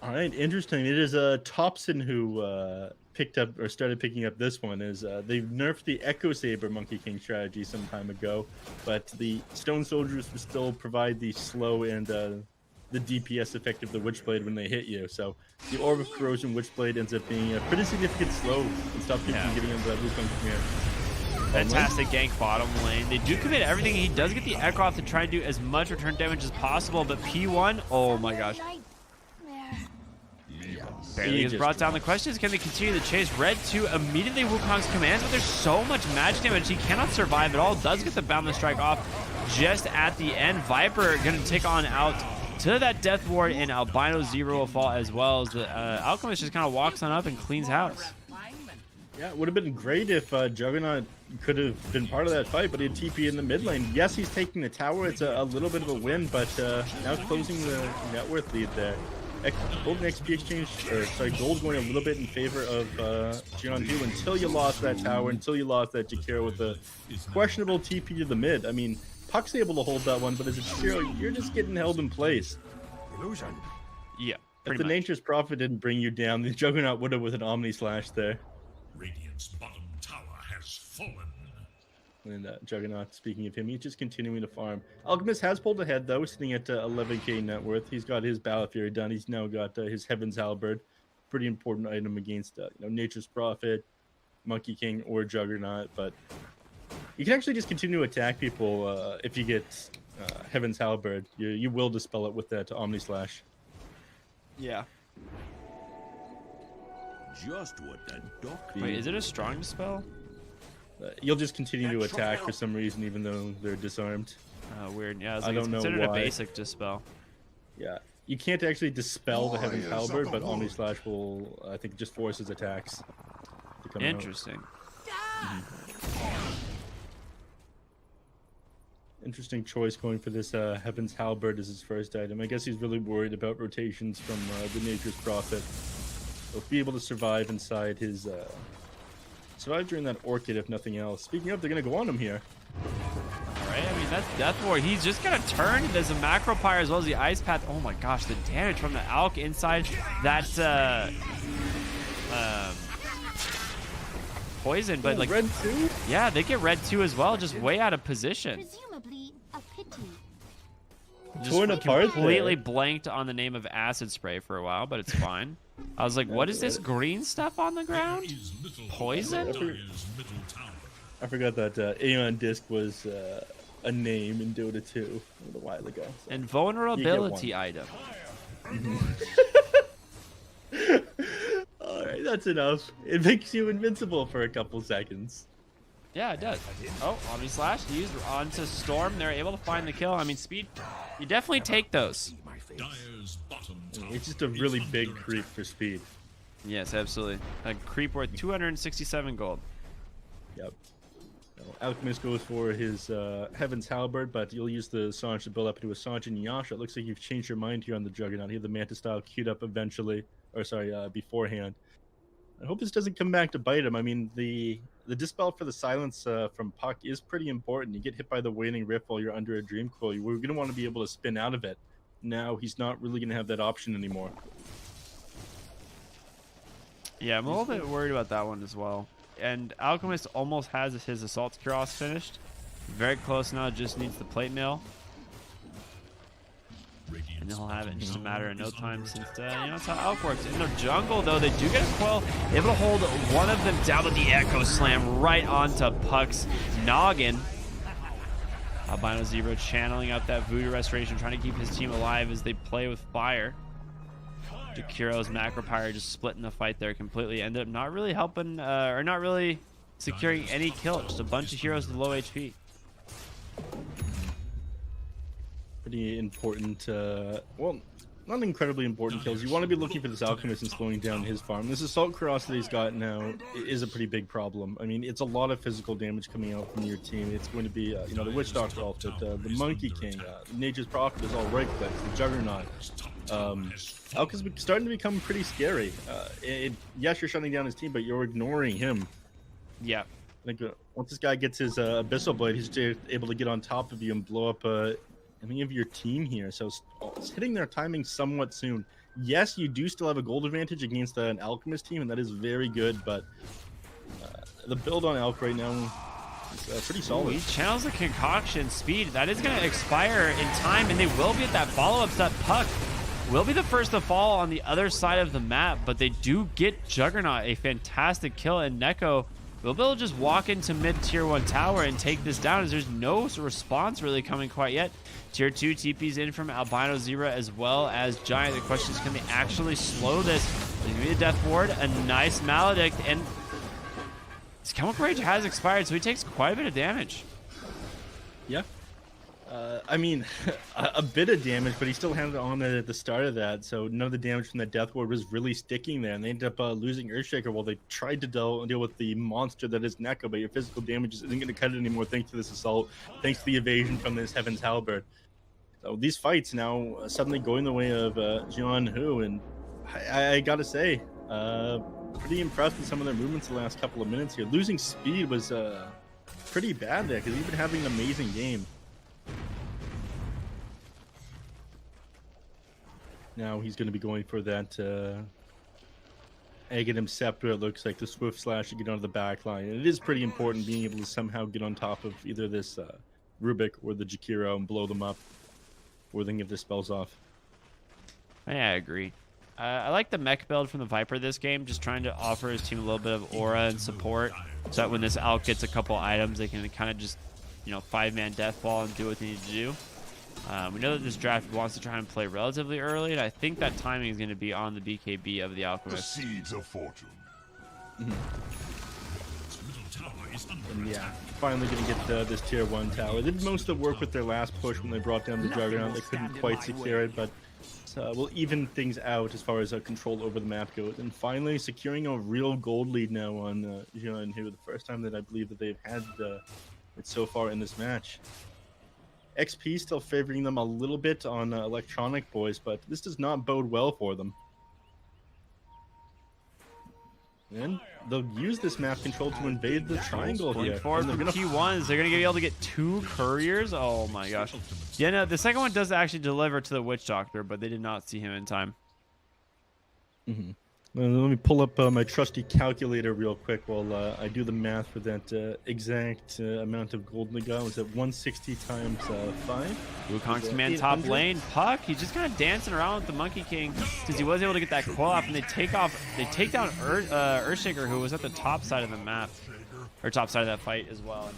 All right, interesting. It is Thompson who picked up or started picking up this one. Is they've nerfed the Echo Saber Monkey King strategy some time ago, but the Stone Soldiers will still provide the slow and the DPS effect of the Witchblade when they hit you. So the Orb of Corrosion Witchblade ends up being a pretty significant slow and stop people from getting into that Wukong Khmer. Fantastic gank bottom lane. They do commit everything. He does get the Echo off to try and do as much return damage as possible, but P1, oh my gosh. Barely gets brought down. The question is, can they continue the chase? Red 2 immediately Wukong's commands, but there's so much magic damage. He cannot survive at all. Does get the Boundless Strike off just at the end. Viper going to take on out to that Death Ward, and Albino Zero will fall as well as the Alchemist just kind of walks on up and cleans house. Yeah, it would have been great if Juggernaut could have been part of that fight, but he had TP in the mid lane. Yes, he's taking the tower. It's a little bit of a win, but now closing the net worth lead there. Golden XP exchange, or sorry, gold going a little bit in favor of Jiang until you lost that tower, until you lost that Jakiro with a questionable TP to the mid. I mean, Puck's able to hold that one, but as a Jakiro, you're just getting held in place. Illusion. Yeah, if the Nature's Prophet didn't bring you down, the Juggernaut would have with an Omni Slash there. Radiant's bottom tower has fallen. And Juggernaut, speaking of him, he's just continuing to farm. Alchemist has pulled ahead, though, sitting at 11k net worth. He's got his Battle Fury done. He's now got his Heaven's Halberd. Pretty important item against Nature's Prophet, Monkey King, or Juggernaut. But you can actually just continue to attack people if you get Heaven's Halberd. You will dispel it with that Omni Slash. Yeah. Just what the doc. Wait, is it a strong dispel? You'll just continue to attack for some reason, even though they're disarmed. Weird. Yeah, I don't know considered why. A basic dispel. Yeah, you can't actually dispel the Heaven's Halberd, but Omni Slash will, I think, just forces attacks to come Interesting. Interesting choice going for this Heaven's Halberd as his first item. I guess he's really worried about rotations from the Nature's Prophet. He'll be able to survive inside his... survive during that Orchid, if nothing else. Speaking of, they're going to go on him here. Alright, I mean, that's Death Ward. He's just going to turn. There's a Macro Pyre as well as the Ice Path. Oh my gosh, the damage from the Alk inside that poison. But like, Red 2? Yeah, they get Red 2 as well, just way out of position. Presumably a pity. Just Torn apart completely there. blanked on the name of Acid Spray for a while, but it's fine. I was like, what is this green stuff on the ground? Poison? I forgot that Aeon Disc was a name in Dota 2 a little while ago. So. And vulnerability item. Alright, that's enough. It makes you invincible for a couple seconds. Yeah, it does. Oh, Omni Slash used onto Storm. They're able to find the kill. I mean, speed. You definitely take those. It's just a really big creep for speed. Yes, absolutely. A creep worth 267 gold. Yep. Alchemist goes for his Heaven's Halberd, but you'll use the Sanj to build up into a Sanj and Yasha. It looks like you've changed your mind here on the Juggernaut. You have the Manta style queued up eventually, or sorry, beforehand. I hope this doesn't come back to bite him. I mean, the dispel for the silence from Puck is pretty important. You get hit by the Waning Rift while you're under a Dream Coil. We're going to want to be able to spin out of it. Now he's not really going to have that option anymore. Yeah, I'm a little bit worried about that one as well. And Alchemist almost has his Assault Cross finished. Very close now, just needs the Plate Mail. And he'll have it in just a matter of no time since, that's how Alch works. In the jungle, though, they do get a Quell, able to hold one of them down with the Echo Slam right onto Puck's noggin. Albino Zero channeling out that Voodoo Restoration, trying to keep his team alive as they play with fire. Jakiro's Macro Pyre just splitting the fight there completely. Ended up not really helping, or not really securing any kill. Just a bunch of heroes with low HP. Pretty important, well, not incredibly important kills. You want to be looking for this Alchemist and slowing down his farm. This Assault Cross that he's got now is a pretty big problem. I mean, it's a lot of physical damage coming out from your team. It's going to be, the Witch Doctor outfit, the Monkey King, Nature's Prophet is all right clicks, the Juggernaut. Alch is starting to become pretty scary. Yes, you're shutting down his team, but you're ignoring him. Yeah. I think once this guy gets his Abyssal Blade, he's just able to get on top of you and blow up any of your team here. So it's hitting their timing somewhat soon. Yes, you do still have a gold advantage against an Alchemist team, and that is very good, but the build on Alch right now is pretty solid. Ooh, he channels the concoction speed. That is going to expire in time, and they will be at that follow-up step. Puck will be the first to fall on the other side of the map, but they do get Juggernaut, a fantastic kill, and Neko will be able to just walk into mid-tier 1 tower and take this down, as there's no response really coming quite yet. Tier 2 TP's in from Albino Zebra as well as Giant. The question is, can they actually slow this? There's going to be a Death Ward, a nice Maledict, and his Chemical Rage has expired, so he takes quite a bit of damage. Yeah. I mean, a bit of damage, but he still had it on at the start of that, so none of the damage from that Death Ward was really sticking there, and they ended up losing Earthshaker while they tried to deal with the monster that is Neko, but your physical damage isn't going to cut it anymore thanks to this assault, thanks to the evasion from this Heaven's Halberd. So these fights now suddenly going the way of Jiang, and I gotta say, pretty impressed with some of their movements the last couple of minutes here. Losing speed was pretty bad there, because he's been having an amazing game. Now he's going to be going for that Aghanim Scepter. It looks like the Swift Slash to get onto the back line. And it is pretty important being able to somehow get on top of either this Rubik or the Jakiro and blow them up, or then get their spells off. Yeah, I agree. I like the mech build from the Viper this game, just trying to offer his team a little bit of aura and support, so that when this Alch gets a couple items, they can kind of just, 5-man death ball and do what they need to do. We know that this draft wants to try and play relatively early, and I think that timing is going to be on the BKB of the Alchemist. The seeds of fortune. And yeah, finally going to get this tier 1 tower. They did most of the work with their last push when they brought down the Juggernaut. They couldn't quite secure it, but we'll even things out as far as control over the map goes. And finally securing a real gold lead now on Jiang, the first time that I believe that they've had it so far in this match. XP still favoring them a little bit on Electronic Boys, but this does not bode well for them. And they'll use this map control to invade the triangle here. For the T1s, they're going to be able to get 2 couriers. Oh my gosh. Yeah, no, the second one does actually deliver to the Witch Doctor, but they did not see him in time. Let me pull up my trusty calculator real quick while I do the math for that exact amount of gold they got. Was it 160 times 5? Wukong's command top lane. Puck, he's just kind of dancing around with the Monkey King because he was able to get that coil off, and they take down Earthshaker, who was at the top side of the map, or top side of that fight as well.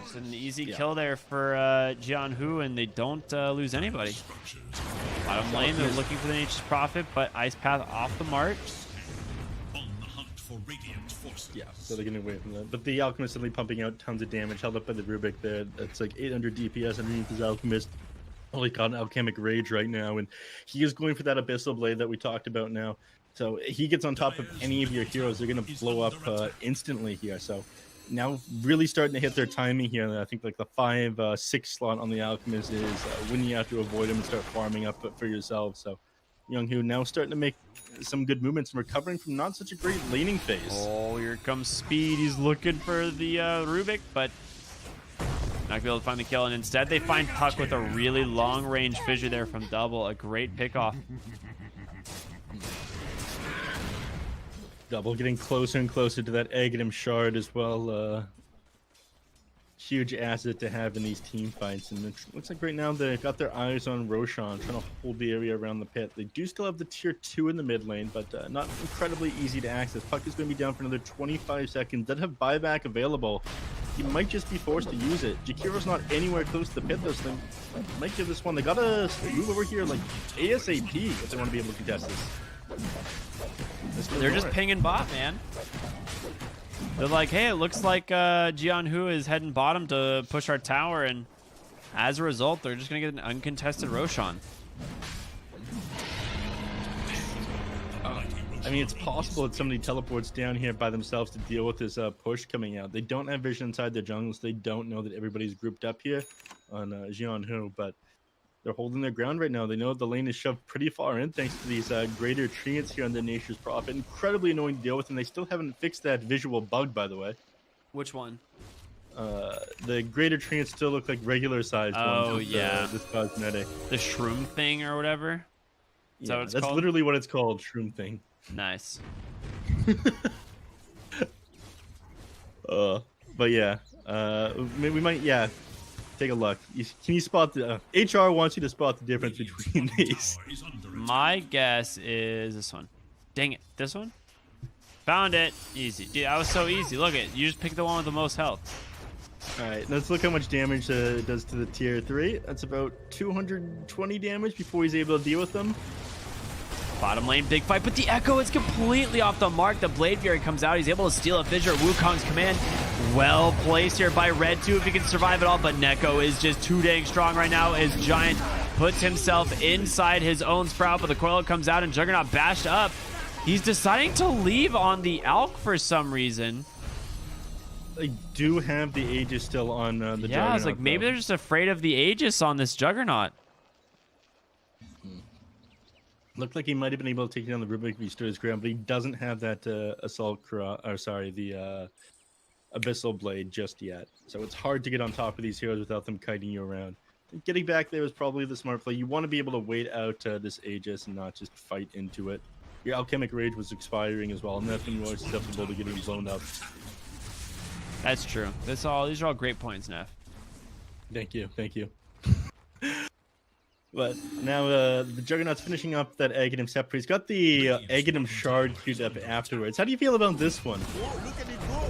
It's an easy kill there for Jiang, and they don't lose anybody. Bottom lane, they're looking for the Nature's Prophet, but Ice Path off the mark. On the hunt for radiant forces. Yeah, so they're getting away from that. But the Alchemist suddenly pumping out tons of damage, held up by the Rubik there. That's like 800 DPS underneath his Alchemist. Holy god, an Alchemic Rage right now, and he is going for that Abyssal Blade that we talked about now. So he gets on top of any of your heroes, they're going to blow up instantly here. So now really starting to hit their timing here. And I think like the 5-6 slot on the Alchemist is when you have to avoid him and start farming up for yourself. So Jiang now starting to make some good movements and recovering from not such a great laning phase. Oh, here comes Speed. He's looking for the Rubik, but not gonna be able to find the kill. And instead they find Puck with a really long range fissure there from Double. A great pickoff. Double getting closer and closer to that Aghanim Shard as well. Huge asset to have in these team fights. And it looks like right now they've got their eyes on Roshan, trying to hold the area around the pit. They do still have the tier 2 in the mid lane, but not incredibly easy to access. Puck is going to be down for another 25 seconds. Doesn't have buyback available. He might just be forced to use it. Jakiro's not anywhere close to the pit, though, so they might give this one. They gotta move over here like ASAP if they want to be able to contest this. They're just pinging bot, man. They're like, hey, it looks like Jiang is heading bottom to push our tower, and as a result, they're just going to get an uncontested Roshan. I mean, it's possible that somebody teleports down here by themselves to deal with this push coming out. They don't have vision inside their jungles. They don't know that everybody's grouped up here on Jiang, but they're holding their ground right now. They know the lane is shoved pretty far in thanks to these greater treants here on the Nature's Prophet. Incredibly annoying to deal with, and they still haven't fixed that visual bug, by the way. Which one? The greater treants still look like regular sized ones. Oh, with, yeah. This cosmetic. The shroom thing or whatever. Is that what it's that's called? literally what it's called, shroom thing. Nice. But yeah, we might, take a look. Can you spot the HR wants you to spot the difference between these? Tower is under My guess is this one. Dang it. This one? Found it. Easy. Dude, that was so easy. Look at you just picked the one with the most health. All right, let's look how much damage it does to the tier 3. That's about 220 damage before he's able to deal with them. Bottom lane, big fight, but the Echo is completely off the mark. The Blade Fury comes out. He's able to steal a Fissure. Wukong's command. Well placed here by Red 2 if he can survive it all, but Neko is just too dang strong right now as Giant puts himself inside his own Sprout, but the coil comes out and Juggernaut bashed up. He's deciding to leave on the Alk for some reason. They do have the Aegis still on the Juggernaut. Yeah, it's like maybe they're just afraid of the Aegis on this Juggernaut. Looked like he might have been able to take down the Rubik if he stood his ground, but he doesn't have that the Abyssal Blade just yet. So it's hard to get on top of these heroes without them kiting you around. Getting back there was probably the smart play. You want to be able to wait out this Aegis and not just fight into it. Your Alchemic Rage was expiring as well, and that's when you are susceptible to getting blown up. That's true. These are all great points, Neff. Thank you. But now the Juggernaut's finishing up that Aghanim Scepter. He's got the Aghanim Shard queued up afterwards. How do you feel about this one?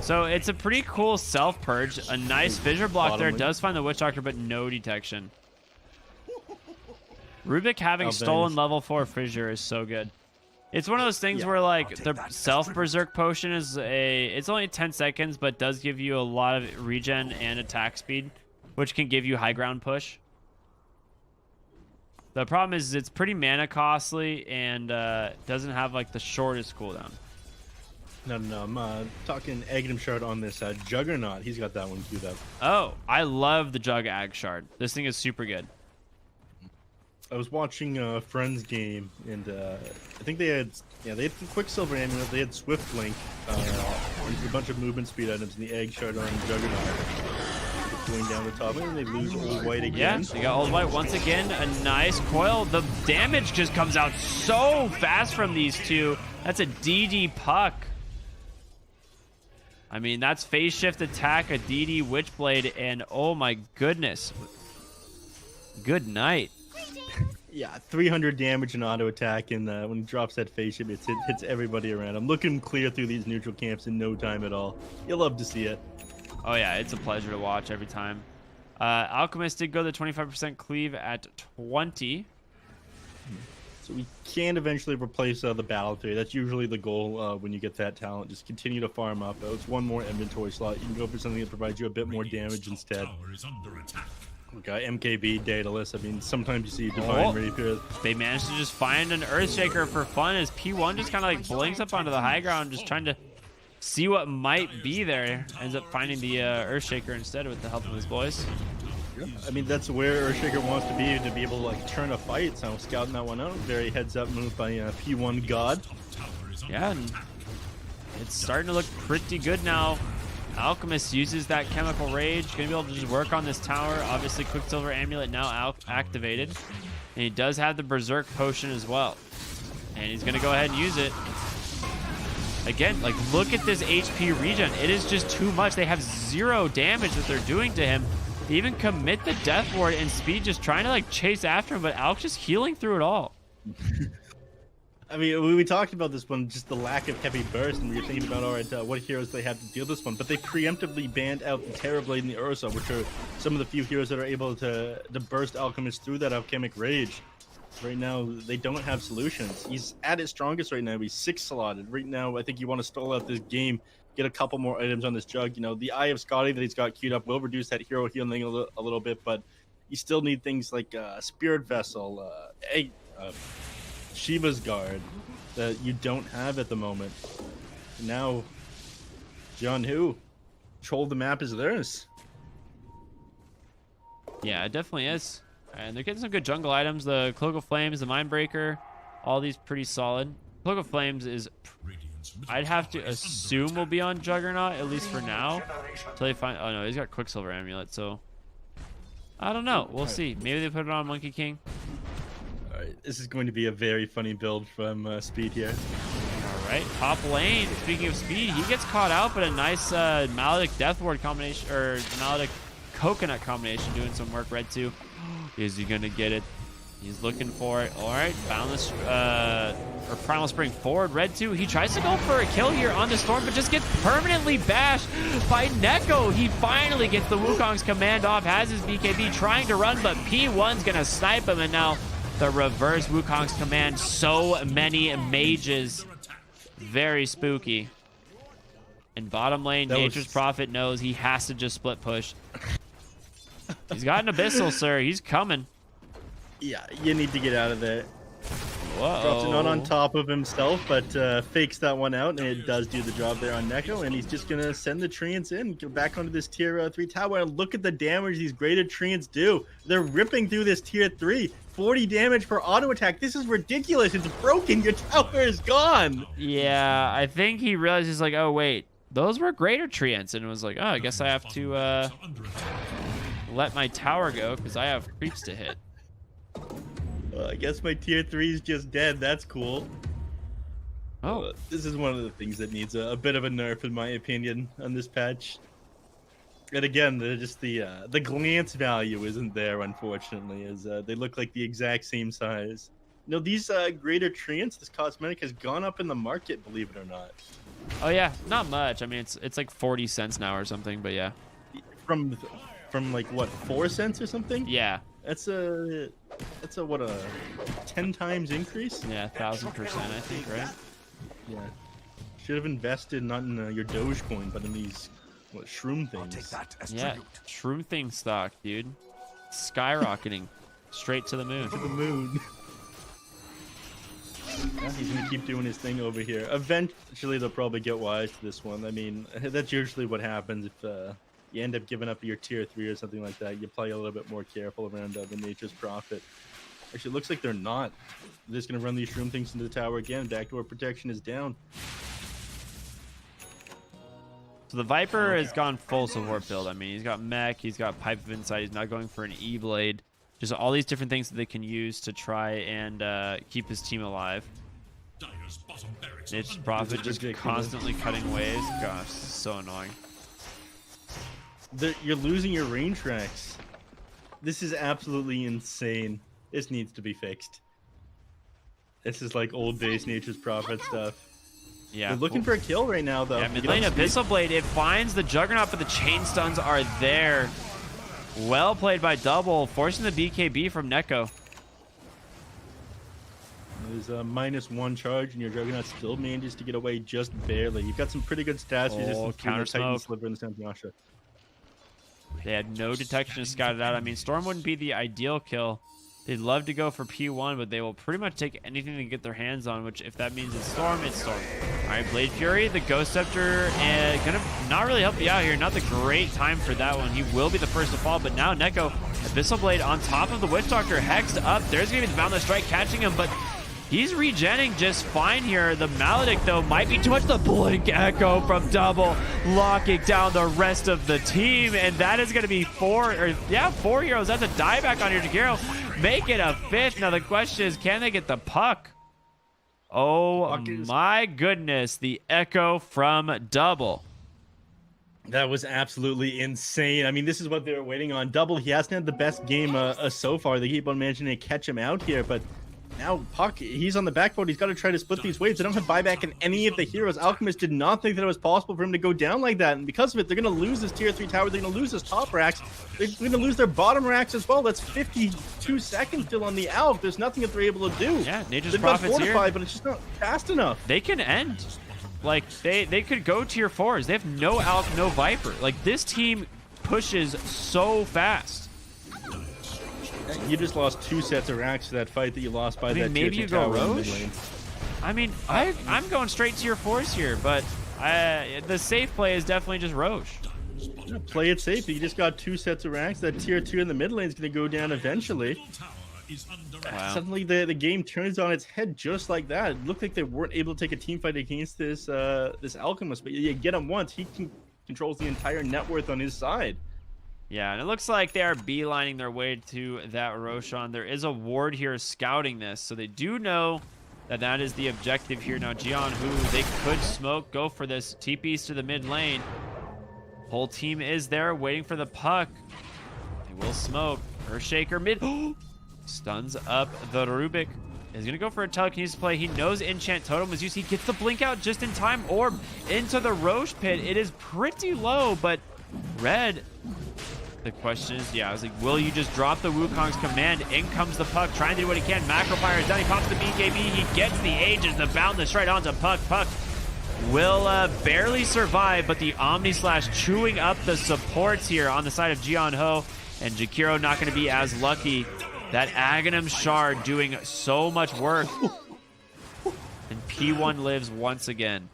So it's a pretty cool self-purge. A nice Fissure block there. Bottom lane. Does find the Witch Doctor, but no detection. Rubik having Albani's. stolen level 4 Fissure is so good. It's one of those things where like the self-berserk potion is it's only 10 seconds, but does give you a lot of regen and attack speed, which can give you high ground push. The problem is it's pretty mana costly and doesn't have like the shortest cooldown. No, I'm talking Aghanim Shard on this Juggernaut. He's got that one queued up. Oh, I love the Jug Ag Shard. This thing is super good. I was watching a friend's game, and I think they had the Quicksilver Amulet, they had Swift Link, a bunch of movement speed items, and the Egg Shard on Juggernaut. Going down the top, and they lose Old White again. Yeah, they got Old White once again. A nice coil. The damage just comes out so fast from these two. That's a DD puck. I mean, that's phase shift attack, a DD Witchblade, and oh my goodness. Good night. Yeah, 300 damage in auto attack, and when he drops that phase shift, it hits everybody around. I'm looking clear through these neutral camps in no time at all. You'll love to see it. Oh yeah, it's a pleasure to watch every time. Alchemist did go the 25% cleave at 20. So we can eventually replace the Battle Fury. That's usually the goal when you get that talent. Just continue to farm up. It's one more inventory slot. You can go for something that provides you a bit more damage instead. Tower is under attack. Okay, MKB, Daedalus. I mean, sometimes you see Divine Rapier. They managed to just find an Earthshaker for fun as P1 just kind of like blinks up onto the high ground, just trying to see what might be there. Ends up finding the Earthshaker instead with the help of his boys. I mean, that's where Earthshaker wants to be able to like turn a fight. So scouting that one out. Very heads up move by P1 God. Tower is under Yeah, and it's starting to look pretty good now. Alchemist uses that Chemical Rage. Gonna be able to just work on this tower. Obviously, Quicksilver Amulet now activated. And he does have the Berserk Potion as well. And he's gonna go ahead and use it. Again, like, look at this HP regen. It is just too much. They have 0 damage that they're doing to him. They even commit the Death Ward and Speed just trying to, like, chase after him, but Alk just healing through it all. I mean, we talked about this one, just the lack of heavy burst, and we were thinking about, all right, what heroes they have to deal this one. But they preemptively banned out the Terrorblade and the Ursa, which are some of the few heroes that are able to burst Alchemist through that Alchemic Rage. Right now, they don't have solutions. He's at his strongest right now. He's 6 slotted. Right now, I think you want to stall out this game, get a couple more items on this Jug. You know, the Eye of Scotty that he's got queued up will reduce that hero healing a little bit, but you still need things like Spirit Vessel, Shiva's Guard that you don't have at the moment. Now, John Hu, control of the map is theirs. Yeah, it definitely is. And they're getting some good jungle items. The Cloak of Flames, the Mindbreaker, all these pretty solid. Cloak of Flames is I'd have to assume will be on Juggernaut, at least for now. Until they find... Oh, no, he's got Quicksilver Amulet, so... I don't know. We'll see. Maybe they put it on Monkey King. All right, this is going to be a very funny build from Speed here. All right, top lane. Speaking of Speed, he gets caught out, but a nice Maledict Death Ward combination, or Maledict Coconut combination doing some work. Red 2. Is he going to get it? He's looking for it. All right, Boundless, or Primal Spring forward. Red 2, he tries to go for a kill here on the Storm, but just gets permanently bashed by Neko. He finally gets the Wukong's command off, has his BKB trying to run, but P1's going to snipe him, and now the reverse Wukong's command. So many mages. Very spooky. In bottom lane, Nature's Prophet knows he has to just split push. He's got an Abyssal, sir. He's coming. Yeah, you need to get out of there. Whoa. Drops it not on top of himself, but fakes that one out, and it does do the job there on Neko, and he's just going to send the treants in, go back onto this tier 3 tower, and look at the damage these graded treants do. They're ripping through this tier 3. 40 damage per auto attack. This is ridiculous. It's broken. Your tower is gone. Yeah, I think he realized, he's like, oh, wait, those were greater treants, and it was like, oh, I guess I have to let my tower go because I have creeps to hit. I guess my tier 3 is just dead. That's cool. Oh, This is one of the things that needs a bit of a nerf, in my opinion, on this patch. And again, the glance value isn't there, unfortunately, as they look like the exact same size. You know, these greater treants, this cosmetic has gone up in the market, believe it or not. oh yeah, not much. I mean, it's like 40 cents now or something, but yeah. From like what, 4 cents or something? Yeah. That's a what, a 10 times increase? Yeah, 1000%, I think, right? Yeah. Should have invested not in your Dogecoin, but in these shroom things. Yeah, Shroom Thing stock, dude. Skyrocketing straight to the moon. To the moon. Yeah, he's gonna keep doing his thing over here. Eventually, they'll probably get wise to this one. I mean, that's usually what happens if you end up giving up your tier 3 or something like that. You play a little bit more careful around the Nature's Prophet. Actually, it looks like they're not. They're just gonna run these shroom things into the tower again. Backdoor protection is down. So the Viper has gone full support build. I mean, he's got mech, he's got Pipe of Insight, he's not going for an E-Blade. Just all these different things that they can use to try and keep his team alive. Nature's Prophet just constantly cutting waves. Gosh, this is so annoying. You're losing your range tracks. This is absolutely insane. This needs to be fixed. This is like old days Nature's Prophet stuff. Yeah. They're looking for a kill right now, though. Yeah, mid lane Abyssal Blade, it finds the Juggernaut, but the chain stuns are there. Well played by Double, forcing the BKB from Neko. There's a -1 charge, and your Juggernaut still manages to get away just barely. You've got some pretty good stats. Oh, counter smoke. Sliver in the Santiasha. They had no detection to scout it out. I mean, Storm wouldn't be the ideal kill. They'd love to go for P1, but they will pretty much take anything to get their hands on, which if that means it's Storm, it's Storm. All right, Blade Fury, the Ghost Scepter, and gonna not really help you out here. Not the great time for that one. He will be the first to fall, but now Neko, Abyssal Blade on top of the Witch Doctor, hexed up. There's gonna be the Boundless Strike catching him, but he's regenning just fine here. The Maledict, though, might be too much. The Blink Echo from Double, locking down the rest of the team, and that is going to be 4 heroes. That's a dieback on your Jagero. Make it a 5th. Now the question is, can they get the puck? Oh my goodness, the Echo from Double. That was absolutely insane. I mean, this is what they were waiting on. Double, he hasn't had the best game so far. They keep on managing to catch him out here, but now Puck, he's on the backboard. He's got to try to split these waves. They don't have buyback in any of the heroes. Alchemist did not think that it was possible for him to go down like that, and because of it, they're going to lose this tier 3 tower. They're going to lose his top racks. They're going to lose their bottom racks as well. That's 52 seconds still on the Alp. There's nothing that they're able to do. Yeah, Nature's They've got Prophet's fortified, here. but it's just not fast enough. They can end. Like, they could go tier 4s. They have no Alk, no Viper. Like, this team pushes so fast. You just lost 2 sets of racks to that fight that you lost by that maybe tier 2 you go tower in the Roche? mid lane. I mean, I'm going straight tier 4s here, but the safe play is definitely just Roche. Yeah, play it safe. You just got 2 sets of racks. That tier 2 in the mid lane is going to go down eventually. is under Wow. Suddenly the game turns on its head just like that. It looked like they weren't able to take a team fight against this this Alchemist, but you get him once, controls the entire net worth on his side. Yeah, and it looks like they are beelining their way to that Roshan. There is a ward here scouting this, so they do know that that is the objective here. Now, Jiang, who they could smoke, go for this. TPs to the mid lane. Whole team is there waiting for the puck. They will smoke. Earthshaker mid. Stuns up the Rubik. Is going to go for a telekinesis play. He knows Enchant Totem was used. He gets the blink out just in time. Orb into the Roche pit. It is pretty low, but Red... The question is, yeah, I was like, will you just drop the Wukong's command? In comes the puck, trying to do what he can. Macro Fire is down. He pops the BKB. He gets the Aegis, the Boundless right onto Puck. Puck will barely survive, but the Omni Slash chewing up the supports here on the side of Jiang Ho. And Jakiro not going to be as lucky. That Aghanim Shard doing so much work. And P1 lives once again.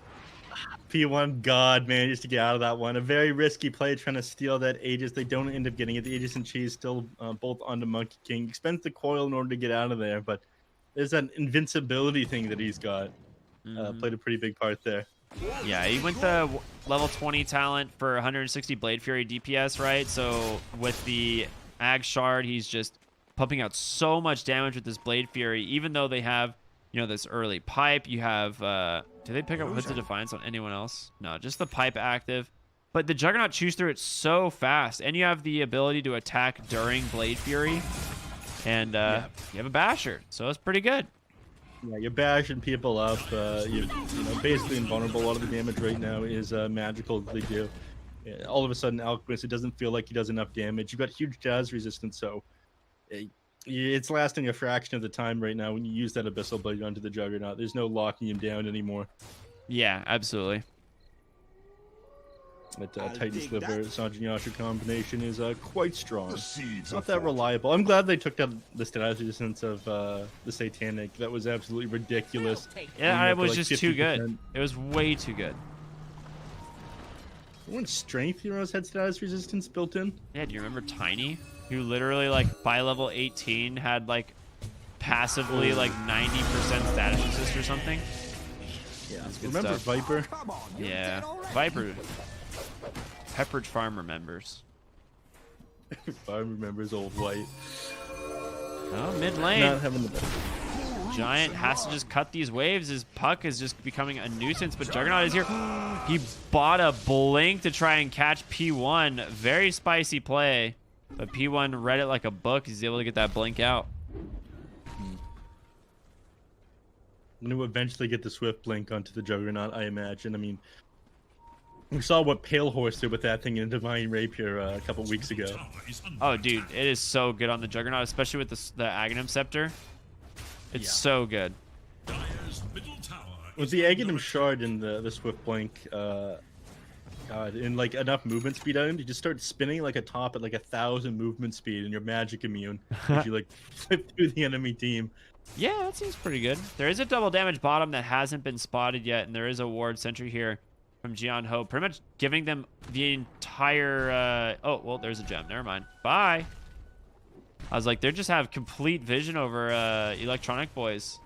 P1 God managed to get out of that one. A very risky play trying to steal that Aegis. They don't end up getting it. The Aegis and Cheese still both onto Monkey King. Expends the coil in order to get out of there, but there's that invincibility thing that he's got. Played a pretty big part there. Yeah, he went the level 20 talent for 160 Blade Fury DPS, right? So with the Ag Shard, he's just pumping out so much damage with this Blade Fury, even though they have, you know, this early pipe. You have, do they pick up Hoods of Defiance on anyone else? No, just the pipe active. But the Juggernaut chews through it so fast, and you have the ability to attack during Blade Fury, and you have a Basher, so it's pretty good. Yeah, you're bashing people up. You know, basically invulnerable. A lot of the damage right now is magical that they do. Yeah, all of a sudden, Alchemist, it doesn't feel like he does enough damage. You've got huge Jazz resistance, so it's lasting a fraction of the time right now when you use that Abyssal Blade onto the Juggernaut. There's no locking him down anymore. Yeah, absolutely. That Titan Sliver Sanjin Yasha combination is quite strong. It's not of that reliable. I'm glad they took down the status resistance of the Satanic. That was absolutely ridiculous. Yeah, it was like just too 50%. good. It was way too good. When Strength Heroes had status resistance built in? Yeah, do you remember Tiny? Who literally, like, by level 18 had, like, passively, like, 90% status resist or something? Yeah. good Remember stuff. Viper? Yeah, Viper. Pepperidge Farm remembers. I remember his old white. Oh, mid lane. Not having the Giant has to just cut these waves. His puck is just becoming a nuisance, but Juggernaut is here. He bought a blink to try and catch P1. Very spicy play, but P1 read it like a book. He's able to get that blink out. I'm going to eventually get the Swift Blink onto the Juggernaut, I imagine. I mean, we saw what Pale Horse did with that thing in Divine Rapier a couple weeks ago. Oh, dude, it is so good on the Juggernaut, especially with the Aghanim Scepter. It's so good. With the Aghanim Shard and the Swift Blink, God, and like enough movement speed on him, you just start spinning like a top at like 1,000 movement speed, and you're magic immune. As you like flip through the enemy team. Yeah, that seems pretty good. There is a double damage bottom that hasn't been spotted yet, and there is a ward sentry here from Jiang Ho, pretty much giving them the entire. Oh, well, there's a gem. Never mind. Bye. I was like, they just have complete vision over Electronic Boys.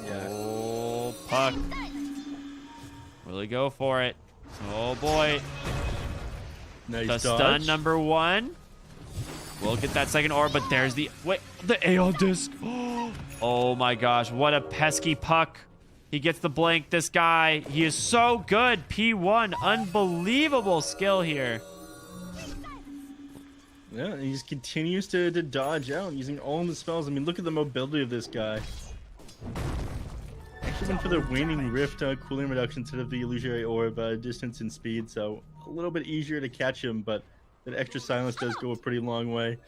Yeah. Oh, puck. Really go for it. Oh, boy. Nice The dodge. stun number one. We'll get that second orb, but there's the... Wait, the AO disc. Oh, my gosh. What a pesky puck. He gets the blink. This guy, he is so good. P1, unbelievable skill here. Yeah, and he just continues to dodge out using all of the spells. I mean, look at the mobility of this guy. Actually went for the Waning Rift cooling reduction instead of the Illusory Orb distance and speed, so a little bit easier to catch him, but that extra silence does go a pretty long way.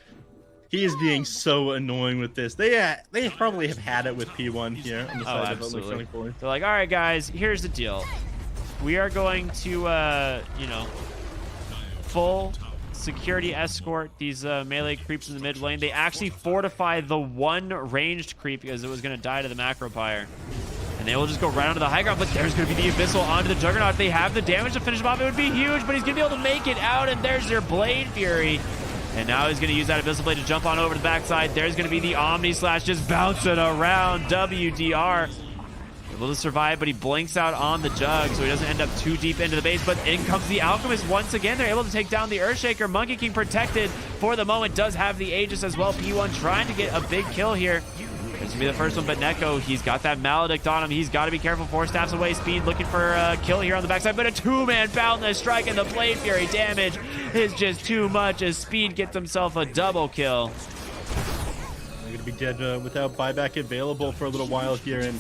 He is being so annoying with this. They probably have had it with P1 here on the side of Electronic Boys. They're like, all right, guys, here's the deal. We are going to, you know, full security escort these melee creeps in the mid lane. They actually fortify the one ranged creep because it was going to die to the macro pyre. And they will just go right onto the high ground, but there's going to be the Abyssal onto the Juggernaut. They have the damage to finish him off. It would be huge, but he's going to be able to make it out, and there's their Blade Fury. And now he's going to use that Abyssal Blade to jump on over to the backside. There's going to be the Omni Slash just bouncing around. WDR able to survive, but he blinks out on the Jug, so he doesn't end up too deep into the base. But in comes the Alchemist once again. They're able to take down the Earthshaker. Monkey King protected for the moment. Does have the Aegis as well. P1 trying to get a big kill here. This is going to be the first one, but Neko, he's got that Maledict on him. He's got to be careful. 4 staffs away. Speed looking for a kill here on the backside, but a 2-man Boundless Strike, and the Blade Fury damage is just too much as Speed gets himself a double kill. They're going to be dead without buyback available for a little while here, and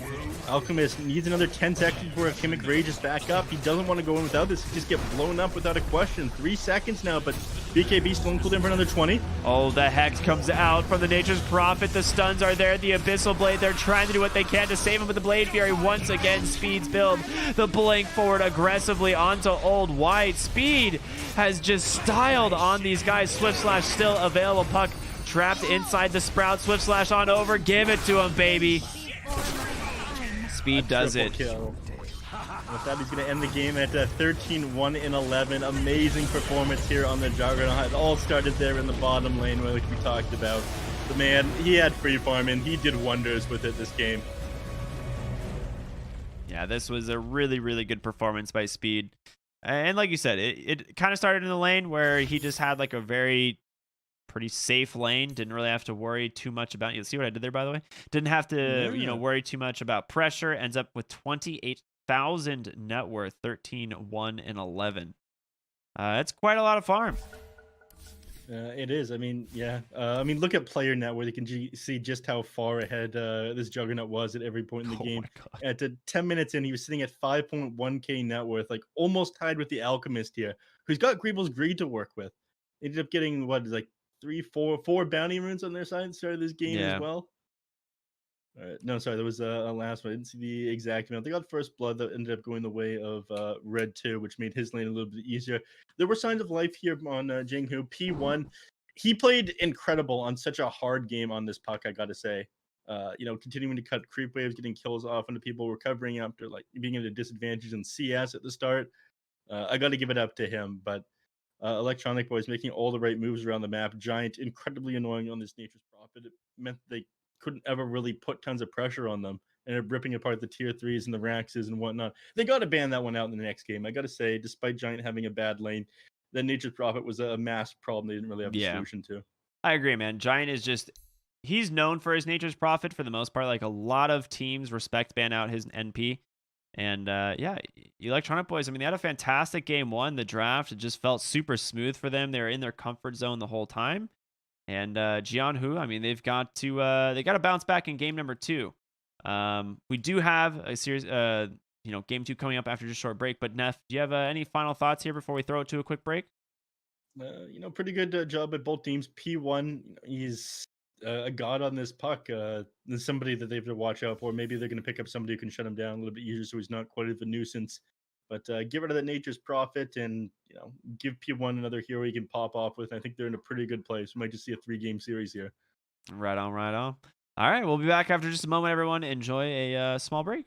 Alchemist needs another 10 seconds before Chemic Rage is back up. He doesn't want to go in without this. He just get blown up without a question. 3 seconds now, but BKB still included for another 20. Oh, the Hex comes out from the Nature's Prophet. The stuns are there. The Abyssal Blade, they're trying to do what they can to save him, but the Blade Fury once again Speed's build. The blink forward aggressively onto Old White. Speed has just styled on these guys. Swift Slash still available. Puck trapped inside the Sprout. Swift Slash on over. Give it to him, baby. Speed does it. Kill. With that, he's going to end the game at 13-1-11. Amazing performance here on the Juggernaut. It all started there in the bottom lane, like we talked about. The man, he had free farm, and he did wonders with it this game. Yeah, this was a really, really good performance by Speed. And like you said, it kind of started in the lane where he just had like a very pretty safe lane. Didn't really have to worry too much about, you see what I did there, by the way? Didn't have to, worry too much about pressure. Ends up with 28,000 net worth, 13-1-11. It's quite a lot of farm. It is. I mean, yeah. Look at player net where you can see just how far ahead this Juggernaut was at every point in the game. At 10 minutes in, he was sitting at 5.1k net worth, like almost tied with the Alchemist here, who's got Greeble's Greed to work with. Ended up getting four bounty runes on their side at the start of this game as well. No, sorry, there was a last one. I didn't see the exact amount. They got first blood that ended up going the way of Red 2, which made his lane a little bit easier. There were signs of life here on Jiang. P1. He played incredible on such a hard game on this puck, I gotta say. Continuing to cut creep waves, getting kills off onto people, recovering after being at a disadvantage in CS at the start. I gotta give it up to him, but Electronic Boys making all the right moves around the map. Giant, incredibly annoying on this Nature's Prophet. It meant they couldn't ever really put tons of pressure on them, and they're ripping apart the tier 3s and the Raxes and whatnot. They got to ban that one out in the next game. I got to say, despite Giant having a bad lane, the Nature's Prophet was a massive problem they didn't really have a solution to. I agree, man. Giant is just, he's known for his Nature's Prophet for the most part. Like, a lot of teams respect ban out his NP. And Electronic Boys, they had a fantastic game 1. The draft, it just felt super smooth for them. They were in their comfort zone the whole time. And Jiang, they've got to bounce back in game number 2. We do have a series, game 2 coming up after just a short break. But Neff, do you have any final thoughts here before we throw it to a quick break? Pretty good job at both teams. P1, he's a god on this puck. There's somebody that they have to watch out for. Maybe they're going to pick up somebody who can shut him down a little bit easier, so he's not quite of a nuisance. But get rid of that Nature's Prophet and give P1 another hero he can pop off with. I think they're in a pretty good place. We might just see a 3-game series here. Right on, right on. All right, we'll be back after just a moment, everyone. Enjoy a small break.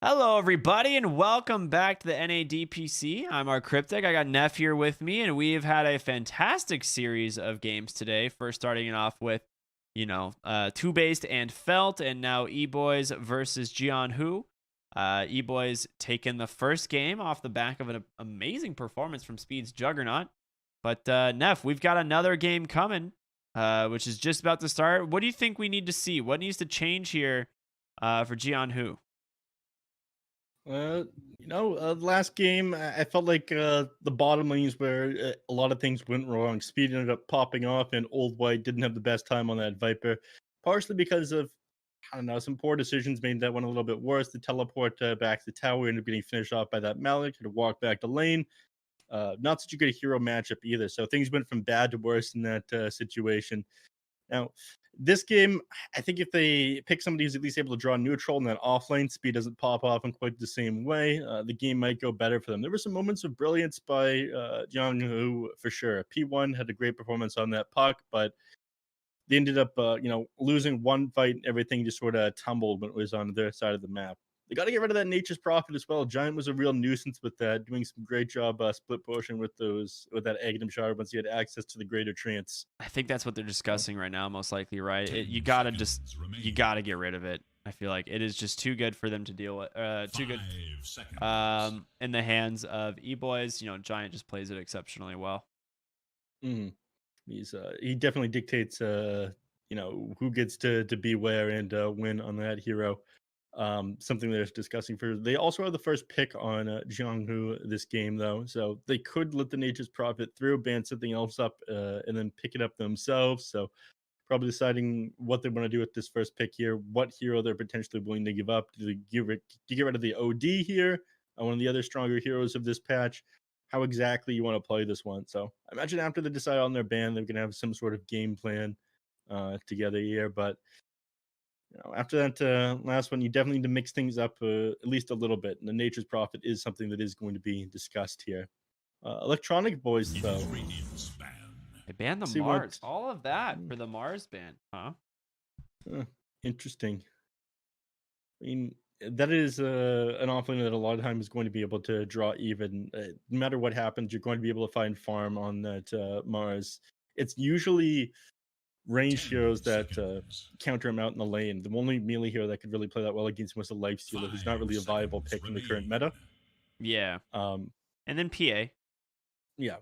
Hello, everybody, and welcome back to the NADPC. I'm our Cryptic. I got Neff here with me, and we've had a fantastic series of games today. First, starting it off with, Two-Based and Felt, and now Eboys versus Jiang. Eboys taking the first game off the back of an amazing performance from Speed's Juggernaut. But Neff, we've got another game coming, which is just about to start. What do you think we need to see? What needs to change here for Jiang? Last game, I felt like the bottom lanes where a lot of things went wrong. Speed ended up popping off, and Old White didn't have the best time on that Viper, partially because of, I don't know, some poor decisions made that went a little bit worse. The teleport back to the tower ended up getting finished off by that Malik, had to walk back to lane. Not such a good hero matchup either. So things went from bad to worse in that situation. Now, this game, I think if they pick somebody who's at least able to draw neutral and that offlane, Speed doesn't pop off in quite the same way, the game might go better for them. There were some moments of brilliance by Jiang for sure. P1 had a great performance on that puck, but they ended up, losing one fight and everything just sort of tumbled when it was on their side of the map. They got to get rid of that Nature's Prophet as well. Giant was a real nuisance with that, doing some great job split pushing with that Aghanim Shard once he had access to the greater trance. I think that's what they're discussing right now, most likely, right? You gotta get rid of it. I feel like it is just too good for them to deal with. Too good in the hands of Eboys. Giant just plays it exceptionally well. Mm. He definitely dictates who gets to be where and win on that hero. Something they're discussing for. They also are the first pick on Jiang this game, though, so they could let the Nature's Prophet through, ban something else up, and then pick it up themselves. So probably deciding what they want to do with this first pick here, what hero they're potentially willing to give up. Do they get rid of the OD here, one of the other stronger heroes of this patch? How exactly you want to play this one? So I imagine after they decide on their ban, they're gonna have some sort of game plan together here, but. After that last one, you definitely need to mix things up at least a little bit. And the Nature's Prophet is something that is going to be discussed here. Electronic Boys, though. They banned the Mars. All of that for the Mars ban, huh? Interesting. I mean, that is an offlane that a lot of times is going to be able to draw even. No matter what happens, you're going to be able to find farm on that Mars. It's usually range heroes that counter him out in the lane. The only melee hero that could really play that well against him was a Lifestealer, who's not really a viable pick in the current meta. Yeah. And then PA. Yeah.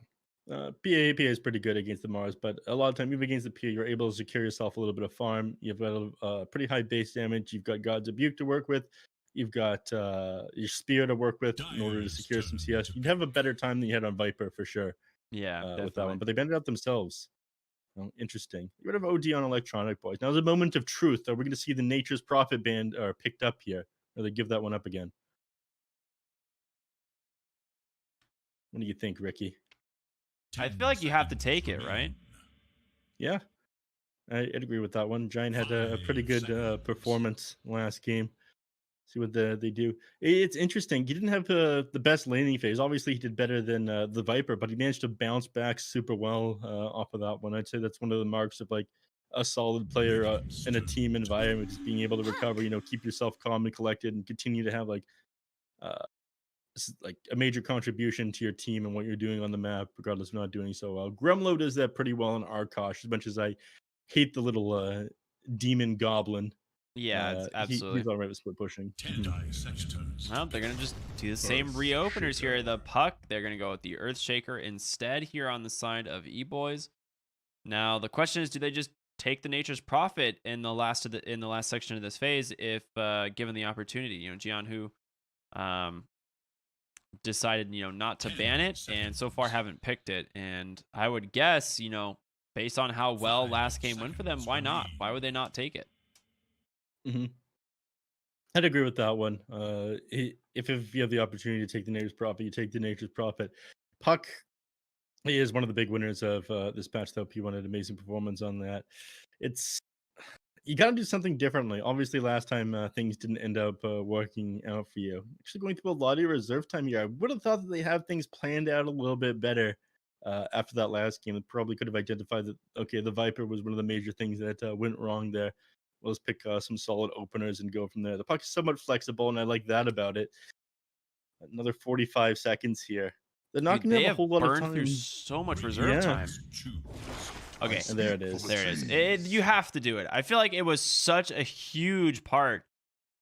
PA is pretty good against the Mars, but a lot of time, even against the PA, you're able to secure yourself a little bit of farm. You've got a pretty high base damage. You've got God's Rebuke to work with. You've got your Spear to work with in order to secure some CS. You'd have a better time than you had on Viper for sure. Yeah, with that one, but they banned it out themselves. Oh, interesting. Get rid of OD on Electronic Boys. Now, there's a moment of truth. Are we going to see the Nature's Prophet band picked up here? Or they give that one up again? What do you think, Ricky? I feel like you have to take it, right? Yeah, I'd agree with that one. Giant had a pretty good performance last game. See what they do. It's interesting. He didn't have the best laning phase. Obviously, he did better than the Viper, but he managed to bounce back super well off of that one. I'd say that's one of the marks of like a solid player in a team environment, is being able to recover. Keep yourself calm and collected, and continue to have like a major contribution to your team and what you're doing on the map, regardless of not doing so well. Grumlow does that pretty well in Arkosh, as much as I hate the little demon goblin. Yeah, absolutely. He's all right with split pushing. Well, they're going to just do the same reopeners here. The puck, they're going to go with the Earthshaker instead here on the side of Eboys. Now, the question is, do they just take the Nature's Prophet in the last section of this phase if given the opportunity? Jiang decided, not to ban it, and so far haven't picked it. And I would guess, based on how well last game went for them, why not? Why would they not take it? Mm-hmm. I'd agree with that one. If you have the opportunity to take the Nature's Prophet, you take the Nature's Prophet. Puck is one of the big winners of this patch, though. P1 had an amazing performance on that. You got to do something differently. Obviously, last time things didn't end up working out for you. Actually, going through a lot of your reserve time here, I would have thought that they have things planned out a little bit better after that last game. It probably could have identified that, okay, the Viper was one of the major things that went wrong there. let's pick some solid openers and go from there. The puck is somewhat flexible, and I like that about it. Another 45 seconds here. They're not Dude, going to they have a have whole lot of burned time. through so much reserve Yeah. time. Choose. Okay, And there it is. there it is. You have to do it. I feel like it was such a huge part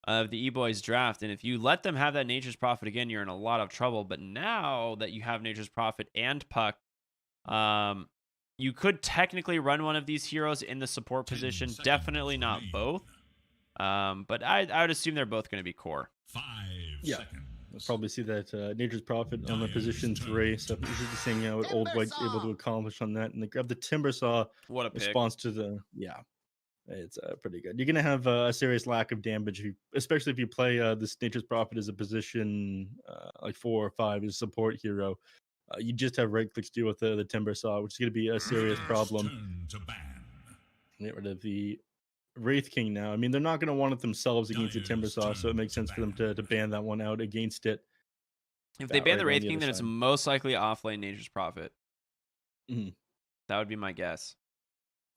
of the Eboys draft, and if you let them have that Nature's Prophet again, you're in a lot of trouble. But now that you have Nature's Prophet and Puck, you could technically run one of these heroes in the support 10 position. seconds Definitely not remaining. both. But I would assume they're both going to be core. 5 Yeah. seconds. We'll probably see that Nature's Prophet on the Dyer's position turn 3. So this is just seeing what Old White's able to accomplish on that. And they grab the Timber Saw What a pick. response to the it's pretty good. You're gonna have a serious lack of damage, especially if you play this Nature's Prophet as a position like 4 or 5 as a support hero. You just have right clicks deal with the Timber Saw, which is gonna be a serious problem. Turn to ban. Get rid of the Wraith King now. I mean, they're not gonna want it themselves against the Timber Saw, so it makes sense for them to ban that one out against it. If they That ban the right on Wraith the King, other then it's side. most likely offlane Nature's Prophet. Mhm. That would be my guess.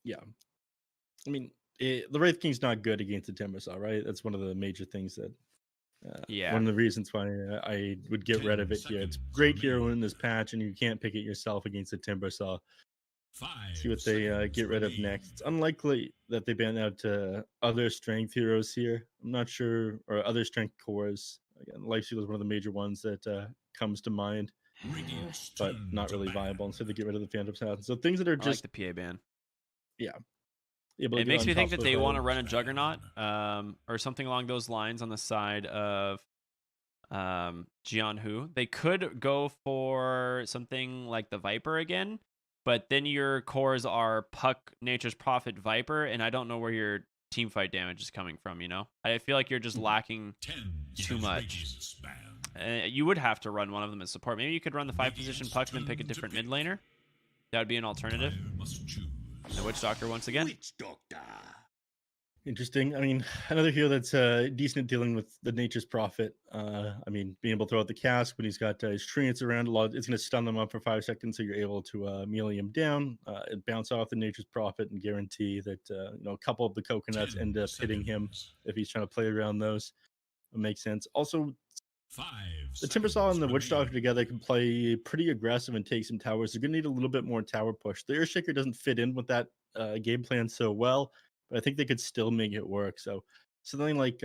Yeah. I mean, the Wraith King's not good against the Timber Saw, right? That's one of the major things that. Yeah. One of the reasons why I would get rid of it here. It's great hero in this patch, and you can't pick it yourself against the Timber Saw. 5 See what they get rid of seconds next. It's unlikely that they ban out other strength heroes here. I'm not sure, or other strength cores. Again, Lifesteal is one of the major ones that comes to mind, remaining. Radiant's but turn not to really ban. viable. So they get rid of the Phantom Assassin. So things that are I like just the PA ban. able to It get makes on me think top that of, they want to run a Juggernaut or something along those lines on the side of Jiang. They could go for something like the Viper again, but then your cores are Puck, Nature's Prophet, Viper, and I don't know where your team fight damage is coming from, you know? I feel like you're just lacking 10 too seconds. much. Radiant's ban. You would have to run one of them as support. Maybe you could run the 5-position Puck and then pick a turn to different pick. mid laner. That would be an alternative. Dyer must choose. The Witch Doctor once again. Witch Doctor. Interesting. I mean, another hero that's decent at dealing with the Nature's Prophet. I mean, being able to throw out the cask when he's got his treants around a lot, it's going to stun them up for 5 seconds, so you're able to melee him down, and bounce off the Nature's Prophet, and guarantee that a couple of the coconuts 10 end up hitting him seconds. if he's trying to play around those. It makes sense. Also, 5 the Timber Saw and the Witch Doctor remaining. together can play pretty aggressive and take some towers. They're going to need a little bit more tower push. The Earthshaker doesn't fit in with that game plan so well, but I think they could still make it work. So something like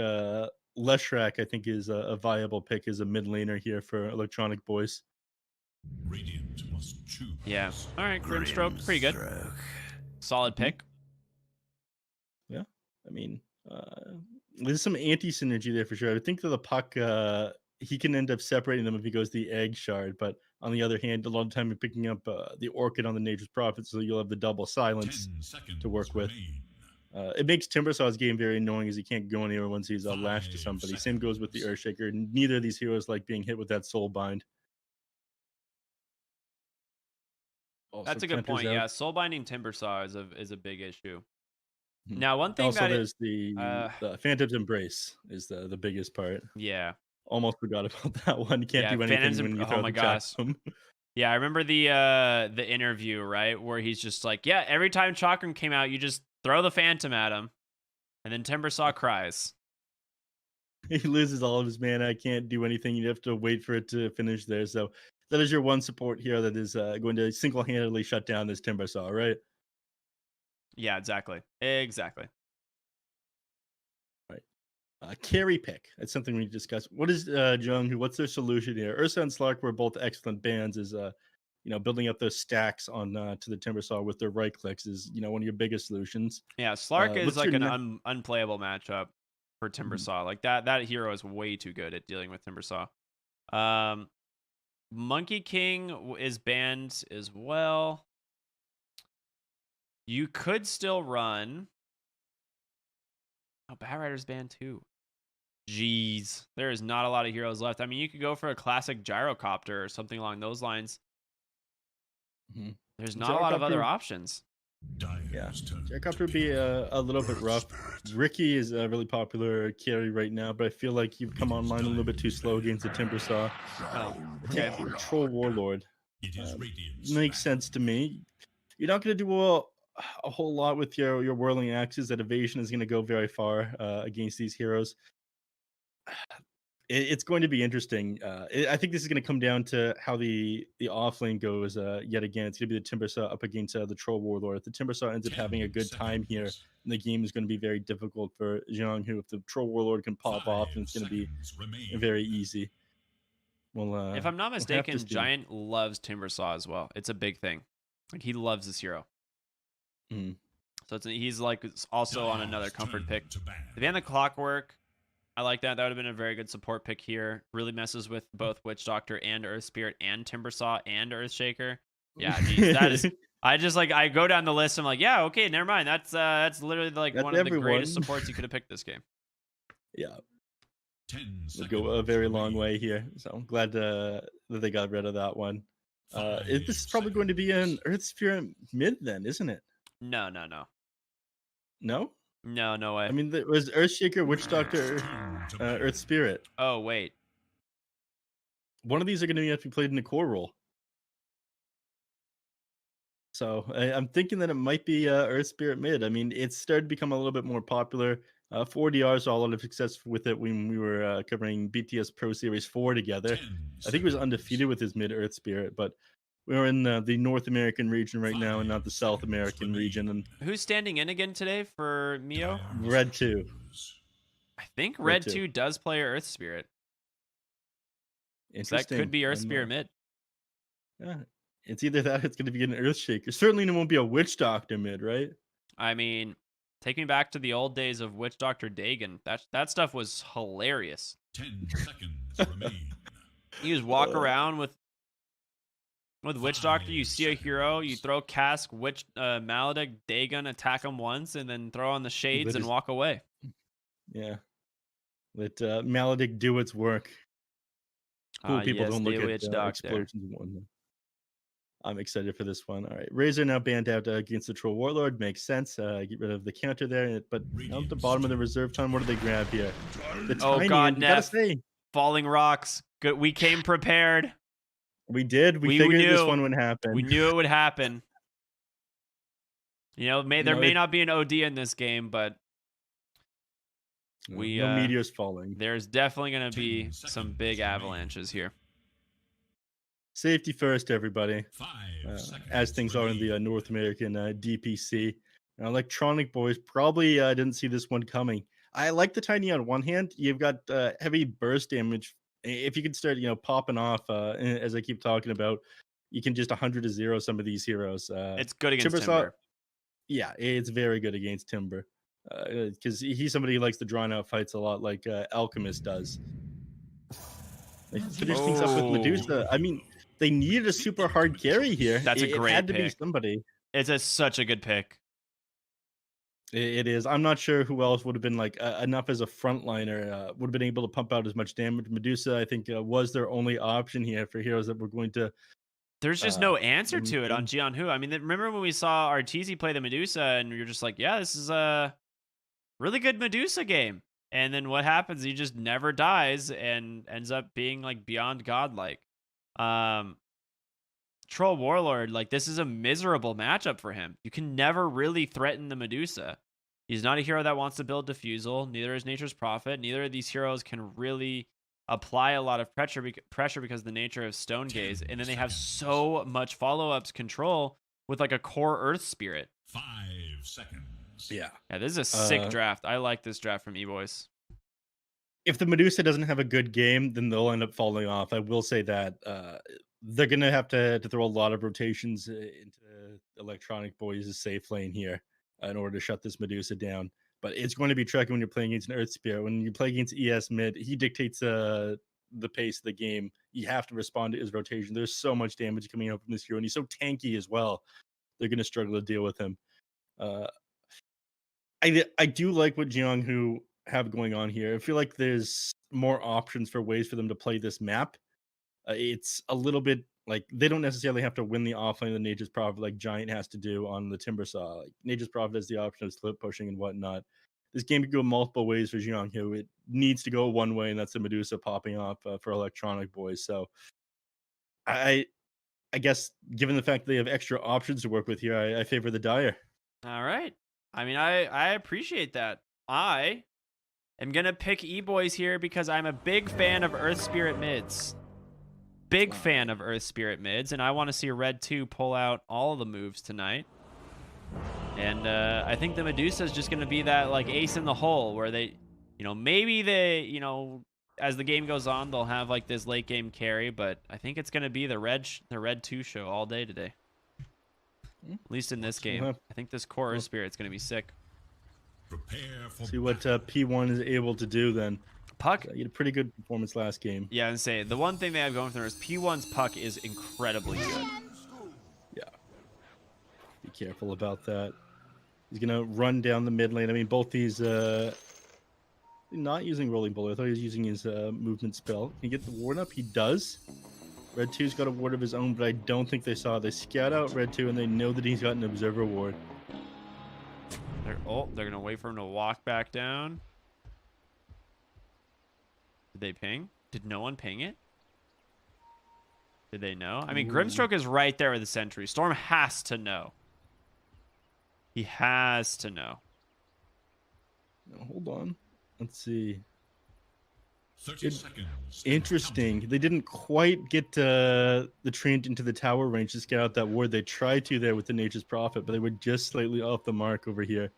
Leshrac, I think, is a viable pick as a mid laner here for Electronic Boys. Radiant must choose. Yeah. All right, Grimstroke, pretty good. Solid pick. I mean, there's some anti-synergy there for sure. I think that the Puck, he can end up separating them if he goes the Egg Shard, but on the other hand, a lot of time you're picking up the Orchid on the Nature's Prophet, so you'll have the double silence 10 seconds to work with. remain. It makes Timbersaw's game very annoying as he can't go anywhere once he's lashed to 5 somebody. Same goes with the seconds. Earthshaker. Neither of these heroes like being hit with that Soul Bind. Also, That's a good Tempter's point. out. Yeah, soul binding Timbersaw is a big issue. Mhm. Now, one thing Also, that there's the Phantom's Embrace is the biggest part. yeah, Almost forgot about that one. You can't Yeah, do Phantom's anything when you oh throw my the chat gosh. to him. yeah. I remember the interview, right, where he's just like, yeah, every time Chakram came out, you just throw the Phantom at him, and then Timbersaw cries. He loses all of his mana. Can't do anything. You have to wait for it to finish there. So that is your one support here that is going to single-handedly shut down this Timbersaw, right? Yeah, exactly. Carry pick. That's something we discussed. What is Jiang? What's their solution here? Ursa and Slark were both excellent bans. Is building up those stacks on to the Timbersaw with their right clicks is one of your biggest solutions. Yeah, Slark is what's like your an unplayable matchup for Timbersaw. Like that hero is way too good at dealing with Timbersaw. Monkey King is banned as well. You could still run. Oh, Bat Rider's banned too. Jeez, there is not a lot of heroes left. I mean, you could go for a classic Gyrocopter or something along those lines. Mhm. There's not a lot of other Gyrocopter- options. Dyer's turn to Gyrocopter would pick. be a little bit rough. Ricky is a really popular carry right now, but I feel like you've come online a little bit too slow against the Timbersaw. Oh, okay. Troll Warlord It is Radiant's makes ban. sense to me. You're not going to do well. a whole lot with your whirling axes. That evasion is going to go very far against these heroes. It's going to be interesting. I think this is going to come down to how the off lane goes. Yet again, it's going to be the Timbersaw up against the Troll Warlord. If the Timbersaw ends up having a good time here, the game is going to be very difficult for Jiang. Who, if the Troll Warlord can pop off, and it's going to be very easy. Well, If I'm not we'll have mistaken, to see. Giant loves Timbersaw as well. It's a big thing. Like he loves this hero. Mhm. So he's like also on another comfort pick. If he had the Clockwork, I like that. That would have been a very good support pick here. Really messes with both Witch Doctor and Earth Spirit and Timbersaw and Earthshaker. Yeah, geez, that is. I go down the list. I'm like, yeah, okay, never mind. That's literally like That's one of the everyone. greatest supports you could have picked this game. Yeah, 10 we'll go a very long way here. So I'm glad that they got rid of that one. This is probably going to be an Earth Spirit mid then, isn't it? No. No? No way. I mean, there was Earthshaker, Witch Doctor, Earth Spirit. Oh wait. One of these are going to have to be played in the core role. So I'm thinking that it might be Earth Spirit mid. I mean, it's started to become a little bit more popular. 4DR saw a lot of success with it when we were covering BTS Pro Series 4 together. I think he was undefeated with his mid Earth Spirit, but we're in the North American region right now and not the South American region. And Who's standing in again today for Mio? Red 2. I think Red Red 2 does play Earth Spirit. So that Interesting. could be Earth Spirit mid. Yeah, it's either that or it's going to be an Earthshaker. Certainly it won't be a Witch Doctor mid, right? I mean, take me back to the old days of Witch Doctor Dagon. That stuff was hilarious. 10 seconds remain. You just walk around with Witch Doctor. You see a hero, you throw Cask, Witch, Maledict, Dagon, attack him once, and then throw on the shades and walk away. Yeah. Let Maledict do its work. Cool people yes, don't the look Witch at Doctor. explosions and whatnot. I'm excited for this one. All right, Razor now banned out against the Troll Warlord. Makes sense. Get rid of the counter there. But down at the bottom of the reserve time, what do they grab here? The Oh tiny, God, you gotta Neff. say, Falling rocks. Good. We came prepared. we did. We figured this one would happen. We knew it would happen. You know, there may not be an OD in this game, but no meteors falling. There's definitely going to be some big avalanches here. Safety first, everybody. As things are in the North American DPC. Electronic Boys probably didn't see this one coming. I like the tiny on one hand. You've got heavy burst damage. If you can start, popping off, as I keep talking about, you can just 100-0 some of these heroes. It's good against Timber. Yeah, it's very good against Timber. Because he's somebody who likes to draw out fights a lot, like Alchemist does. They finish things up with Medusa. I mean, they needed a super hard carry here. That's a great It had to pick. be somebody. It's such a good pick. It is. I'm not sure who else would have been enough as a frontliner, would have been able to pump out as much damage. Medusa, I think, was their only option here for heroes that were going to. There's just no answer to it on Jiang. I mean, remember when we saw Arteezy play the Medusa, and you're just like, yeah, this is a really good Medusa game. And then what happens? He just never dies and ends up being like beyond godlike. Troll Warlord, this is a miserable matchup for him. You can never really threaten the Medusa. He's not a hero that wants to build Diffusal. Neither is Nature's Prophet. Neither of these heroes can really apply a lot of pressure because of the nature of Stone Gaze. And then they have so much follow-ups control with a core Earth Spirit. 5 seconds. Yeah, this is a sick draft. I like this draft from Eboys. If the Medusa doesn't have a good game, then they'll end up falling off. I will say that they're going to have to throw a lot of rotations into Electronic Boys' safe lane here in order to shut this Medusa down. But it's going to be tricky when you're playing against an Earth Spirit. When you play against ES mid, he dictates the pace of the game. You have to respond to his rotation. There's so much damage coming out from this hero, and he's so tanky as well. They're going to struggle to deal with him. I do like what Jiang have going on here. I feel like there's more options for ways for them to play this map. It's a little bit they don't necessarily have to win the offlane of Nature's Prophet like Giant has to do on the Timbersaw. Nature's Prophet has the option of split pushing and whatnot. This game could go multiple ways for Jiang. It needs to go one way, and that's the Medusa popping off for Electronic Boys. So I guess given the fact that they have extra options to work with here, I favor the Dire. All right. I mean, I appreciate that. I am going to pick Eboys here because I'm a big fan of Earth Spirit mids. Big fan of Earth Spirit mids, and I want to see Red 2 pull out all of the moves tonight. And I think the Medusa is just going to be that like ace in the hole where they, maybe they, as the game goes on, they'll have like this late game carry, but I think it's going to be the Red 2 show all day today. At least in this game. I think this core Earth Spirit's going to be sick. Prepare for See what P1 is able to do then. Puck. He had a pretty good performance last game. Yeah, and say the one thing they have going for them is P1's puck is incredibly good. Yeah. Be careful about that. He's gonna run down the mid lane. I mean, both these not using rolling bullet. I thought he was using his movement spell. Can he get the ward up? He does. Red 2's got a ward of his own, but I don't think they saw it. They scout out Red 2 and they know that he's got an observer ward. They're gonna wait for him to walk back down. Did they ping? Did no one ping it? Did they know? I mean, Grimstroke is right there with the sentry. Storm has to know. He has to know. Now, hold on. Let's see. 30 seconds. Interesting. They didn't quite get the Treant into the tower range to scout out that ward. They tried to there with the Nature's Prophet, but they were just slightly off the mark over here.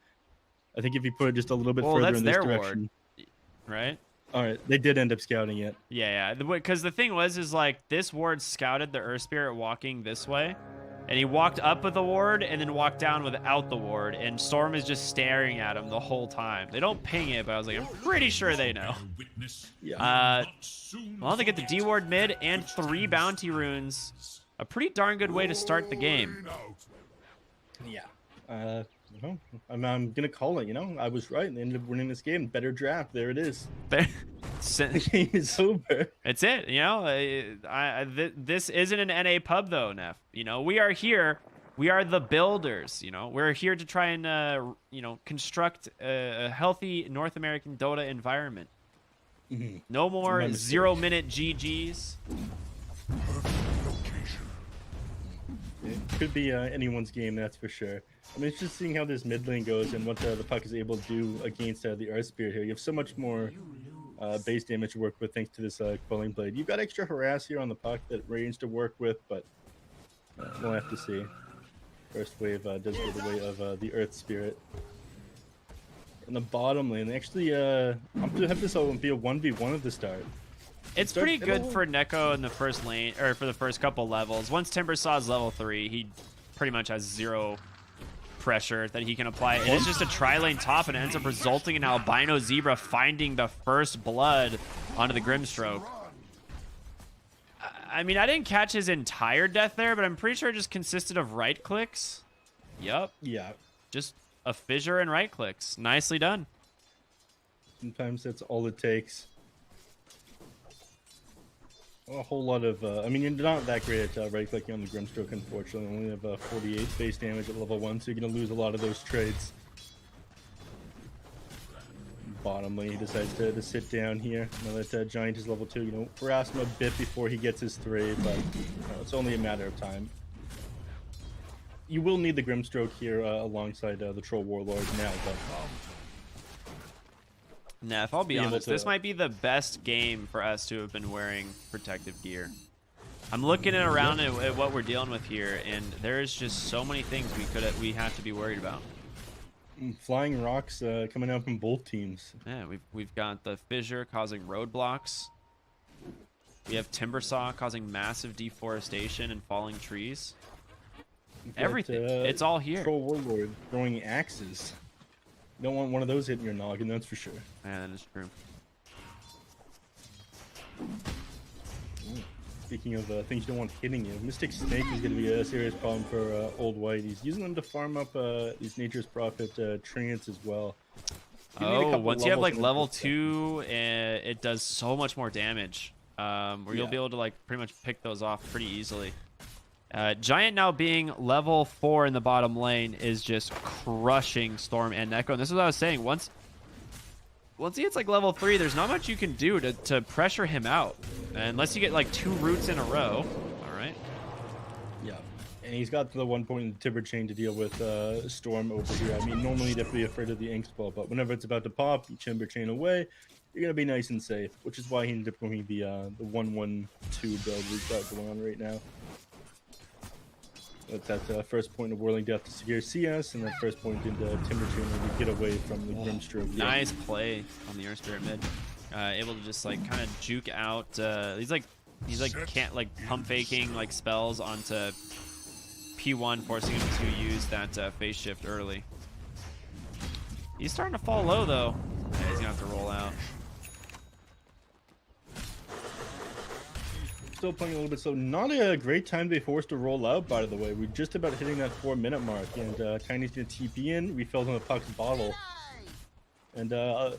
I think if you put it just a little bit further in this direction. Ward, right? All right, they did end up scouting it. Yeah. Because the thing is like this ward scouted the Earth Spirit walking this way, and he walked up with the ward and then walked down without the ward, and Storm is just staring at him the whole time. They don't ping it, but I was like, I'm pretty sure they know. Yeah. Well, they get the D ward mid and 3 bounty runes. A pretty darn good way to start the game. Yeah. Well, I'm gonna call it. I was right. They ended up winning this game. Better draft. There it is. The game is over. It's it. This isn't an NA pub though, Neff. We are here. We are the builders. We're here to try and construct a healthy North American Dota environment. Mm-hmm. No more 0-minute GGs. It could be anyone's game, that's for sure. I mean, it's just seeing how this mid lane goes and what the puck is able to do against the Earth Spirit here. You have so much more base damage to work with thanks to this Quelling Blade. You've got extra harass here on the puck that range to work with, but we'll have to see. First wave does go the way of the Earth Spirit. In the bottom lane, they actually I'm gonna have this all be a 1v1 at the start. It's pretty good for Neko in the first lane, or for the first couple levels. Once Timbersaw's level 3, he pretty much has 0 pressure that he can apply. And it's just a tri-lane top, and it ends up resulting in Albino Zebra finding the first blood onto the Grimstroke. I mean, I didn't catch his entire death there, but I'm pretty sure it just consisted of right clicks. Yup. Yeah. Just a fissure and right clicks. Nicely done. Sometimes that's all it takes. A whole lot of, I mean, you're not that great at right-clicking on the Grimstroke, unfortunately. You only have 48 base damage at level 1, so you're going to lose a lot of those trades. Bottom lane, he decides to sit down here. Now that Giant is level 2, harass him a bit before he gets his 3, but it's only a matter of time. You will need the Grimstroke here alongside the Troll Warlord now, but... Neff, I'll be honest, this might be the best game for us to have been wearing protective gear. I'm looking around at what we're dealing with here, and there's just so many things we have to be worried about. Flying rocks coming out from both teams. Yeah, we've got the fissure causing roadblocks. We have Timbersaw causing massive deforestation and falling trees. Everything. It's all here. Troll Warlord throwing axes. You don't want one of those hitting your noggin, that's for sure. Yeah, that is true. Speaking of things you don't want hitting you, Mystic Snake is going to be a serious problem for Old White. He's using them to farm up these Nature's Prophet Treants as well. Once you have like level 2, it does so much more damage. Where you'll be able to like pretty much pick those off pretty easily. Giant now being level 4 in the bottom lane is just crushing Storm and Neko. And this is what I was saying. Once he hits like level 3, there's not much you can do to pressure him out. Unless you get like 2 roots in a row. All right. Yeah. And he's got the 1 point in the Timber chain to deal with Storm over here. I mean, normally you'd have to be afraid of the Ink Spell, but whenever it's about to pop, you Timber chain away, you're going to be nice and safe, which is why he ended up going the 1-1-2 build we've got going on right now. With that first point of Whirling Death to secure CS, and that first point into Timber chain where we get away from the Grimstroke. Nice play on the Earth Spirit mid. Able to just like kind of juke out. He's like can't like pump faking like spells onto P1, forcing him to use that phase shift early. He's starting to fall low though. Yeah, he's gonna have to roll out. Still playing a little bit slow. Not a great time to be forced to roll out, by the way. We're just about hitting that 4-minute mark, and Tiny's gonna TP in. We filled him a Puck's bottle. And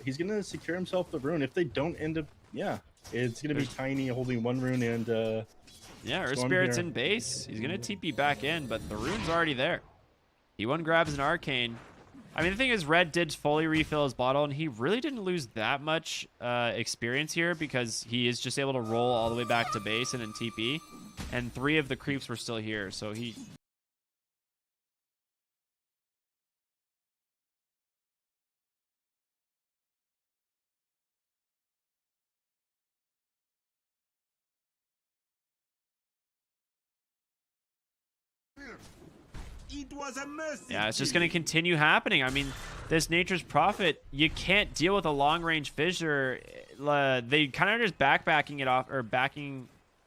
he's going to secure himself the rune. If they don't end up, yeah, it's going to be Tiny holding 1 rune and yeah, Earth Spirit's in base. He's going to TP back in, but the rune's already there. P1 grabs an Arcane. I mean, the thing is, Red did fully refill his bottle, and he really didn't lose that much experience here because he is just able to roll all the way back to base and then TP. And 3 of the creeps were still here, so he... It was a mercy. Yeah, it's just going to continue happening. I mean, this Nature's Prophet, you can't deal with a long-range fissure. They kind of just backbacking it off, or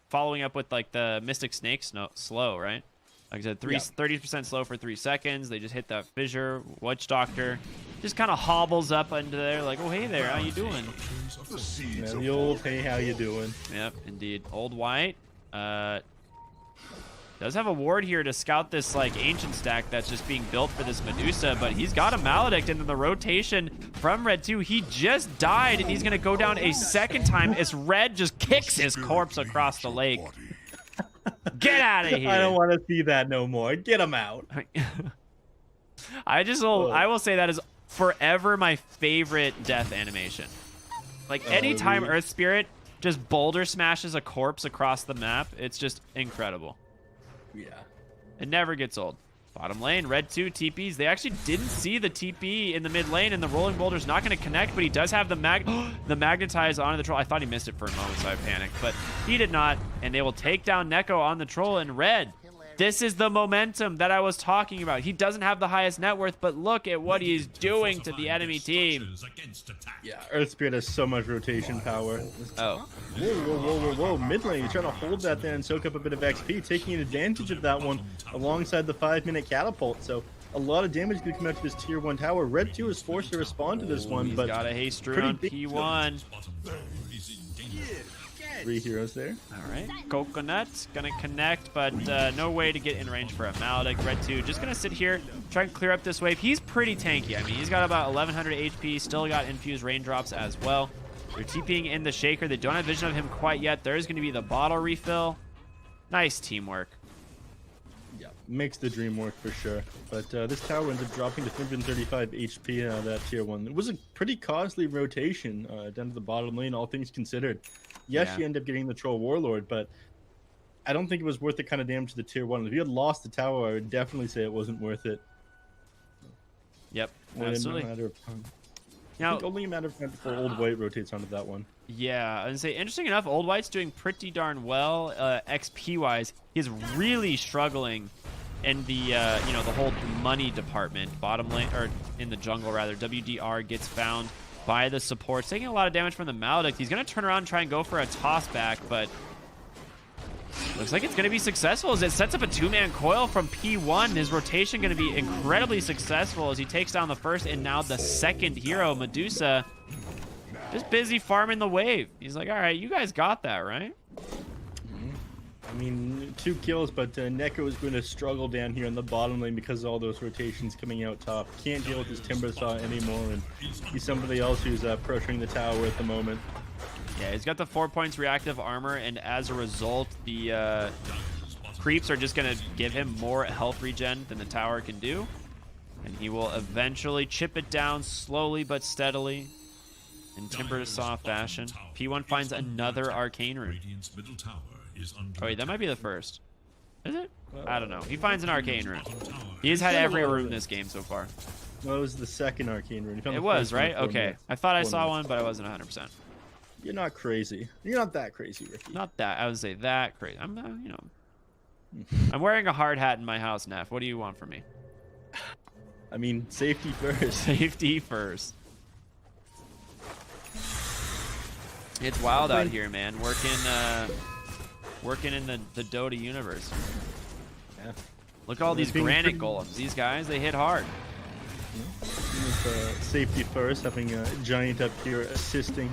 following up with like the Mystic Snake slow, right? Like I said, 30% slow for 3 seconds. They just hit that fissure. Witch Doctor just kind of hobbles up into there, like, oh, hey there, how you doing? Yeah, the old, hey, how you doing? Yep, indeed. Old White. Does have a ward here to scout this like ancient stack that's just being built for this Medusa, but he's got a Maledict, and then the rotation from Red 2, he just died, and he's gonna go down a second time as Red just kicks his corpse across the lake. Get out of here! I don't want to see that no more. Get him out. I will say that is forever my favorite death animation. Like anytime Earth Spirit just boulder smashes a corpse across the map, it's just incredible. Yeah. It never gets old. Bottom lane, Red 2 TPs. They actually didn't see the TP in the mid lane, and the Rolling Boulder's not going to connect, but he does have the magnetize onto the troll. I thought he missed it for a moment, so I panicked, but he did not, and they will take down Neko on the troll. And Red, this is the momentum that I was talking about. He doesn't have the highest net worth, but look at what he's doing to the enemy team. Yeah, Earth Spirit has so much rotation power. Oh. Whoa. Mid lane, you're trying to hold that there and soak up a bit of XP, taking advantage of that one alongside the 5-minute catapult. So a lot of damage could come out to this tier 1 tower. Red 2 is forced to respond to this one, but got a haste rune on P1. 3 heroes there. All right, Coconut gonna connect, but no way to get in range for a Maledict. Red 2 just gonna sit here, try and clear up this wave. He's pretty tanky. I mean, he's got about 1100 HP, still got infused raindrops as well. They're TPing in the Shaker. They don't have vision of him quite yet. There's gonna be the bottle refill. Nice teamwork. Yeah, makes the dream work for sure. But this tower ends up dropping to 335 HP out of that tier 1. It was a pretty costly rotation down to the bottom lane, all things considered. Yes, you end up getting the Troll Warlord, but I don't think it was worth the kind of damage to the tier 1. If you had lost the tower, I would definitely say it wasn't worth it. Yep, absolutely. I think only a matter of time before Old White rotates onto that one. Yeah, I would say, interesting enough, Old White's doing pretty darn well XP-wise. He's really struggling in the the whole money department. Bottom lane, or in the jungle rather, WDR gets found by the supports, taking a lot of damage from the Maledict. He's going to turn around and try and go for a toss back, but looks like it's going to be successful as it sets up a 2-man coil from P1. His rotation going to be incredibly successful as he takes down the first and now the second hero, Medusa. Just busy farming the wave. He's like, all right, you guys got that, right? I mean, 2 kills, but Neko is going to struggle down here in the bottom lane because of all those rotations coming out top. Can't deal with his Timber Saw anymore, and he's somebody else who's pressuring the tower at the moment. Yeah, he's got the 4 points reactive armor, and as a result, the creeps are just going to give him more health regen than the tower can do. And he will eventually chip it down slowly but steadily in Timber Saw fashion. P1 finds another Arcane Rune. Oh wait, that might be the first. Is it? I don't know. He finds an arcane rune. He's had every rune this game so far. No, it was the second arcane rune. It was, right? Okay. I thought I saw one, but I wasn't 100%. You're not crazy. You're not that crazy, Ricky. Not that. I would say that crazy. I'm, you know. I'm wearing a hard hat in my house, Neff. What do you want from me? I mean, safety first. Safety first. It's wild out here, man. Working in the Dota universe. Yeah. Look at all these granite golems. These guys, they hit hard. Safety first, having a giant up here assisting,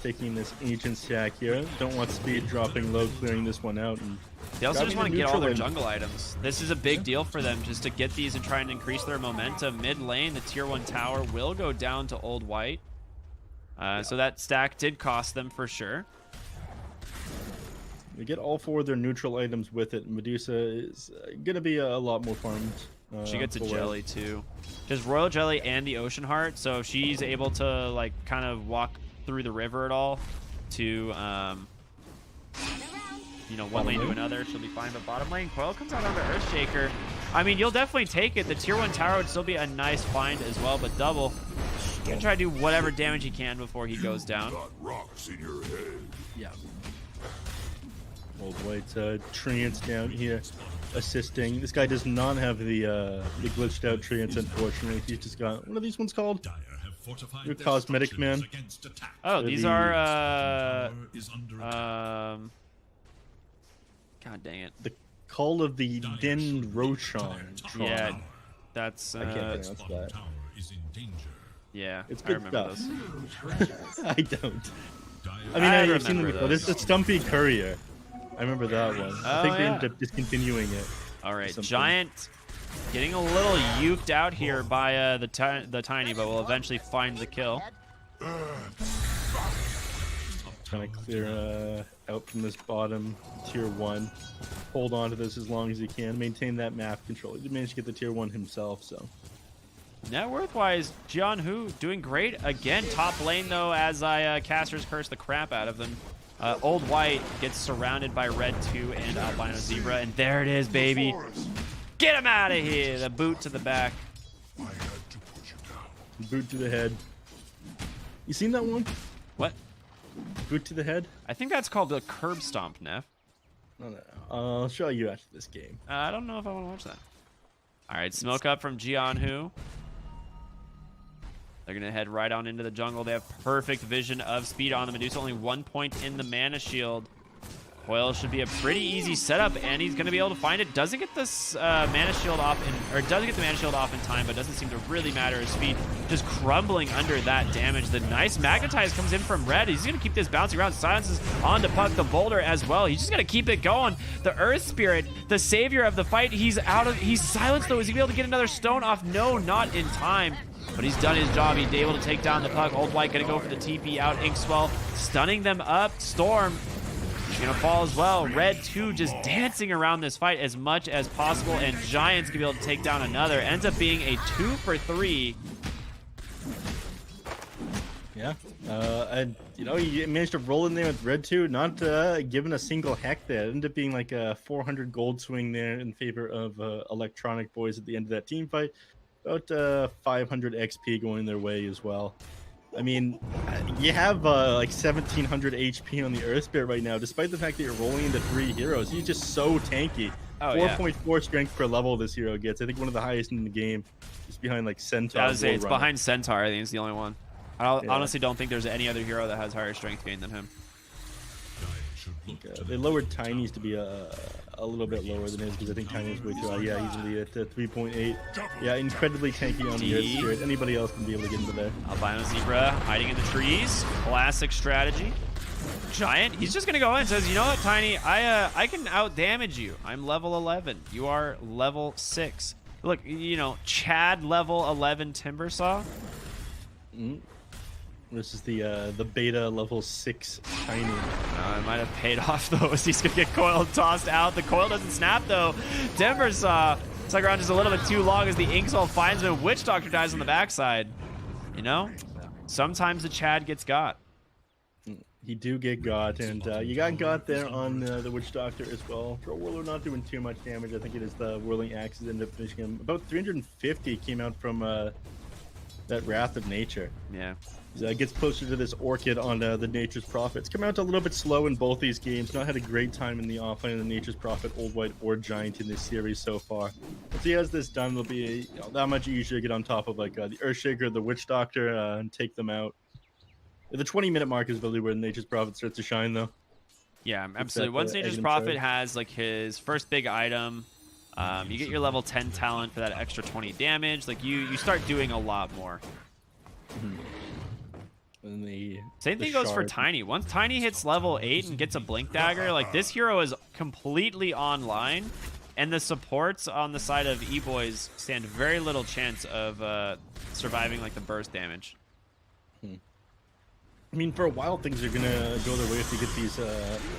taking this ancient stack here. Don't want speed dropping low, clearing this one out. And they also just want to get all their jungle items. This is a big deal for them, just to get these and try and increase their momentum. Mid lane, the tier 1 tower will go down to Old White. So that stack did cost them for sure. They get all 4 of their neutral items with it. Medusa is going to be a lot more farmed. She gets a jelly too. Just Royal Jelly and the Ocean Heart. So if she's able to like kind of walk through the river at all to, you know, one lane to another, she'll be fine. But bottom lane, Coil comes out onto Earthshaker. I mean, you'll definitely take it. The tier 1 tower would still be a nice find as well, but double. Gonna try to do whatever damage he can before he goes down. Got rocks in your head. Yeah. Old White treants down here assisting. This guy does not have the glitched out treants, unfortunately. He's just got, what are these ones called? Dire have fortified Your their cosmetic structures man. against attack. Oh, these are Tower is under attack. God dang it. The Call of the Din Roshan. Yeah, that's I can't pronounce Bottom that. tower is in danger. yeah. It's I good remember stuff. those. I don't. Dire I mean, I've seen them remember before. those. There's the Stumpy Courier. I remember that one. I think they yeah. ended up discontinuing it. All right, Something. Giant getting a little uked out here by the Tiny, but will eventually find the kill. Trying to clear out from this bottom tier 1. Hold on to this as long as he can. Maintain that map control. He did manage to get the tier 1 himself, so. Net worth-wise, Jiang doing great. Again, top lane, though, as I casters curse the crap out of them. Old White gets surrounded by Red 2 and Albino Zebra, and there it is, baby. Get him out of here. The boot to the back. I had to put you down. Boot to the head. You seen that one? What? Boot to the head? I think that's called the curb stomp, Neff. No. I'll show you after this game. I don't know if I want to watch that. All right, smoke up from Jiang. They're going to head right on into the jungle. They have perfect vision of speed on the Medusa. Only 1 point in the mana shield. Coil should be a pretty easy setup, and he's going to be able to find it. Doesn't get this mana shield off, doesn't get the mana shield off in time, but doesn't seem to really matter. His speed just crumbling under that damage. The nice Magnetize comes in from Red. He's going to keep this bouncing around. Silences on to Puck the Boulder as well. He's just going to keep it going. The Earth Spirit, the savior of the fight, he's silenced though. Is he going to be able to get another stone off? No, not in time. But he's done his job. He's able to take down the Puck. Old White going to go for the TP out. Inkswell stunning them up. Storm, she's going to fall as well. Red 2 just dancing around this fight as much as possible. And Giant's going to be able to take down another. Ends up being a 2 for 3. Yeah. And, you know, he managed to roll in there with Red 2, not given a single heck there. It ended up being like a 400 gold swing there in favor of Electronic Boys at the end of that team fight. About 500 XP going their way as well. I mean, you have like 1700 HP on the Earth Spirit right now, despite the fact that you're rolling into 3 heroes. He's just so tanky. Oh, 4.4 strength per level this hero gets. I think one of the highest in the game. Just behind like Centaur. I would say it's Runner. behind Centaur. I think it's the only one. I honestly don't think there's any other hero that has higher strength gain than him. They lowered Tiny's to be a little bit lower than his because I think Tiny's way too high. Yeah, easily at 3.8. Yeah, incredibly tanky on the Earth Spirit. Anybody else can be able to get into there. Albino Zebra hiding in the trees. Classic strategy. Giant, he's just going to go in and says, you know what, Tiny, I can out-damage you. I'm level 11. You are level 6. Look, you know, Chad level 11 Timbersaw. This is the beta level 6 Tiny. It might have paid off though, as he's gonna get Coil tossed out. The Coil doesn't snap though. Timbersaw stuck around just a little bit too long as the Inkswell finds him. Witch Doctor dies on the backside. You know, sometimes the Chad gets got. You do get got, and you got there on the Witch Doctor as well. Troll Warlord not doing too much damage. I think it is the Whirling Axe that ended up finishing him. About 350 came out from that Wrath of Nature. Yeah. Gets closer to this Orchid on the Nature's Prophet. It's come out a little bit slow in both these games. Not had a great time in the offlane of the Nature's Prophet, Old White, or Giant in this series so far. Once he has this done, it'll be that much easier to get on top of like the Earthshaker, the Witch Doctor, and take them out. The 20-minute mark is really where Nature's Prophet starts to shine, though. Yeah, absolutely. Once Nature's Prophet has like his first big item, you get your level 10 talent for that extra 20 damage. Like you start doing a lot more. And Same thing goes for shard. Tiny. Once Tiny hits level 8 and gets a Blink Dagger, like this hero is completely online, and the supports on the side of Eboys stand very little chance of surviving like the burst damage. I mean, for a while, things are gonna go their way if you get these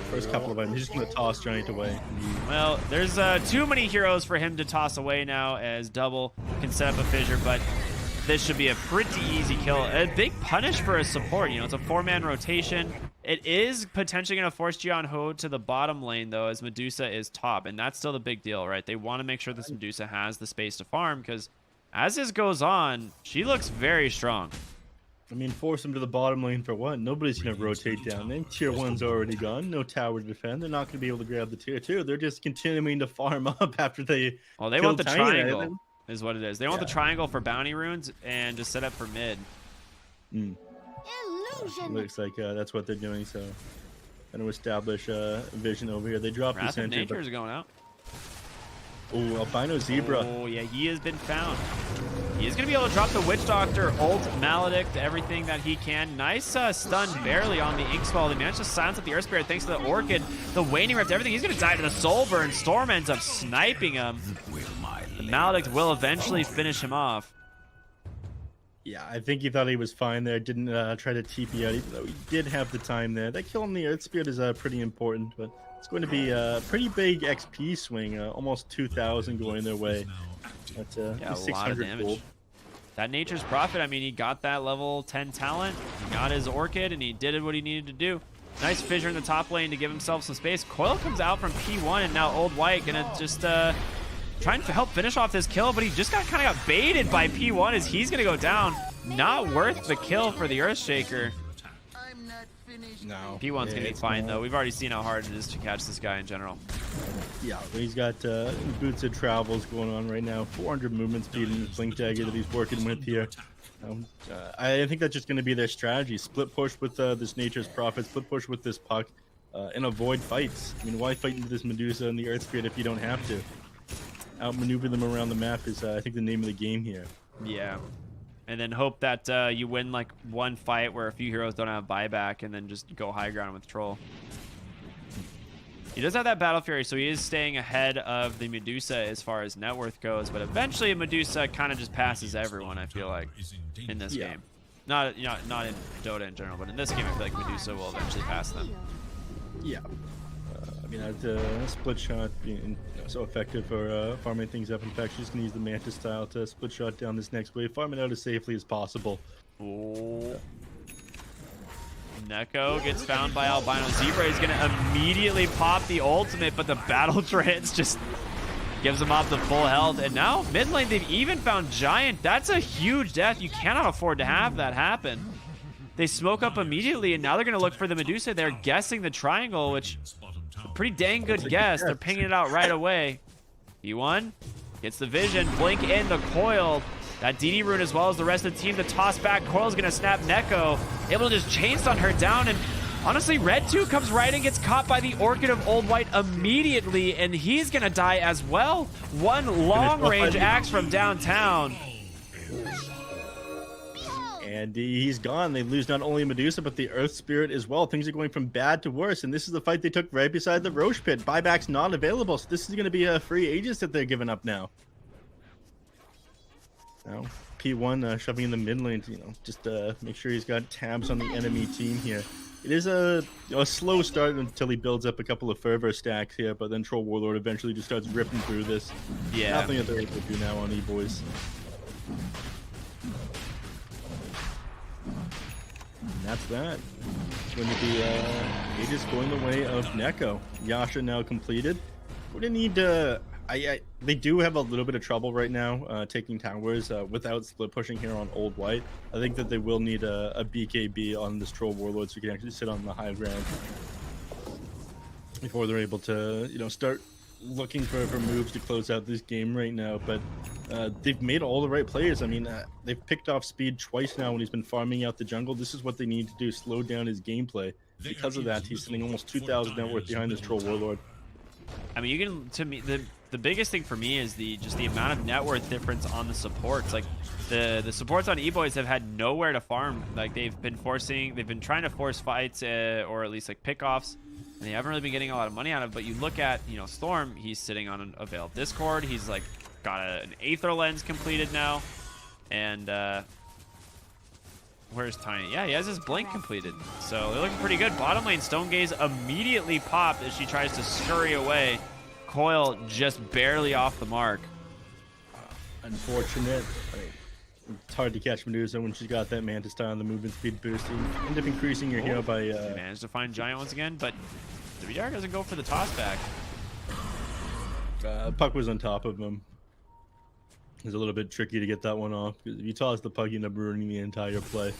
first couple of items. He's just gonna toss Giant away. Well, there's too many heroes for him to toss away now, as Double can set up a fissure, but this should be a pretty easy kill. A big punish for a support. You know, it's a 4-man rotation. It is potentially going to force Jiang Ho to the bottom lane, though, as Medusa is top, and that's still the big deal, right? They want to make sure this Medusa has the space to farm, because as this goes on, she looks very strong. I mean, force him to the bottom lane for what? Nobody's gonna rotate down them. Tier 1's already gone. No tower to defend. They're not gonna be able to grab the tier 2. They're just continuing to farm up after they. Well, they kill want the Tiny, triangle, is what it is. They want the triangle for bounty runes and just set up for mid. Illusion. Looks like that's what they're doing. So, going to establish a vision over here. They dropped the Wrath of center. Nature is going out. Oh, albino zebra. Oh, yeah, he has been found. He is going to be able to drop the Witch Doctor, ult, maledict, everything that he can. Nice stun barely on the Inkswell. They managed to silence up the Earth Spirit thanks to the Orchid, the Waning Rift, everything. He's going to die to the Soul Burn. Storm ends up sniping him. The maledict will eventually finish him off. Yeah, I think he thought he was fine there. Didn't try to TP out, even though he did have the time there. That kill on the Earth Spirit is pretty important, but it's going to be a pretty big XP swing. Almost 2,000 going their way. That's Yeah, a 600 lot of damage. gold. That Nature's Prophet, I mean, he got that level 10 talent, he got his Orchid, and he did what he needed to do. Nice fissure in the top lane to give himself some space. Coil comes out from P1, and now Old White gonna just trying to help finish off this kill, but he just kind of got baited by P1 as he's gonna go down. Not worth the kill for the Earthshaker. No. P1's gonna be fine though. We've already seen how hard it is to catch this guy in general. Yeah, but he's got boots of travels going on right now. 400 movement speed in the Blink Dagger that he's working with here. I think that's just going to be their strategy. Split push with this Nature's Prophet, split push with this Puck, and avoid fights. I mean, why fight into this Medusa and the Earth Spirit if you don't have to? Outmaneuver them around the map is, I think, the name of the game here. Yeah. And then hope that you win like one fight where a few heroes don't have buyback, and then just go high ground with Troll. He does have that Battle Fury, so he is staying ahead of the Medusa as far as net worth goes, but eventually Medusa kind of just passes everyone, I feel like, in this game. Not in Dota in general, but in this game I feel like Medusa will eventually pass them. Yeah. I mean, that split shot being so effective for farming things up. In fact, she's going to use the Manta style to split shot down this next wave, farm it out as safely as possible. Oh. Neko gets found by Albino Zebra. He's going to immediately pop the ultimate, but the Battle Trance just gives him off the full health. And now, mid lane, they've even found Giant. That's a huge death. You cannot afford to have that happen. They smoke up immediately, and now they're going to look for the Medusa. They're guessing the triangle, which a pretty dang good guess. They're pinging it out right away. P1 gets the vision. Blink in the coil. That DD rune as well as the rest of the team. The toss back. Coil's going to snap Neko. Able to just chainstun her down. And honestly, Red 2 comes right and gets caught by the Orchid of Old White immediately. And he's going to die as well. One long-range axe from downtown. And he's gone. They lose not only Medusa, but the Earth Spirit as well. Things are going from bad to worse. And this is the fight they took right beside the Roche Pit. Buyback's not available. So this is going to be a free Aegis that they're giving up now. Now, P1 shoving in the mid lane to, just make sure he's got tabs on the enemy team here. It is a slow start until he builds up a couple of fervor stacks here, but then Troll Warlord eventually just starts ripping through this. Yeah. Nothing that they're able to do now on Eboys. that's that. It's going to be Aegis going the way of Neko. Yasha now completed. We're gonna need to. They do have a little bit of trouble right now taking towers without split pushing here on Old White. I think that they will need a BKB on this Troll Warlord so you can actually sit on the high ground before they're able to, you know, start looking for moves to close out this game right now. But they've made all the right plays. I mean, they've picked off speed twice now when he's been farming out the jungle. This is what they need to do, slow down his gameplay. Because of that, he's sitting almost 2,000 net worth behind this Troll Warlord. I mean, you can, to me, the biggest thing for me is just the amount of net worth difference on the supports. Like the supports on Eboys have had nowhere to farm. Like they've been trying to force fights or at least like pickoffs, and they haven't really been getting a lot of money out of it. But you look at, you know, Storm, he's sitting on a Veiled Discord. He's like got an Aether Lens completed now, and where's Tiny? Yeah, he has his Blink completed. So they're looking pretty good. Bottom lane, Stone Gaze immediately popped as she tries to scurry away. Coil just barely off the mark. Unfortunate. I mean, it's hard to catch Medusa when she's got that Mantis style on the movement speed boost. You end up increasing your hero by... managed to find Giant once again, but the Jiang doesn't go for the toss back. Puck was on top of him. It was a little bit tricky to get that one off, because if you toss the puck, you end up ruining the entire play.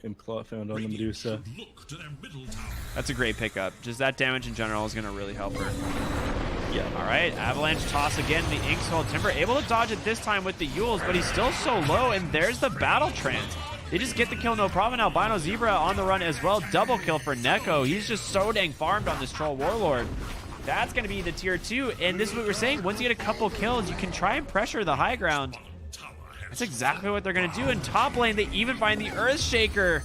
Imp Claw found on the Medusa. Look to their middle tower. That's a great pickup. Just that damage in general is going to really help her. Yeah. All right, Avalanche toss again. The Inkskull Timber able to dodge it this time with the Yules, but he's still so low, and there's the Battle Trance. They just get the kill, no problem. Albino Zebra on the run as well. Double kill for Neko. He's just so dang farmed on this Troll Warlord. That's going to be the tier 2, and this is what we're saying. Once you get a couple kills, you can try and pressure the high ground. That's exactly what they're going to do. In top lane, they even find the Earthshaker.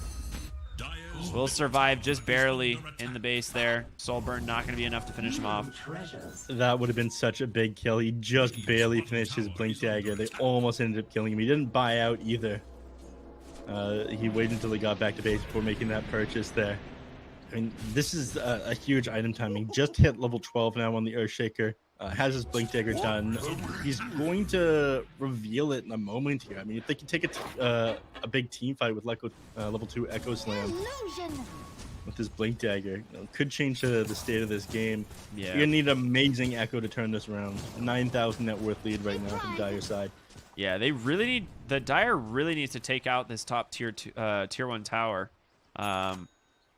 Will survive just barely in the base there. Soulburn not going to be enough to finish him off. That would have been such a big kill. He just barely finished his Blink Dagger. They almost ended up killing him. He didn't buy out either. He waited until he got back to base before making that purchase there. I mean, this is a huge item timing. Just hit level 12 now on the Earthshaker. Has his Blink Dagger done. He's going to reveal it in a moment here. I mean, if they can take a big team fight with level 2 Echo Slam with his Blink Dagger, you know, could change the state of this game. Yeah. You're going to need amazing Echo to turn this around. 9,000 net worth lead right now from Dire side. Yeah, they really need... The Dire really needs to take out this top tier 1 tower.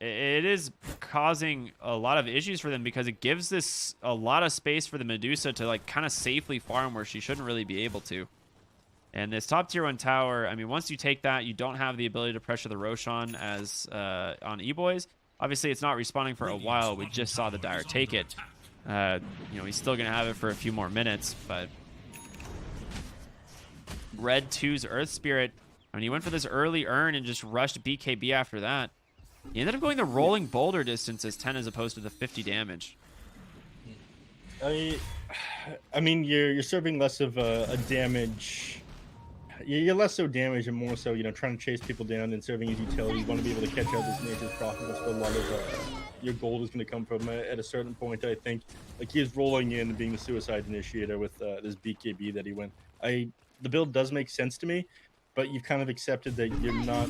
It is causing a lot of issues for them because it gives this a lot of space for the Medusa to like kind of safely farm where she shouldn't really be able to. And this top tier 1 tower, I mean, once you take that, you don't have the ability to pressure the Roshan as on Eboys. Obviously, it's not respawning for a while. We just saw the Dire take it. You know, he's still going to have it for a few more minutes, but Red 2's Earth Spirit, I mean, he went for this early urn and just rushed BKB after that. He ended up going the rolling boulder distance as 10 as opposed to the 50 damage. I mean, you're serving less of a damage. You're less so damage and more so, you know, trying to chase people down and serving as utility. You want to be able to catch out this nature's profit. That's where a lot of your gold is going to come from at a certain point, I think. Like, he is rolling in and being the suicide initiator with this BKB that he went. The build does make sense to me, but you've kind of accepted that you're not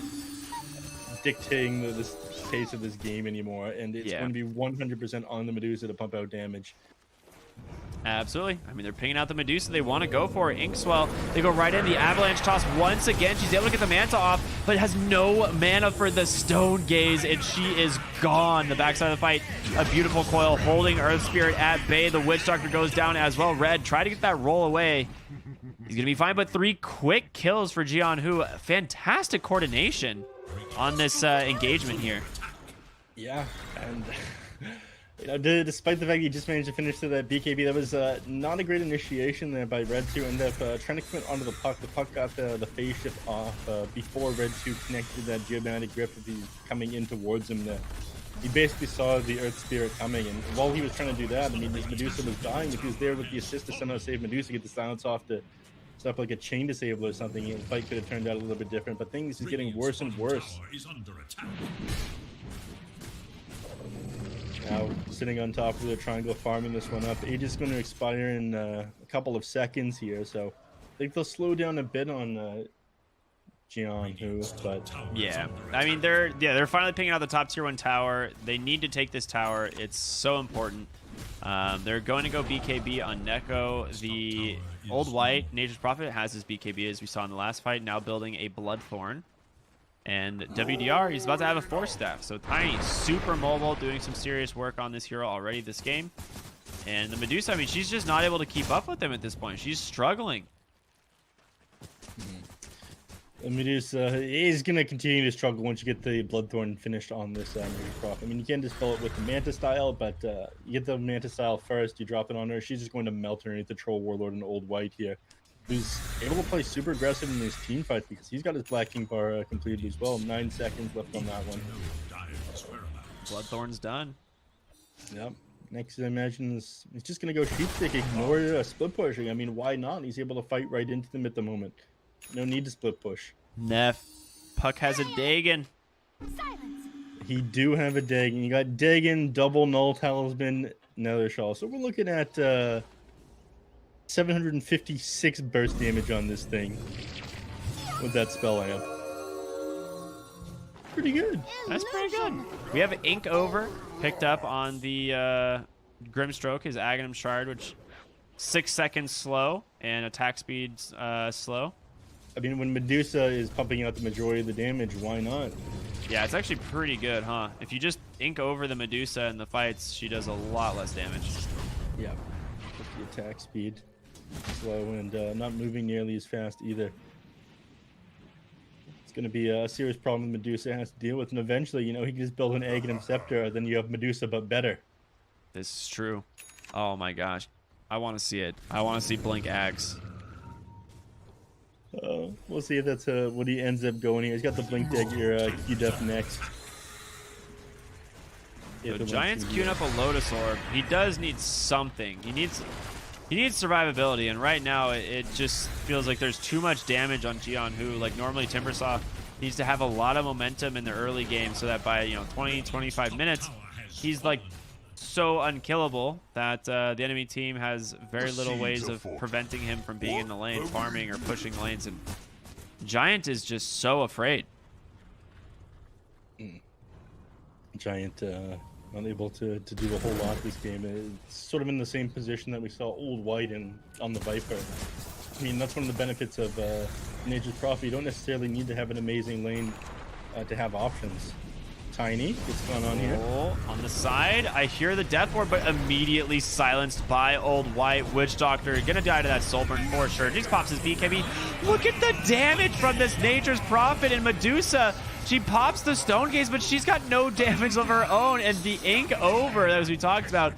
dictating the pace of this game anymore, and it's going to be 100% on the Medusa to pump out damage. Absolutely. I mean, they're pinging out the Medusa. They want to go for it. Inkswell, they go right in. The Avalanche toss once again. She's able to get the Manta off, but has no mana for the Stone Gaze, and she is gone. The backside of the fight, a beautiful Coil holding Earth Spirit at bay. The Witch Doctor goes down as well. Red, try to get that roll away. He's going to be fine, but 3 quick kills for Jiang, who fantastic coordination on this engagement here. Yeah, and you know, despite the fact he just managed to finish to that BKB, that was not a great initiation there by Red 2. Ended up trying to commit onto the puck. The puck got the phase shift off before Red 2 connected that geomantic grip of he's coming in towards him there. He basically saw the Earth Spirit coming, and while he was trying to do that, I mean, his Medusa was dying. If he was there with the assist to somehow save Medusa, get the silence off to set up like a chain disable or something, the fight could have turned out a little bit different, but things is getting worse and worse. Now, sitting on top of the triangle, farming this one up. Age is going to expire in a couple of seconds here, so I think they'll slow down a bit on Jiang, but Yeah, I mean they're finally picking out the top tier 1 tower. They need to take this tower. It's so important. They're going to go BKB on Neko. The old white Nature's Prophet has his BKB as we saw in the last fight. Now building a Bloodthorn, and WDR he's about to have a Force Staff. So Tiny super mobile, doing some serious work on this hero already this game. And the Medusa, I mean, she's just not able to keep up with them at this point. She's struggling. Medusa is going to continue to struggle once you get the Bloodthorn finished on this Nature's Prophet. I mean, you can dispel it with the Manta style, but you get the Manta style first, you drop it on her, she's just going to melt underneath the Troll Warlord and Old White here, who's able to play super aggressive in these team fights because he's got his Black King bar completed as well. 9 seconds left on that one. Bloodthorn's done. Yep. Next, I imagine he's just going to go Sheepstick, ignore split pushing. I mean, why not? He's able to fight right into them at the moment. No need to split push. Neff. Puck has a Dagon. He do have a Dagon. You got Dagon, double Null Talisman, Nether Shawl. So we're looking at 756 burst damage on this thing with that spell amp. Pretty good. That's pretty good. We have Ink over picked up on the Grimstroke, his Aghanim Shard, which 6 seconds slow and attack speed slow. I mean, when Medusa is pumping out the majority of the damage, why not? Yeah, it's actually pretty good, huh? If you just ink over the Medusa in the fights, she does a lot less damage. Yeah. With the attack speed slow and not moving nearly as fast either. It's going to be a serious problem Medusa has to deal with, and eventually, you know, he can just build an Aghanim Scepter, then you have Medusa, but better. This is true. Oh my gosh. I want to see it. I want to see Blink Ags. We'll see if that's what he ends up going here. He's got the Blink Dagger Q-Def next. So Giant's queuing up a Lotus Orb. He does need something. He needs survivability, and right now it just feels like there's too much damage on Jiang. Like normally Timbersaw needs to have a lot of momentum in the early game so that by 20-25 minutes he's like so unkillable that the enemy team has very little ways of preventing him from being in the lane, farming or pushing lanes, and Giant is just so afraid. Giant unable to do a whole lot this game. It's sort of in the same position that we saw Old White on the Viper. I mean, that's one of the benefits of Nature's Prophet. You don't necessarily need to have an amazing lane to have options. Tiny gets going on here. Oh, on the side, I hear the Death Ward, but immediately silenced by Old White. Witch Doctor gonna die to that Soulburn for sure. Just pops his BKB. Look at the damage from this Nature's Prophet and Medusa. She pops the Stone Gaze, but she's got no damage of her own, and the ink over, as we talked about.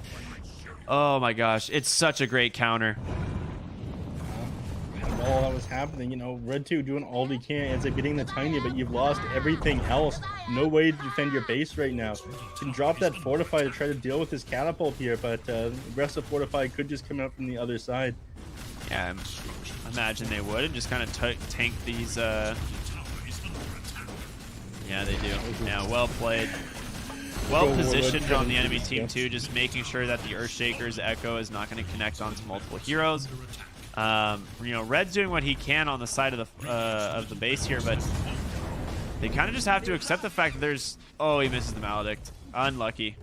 Oh my gosh, it's such a great counter. All that was happening, Red 2 doing all he can, ends up getting the Tiny, but you've lost everything else. No way to defend your base right now. You can drop that Fortify to try to deal with this Catapult here, but the rest of Fortify could just come out from the other side. Yeah, I imagine they would, and just kind of tank these. Yeah, they do. Yeah, well played. Well positioned on the enemy team too, just making sure that the Earthshaker's Echo is not going to connect onto multiple heroes. Red's doing what he can on the side of the base here, but they kind of just have to accept the fact that there's... Oh, he misses the Maledict. Unlucky.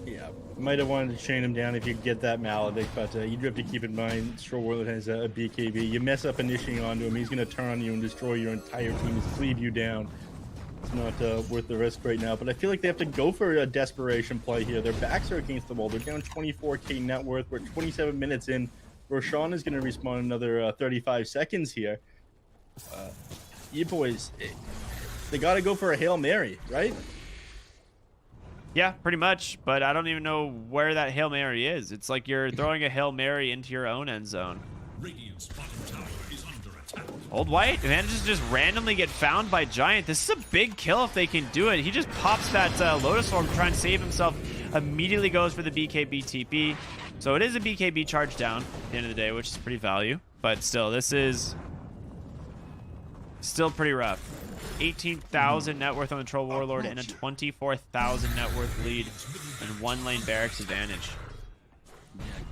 Yeah, might have wanted to chain him down if you get that Maledict, but you do have to keep in mind Stroll Warlord has a BKB. You mess up initiating onto him, he's going to turn on you and destroy your entire team, just leave you down. It's not worth the risk right now, but I feel like they have to go for a desperation play here. Their backs are against the wall. They're down 24k net worth. We're 27 minutes in. Roshan is going to respawn another 35 seconds here. Eboys, they got to go for a Hail Mary, right? Yeah, pretty much, but I don't even know where that Hail Mary is. It's like you're throwing a Hail Mary into your own end zone. Radiant's bottom tower is under attack. Old White manages to just randomly get found by Giant. This is a big kill if they can do it. He just pops that Lotus Orb to try and save himself. Immediately goes for the BKB TP. So it is a BKB charge down at the end of the day, which is pretty value. But still, this is still pretty rough. 18,000 net worth on the Troll Warlord and a 24,000 net worth lead and 1 lane barracks advantage.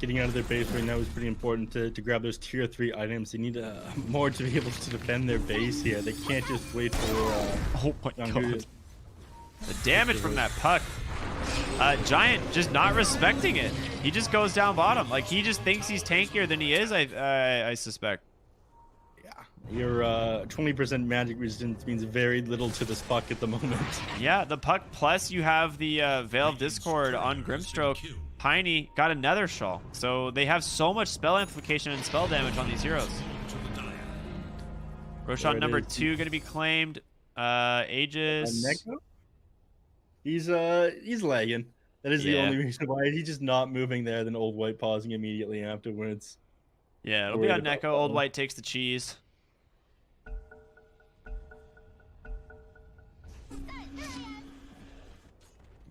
Getting out of their base right now is pretty important to grab those tier 3 items. They need more to be able to defend their base here. They can't just wait for Oh my Jiang god. The damage from that puck. Giant just not respecting it. He just goes down bottom. Like, he just thinks he's tankier than he is, I suspect. Your 20% magic resistance means very little to this puck at the moment. Yeah, the puck plus you have the Veil of Discord on Grimstroke. Piney got another shawl. So they have so much spell amplification and spell damage on these heroes. Roshan number 2 going to be claimed. Aegis. Neko? He's lagging. That is the only reason why he's just not moving there. Then Old White pausing immediately afterwards. Yeah, it'll be on Neko. Old White takes the cheese.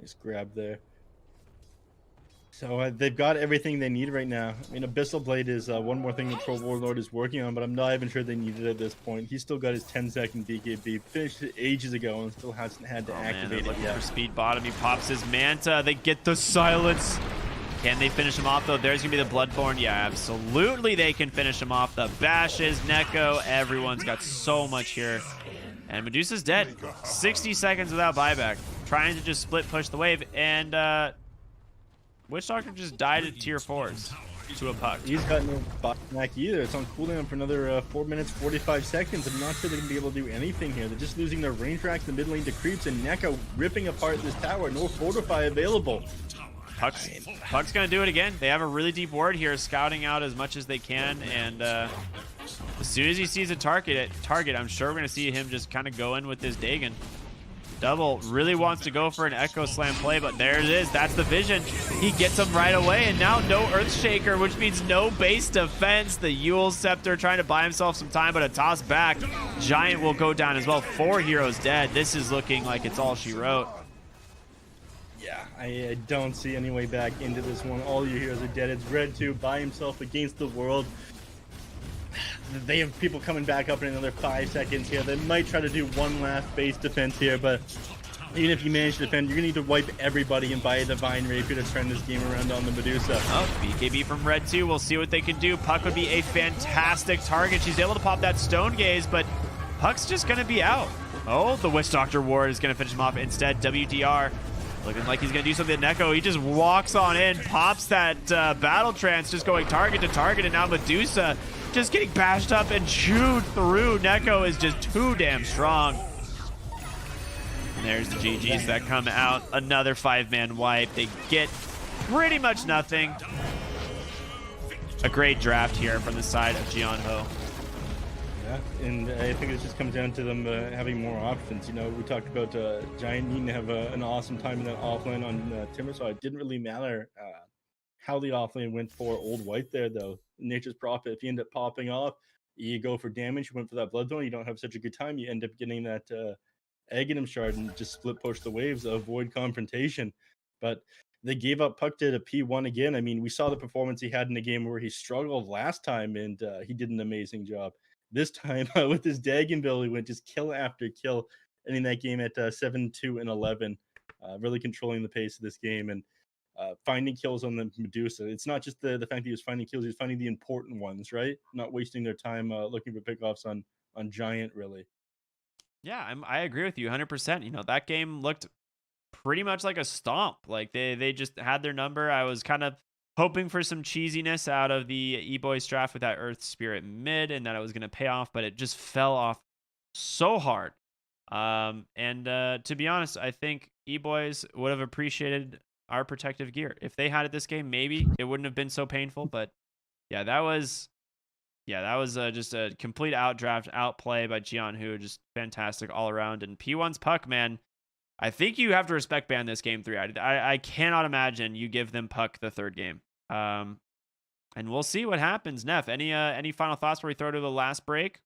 Nice grab there. So they've got everything they need right now. I mean, Abyssal Blade is one more thing that Troll Warlord is working on, but I'm not even sure they need it at this point. He's still got his 10-second BKB, finished it ages ago, and still hasn't had to activate it yet. For speed bottom, he pops his Manta. They get the silence. Can they finish him off, though? There's going to be the Bloodborne. Yeah, absolutely they can finish him off. The bashes, Neko, everyone's got so much here. And Medusa's dead. 60 seconds without buyback. Trying to just split push the wave, and Witch Doctor just died at tier 4s to a puck. He's got no bottleneck either. It's on cooldown for another 4 minutes, 45 seconds. I'm not sure they're going to be able to do anything here. They're just losing their range racks in the mid lane to creeps, and Neko ripping apart this tower. No fortify available. Puck's going to do it again. They have a really deep ward here, scouting out as much as they can, and as soon as he sees a target, I'm sure we're going to see him just kind of go in with this Dagon. Double really wants to go for an Echo Slam play, but there it is. That's the vision. He gets him right away, and now no Earthshaker, which means no base defense. The Yule Scepter trying to buy himself some time, but a toss back. Giant will go down as well. 4 heroes dead. This is looking like it's all she wrote. Yeah, I don't see any way back into this one. All your heroes are dead. It's Red 2 by himself against the world. They have people coming back up in another 5 seconds here. They might try to do one last base defense here, but even if you manage to defend, you're going to need to wipe everybody and buy a Divine Rapier to turn this game around on the Medusa. Oh, BKB from Red 2. We'll see what they can do. Puck would be a fantastic target. She's able to pop that Stone Gaze, but Puck's just going to be out. Oh, the Witch Doctor Ward is going to finish him off instead. WDR looking like he's going to do something to Neko. He just walks on in, pops that Battle Trance, just going target to target, and now Medusa just getting bashed up and chewed through. Neko is just too damn strong. And there's the GGs that come out. Another 5-man wipe. They get pretty much nothing. A great draft here from the side of Jiang. Yeah, and I think it just comes down to them having more options. You know, we talked about Giant needing to have an awesome time in that offlane on Timber, so it didn't really matter how the offlane went for Old White there, though. Nature's Prophet, if you end up popping off, you go for damage, you went for that Bloodthorn, you don't have such a good time, you end up getting that Aghanim Shard and just split push the waves, avoid confrontation. But they gave up puck to P1 again. I mean, we saw the performance he had in the game where he struggled last time, and he did an amazing job. This time, with his Dagon build, he went just kill after kill, ending that game at 7-2 and 11, really controlling the pace of this game, and finding kills on the Medusa. It's not just the fact that he was finding kills, he was finding the important ones, right? Not wasting their time looking for pickoffs on Giant, really. Yeah, I agree with you 100%. You know, that game looked pretty much like a stomp. Like, they just had their number. I was kind of hoping for some cheesiness out of the Eboys draft with that Earth Spirit mid, and that it was going to pay off, but it just fell off so hard. To be honest, I think Eboys would have appreciated our protective gear. If they had it this game, maybe it wouldn't have been so painful, but yeah, that was just a complete outdraft, outplay by Jiang, who just fantastic all around. And P1's Puck, man, I think you have to respect ban this game 3. I cannot imagine you give them Puck the 3rd game. And we'll see what happens. Neff, any final thoughts before we throw to the last break?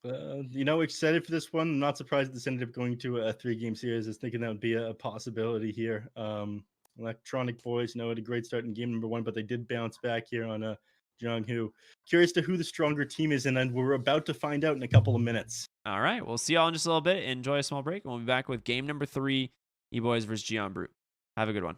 You know, excited for this one. I'm not surprised this ended up going to a 3-game series. I was thinking that would be a possibility here. Electronic Boys, had a great start in game number 1, but they did bounce back here on Jiang. Curious to who the stronger team is, and we're about to find out in a couple of minutes. All right, we'll see y'all in just a little bit. Enjoy a small break, and we'll be back with game number 3, Eboys versus Jiang Brute. Have a good one.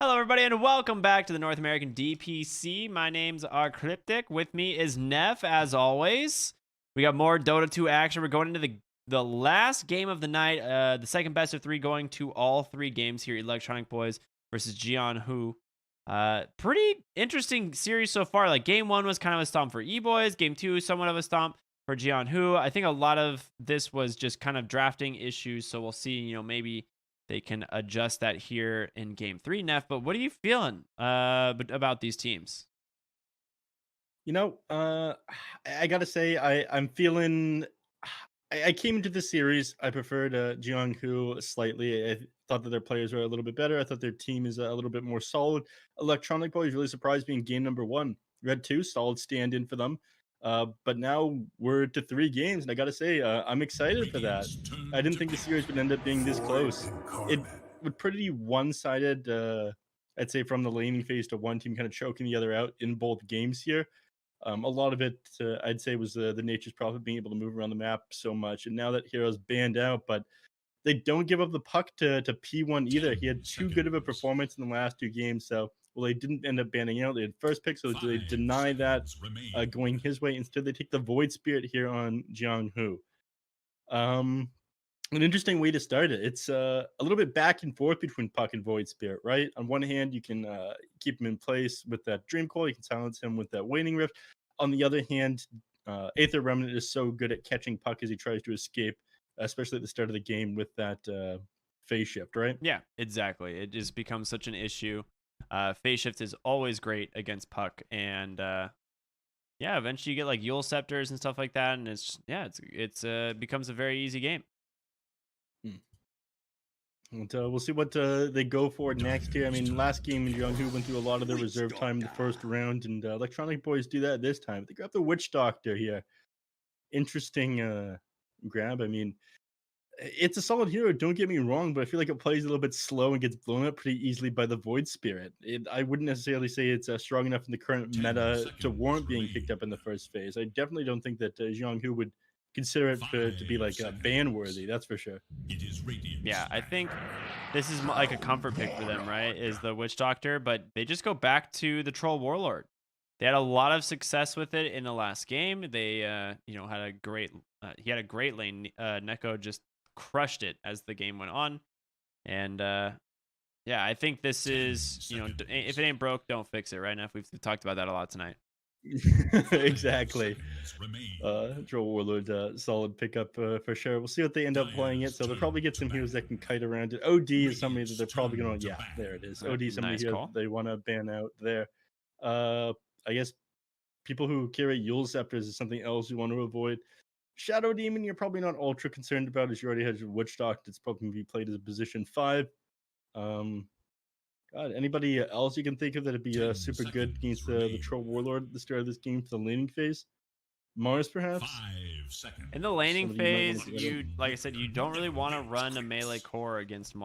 Hello, everybody, and welcome back to the North American DPC. My name's Cryptic. With me is Neff, as always. We got more Dota 2 action. We're going into the last game of the night, the second best of three, going to all three games here. Electronic Boys versus Jiang. Pretty interesting series so far. Like, game one was kind of a stomp for Eboys. Game two, somewhat of a stomp for Jiang. I think a lot of this was just kind of drafting issues, so we'll see, maybe they can adjust that here in game three, Neff. But what are you feeling about these teams? I gotta say, I'm feeling. I came into the series. I preferred Jiang slightly. I thought that their players were a little bit better. I thought their team is a little bit more solid. Electronic Boys really surprised me in game number one. Red 2, solid stand-in for them. But now we're to 3 games, and I gotta say, I'm excited for that. I didn't think the series would end up being this close. It was pretty one-sided, I'd say, from the laning phase to one team kind of choking the other out in both games here. A lot of it, I'd say, was the Nature's Prophet being able to move around the map so much. And now that Hero's banned out, but they don't give up the puck to P1 either. He had too good of a performance in the last 2 games. So, well, they didn't end up banning out. They had first pick, so they deny that going his way. Instead, they take the Void Spirit here on Jiang. An interesting way to start it. It's a little bit back and forth between Puck and Void Spirit, right? On one hand, you can keep him in place with that Dream Coil. You can silence him with that Waning Rift. On the other hand, Aether Remnant is so good at catching Puck as he tries to escape, especially at the start of the game with that phase shift, right? Yeah, exactly. It just becomes such an issue. Phase shift is always great against Puck, and eventually you get like Yule Scepters and stuff like that, and it's becomes a very easy game. And we'll see what they go for next here. I mean, last game, Jiang went through a lot of their reserve time in the first round, and Electronic Boys do that this time. They grab the Witch Doctor here. Interesting grab. I mean, it's a solid hero, don't get me wrong, but I feel like it plays a little bit slow and gets blown up pretty easily by the Void Spirit. I wouldn't necessarily say it's strong enough in the current meta to warrant being picked up in the first phase. I definitely don't think that Jiang would consider it to be like ban worthy, that's for sure. Yeah, I think this is like a comfort pick for them, right? Is the Witch Doctor, but they just go back to the Troll Warlord. They had a lot of success with it in the last game. They had a great he had a great lane. Neko just crushed it as the game went on. And I think this is, if it ain't broke, don't fix it, right? Now, we've talked about that a lot tonight. Exactly. Troll Warlord, solid pickup for sure. We'll see what they end up playing it. So they'll probably get some heroes that can kite around it. OD is somebody that they're probably going to, there it is. OD is somebody here they want to ban out there. I guess people who carry Yule Scepters is something else you want to avoid. Shadow Demon, you're probably not ultra concerned about, as you already had your Witch Doctor. It's probably going to be played as a position 5. God, anybody else you can think of that'd be super good against the Troll Warlord at the start of this game for the laning phase? Mars, perhaps? 5 seconds. In the laning phase, like I said, you don't really want to run a melee core against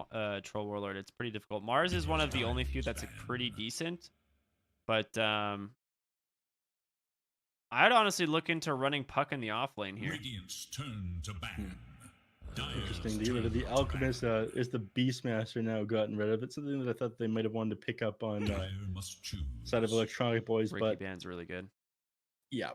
Troll Warlord. It's pretty difficult. Mars is one of the only few that's pretty decent, but I'd honestly look into running Puck in the off lane here. Radiant's turn to ban. Interesting. To get rid of the Alchemist is the Beastmaster now gotten rid of. It's something that I thought they might have wanted to pick up on side of Electronic Boys, Ricky but Band's really good. Yeah,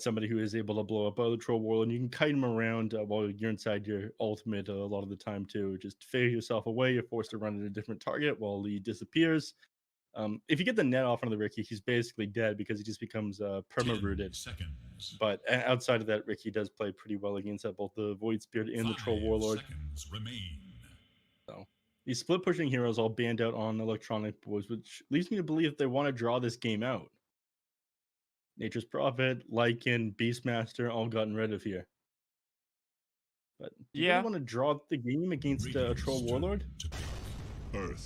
somebody who is able to blow up other Troll Warlord, and you can kite him around while you're inside your ultimate a lot of the time too. Just fade yourself away. You're forced to run at a different target while he disappears. If you get the net off on the Ricky, he's basically dead because he just becomes perma-rooted. But outside of that, Ricky does play pretty well against both the Void Spirit and the Troll Warlord. So these split pushing heroes all banned out on Electronic Boys, which leads me to believe that they want to draw this game out. Nature's Prophet, Lycan, Beastmaster, all gotten rid of here. But do you really want to draw the game against a Troll Warlord?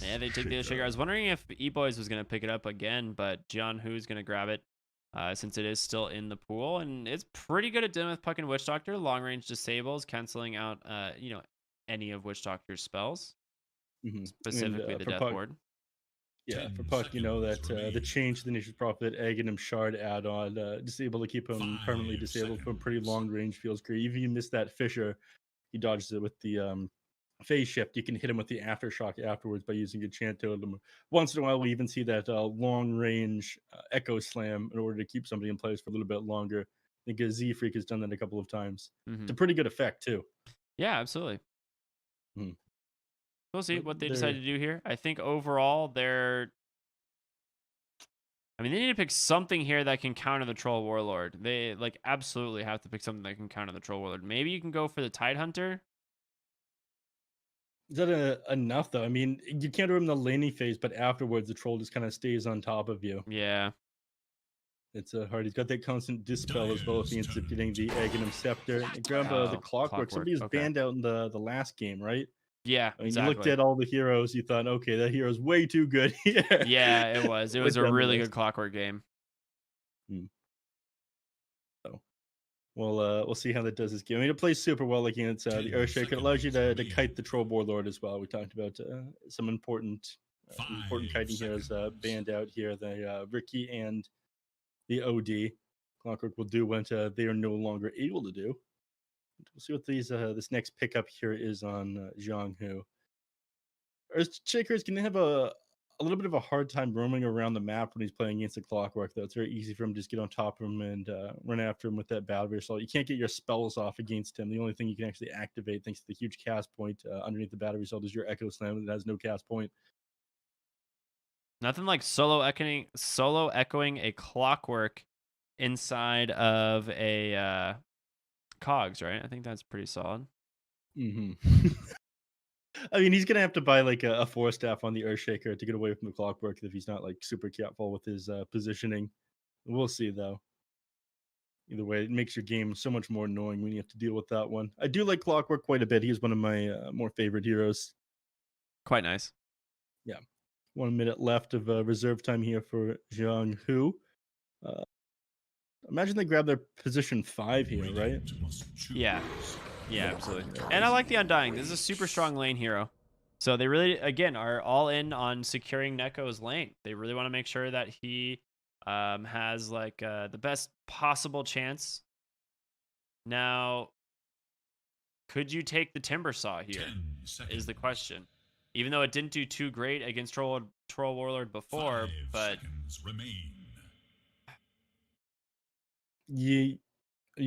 Yeah, they take the Sugar. I was wondering if Eboys was going to pick it up again, but Jiang is going to grab it since it is still in the pool. And it's pretty good at dealing with Puck and Witch Doctor. Long range disables, canceling out any of Witch Doctor's spells, specifically the Death Ward. Yeah, for Puck, that the change to the Nature's Prophet, Aghanim Shard add-on, disable to keep him permanently disabled for a pretty long range feels great. Even if you miss that Fissure, he dodges it with the phase shift, you can hit him with the aftershock afterwards by using a chant totem. Once in a while, we even see that long range echo slam in order to keep somebody in place for a little bit longer. I think Z Freak has done that a couple of times. It's a pretty good effect too. Yeah, absolutely. Hmm. We'll see what they They're- decide to do here. I think overall I mean, they need to pick something here that can counter the Troll Warlord. They like absolutely have to pick something that can counter the Troll Warlord. Maybe you can go for the Tide Hunter. Is that enough though? I mean, you can't do him in the laning phase, but afterwards the troll just kind of stays on top of you. Yeah. It's hard. He's got that constant dispel as well if he ends up getting the Aghanim Scepter. And grab the Oh, Clockwork. Somebody was okay. banned out in the last game, right? Yeah, I mean, exactly. you looked at all the heroes, you thought, okay, that hero's way too good here. Yeah, it was. It was a But really nonetheless. good Clockwork game. So, we'll see how that does this game. I mean, it plays super well against the Earthshaker. It allows you to kite the Troll Warlord as well. We talked about some important kiting heroes banned out here. The Ricky and the OD. Clockwork will do what they are no longer able to do. We'll see what this next pickup here is on Jiang, who Earthshakers can have a little bit of a hard time roaming around the map when he's playing against the Clockwork, though. It's very easy for him to just get on top of him and run after him with that Battle Assault. You can't get your spells off against him. The only thing you can actually activate, thanks to the huge cast point underneath the Battle Assault, is your Echo Slam that has no cast point. Nothing like solo echoing a Clockwork inside of a Cogs, right? I think that's pretty solid. I mean, he's gonna have to buy like a 4-staff on the Earthshaker to get away from the Clockwork if he's not like super careful with his positioning. We'll see though. Either way, it makes your game so much more annoying when you have to deal with that one. I do like Clockwork quite a bit. He's one of my more favorite heroes. Quite nice. Yeah. 1 minute left of reserve time here for Jiang Hu. Imagine they grab their position 5 here, right? Yeah. Yeah, absolutely. And I like the Undying. This is a super strong lane hero. So they really, again, are all in on securing Neko's lane. They really want to make sure that he has like the best possible chance. Now, could you take the Timber Saw here? Is the question. Even though it didn't do too great against Troll Warlord before, but you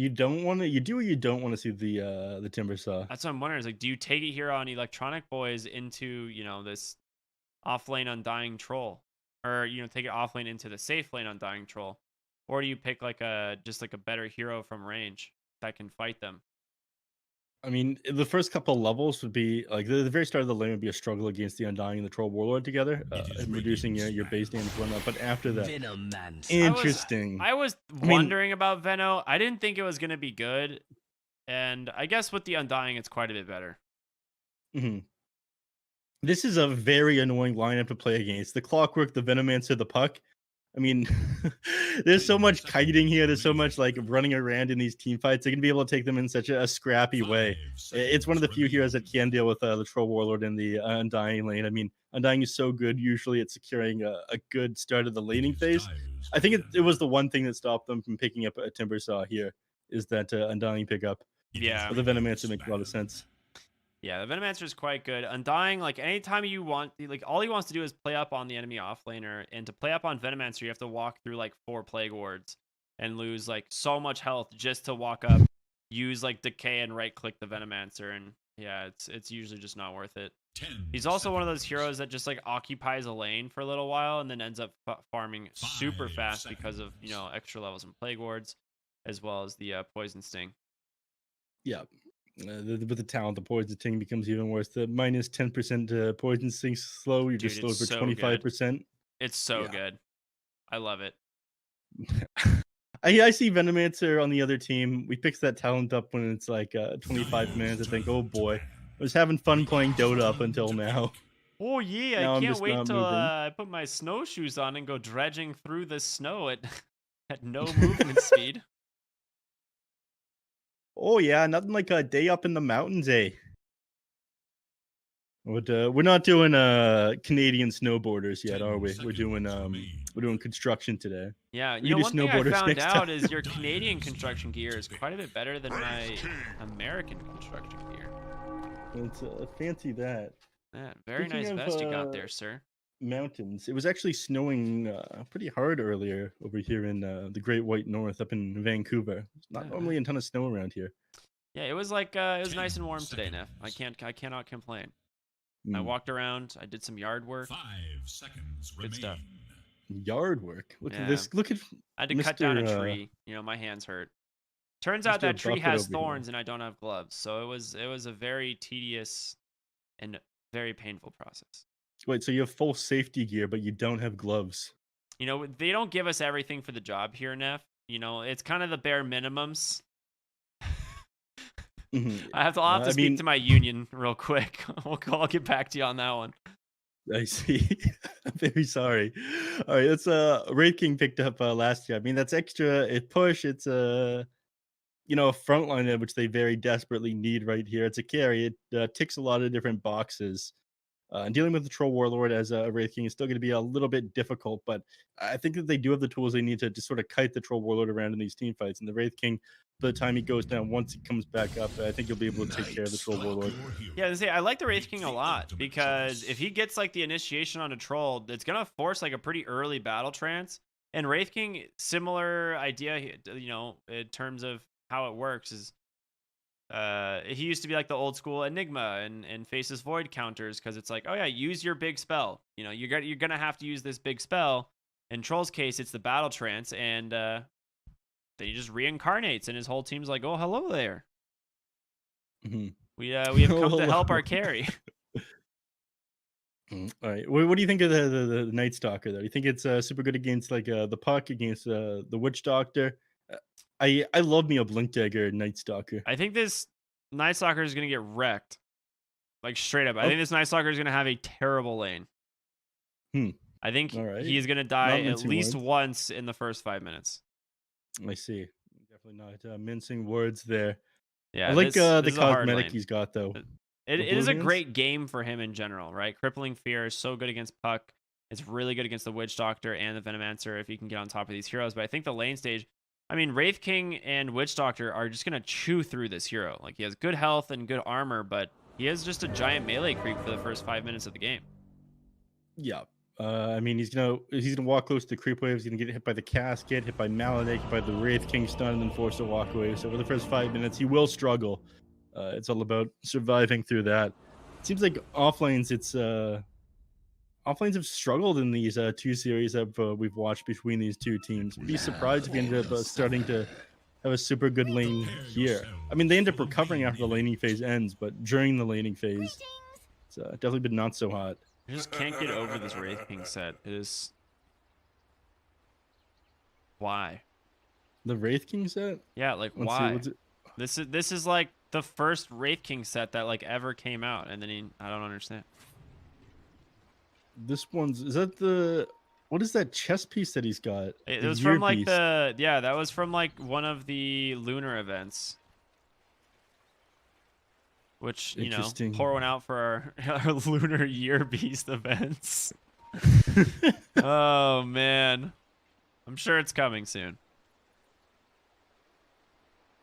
don't want to. You do or you don't want to see the Timber Saw. That's what I'm wondering. Is like, do you take it here on Electronic Boys into this off lane Undying Troll, or take it off lane into the safe lane Undying Troll, or do you pick like just like a better hero from range that can fight them? I mean, the first couple levels would be like the very start of the lane would be a struggle against the Undying and the Troll Warlord together, and reducing your base damage and whatnot. But after that, interesting. I was wondering about Veno. I didn't think it was going to be good, and I guess with the Undying, it's quite a bit better. This is a very annoying lineup to play against. The Clockwork, the Venomancer, the Puck. I mean, there's so much kiting here. There's so much like running around in these team fights. They're gonna be able to take them in such a scrappy way. It's one of the few heroes that can deal with the Troll Warlord in the Undying lane. I mean, Undying is so good usually at securing a good start of the laning phase. I think it was the one thing that stopped them from picking up a Timber Saw here is that Undying pickup. Yeah, but the Venomancer makes a lot of sense. Yeah, the Venomancer is quite good. Undying, like anytime you want, like all he wants to do is play up on the enemy offlaner, and to play up on Venomancer, you have to walk through like 4 Plague Wards and lose like so much health just to walk up, use like Decay and right click the Venomancer, and yeah, it's usually just not worth it. He's also one of those heroes that just like occupies a lane for a little while and then ends up farming super fast because of extra levels in Plague Wards, as well as the Poison Sting. Yeah. With the talent, the Poison Sting becomes even worse. The minus 10% Poison Sting slow, you're just slowed for 25%. It's so good. I love it. I see Venomancer on the other team. We picked that talent up when it's like 25 minutes. I think, oh boy, I was having fun playing Dota up until now. Oh yeah, now I can't wait till I put my snowshoes on and go dredging through the snow at no movement speed. Oh yeah, nothing like a day up in the mountains, eh? But we're not doing Canadian snowboarders yet, are we? We're doing construction today. Yeah, one thing I found out is your Canadian construction gear is quite a bit better than my American construction gear. It's fancy that. Yeah, very Speaking nice of, vest you got there, sir. Mountains. It was actually snowing pretty hard earlier over here in the Great White North, up in Vancouver. It's not Yeah, normally a ton of snow around here. Yeah, it was like it was nice and warm today, Neff. I cannot complain. I Mm. walked around. I did some yard work. 5 seconds Good stuff. remain. Yard work. Look Yeah. at this. Look at I had to cut down a Mr., tree. You know, my hands hurt. Turns out Mr. that tree Buffett has over here. thorns, and I don't have gloves. So it was a very tedious and very painful process. Wait, so you have full safety gear, but you don't have gloves? You know, they don't give us everything for the job here, Neff. You know, it's kind of the bare minimums. Mhm. I'll have to I speak mean- to my union real quick. I'll get back to you on that one. I see. I'm very sorry. All right, that's Wraith King picked up last year. I mean, that's extra. It push. It's a a front line which they very desperately need right here. It's a carry. It ticks a lot of different boxes. And dealing with the Troll Warlord as a Wraith King is still going to be a little bit difficult, but I think that they do have the tools they need to just sort of kite the Troll Warlord around in these team fights. And the Wraith King, by the time he goes down, once he comes back up, I think you'll be able to take care of the Troll Warlord. Yeah, I like the Wraith King a lot because if he gets like the initiation on a troll, it's gonna force like a pretty early battle trance. And Wraith King, similar idea, you know, in terms of how it works is he used to be like the old school Enigma and faces void counters because it's like, oh yeah, use your big spell. You know, you're gonna have to use this big spell. In Troll's case, it's the battle trance, and then he just reincarnates, and his whole team's like, oh hello there. Mhm. We have come to help our carry. All right. What do you think of the Night Stalker, though? Do you think it's super good against like the Puck, against the Witch Doctor? I love me a Blink Dagger Night Stalker. I think this Night Stalker is gonna get wrecked, like straight up. I Oh. think this Night Stalker is gonna have a terrible lane. I think All right. he is gonna die Not at mincing least words. once in the first 5 minutes. I see. Definitely not mincing words there. Yeah, I like this the is a hard cosmetic lane. he's got, though. It is a Oblivions? great game for him in general, right? Crippling Fear is so good against Puck. It's really good against the Witch Doctor and the Venomancer if he can get on top of these heroes. But I think the lane stage, I mean, Wraith King and Witch Doctor are just going to chew through this hero. Like, he has good health and good armor, but he is just a giant melee creep for the first 5 minutes of the game. Yeah. I mean, he's gonna walk close to creep waves. He's gonna get hit by the casket, hit by Maledict, hit by the Wraith King stun, and then forced to walk away. So for the first 5 minutes, he will struggle. It's all about surviving through that. It seems like offlanes have struggled in these two series that we've watched between these two teams. Be surprised if he ended up starting to have a super good lane here. I mean, they end up recovering after the laning phase ends, but during the laning phase, it's definitely been not so hot. I just can't get over this Wraith King set. It is... Why? The Wraith King set? Yeah, like, Let's see, why? what's it? This is like the first Wraith King set that like ever came out, and then I don't understand. Is that what is that chest piece that he's got? It The was year from like piece. that was from like one of the lunar events, which, you know, Interesting. pour one out for our lunar year beast events. Oh man, I'm sure it's coming soon.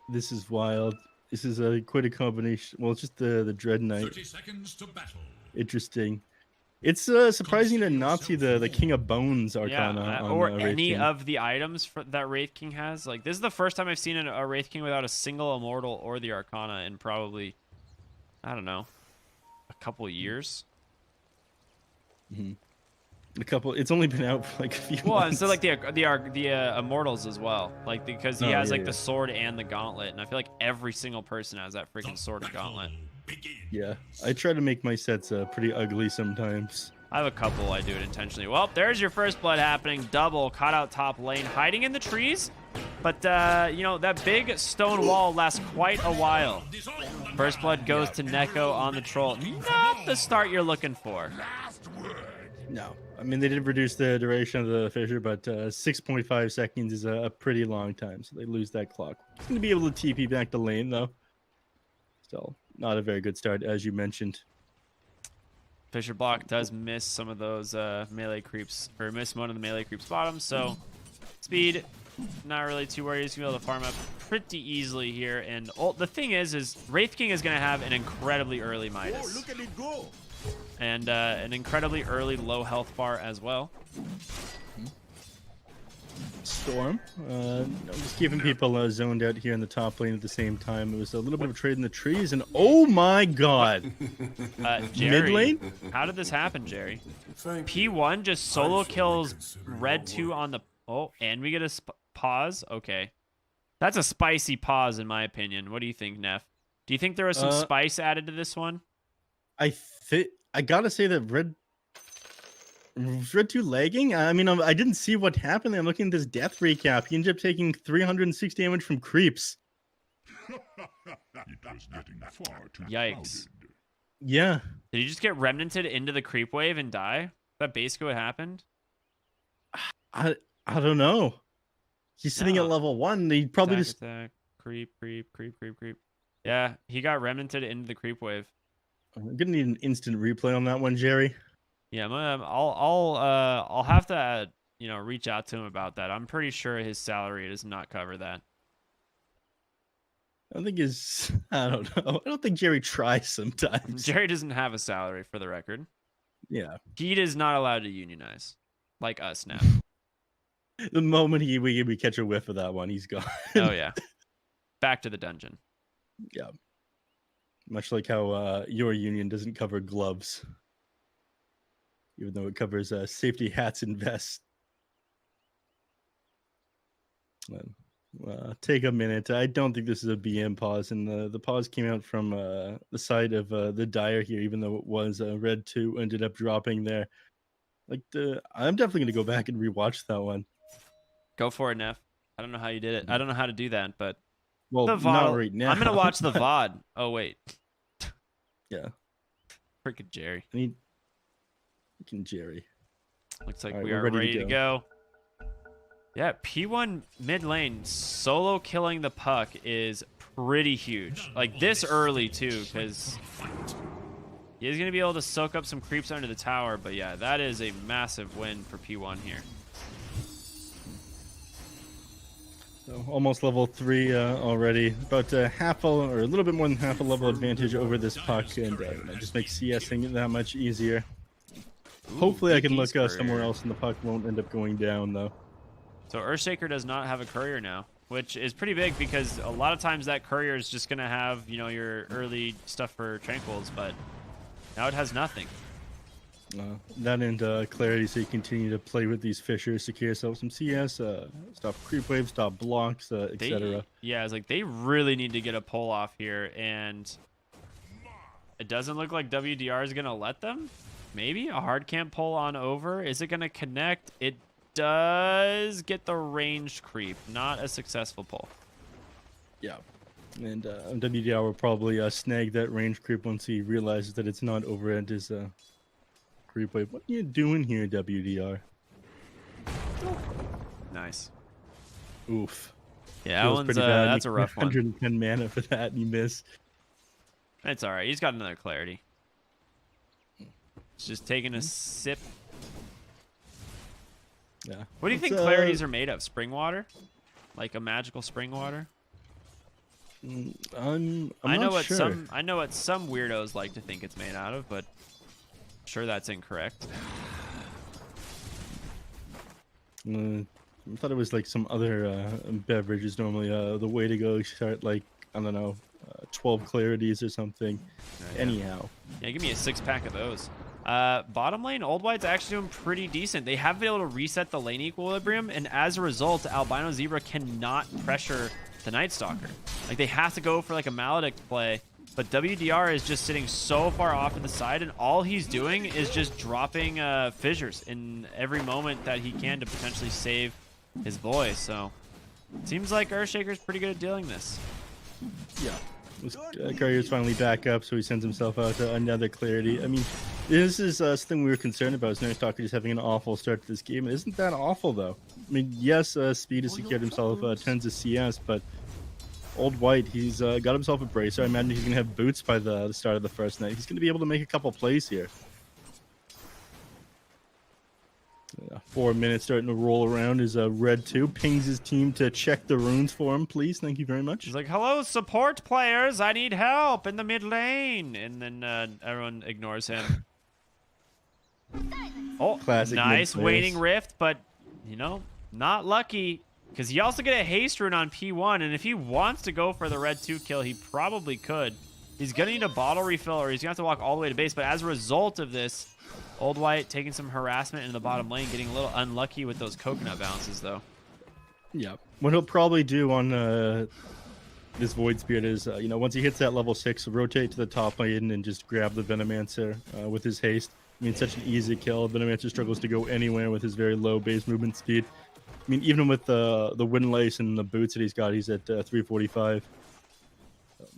This is wild. This is quite a combination. Well, it's just the Dread Knight. 30 seconds to battle. Interesting. It's surprising to not see the King of Bones Arcana on or Wraith any King. of the items that Wraith King has. Like, this is the first time I've seen a Wraith King without a single Immortal or the Arcana in probably, I don't know, a couple years. It's only been out for like a few Well, months. so like the Immortals as well, like because he Oh, has yeah, like yeah. the sword and the gauntlet, and I feel like every single person has that freaking sword and gauntlet. Begin. Yeah, I try to make my sets pretty ugly sometimes. I have a couple. I do it intentionally. Well, there's your first blood happening. Double caught out top lane, hiding in the trees. But you know, that big stone wall lasts quite a while. First blood goes to Neko on the troll. Not the start you're looking for. No, I mean they did reduce the duration of the fissure, but 6.5 seconds is a pretty long time, so they lose that clock. He's gonna be able to TP back to lane though. Still not a very good start, as you mentioned. Fisher block does miss some of those melee creeps, or miss one of the melee creeps bottom, so speed not really too worried. He's gonna be able to farm up pretty easily here. And the thing is Wraith King is gonna have an incredibly early Midas. Look at it go. And an incredibly early low health bar as well. Storm. Just keeping people zoned out here in the top lane at the same time. It was a little bit of a trade in the trees, and oh my god! Jerry, Mid lane? how did this happen, Jerry? Thank you. P1 just solo certainly kills consider Red your 2 on the... Oh, and we get a pause? Okay. That's a spicy pause, in my opinion. What do you think, Neff? Do you think there was some spice added to this one? I gotta say that Red 2 lagging? I mean, I didn't see what happened. I'm looking at this death recap. He ended up taking 306 damage from creeps. It was getting far too Yikes. crowded. Yeah. Did he just get remnanted into the creep wave and die? Is that basically what happened? I don't know. He's sitting at No. level 1. He probably Attack, just... attack, creep. Yeah, he got remnanted into the creep wave. I'm gonna need an instant replay on that one, Jerry. Yeah, I'll have to reach out to him about that. I'm pretty sure his salary does not cover that. I don't know. I don't think Jerry tries sometimes. Jerry doesn't have a salary, for the record. Yeah. He is not allowed to unionize, like us now. The moment we catch a whiff of that one, he's gone. Oh yeah, back to the dungeon. Yeah. Much like how your union doesn't cover gloves, even though it covers safety hats and vests. Take a minute. I don't think this is a BM pause, and the pause came out from the side of the Dire here, even though it was Red 2 ended up dropping there. I'm definitely going to go back and rewatch that one. Go for it, Neff. I don't know how you did it. I don't know how to do that, but Well, the VOD, not right now. I'm gonna watch the VOD. Oh wait, Yeah. freaking Jerry. I mean, freaking Jerry. Looks like All right, we we're are ready ready to to go. Yeah, P1 mid lane solo killing the puck is pretty huge. Like this early too, because he's gonna be able to soak up some creeps under the tower. But yeah, that is a massive win for P1 here. So almost level 3 already. About half or a little bit more than half a level advantage over this puck, and it just makes CSing that much easier. Hopefully I can look somewhere else and the puck won't end up going down, though. So Earthshaker does not have a courier now, which is pretty big because a lot of times that courier is just going to have, your early stuff for Tranquils, but now it has nothing. That and clarity, so you continue to play with these fissures, secure yourself some CS, stop creep waves, stop blocks, etc. Yeah, it's like they really need to get a pull off here, and it doesn't look like WDR is going to let them. Maybe a hard camp pull on over. Is it going to connect? It does get the ranged creep. Not a successful pull. Yeah. And WDR will probably snag that range creep once he realizes that it's not over at his creep wave. What are you doing here, WDR? Nice. Oof. Yeah, that Feels one's, pretty bad. that's a rough one. 110 mana for that, and you miss. It's all right. He's got another clarity. He's just taking a sip. Yeah. What do you think clarities are made of? Spring water? Like a magical spring water? I'm I know not what sure. some weirdos like to think it's made out of, but I'm sure that's incorrect. I thought it was like some other beverages. Normally, the way to go start like I don't know, 12 clarities or something. Yeah. Anyhow, Yeah, give me a 6-pack of those. Bottom lane, Old White's actually doing pretty decent. They have been able to reset the lane equilibrium, and as a result, Albino Zebra cannot pressure the Night Stalker. Like, they have to go for like a Maledict play, but WDR is just sitting so far off to the side, and all he's doing is just dropping fissures in every moment that he can to potentially save his boy. So, it seems like Earthshaker's pretty good at dealing this. yeah. Courier's finally back up, so he sends himself out to another clarity. I mean, this is something we were concerned about. Is Night Stalker just having an awful start to this game? It isn't that awful though. I mean, yes, Speed has secured himself tons of CS, but Old White, he's got himself a bracer. I imagine he's gonna have boots by the start of the first night. He's gonna be able to make a couple plays here. 4 minutes starting to roll around as Red 2 pings his team to check the runes for him, please. Thank you very much. He's like, hello, support players. I need help in the mid lane. And then everyone ignores him. Oh, Classic nice mid waning players. rift, but, you know, not lucky. Because he also get a haste rune on P1, and if he wants to go for the Red 2 kill, he probably could. He's going to need a bottle refill, or he's going to have to walk all the way to base. But as a result of this, Old White taking some harassment in the bottom lane, getting a little unlucky with those coconut bounces, though. Yeah. What he'll probably do on this Void Spirit is, you know, once he hits that level 6, rotate to the top lane and just grab the Venomancer with his haste. I mean, such an easy kill. Venomancer struggles to go anywhere with his very low base movement speed. I mean, even with the wind lace and the boots that he's got, he's at 345.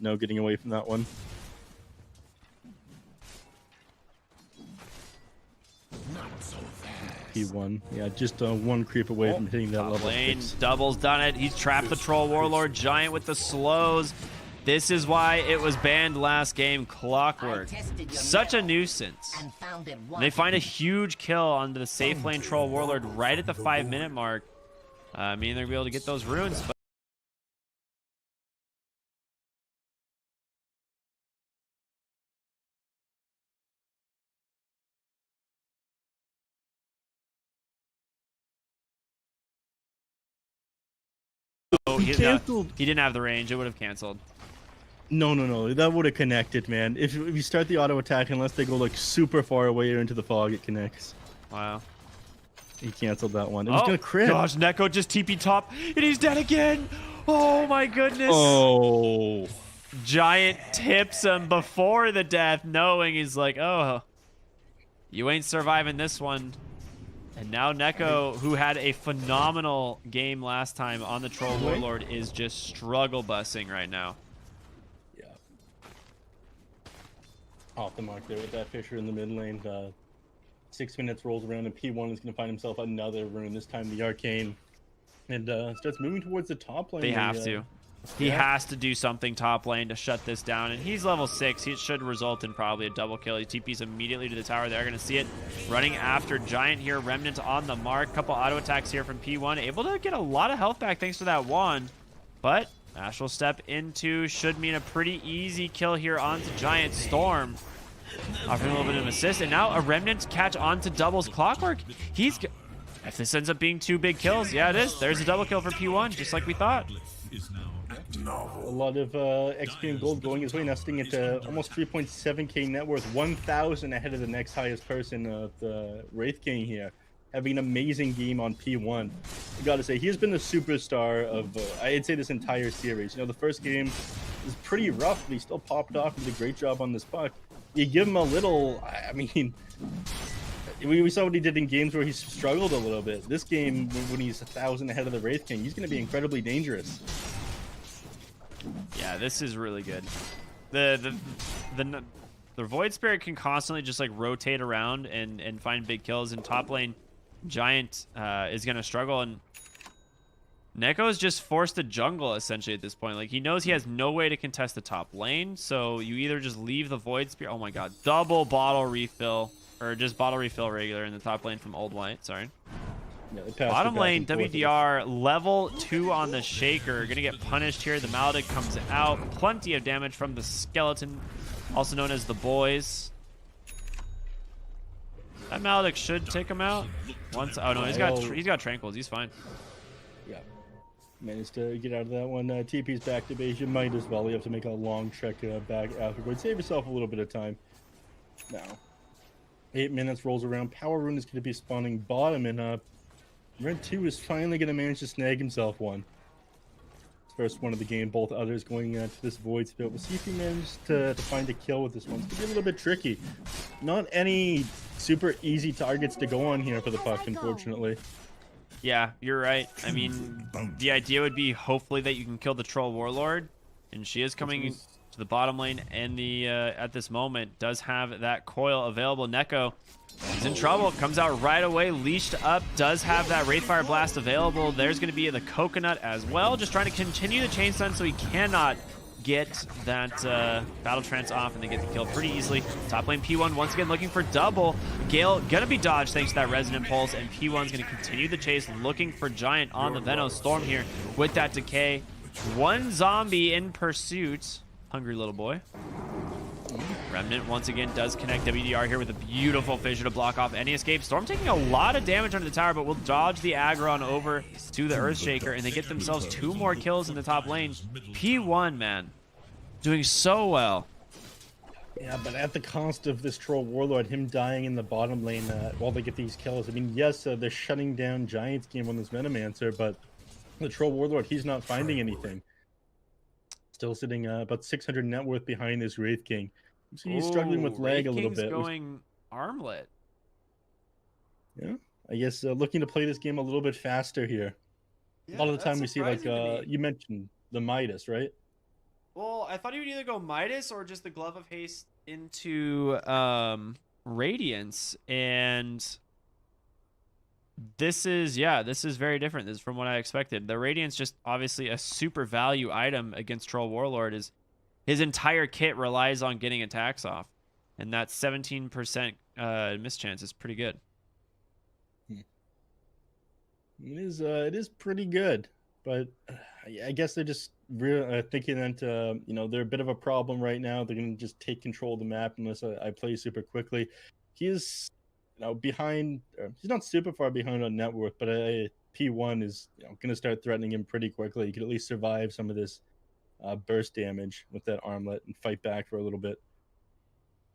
No getting away from that one. P1. Yeah, just one creep away from hitting that Top level lane, 6. Double's done it. He's trapped the Troll Warlord Giant with the slows. This is why it was banned last game. Clockwork. Such a nuisance. And they find a huge kill onto the safe lane Troll Warlord right at the 5-minute mark. I mean, they're going to be able to get those runes, but he didn't have the range. It would have canceled. No. That would have connected, man. If you start the auto attack, unless they go like super far away or into the fog, it connects. Wow. He canceled that one. It was gonna crit. Gosh, Neko just TP top, and he's dead again. Oh my goodness. Oh. Giant tips him before the death, knowing he's like, oh, you ain't surviving this one. And now Neko, who had a phenomenal game last time on the Troll Warlord, is just struggle busing right now. Yeah. Off the mark there with that Fisher in the mid lane. 6 minutes rolls around and P1 is going to find himself another rune, this time the Arcane. And starts moving towards the top lane. They have to. He has to do something top lane to shut this down. And he's level 6. He should result in probably a double kill. He TPs immediately to the tower. They're going to see it. Running after Giant here. Remnant on the mark. Couple auto attacks here from P1. Able to get a lot of health back thanks to that wand. But Astral Step into should mean a pretty easy kill here onto Giant Storm. Offering a little bit of an assist. And now a Remnant catch onto Double's Clockwork. If this ends up being 2 big kills, yeah, it is. There's a double kill for P1, just like we thought. A lot of XP and gold going his way, now sitting at almost 3.7k net worth, 1,000 ahead of the next highest person, the Wraith King here. Having an amazing game on P1. I gotta say, he has been the superstar of, I'd say, this entire series. You know, the first game was pretty rough, but he still popped off and did a great job on this puck. You give him a little, I mean, we saw what he did in games where he struggled a little bit. This game, when he's 1,000 ahead of the Wraith King, he's going to be incredibly dangerous. Yeah, this is really good. The Void Spirit can constantly just like rotate around and find big kills. In top lane, Giant is going to struggle, and Neko is just forced to jungle essentially at this point. Like, he knows he has no way to contest the top lane, so you either just leave the Void Spirit. Oh my god, double bottle refill. Or just bottle refill regular in the top lane from Old White, sorry. Yeah, bottom lane, WDR, level 2 on the Shaker. Gonna get punished here. The Maledict comes out. Plenty of damage from the Skeleton, also known as the Boys. That Maledict should take him out. Oh no, he's got Tranquils. He's fine. Yeah. Managed to get out of that one. TP's back to base. You might as well. You have to make a long trek back afterwards. Save yourself a little bit of time. Now. 8 minutes rolls around. Power Rune is going to be spawning bottom, and Red 2 is finally going to manage to snag himself one. First one of the game, both others going to this Void Spirit. We'll see if he manages to find a kill with this one. It's going to be a little bit tricky. Not any super easy targets to go on here for the puck, unfortunately. Yeah, you're right. I mean, the idea would be hopefully that you can kill the Troll Warlord, and she is coming to the bottom lane, and the at this moment does have that coil available. Neko is in trouble, comes out right away, leashed up, does have that Wraithfire Blast available. There's going to be the Coconut as well, just trying to continue the chain stun so he cannot get that battle trance off, and they get the kill pretty easily. Top lane P1 once again looking for double. Gale gonna be dodged thanks to that resonant pulse, and P1's gonna continue the chase, looking for Giant on the Venom Storm here with that decay. One zombie in pursuit. Hungry little boy. Remnant once again does connect WDR here with a beautiful fissure to block off any escape. Storm taking a lot of damage under the tower, but will dodge the aggro on over to the Earthshaker, and they get themselves 2 more kills in the top lane. P1, man, doing so well. Yeah, but at the cost of this Troll Warlord, him dying in the bottom lane while they get these kills. I mean, yes, they're shutting down Giant's game on this Venomancer, but the Troll Warlord, he's not finding anything. Still sitting about 600 net worth behind this Wraith King. So he's struggling with lag a little bit. Going armlet. Yeah, I guess looking to play this game a little bit faster here. Yeah, a lot of the time we see, like, you mentioned the Midas, right? Well, I thought he would either go Midas or just the Glove of Haste into Radiance, and this is very different. This is from what I expected. The Radiance, just obviously a super value item against Troll Warlord, is his entire kit relies on getting attacks off, and that 17% miss chance is pretty good. It is pretty good, but I guess they're just thinking that you know, they're a bit of a problem right now. They're gonna just take control of the map unless I play super quickly. He is, you know, behind. He's not super far behind on net worth, but P1 is, you know, gonna start threatening him pretty quickly. He could at least survive some of this burst damage with that armlet and fight back for a little bit.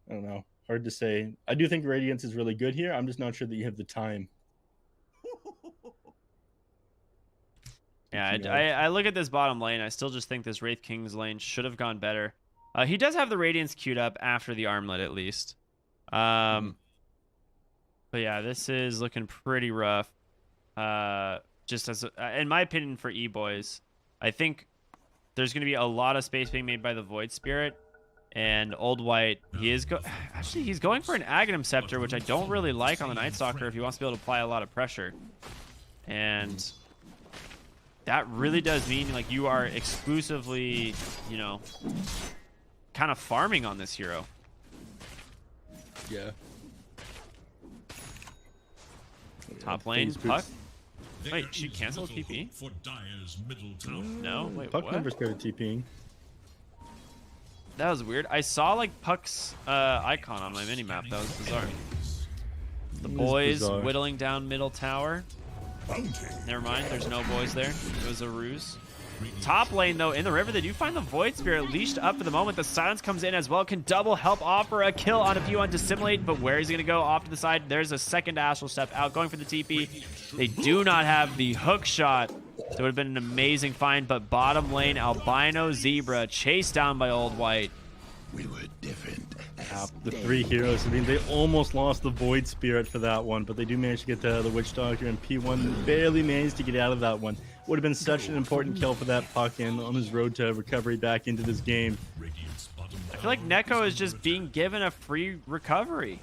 I don't know. Hard to say. I do think Radiance is really good here. I'm just not sure that you have the time. Yeah, I look at this bottom lane. I still just think this Wraith King's lane should have gone better. He does have the Radiance queued up after the armlet, at least. But yeah, this is looking pretty rough. Just as, in my opinion, for Eboys, I think there's going to be a lot of space being made by the Void Spirit. And Old White, he's going for an Aghanim Scepter, which I don't really like on the Night Stalker if he wants to be able to apply a lot of pressure. And that really does mean, like, you are exclusively, you know, kind of farming on this hero. Yeah. Top lane, Puck. Wait, she canceled TP? For Dire's middle tower. No, wait, Puck what? never started TPing. That was weird. I saw, like, Puck's icon on my minimap. That was bizarre. The boys bizarre. whittling down middle tower. Never mind, there's no boys there. It was a ruse. Top lane, though, in the river, they do find the Void Spirit leashed up for the moment. The silence comes in as well. Can double help offer a kill on a P1 to Simulate, but where is he going to go? Off to the side. There's a second Astral Step out, going for the TP. They do not have the hook shot, so it would have been an amazing find, but bottom lane, Albino Zebra chased down by Old White. We were different. The 3 heroes. I mean, they almost lost the Void Spirit for that one, but they do manage to get the Witch Doctor, and P1 barely managed to get out of that one. Would have been such an important kill for that Puck, and on his road to recovery back into this game. I feel like Neko is just being given a free recovery.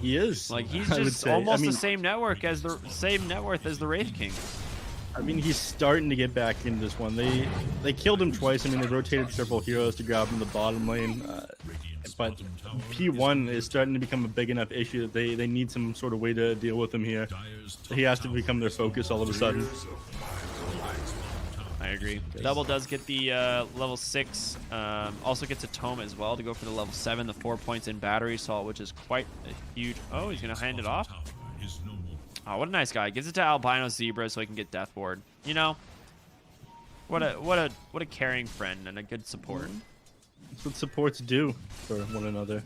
He is. Like, he's I would just say. almost I mean, the same network as the net worth as the Wraith King. I mean, he's starting to get back into this one. They killed him twice. I mean, they rotated several heroes to grab him in the bottom lane. But P1 is starting to become a big enough issue that they need some sort of way to deal with him here. He has to become their focus all of a sudden. I agree. Double does get the level 6. Also gets a tome as well to go for the level 7. The 4 points in battery assault, which is quite a huge. Oh, he's gonna hand it off. Oh, what a nice guy. Gives it to Albino Zebra so he can get Death Ward. You know, what a caring friend and a good support. That's what supports do for one another.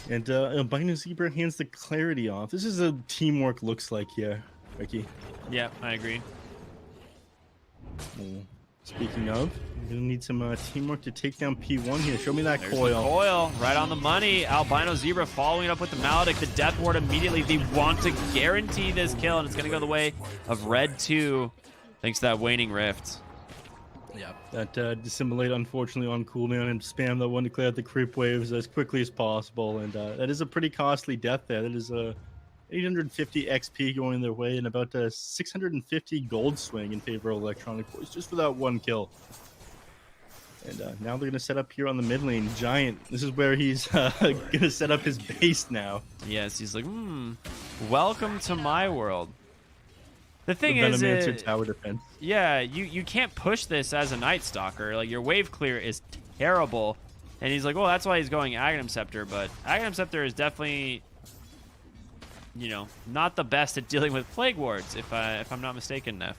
And Albino Zebra hands the clarity off. This is a teamwork looks like here, Ricky. Yeah, I agree. Speaking of, we're gonna need some teamwork to take down P1 here. Show me that There's coil. the coil, right on the money. Albino Zebra following it up with the Maledict, the Death Ward immediately. They want to guarantee this kill, and it's going to go the way of Red 2, thanks to that Waning Rift. Yeah, that dissimulate unfortunately on cooldown and spam that one to clear out the creep waves as quickly as possible, and that is a pretty costly death there. That is 850 XP going their way, and about a 650 gold swing in favor of Electronic Boys just for that one kill. And now they're going to set up here on the mid lane. Giant, this is where he's going to set up his base now. Yes, he's like, welcome to my world. The thing is, tower defense. Yeah, you can't push this as a Night Stalker. Like, your wave clear is terrible. And he's like, well, that's why he's going Aghanim Scepter. But Aghanim Scepter is definitely, you know, not the best at dealing with Plague Wards, if I'm not mistaken, Neff.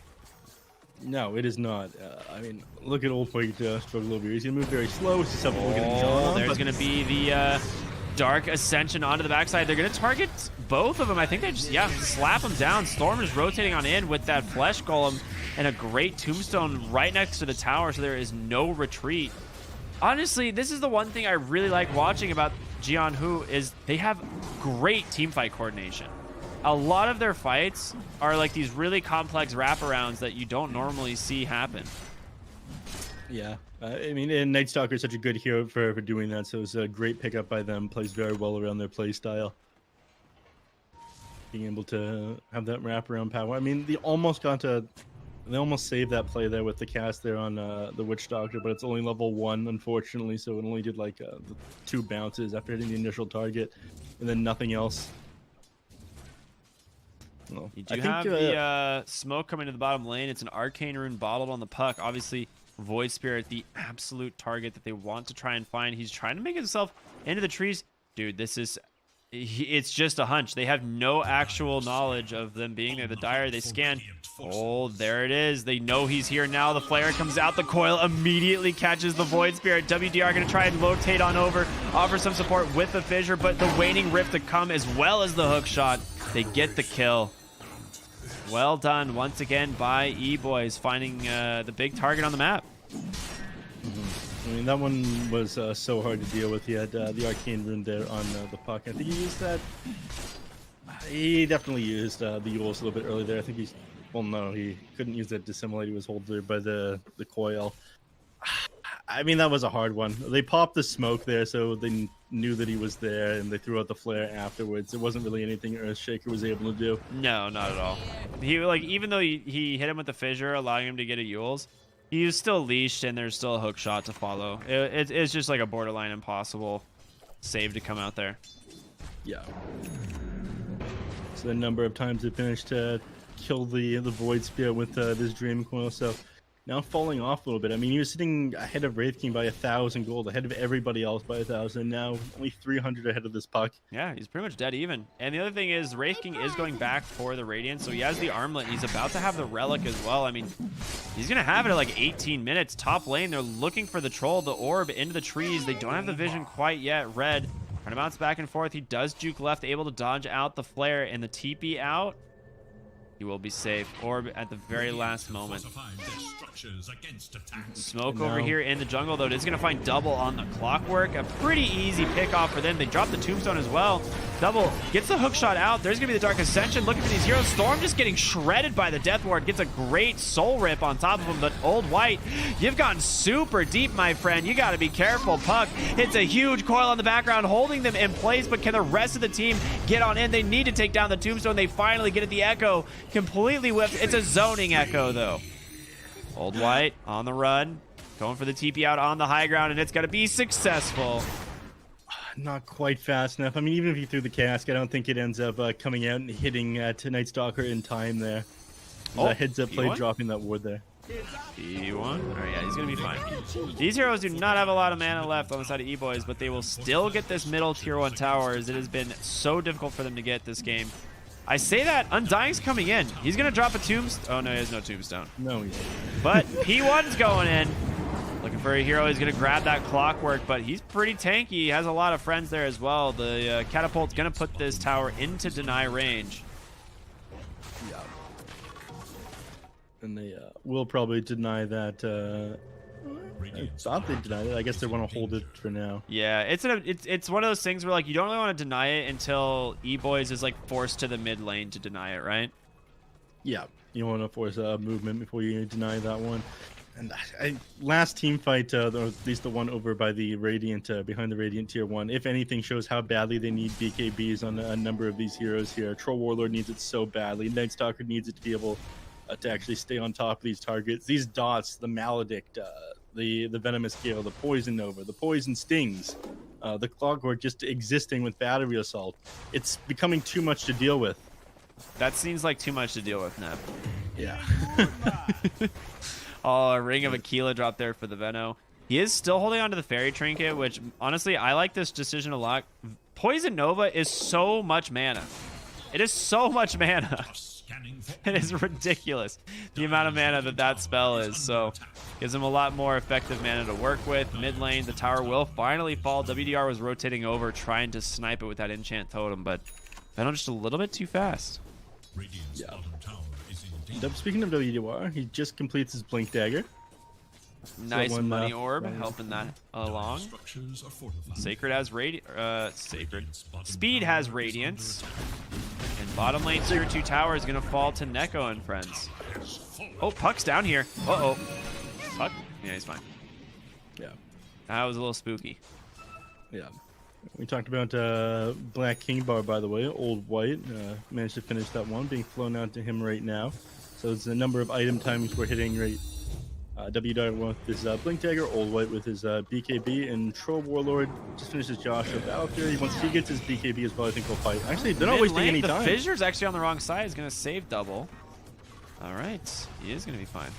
No, it is not. I mean, look at Old White struggle over here. He's going to move very slow. There's going to be the Dark Ascension onto the backside. They're going to target both of them. I think they just, slap them down. Storm is rotating on in with that Flesh Golem and a great Tombstone right next to the tower, so there is no retreat. Honestly, this is the one thing I really like watching about Jiang is they have great teamfight coordination. A lot of their fights are like these really complex wraparounds that you don't normally see happen. Yeah, I mean, and Night Stalker is such a good hero for doing that, so it's a great pickup by them. Plays very well around their play style. Being able to have that wraparound power. I mean, they almost saved that play there with the cast there on the Witch Doctor, but it's only level 1, unfortunately, so it only did like 2 bounces after hitting the initial target, and then nothing else. Well, you do have the smoke coming to the bottom lane. It's an Arcane Rune bottled on the puck. Obviously, Void Spirit, the absolute target that they want to try and find. He's trying to make himself into the trees. Dude, this is... It's just a hunch. They have no actual knowledge of them being there. The Dire, they scan. Oh, there it is. They know he's here now. The flare comes out. The coil immediately catches the Void Spirit. WDR going to try and rotate on over, offer some support with the fissure, but the Waning Rift to come as well as the hook shot. They get the kill. Well done once again by Eboys, finding the big target on the map. I mean, that one was so hard to deal with. He had the Arcane Rune there on the puck. I think he used that. He definitely used the Yules a little bit earlier there. I think he's... Well, no, he couldn't use that Dissimulate. He was held there by the coil. I mean, that was a hard one. They popped the smoke there, so they knew that he was there, and they threw out the flare afterwards. It wasn't really anything Earthshaker was able to do. No, not at all. He, like, even though he hit him with the fissure, allowing him to get a Yules, he was still leashed, and there's still a hook shot to follow. It's just like a borderline impossible save to come out there. Yeah. So the number of times they finished to kill the Void Spirit with this Dream Coil, so now falling off a little bit. I mean, he was sitting ahead of Wraith King by 1,000 gold, ahead of everybody else by 1,000. Now only 300 ahead of this puck. Yeah, he's pretty much dead even. And the other thing is, Wraith King is going back for the Radiant, so he has the Armlet. He's about to have the Relic as well. I mean, he's going to have it at like 18 minutes. Top lane, they're looking for the Troll, the Orb into the trees. They don't have the vision quite yet. Red, trying to bounce back and forth. He does juke left, able to dodge out the flare and the TP out. He will be safe. Orb at the very last moment. Smoke over here in the jungle, though. It is going to find Double on the Clockwork. A pretty easy pick off for them. They drop the Tombstone as well. Double gets the hook shot out. There's going to be the Dark Ascension. Looking for these heroes. Storm just getting shredded by the Death Ward. Gets a great soul rip on top of him. But Old White, you've gone super deep, my friend. You got to be careful. Puck hits a huge coil on the background, holding them in place. But can the rest of the team get on in? They need to take down the Tombstone. They finally get at the Echo. Completely whipped. It's a zoning Echo, though. Old White on the run, going for the TP out on the high ground, and it's going to be successful. Not quite fast enough. I mean, even if he threw the cask, I don't think it ends up coming out and hitting Night Stalker in time there. Heads up play, dropping that ward there. P1? Alright, yeah, he's going to be fine. These heroes do not have a lot of mana left on the side of Eboys, but they will still get this middle tier 1 tower, as it has been so difficult for them to get this game. I say that, Undying's coming in. He's going to drop a tombstone. Oh, no, he has no tombstone. No, he doesn't. But P1's going in. Looking for a hero. He's going to grab that Clockwork, but he's pretty tanky. He has a lot of friends there as well. The Catapult's going to put this tower into deny range. Yeah. And they will probably deny that. I thought they denied it. I guess they want to hold it for now. Yeah, it's one of those things where, like, you don't really want to deny it until Eboys is, like, forced to the mid lane to deny it, right? Yeah, you want to force a movement before you deny that one. And last team fight, or at least the one over by the Radiant, behind the Radiant tier 1, if anything, shows how badly they need BKBs on a number of these heroes here. Troll Warlord needs it so badly. Night Stalker needs it to be able to actually stay on top of these targets. These dots, the Maledict, the Venomous Gale, the Poison Nova, the Poison Stings, the Clockwork just existing with Battery Assault. It's becoming too much to deal with. That seems like too much to deal with, Neb. Yeah. Oh, a Ring of Aquila drop there for the Veno. He is still holding on to the Fairy Trinket, which, honestly, I like this decision a lot. Poison Nova is so much mana. It is so much mana. It is ridiculous, the amount of mana that spell is. So, gives him a lot more effective mana to work with. Mid lane, the tower will finally fall. WDR was rotating over, trying to snipe it with that enchant totem, but Veno just a little bit too fast. Yeah. Speaking of WDR, he just completes his Blink Dagger. Nice one, money orb helping that along. Sacred has Sacred. Speed has Radiance. And bottom lane tier 2 tower is going to fall to Neko and friends. Oh, Puck's down here. Uh-oh. Puck? Yeah, he's fine. Yeah. That was a little spooky. Yeah. We talked about Black King Bar, by the way. Old White managed to finish that one, being flown out to him right now. So it's a number of item times we're hitting right. WDR with his Blink Dagger, Old White with his BKB, and Troll Warlord just finishes Joshua Battle Fury. Once he gets his BKB as well, I think he'll fight. Actually, they're not wasting any time. The Fissure's actually on the wrong side. He's going to save double. All right. He is going to be fine.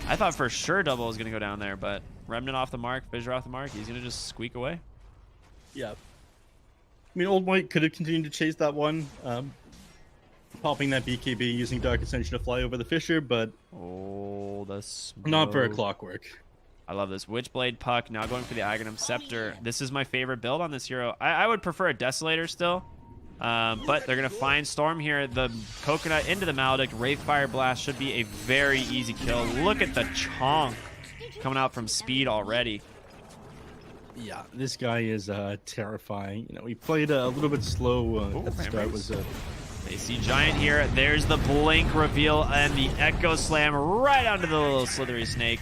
I thought for sure double was going to go down there, but Remnant off the mark, Fissure off the mark. He's going to just squeak away. Yeah. I mean, Old White could have continued to chase that one, popping that BKB, using Dark Ascension to fly over the Fissure, but not for a Clockwork. I love this. Witchblade Puck, now going for the Aghanim Scepter. This is my favorite build on this hero. I would prefer a Desolator still, but they're going to find Storm here. The Coconut into the Maledict. Wraithfire Blast should be a very easy kill. Look at the chonk coming out from Speed already. Yeah, this guy is terrifying. You know, he played a little bit slow at the start. They see Giant here. There's the Blink reveal and the Echo Slam right onto the little slithery snake.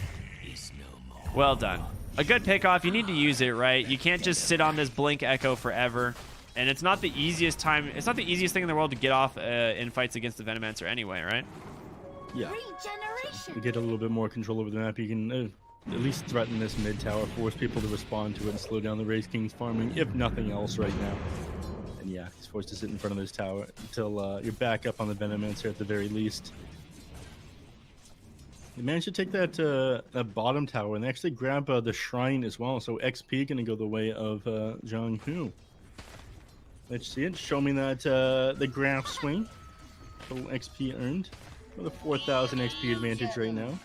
Well done. A good pickoff. You need to use it, right? You can't just sit on this Blink Echo forever. And it's not the easiest time. It's not the easiest thing in the world to get off in fights against the Venomancer anyway, right? Yeah. So you get a little bit more control over the map. You can at least threaten this mid tower, force people to respond to it, and slow down the Race King's farming, if nothing else right now. And yeah, he's forced to sit in front of this tower until you're back up on the Venomancer at the very least. They managed to take that bottom tower and they actually grab the shrine as well. So XP going to go the way of Jiang. Let's see it. Show me that the graph swing. Total XP earned with a 4,000 XP advantage right now.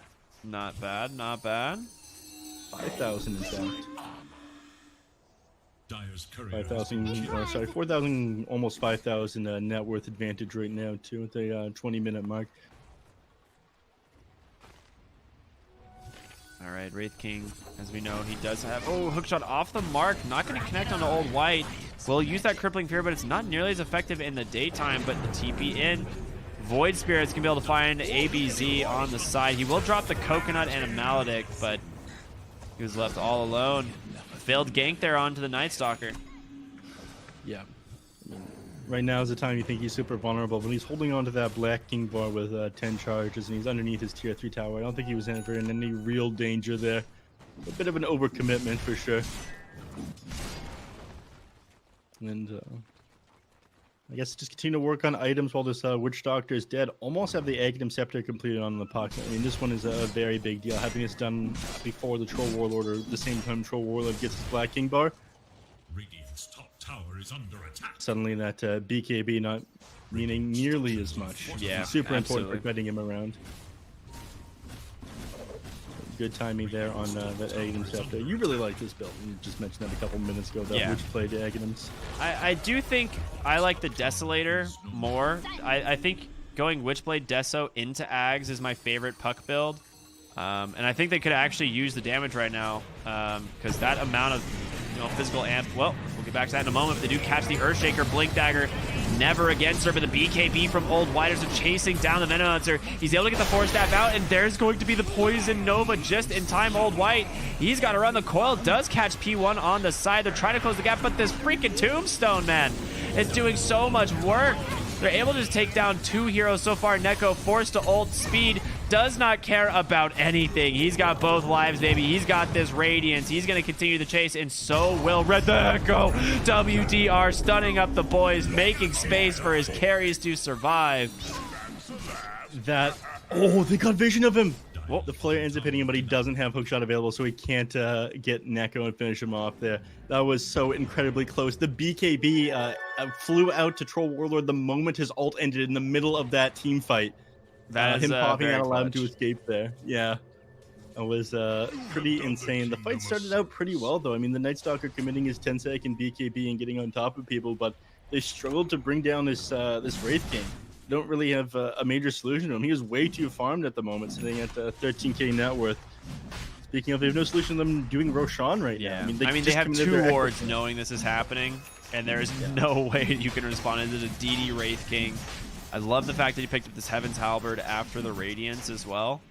Not bad, not bad. 5,000 in fact. 4,000, almost 5,000 net worth advantage right now too at the 20-minute mark. All right, Wraith King, as we know, he does have... Oh, hookshot off the mark. Not going to connect onto Old White. Will use that Crippling Fear, but it's not nearly as effective in the daytime. But the TP in. Void Spirits can be able to find ABZ on the side. He will drop the Coconut and a Maledict, but he was left all alone. Failed gank there onto the Night Stalker. Yeah. I mean, right now is the time you think he's super vulnerable, but he's holding on to that Black King bar with 10 charges, and he's underneath his tier 3 tower. I don't think he was ever in any real danger there. A bit of an overcommitment for sure. And I guess just continue to work on items while this Witch Doctor is dead. Almost have the Aghanim Scepter completed on the pocket. I mean, this one is a very big deal. Having this done before the Troll Warlord, or the same time Troll Warlord gets his Black King bar. Radiant's top tower is under attack. Suddenly that BKB not meaning nearly as much. Yeah, it's super absolutely. important for getting him around. Good timing there on that Aghanim Scepter. You really like this build. You just mentioned that a couple minutes ago, that Witch played Aghanims. I do think I like the Desolator more. I think going Witchblade Deso into Ags is my favorite Puck build. And I think they could actually use the damage right now, because that amount of physical amp. Well, we'll get back to that in a moment. But they do catch the Earthshaker. Blink Dagger never again serve, but the BKB from Old Whiters are chasing down the Venomancer. He's able to get the Force Staff out, and there's going to be the Poison Nova just in time. Old White, he's got to run the coil, does catch P1 on the side. They're trying to close the gap, but this freaking Tombstone, man, is doing so much work. They're able to just take down 2 heroes so far. Neko forced to ult. Speed does not care about anything. He's got both lives, baby. He's got this Radiance. He's going to continue the chase, and so will Red the Echo. WDR stunning up the boys, making space for his carries to survive. Oh, they got vision of him. Well, the player ends up hitting him, but he doesn't have hookshot available, so he can't get Neko and finish him off there. That was so incredibly close. The BKB flew out to Troll Warlord the moment his ult ended in the middle of that team fight. That is him popping out allowed him clutch. to escape there. Yeah, it was pretty insane. The fight started out pretty well, though. I mean, the Night Stalker committing his 10-second BKB and getting on top of people, but they struggled to bring down this Wraith King. Don't really have a major solution to him. He is way too farmed at the moment, sitting at 13k net worth. Speaking of, they have no solution to them doing Roshan right now. I mean, they have 2 wards knowing this is happening, and there is no way you can respond into the DD Wraith King. I love the fact that he picked up this Heaven's Halberd after the Radiance as well.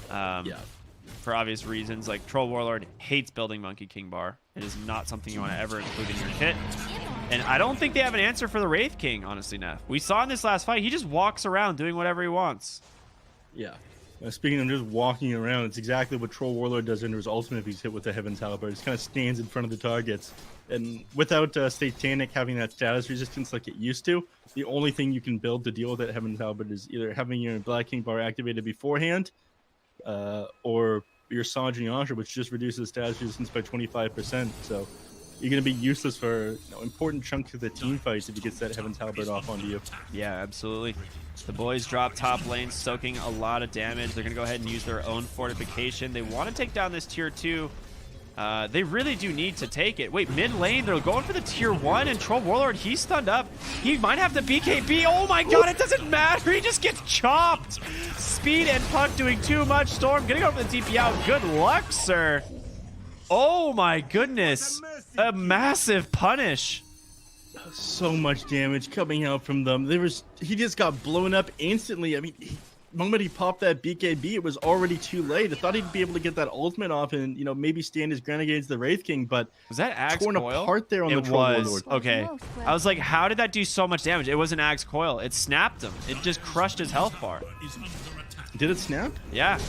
For obvious reasons, like Troll Warlord hates building Monkey King bar. It is not something you want to ever include in your kit. And I don't think they have an answer for the Wraith King, honestly, Neff. We saw in this last fight, he just walks around doing whatever he wants. Yeah. Speaking of just walking around, it's exactly what Troll Warlord does into his ultimate if he's hit with the Heaven's Halberd. He kind of stands in front of the targets. And without Satanic having that status resistance like it used to, the only thing you can build to deal with that Heaven's Halberd is either having your Black King bar activated beforehand, or your Sange and Yasha, which just reduces status resistance by 25%. So you're going to be useless for important chunks of the team fights if he gets that Heaven's Halberd off onto you. Yeah, absolutely. The boys drop top lane, soaking a lot of damage. They're going to go ahead and use their own fortification. They want to take down this tier 2. They really do need to take it. Wait, mid lane, they're going for the tier 1, and Troll Warlord, he's stunned up. He might have the BKB. Oh my god, it doesn't matter. He just gets chopped. Speed and Puck doing too much. Storm getting over the TP out. Good luck, sir. Oh my goodness. A massive punish. So much damage coming out from them. He just got blown up instantly. I mean, the moment he popped that BKB, it was already too late. I thought he'd be able to get that ultimate off and, maybe stand his ground against the Wraith King, but was that Axe torn Coil? apart there on the Troll Warlord. Okay. I was like, how did that do so much damage? It was an Axe Coil. It snapped him. It just crushed his health bar. Did it snap? Yeah.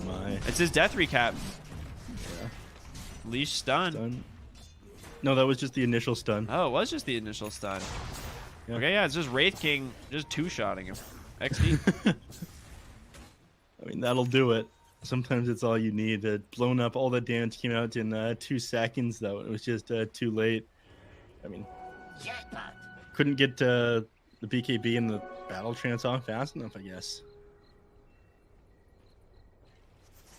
My. It's his death recap. Yeah. Leash stun. No, that was just the initial stun. Oh, it was just the initial stun. Yeah. Okay, yeah, it's just Wraith King just two-shotting him. XD. I mean, that'll do it. Sometimes it's all you need. Blown up, all that damage came out in 2 seconds, though. It was just too late. I mean, couldn't get the BKB and the battle trance on fast enough, I guess.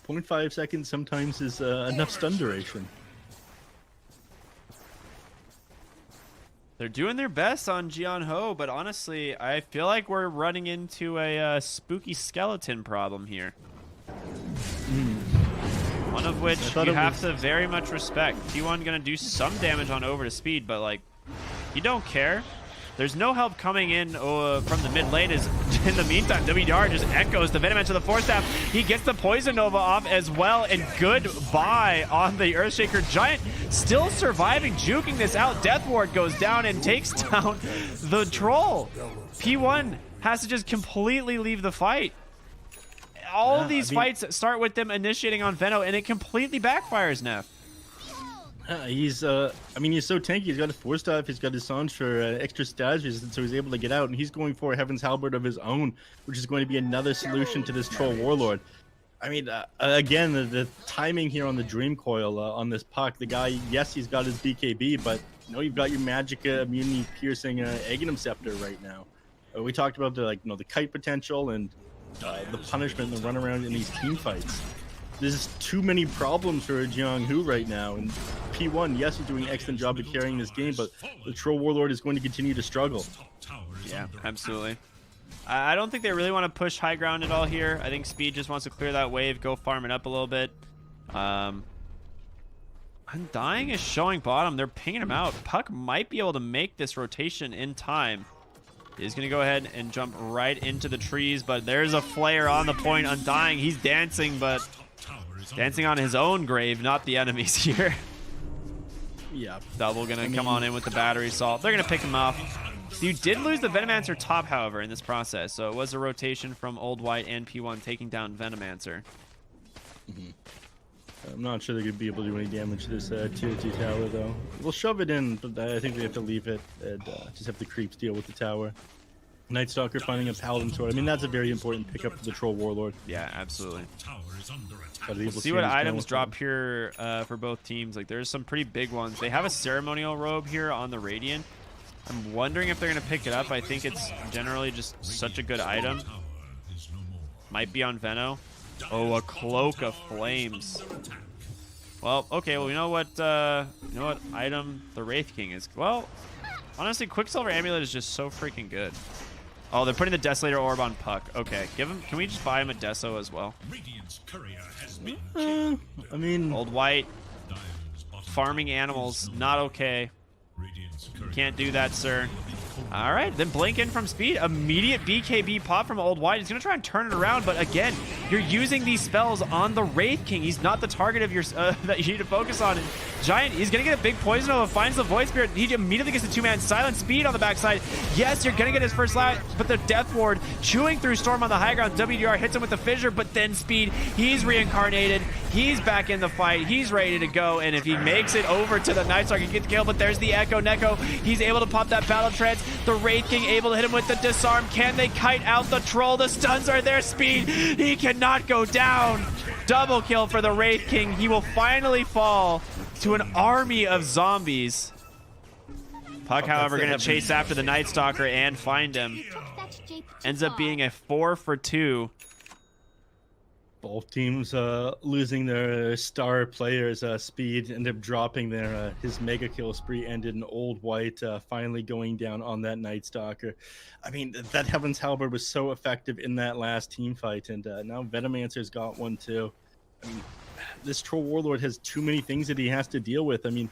0.5 seconds sometimes is enough stun duration. They're doing their best on Jiang Ho, but honestly, I feel like we're running into a spooky skeleton problem here. One of which you have to very much respect. T1 gonna do some damage on over to Speed, but like, you don't care. There's no help coming in from the mid lane. In the meantime, WDR just echoes the Venom to the Force Staff. He gets the Poison Nova off as well, and goodbye on the Earthshaker Giant. Still surviving, juking this out. Death Ward goes down and takes down the Troll. P1 has to just completely leave the fight. All these fights start with them initiating on Veno, and it completely backfires, Neff. He's so tanky. He's got his Force Staff. He's got his Sange for extra status resistance, so he's able to get out. And he's going for a Heaven's Halberd of his own, which is going to be another solution to this Troll Warlord. I mean, again, the timing here on the Dream Coil on this Puck. The guy, yes, he's got his BKB, but you've got your magic immunity piercing Aghanim Scepter right now. We talked about the kite potential and the punishment and the runaround in these team fights. There's too many problems for Jiang Hu right now, and P1, yes, he's doing an excellent job of carrying this game, but the Troll Warlord is going to continue to struggle. Yeah, absolutely. I don't think they really want to push high ground at all here. I think Speed just wants to clear that wave, go farm it up a little bit. Undying is showing bottom. They're pinging him out. Puck might be able to make this rotation in time. He's going to go ahead and jump right into the trees, but there's a flare on the point. Undying, he's dancing, but dancing on his own grave, not the enemy's here. Yeah. Double going to come on in with the battery assault. They're going to pick him off. So you did lose the Venomancer top, however, in this process. So it was a rotation from Old White and P1 taking down Venomancer. I'm not sure they're going to be able to do any damage to this tier 2 tower, though. We'll shove it in, but I think they have to leave it and just have the creeps deal with the tower. Night Stalker finding a Paladin Sword. I mean, that's a very important pickup for the Troll Warlord. Yeah, absolutely. We'll We'll see what items drop here for both teams. Like, there's some pretty big ones. They have a Ceremonial Robe here on the Radiant. I'm wondering if they're going to pick it up. I think it's generally just such a good item. Might be on Veno. Oh, a Cloak of Flames. Well, okay. Well, you know what item the Wraith King is? Well, honestly, Quicksilver Amulet is just so freaking good. Oh, they're putting the Desolator Orb on Puck. Okay, give him. Can we just buy him a Deso as well? I mean, Old White farming animals, not okay. Can't do that, sir. All right, then blink in from speed. Immediate BKB pop from Old White. He's going to try and turn it around, but again, you're using these spells on the Wraith King. He's not the target of your that you need to focus on. And Giant, he's going to get a big poison over, finds the Void Spirit. He immediately gets the two-man silent speed on the backside. Yes, you're going to get his first light, but the Death Ward chewing through Storm on the high ground. WDR hits him with the fissure, but then speed. He's reincarnated. He's back in the fight. He's ready to go, and if he makes it over to the Night Stalker, he can get the kill, but there's the Echo Neko. He's able to pop that Battle Trance. The Wraith King able to hit him with the disarm. Can they kite out the troll? The stuns are there. Speed. He cannot go down. Double kill for the Wraith King. He will finally fall to an army of zombies. Puck, however, going to chase after the Night Stalker and find him. Ends up being a 4 for 2. both teams losing their star players. Speed ended up dropping their his mega kill spree ended in Old White finally going down on that Night Stalker. I mean, that Heaven's Halberd was so effective in that last team fight, and now Venomancer's got one too. I mean, this Troll Warlord has too many things that he has to deal with. I mean,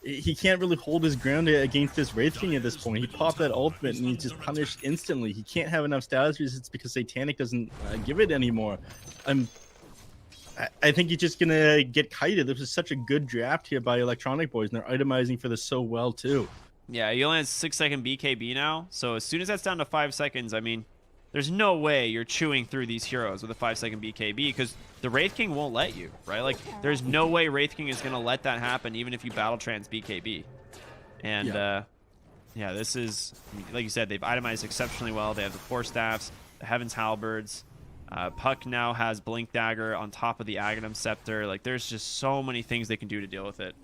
he can't really hold his ground against this Wraith King at this point. He popped that ultimate and he's just punished instantly. He can't have enough status resistance because Satanic doesn't give it anymore. I think he's just gonna get kited. This is such a good draft here by Electronic Boys, and they're itemizing for this so well too. Yeah, he only has 6-second BKB now, so as soon as that's down to 5 seconds, I mean, there's no way you're chewing through these heroes with a 5-second BKB because the Wraith King won't let you, right? Like, there's no way Wraith King is going to let that happen even if you battle trans BKB. And, yeah, this is, like you said, they've itemized exceptionally well. They have the Force Staffs, the Heaven's Halberds. Puck now has Blink Dagger on top of the Aghanim Scepter. Like, there's just so many things they can do to deal with it.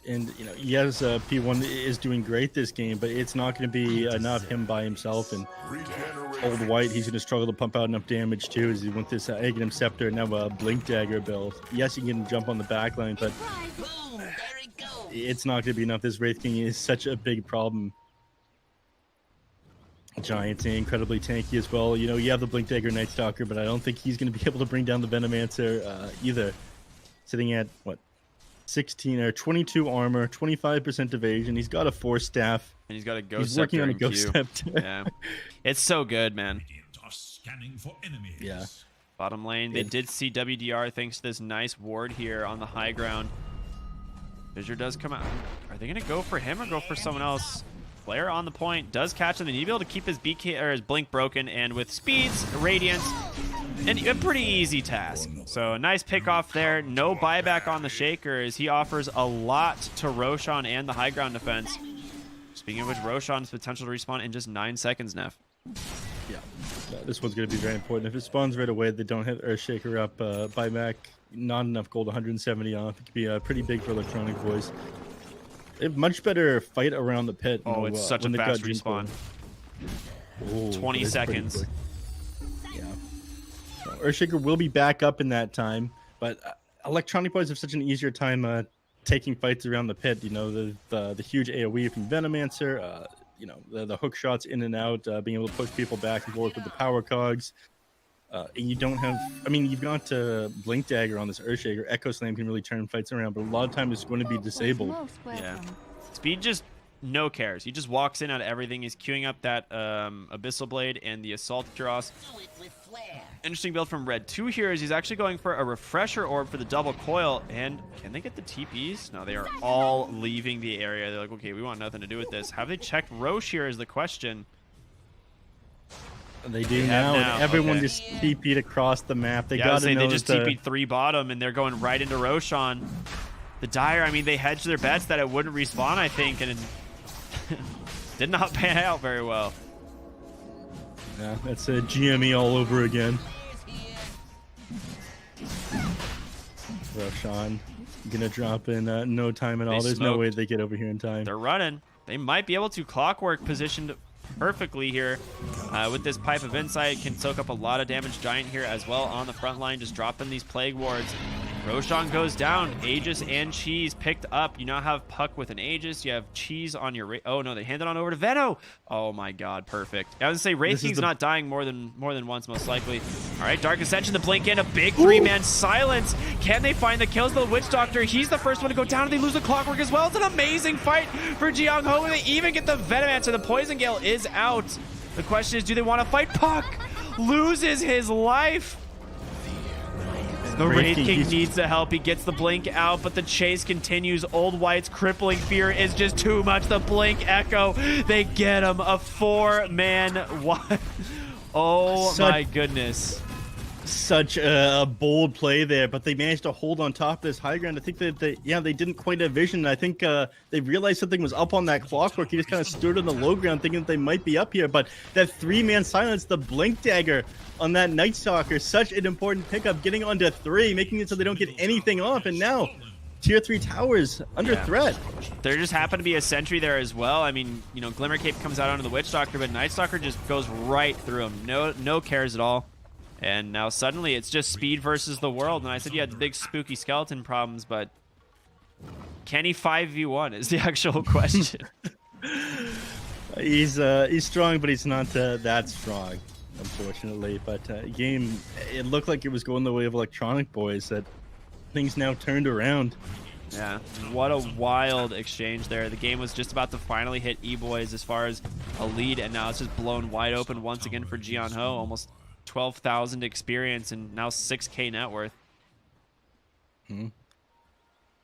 And, you know, yes, P1 is doing great this game, but it's not going to be enough him by himself. And Old White, he's going to struggle to pump out enough damage too, as he went this Aghanim Scepter and now a Blink Dagger build. Yes, he can jump on the backline, but it's not going to be enough. This Wraith King is such a big problem. Giant's incredibly tanky as well. You know, you have the Blink Dagger Night Stalker, but I don't think he's going to be able to bring down the Venomancer either. Sitting at, what? 16 or 22 armor, 25% evasion. He's got a Force Staff. And he's got a Ghost He's working on a Scepter Ghost in queue. Scepter. Yeah. It's so good, man. Are scanning for enemies. Yeah. Bottom lane, they did see WDR thanks to this nice ward here on the high ground. Fissure does come out. Are they going to go for him or go for someone else? Flare on the point, does catch him. They need to be able to keep his BK or his blink broken, and with speeds, radiance, and a pretty easy task. So a nice pick off there. No buyback on the Shaker as he offers a lot to Roshan and the high ground defense. Speaking of which, Roshan's potential to respawn in just 9 seconds, Neff. Yeah, this one's going to be very important. If it spawns right away, they don't have Earthshaker up. Buyback, not enough gold, 170 off. It could be pretty big for Electronic Boys. They have much better fight around the pit. Oh, it's such a fast respawn. Oh, 20 seconds. Yeah. Earthshaker will be back up in that time, but Electronic Boys have such an easier time taking fights around the pit. You know, the huge AoE from Venomancer, you know, the hook shots in and out, being able to push people back and forth with the power cogs. And you don't have, I mean, you've got Blink Dagger on this Earthshaker. Echo Slam can really turn fights around, but a lot of time it's going to be disabled. Yeah. Speed just no cares. He just walks in on everything. He's queuing up that Abyssal Blade and the Assault Dross. Interesting build from Red 2 here is he's actually going for a Refresher Orb for the double coil. And can they get the TPs? No, they are all leaving the area. They're like, okay, we want nothing to do with this. Have they checked Roche here is the question. They do now, and everyone just TP'd across the map. They got to know they just TP'd 3 bottom, and they're going right into Roshan. The Dire, I mean, they hedged their bets that it wouldn't respawn, I think, and it did not pan out very well. Yeah, that's a GME all over again. Roshan gonna drop in no time at all. There's no way they get over here in time. They're running. They might be able to clockwork positioned perfectly here with this Pipe of Insight. Can soak up a lot of damage. Giant here as well on the front line, just dropping these Plague Wards. Roshan goes down. Aegis and Cheese picked up. You now have Puck with an Aegis. You have Cheese on your... Oh, no, they handed on over to Veno. Oh, my God. Perfect. I was going to say, Wraith King's not dying more than once, most likely. All right, Dark Ascension, the blink in. A big 3-man silence. Can they find the kills? The Witch Doctor, he's the first one to go down, and they lose the Clockwork as well. It's an amazing fight for Jiang Ho. They even get the Venomancer. The Poison Gale is out. The question is, do they want to fight? Puck loses his life. The Wraith King needs the help. He gets the blink out, but the chase continues. Old White's crippling fear is just too much. The blink echo, they get him. A 4-man one. Oh my goodness. Such a bold play there, but they managed to hold on top of this high ground. I think that they didn't quite have vision. I think they realized something was up on that Clockwork. He just kind of stood on the low ground thinking that they might be up here, but that 3-man silence, the blink dagger on that Night Stalker, such an important pickup, getting onto 3, making it so they don't get anything off, and now tier 3 towers under threat. There just happened to be a sentry there as well. I mean, you know, Glimmer Cape comes out onto the Witch Doctor, but Night Stalker just goes right through him. No cares at all. And now suddenly it's just speed versus the world. And I said you had the big spooky skeleton problems, but can he 5v1 is the actual question. He's strong, but he's not that strong, unfortunately. But game, it looked like it was going the way of Electronic Boys. That things now turned around. Yeah, what a wild exchange there. The game was just about to finally hit Eboys as far as a lead, and now it's just blown wide open once again for Jiang Ho. Almost 12,000 experience and now 6K net worth.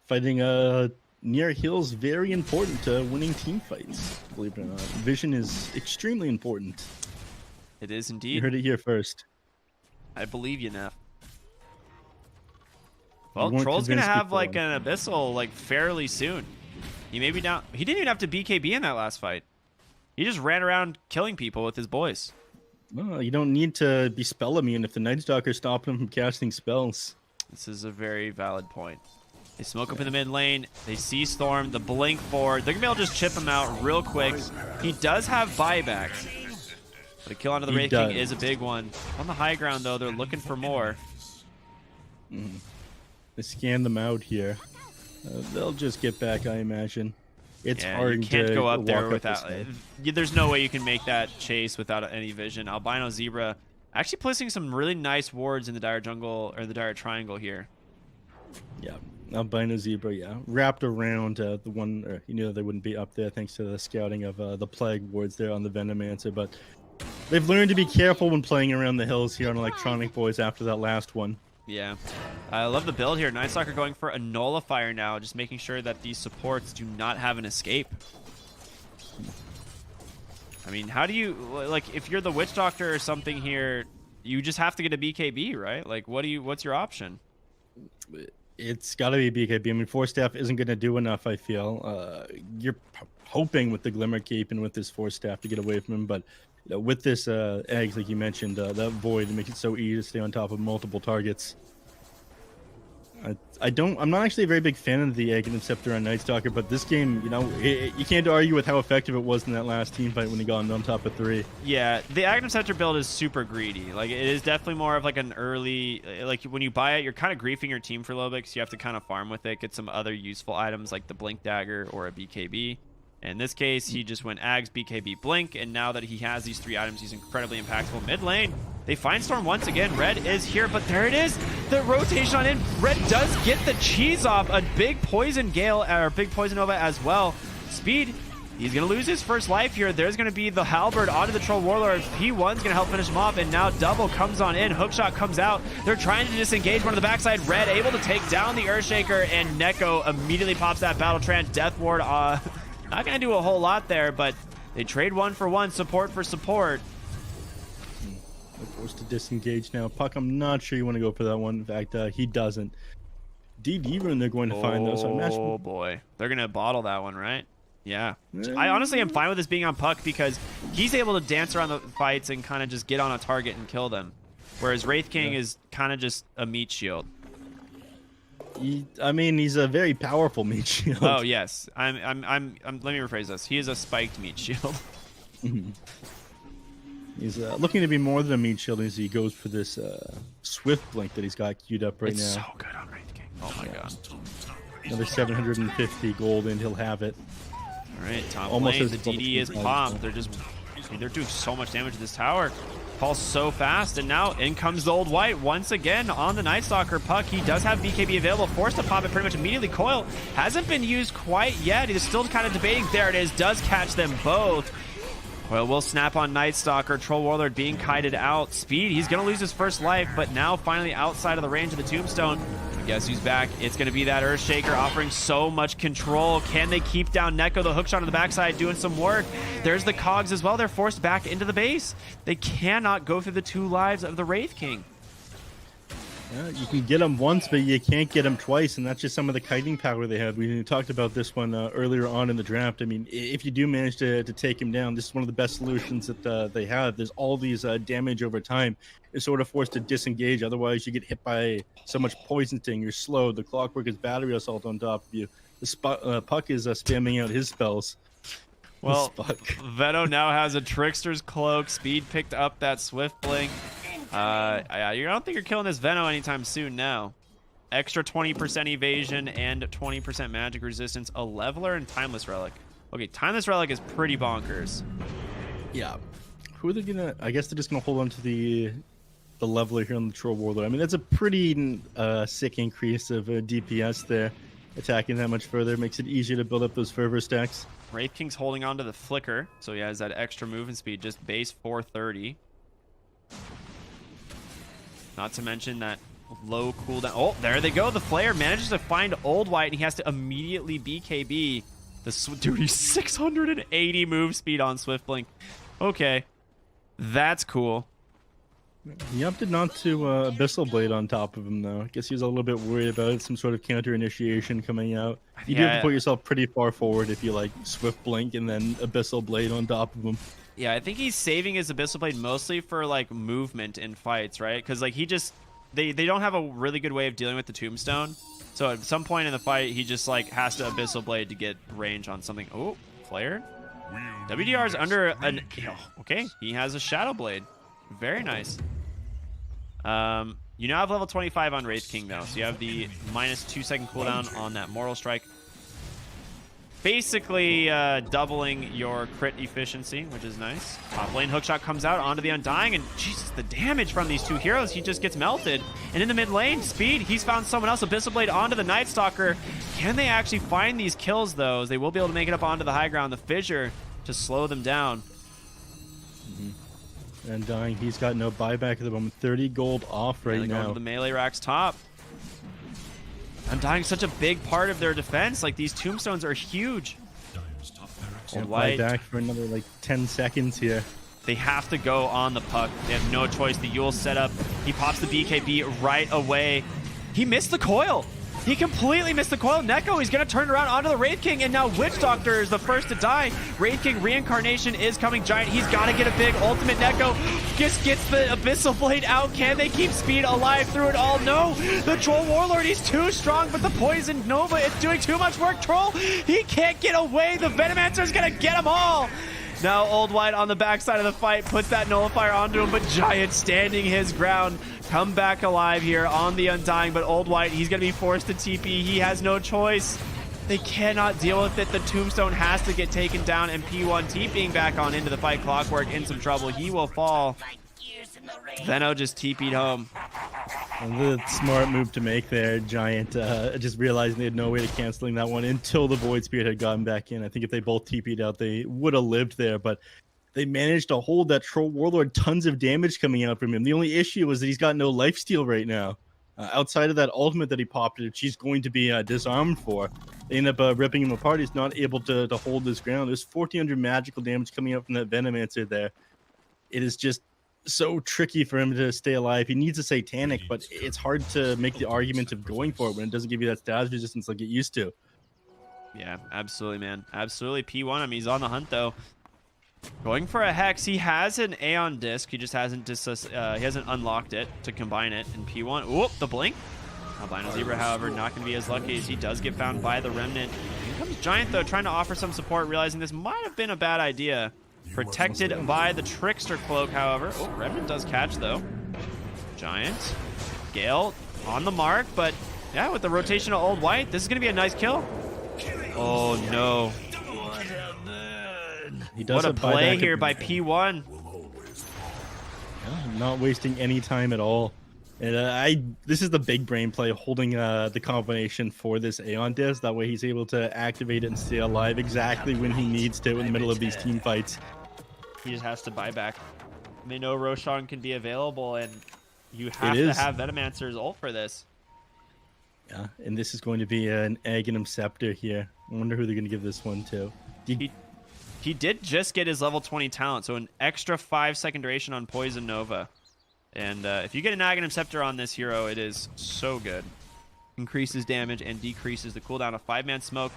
Fighting near hills, very important to winning team fights, believe it or not. Vision is extremely important. It is indeed. You heard it here first. I believe you, Neff. Well, Troll's gonna have like an Abyssal like fairly soon. He maybe down. He didn't even have to BKB in that last fight. He just ran around killing people with his boys. Well, you don't need to be spell immune if the Night Stalker's stopping him from casting spells. This is a very valid point. They smoke up in the mid lane. They see Storm, the blink forward. They're gonna be able to just chip him out real quick. He does have buybacks, but a kill onto the Wraith King is a big one. On the high ground, though, they're looking for more. They scan them out here. They'll just get back, I imagine. It's hard. You can't go up there without. There's no way you can make that chase without any vision. Albino Zebra actually placing some really nice wards in the Dire Jungle or the Dire Triangle here. Yeah, Albino Zebra, wrapped around the one. You know they wouldn't be up there thanks to the scouting of the Plague wards there on the Venomancer, but they've learned to be careful when playing around the hills here on Electronic Boys after that last one. Yeah, I love the build here. Night Stalker going for a nullifier now, just making sure that these supports do not have an escape. I mean, how do you, like, if you're the Witch Doctor or something here, you just have to get a BKB, right? Like, what's your option? It's got to be BKB. I mean, Force Staff isn't going to do enough, I feel. You're hoping with the Glimmer Cape and with this Force Staff to get away from him, but you know, with this eggs, like you mentioned, that Void to make it so easy to stay on top of multiple targets. I'm not actually a very big fan of the Egg and Scepter on Night Stalker, but this game, you know, you can't argue with how effective it was in that last team fight when he got on top of 3. Yeah, the Aghanim Scepter build is super greedy. Like, it is definitely more of like an early, like when you buy it, you're kind of griefing your team for a little bit because you have to kind of farm with it, get some other useful items like the Blink Dagger or a BKB. In this case, he just went Ags, BKB, Blink, and now that he has these 3 items, he's incredibly impactful. Mid lane, they find Storm once again. Red is here, but there it is. The rotation on in. Red does get the cheese off. A big Poison Gale, or big Poison Nova as well. Speed, he's going to lose his first life here. There's going to be the Halberd onto the Troll Warlord. P1's going to help finish him off, and now Double comes on in. Hookshot comes out. They're trying to disengage one on the backside. Red able to take down the Earthshaker, and Neko immediately pops that Battle Trance. Death Ward, not going to do a whole lot there, but they trade 1 for 1, support for support. They're forced to disengage now. Puck, I'm not sure you want to go for that one. In fact, he doesn't. DD rune they're going to find, though. So I imagine... Oh, boy. They're going to bottle that one, right? Yeah. I honestly am fine with this being on Puck because he's able to dance around the fights and kind of just get on a target and kill them. Whereas Wraith King is kind of just a meat shield. I mean, he's a very powerful meat shield. Oh, yes. Let me rephrase this. He is a spiked meat shield. He's looking to be more than a meat shield as he goes for this Swift Blink that he's got queued up right now. It's so good on Wraith King. Oh, my God. Another 750 gold and he'll have it. All right, top Almost lane. as The close DD is as popped. They're doing so much damage to this tower. Falls so fast, and now in comes the Old White once again on the Night Stalker. Puck, he does have BKB available, forced to pop it pretty much immediately. Coil hasn't been used quite yet. He's still kind of debating. There it is, does catch them both. Coil will snap on Night Stalker. Troll Warlord being kited out. Speed, he's going to lose his first life, but now finally outside of the range of the Tombstone. Guess who's back? It's going to be that Earthshaker offering so much control. Can they keep down Neko? The hookshot on the backside doing some work. There's the cogs as well. They're forced back into the base. They cannot go through the 2 lives of the Wraith King. Yeah, you can get him once, but you can't get him twice, and that's just some of the kiting power they have. We talked about this one earlier on in the draft. I mean, if you do manage to take him down, this is one of the best solutions that they have. There's all these damage over time. You're sort of forced to disengage, otherwise you get hit by so much poison sting. You're slow. The Clockwork is battery assault on top of you. The Puck is spamming out his spells. Well, Veto now has a Trickster's Cloak. Speed picked up that Swift Blink. I don't think you're killing this Venom anytime soon now. Extra 20% evasion and 20% magic resistance, a leveler, and Timeless Relic. Okay, Timeless Relic is pretty bonkers. Yeah. Who are they gonna... I guess they're just gonna hold on to the leveler here on the Troll Warlord. I mean, that's a pretty sick increase of DPS there. Attacking that much further makes it easier to build up those fervor stacks. Wraith King's holding on to the Flicker, so he has that extra movement speed, just base 430. Not to mention that low cooldown. Oh, there they go. The Flare manages to find Old White, and he has to immediately BKB. Dude, he's 680 move speed on Swift Blink. Okay, that's cool. He opted not to Abyssal Blade on top of him, though. I guess he was a little bit worried about some sort of counter initiation coming out. You do have to put yourself pretty far forward if you like Swift Blink and then Abyssal Blade on top of him. Yeah, I think he's saving his Abyssal Blade mostly for like movement in fights, right? Because like he just they don't have a really good way of dealing with the Tombstone. So at some point in the fight, he just like has to Abyssal Blade to get range on something. Oh, flared. WDR is under an. Okay, he has a Shadow Blade. Very nice. You now have level 25 on Wraith King though, so you have the minus 2-second cooldown on that Mortal Strike. Basically doubling your crit efficiency, which is nice. Top lane hookshot comes out onto the Undying, and Jesus, the damage from these two heroes, he just gets melted. And in the mid lane, Speed, he's found someone else. Abyssal Blade onto the Night Stalker. Can they actually find these kills though? They will be able to make it up onto the high ground. The Fissure to slow them down. Undying, he's got no buyback at the moment. 30 gold off right now. Going to the melee racks top. Undying such a big part of their defense. Like, these tombstones are huge. Old White back for another like 10 seconds here. They have to go on the Puck. They have no choice. The Yule setup. He pops the BKB right away. He missed the coil. He completely missed the coil. Neko, he's going to turn around onto the Wraith King, and now Witch Doctor is the first to die. Wraith King Reincarnation is coming giant. He's got to get a big ultimate. Neko just gets the Abyssal Blade out. Can they keep Speed alive through it all? No. The Troll Warlord, he's too strong, but the Poison Nova is doing too much work. Troll, he can't get away. The Venomancer is going to get them all. Now Old White on the backside of the fight puts that nullifier onto him, but Giant standing his ground. Come back alive here on the Undying, but Old White, he's going to be forced to TP. He has no choice. They cannot deal with it. The tombstone has to get taken down, and P1 TPing back on into the fight. Clockwork in some trouble. He will fall. Venno just TP'd home. And the smart move to make there, Giant, just realizing they had no way to canceling that one until the Void Spirit had gotten back in. I think if they both TP'd out, they would have lived there, but they managed to hold that Troll Warlord, tons of damage coming out from him. The only issue was that he's got no lifesteal right now. Outside of that ultimate that he popped, which he's going to be disarmed for, they end up ripping him apart. He's not able to hold his ground. There's 1,400 magical damage coming out from that Venomancer there. It is just so tricky for him to stay alive. He needs a Satanic, but it's hard to make the argument of going for it when it doesn't give you that status resistance like it used to. Yeah, absolutely, man. Absolutely. P1, I mean, he's on the hunt, though. Going for a Hex. He has an Aeon Disc. He just hasn't he hasn't unlocked it to combine it. And P1, whoop, the Blink. Albino Zebra, however, not going to be as lucky as he does get found by the Remnant. Here comes Giant, though, trying to offer some support, realizing this might have been a bad idea. Protected by the Trickster Cloak, however. Oh, Remnant does catch, though. Giant. Gale on the mark, but yeah, with the rotation of Old White, this is going to be a nice kill. Oh, no. He does what a play here by P1. Yeah, not wasting any time at all. And this is the big brain play, holding the combination for this Aeon Disc. That way he's able to activate it and stay alive exactly when he needs to in the middle of these team fights. He just has to buy back. They know Roshan can be available, and you have to have Venomancer's ult for this. Yeah, and this is going to be an Aghanim Scepter here. I wonder who they're going to give this one to. He did just get his level 20 talent, so an extra 5-second duration on Poison Nova. And if you get an Aghanim Scepter on this hero, it is so good. Increases damage and decreases the cooldown of 5-man smoke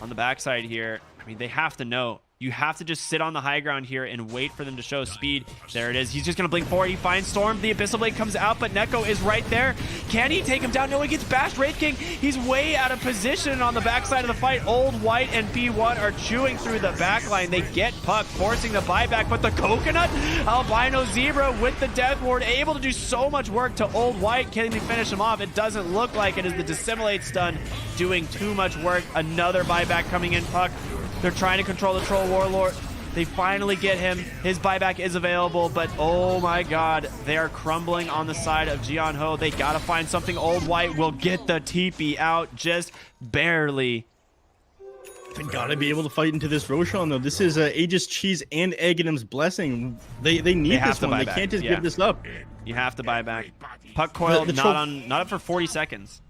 on the backside here. I mean, they have to know. You have to just sit on the high ground here and wait for them to show speed. There it is. He's just going to blink forward. He finds Storm. The Abyssal Blade comes out, but Neko is right there. Can he take him down? No, he gets bashed. Wraith King, he's way out of position on the backside of the fight. Old White and P1 are chewing through the backline. They get Puck, forcing the buyback, but the Coconut, Albino Zebra with the Death Ward, able to do so much work to Old White. Can he finish him off? It doesn't look like it, as the Dissimulate stun doing too much work. Another buyback coming in. Puck, they're trying to control the Troll Warlord. They finally get him. His buyback is available, but oh my god, they are crumbling on the side of Jiang Ho. They gotta find something. Old White will get the TP out just barely. They gotta be able to fight into this Roshan, though. This is Aegis Cheese and Aghanim's Blessing. They need this one. They can't just give this up. You have to buy back. Puck coil not up for 40 seconds.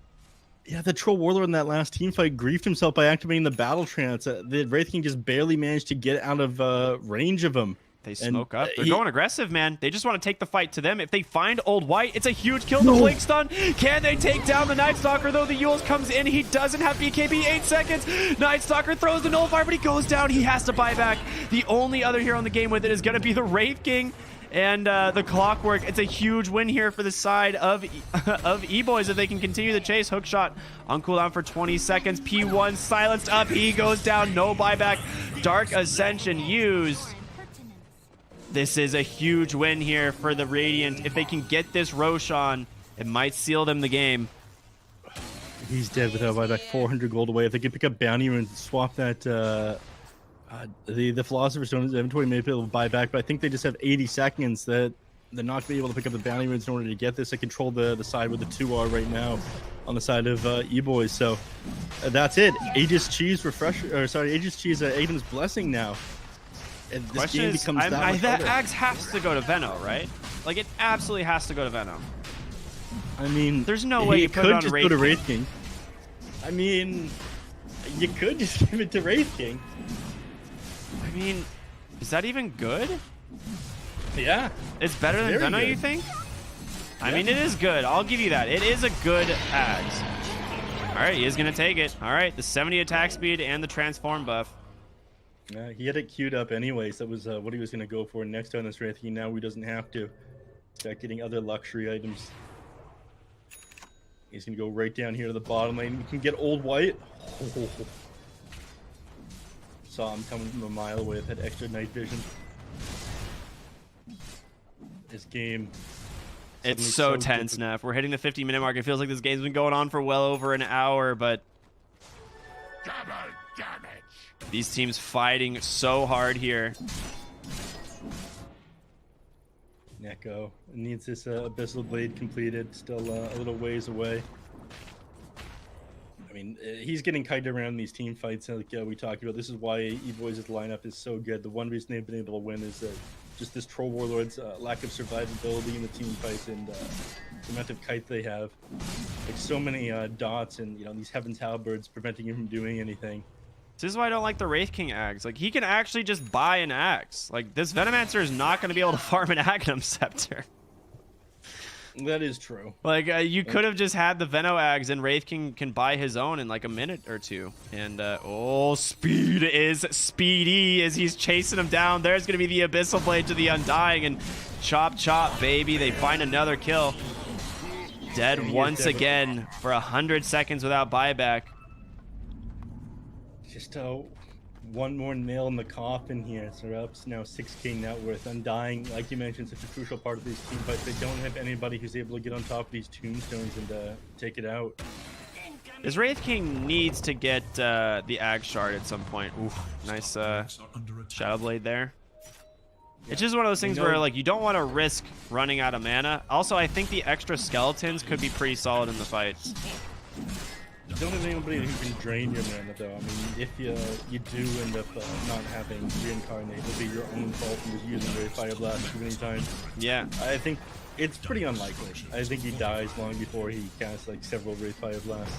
Yeah, the Troll Warlord in that last team fight griefed himself by activating the Battle Trance. The Wraith King just barely managed to get out of range of him. They smoke up. They're going aggressive, man. They just want to take the fight to them. If they find Old White, it's a huge kill. The Blink stun. Can they take down the Night Stalker, though? The Yules comes in. He doesn't have BKB. 8 seconds. Night Stalker throws the Nullifier, but he goes down. He has to buy back. The only other hero in the game with it is going to be the Wraith King. And the Clockwork. It's a huge win here for the side of Eboys if they can continue the chase. Hookshot on cooldown for 20 seconds. P1 silenced up. He goes down. No buyback. Dark Ascension used. This is a huge win here for the Radiant. If they can get this Roshan, it might seal them the game. He's dead without buyback. 400 gold away. If they can pick up Bounty and swap that... the Philosopher's Stone inventory may be able to buy back, but I think they just have 80 seconds that they're not going to be able to pick up the bounty runes in order to get this. They control the side where the two are right now on the side of E-Boys. So that's it. Aegis Cheese Aegis Cheese Aiden's Blessing now. And this Question game is, becomes that much that harder. Axe has to go to Venno, right? Like, it absolutely has to go to Venno. I mean, there's no way you put it on just Wraith go to King. Wraith King. I mean, you could just give it to Wraith King. I mean, is that even good? Yeah. It's better than Very Venno, good. you think? I mean, it is good. I'll give you that. It is a good Axe. All right, he is going to take it. All right, the 70 attack speed and the transform buff. Yeah, he had it queued up anyways. That was what he was going to go for next on this Wraith King. Now he doesn't have to. Start getting other luxury items. He's going to go right down here to the bottom lane. You can get Old White. Oh. Saw him coming from a mile away. Had extra night vision. This game. It's so tense, Neff. We're hitting the 50-minute mark. It feels like this game's been going on for well over an hour, but These teams fighting so hard here. Neko needs this Abyssal Blade completed, still a little ways away. I mean, he's getting kited around these team fights like we talked about. This is why Eboys' lineup is so good. The one reason they've been able to win is just this Troll Warlord's lack of survivability in the team fights and the amount of kite they have. Like so many dots and these Heaven's Halberds preventing him from doing anything. This is why I don't like the Wraith King Ags. Like, he can actually just buy an Axe. Like, this Venomancer is not going to be able to farm an Agnum Scepter. That is true. Like, you could have just had the Veno Ags, and Wraith King can buy his own in like a minute or two. And, oh, Speed is speedy as he's chasing him down. There's going to be the Abyssal Blade to the Undying, and chop, chop, baby. They find another kill. Dead once again for 100 seconds without buyback. Just one more nail in the coffin here. So we're up now 6k net worth. Undying, like you mentioned, such a crucial part of these team fights. They don't have anybody who's able to get on top of these tombstones and take it out. This Wraith King needs to get the Ag Shard at some point. Ooh, nice Shadow Blade there. Yeah. It's just one of those things where like you don't want to risk running out of mana. Also, I think the extra skeletons could be pretty solid in the fights. You don't have anybody who can drain your mana, though. I mean, if you do end up not having Reincarnate, it'll be your own fault from just using Ray Fire Blast too many times. Yeah. I think it's pretty unlikely. I think he dies long before he casts like several Ray Fire Blasts.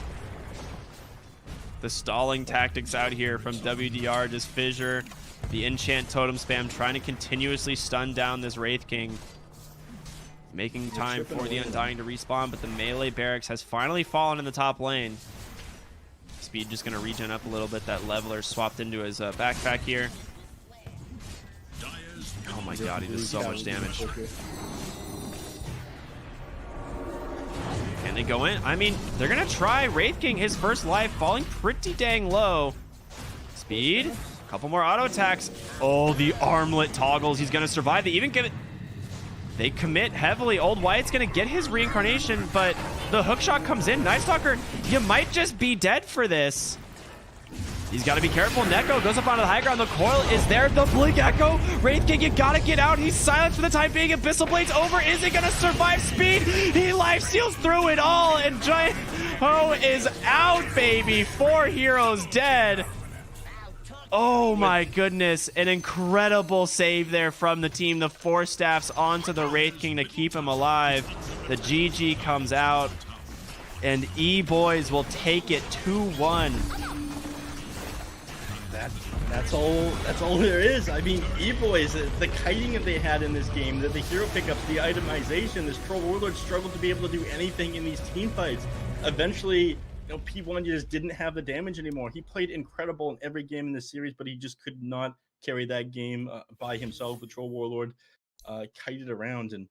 The stalling tactics out here from WDR, just Fissure, the enchant totem spam, trying to continuously stun down this Wraith King. Making time for the Undying to respawn, but the melee barracks has finally fallen in the top lane. Speed just going to regen up a little bit. That leveler swapped into his backpack here. Oh my god, he does so much damage. Can they go in? I mean, they're going to try. Wraith King, his first life, falling pretty dang low. Speed, a couple more auto attacks. Oh, the armlet toggles. He's going to survive. They even give it... They commit heavily. Old White's going to get his reincarnation, but the hookshot comes in. Night Stalker, you might just be dead for this. He's got to be careful. Neko goes up onto the high ground. The coil is there. The Blink Echo. Wraith King, you got to get out. He's silenced for the time being. Abyssal Blade's over. Is he going to survive? Speed. He life steals through it all, and Giant Ho is out, baby. 4 heroes dead. Oh my goodness, an incredible save there from the team. The 4 staffs onto the Wraith King to keep him alive. The GG comes out, and Eboys will take it 2-1. That's all there is. I mean, Eboys, the kiting that they had in this game, the hero pickups, the itemization, this Troll Warlord struggled to be able to do anything in these team fights. Eventually, P1 just didn't have the damage anymore. He played incredible in every game in this series, but he just could not carry that game by himself. The Troll Warlord kited around, and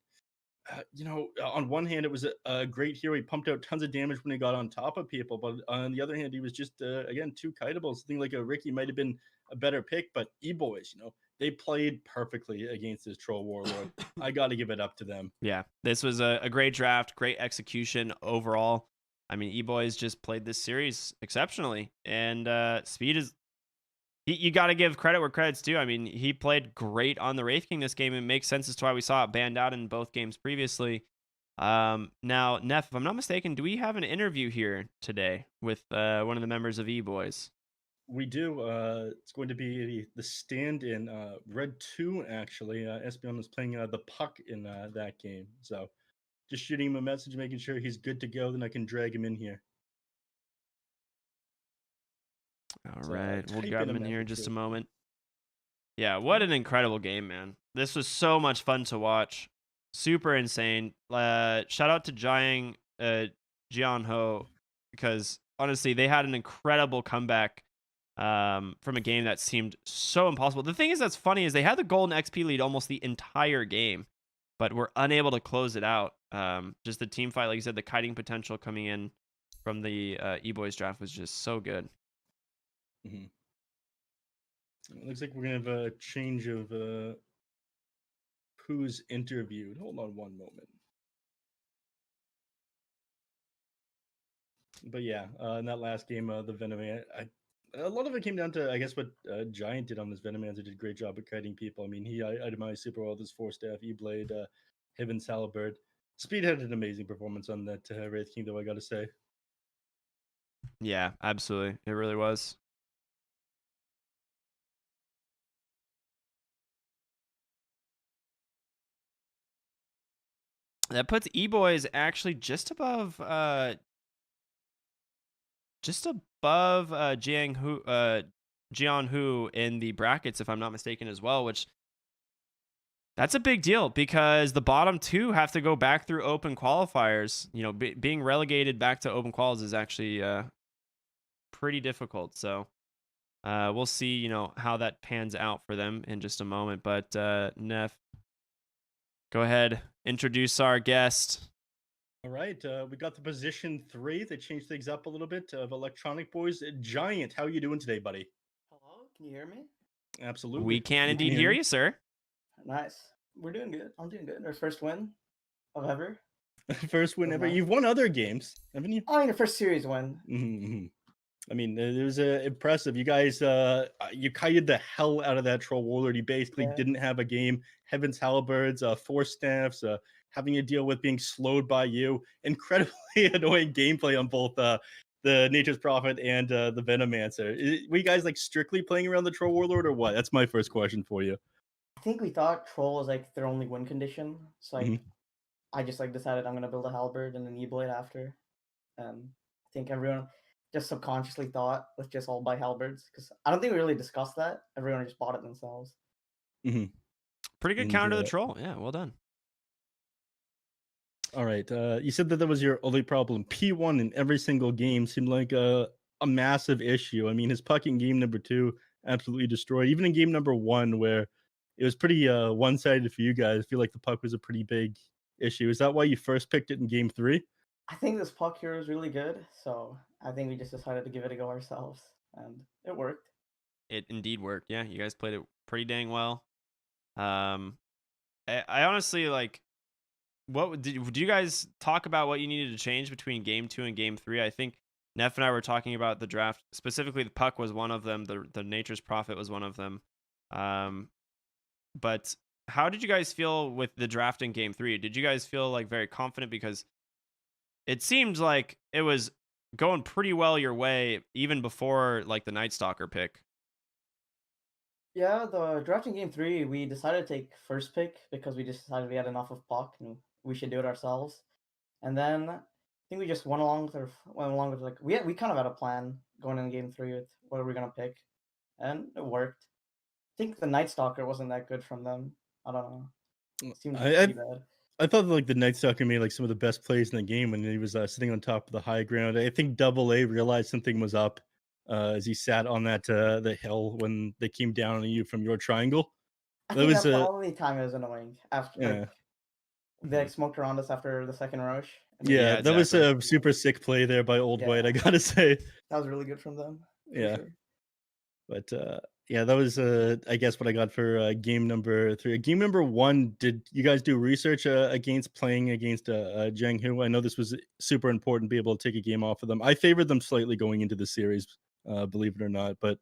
on one hand, it was a great hero. He pumped out tons of damage when he got on top of people, but on the other hand, he was just again too kiteable. Something like a Ricky might have been a better pick, but Eboys, they played perfectly against this Troll Warlord. I got to give it up to them. Yeah, this was a great draft, great execution overall. I mean, Eboys just played this series exceptionally, and Speed is... You got to give credit where credit's due. I mean, he played great on the Wraith King this game. It makes sense as to why we saw it banned out in both games previously. Now, Neff, if I'm not mistaken, do we have an interview here today with one of the members of Eboys? We do. It's going to be the stand-in Red 2, actually. Espeon is playing the puck in that game. So just shooting him a message, making sure he's good to go, then I can drag him in here. All right, we'll grab him in here in just a moment. Yeah, what an incredible game, man. This was so much fun to watch. Super insane. Shout out to Jiang, Jiang, because honestly, they had an incredible comeback from a game that seemed so impossible. The thing is that's funny is they had the golden XP lead almost the entire game, but were unable to close it out. Just the team fight, like you said, the kiting potential coming in from the Eboys draft was just so good. Mm-hmm. It looks like we're going to have a change of who's interviewed. Hold on one moment. But yeah, in that last game, the Venom, A lot of it came down to, I guess, what Giant did on this Venomancer did a great job at kiting people. I mean, he itemized super well with his 4-staff, E-Blade, Heaven's Halberd. Speed had an amazing performance on that Wraith King, though, I gotta say. Yeah, absolutely. It really was. That puts Eboys actually just above Jiang Hu in the brackets, if I'm not mistaken, as well, which that's a big deal because the bottom two have to go back through open qualifiers. You know, being relegated back to open quals is actually pretty difficult. So we'll see, you know, how that pans out for them in just a moment. But Neff, go ahead, introduce our guest. All right, we got the position 3. They changed things up a little bit of Electronic Boys. Giant, how you doing today, buddy? Hello, can you hear me? Absolutely. We can indeed hear you, sir. Nice. We're doing good. I'm doing good. Our first win of ever. First win ever. You've won other games, haven't you? Oh, your first series win. Mm-hmm. I mean, it was impressive. You guys, you kited the hell out of that troll warlord. You basically didn't have a game. Heaven's Halberds, 4 staffs, having to deal with being slowed by you. Incredibly annoying gameplay on both the Nature's Prophet and the Venomancer. Were you guys like strictly playing around the troll warlord or what? That's my first question for you. I think we thought troll was like their only win condition. So like, I just like decided I'm gonna build a halberd and an e-blade after. And I think everyone just subconsciously thought let's just all buy halberds because I don't think we really discussed that. Everyone just bought it themselves. Pretty good counter to the troll. Yeah, well done. All right. You said that was your only problem. P1 in every single game seemed like a massive issue. I mean, his puck in game number 2 absolutely destroyed. Even in game number 1, where it was pretty one-sided for you guys, I feel like the puck was a pretty big issue. Is that why you first picked it in game 3? I think this puck here is really good, so I think we just decided to give it a go ourselves, and it worked. It indeed worked. Yeah, you guys played it pretty dang well. I honestly like. What do you guys talk about? What you needed to change between game 2 and game 3? I think Neff and I were talking about the draft. Specifically, the puck was one of them. The Nature's Prophet was one of them. But how did you guys feel with the draft in game 3? Did you guys feel like very confident because it seemed like it was going pretty well your way even before like the Night Stalker pick? Yeah, the draft in game 3, we decided to take first pick because we just decided we had enough of puck and we should do it ourselves. And then I think we just went along with like we kind of had a plan going in game 3 with what are we gonna pick, and it worked. I think the Night Stalker wasn't that good from them. I don't know. It seemed pretty bad. I thought like the Night Stalker made like some of the best plays in the game when he was sitting on top of the high ground. I think Double A realized something was up as he sat on that the hill when they came down on you from your triangle. I think that's the only time it was annoying. After like, they like smoked around us after the second rush. Yeah, that was a super sick play there by Old White, I gotta say. That was really good from them. Yeah. Sure. But yeah, that was I guess what I got for game number 3. Game number 1, did you guys do research against playing against Jiang Hu? I know this was super important to be able to take a game off of them. I favored them slightly going into the series, believe it or not, but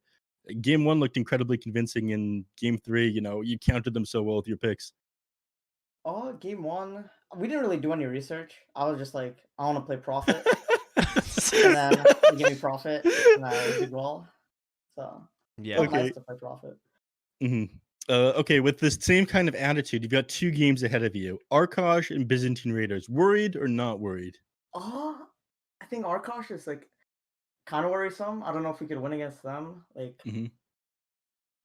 game 1 looked incredibly convincing. In game 3, you know, you countered them so well with your picks. Oh, game 1, we didn't really do any research. I was just like, I want to play Prophet. And then they gave me Prophet, and I did well. So yeah, okay. Nice to play Prophet. Okay, with this same kind of attitude, you've got 2 games ahead of you. Arkosh and Byzantine Raiders. Worried or not worried? I think Arkosh is like kind of worrisome. I don't know if we could win against them. Like,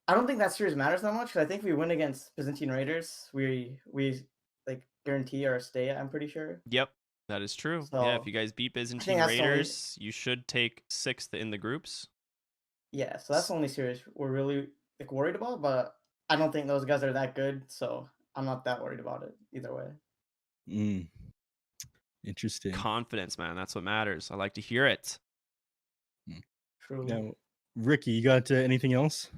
I don't think that series matters that much. I think if we win against Byzantine Raiders, we like guarantee our stay. I'm pretty sure. Yep, that is true. So, yeah, if you guys beat Byzantine Raiders, you should take 6th in the groups. Yeah, so that's the only series we're really like worried about. But I don't think those guys are that good, so I'm not that worried about it either way. Interesting. Confidence, man. That's what matters. I like to hear it. True. Now, Ricky, you got anything else?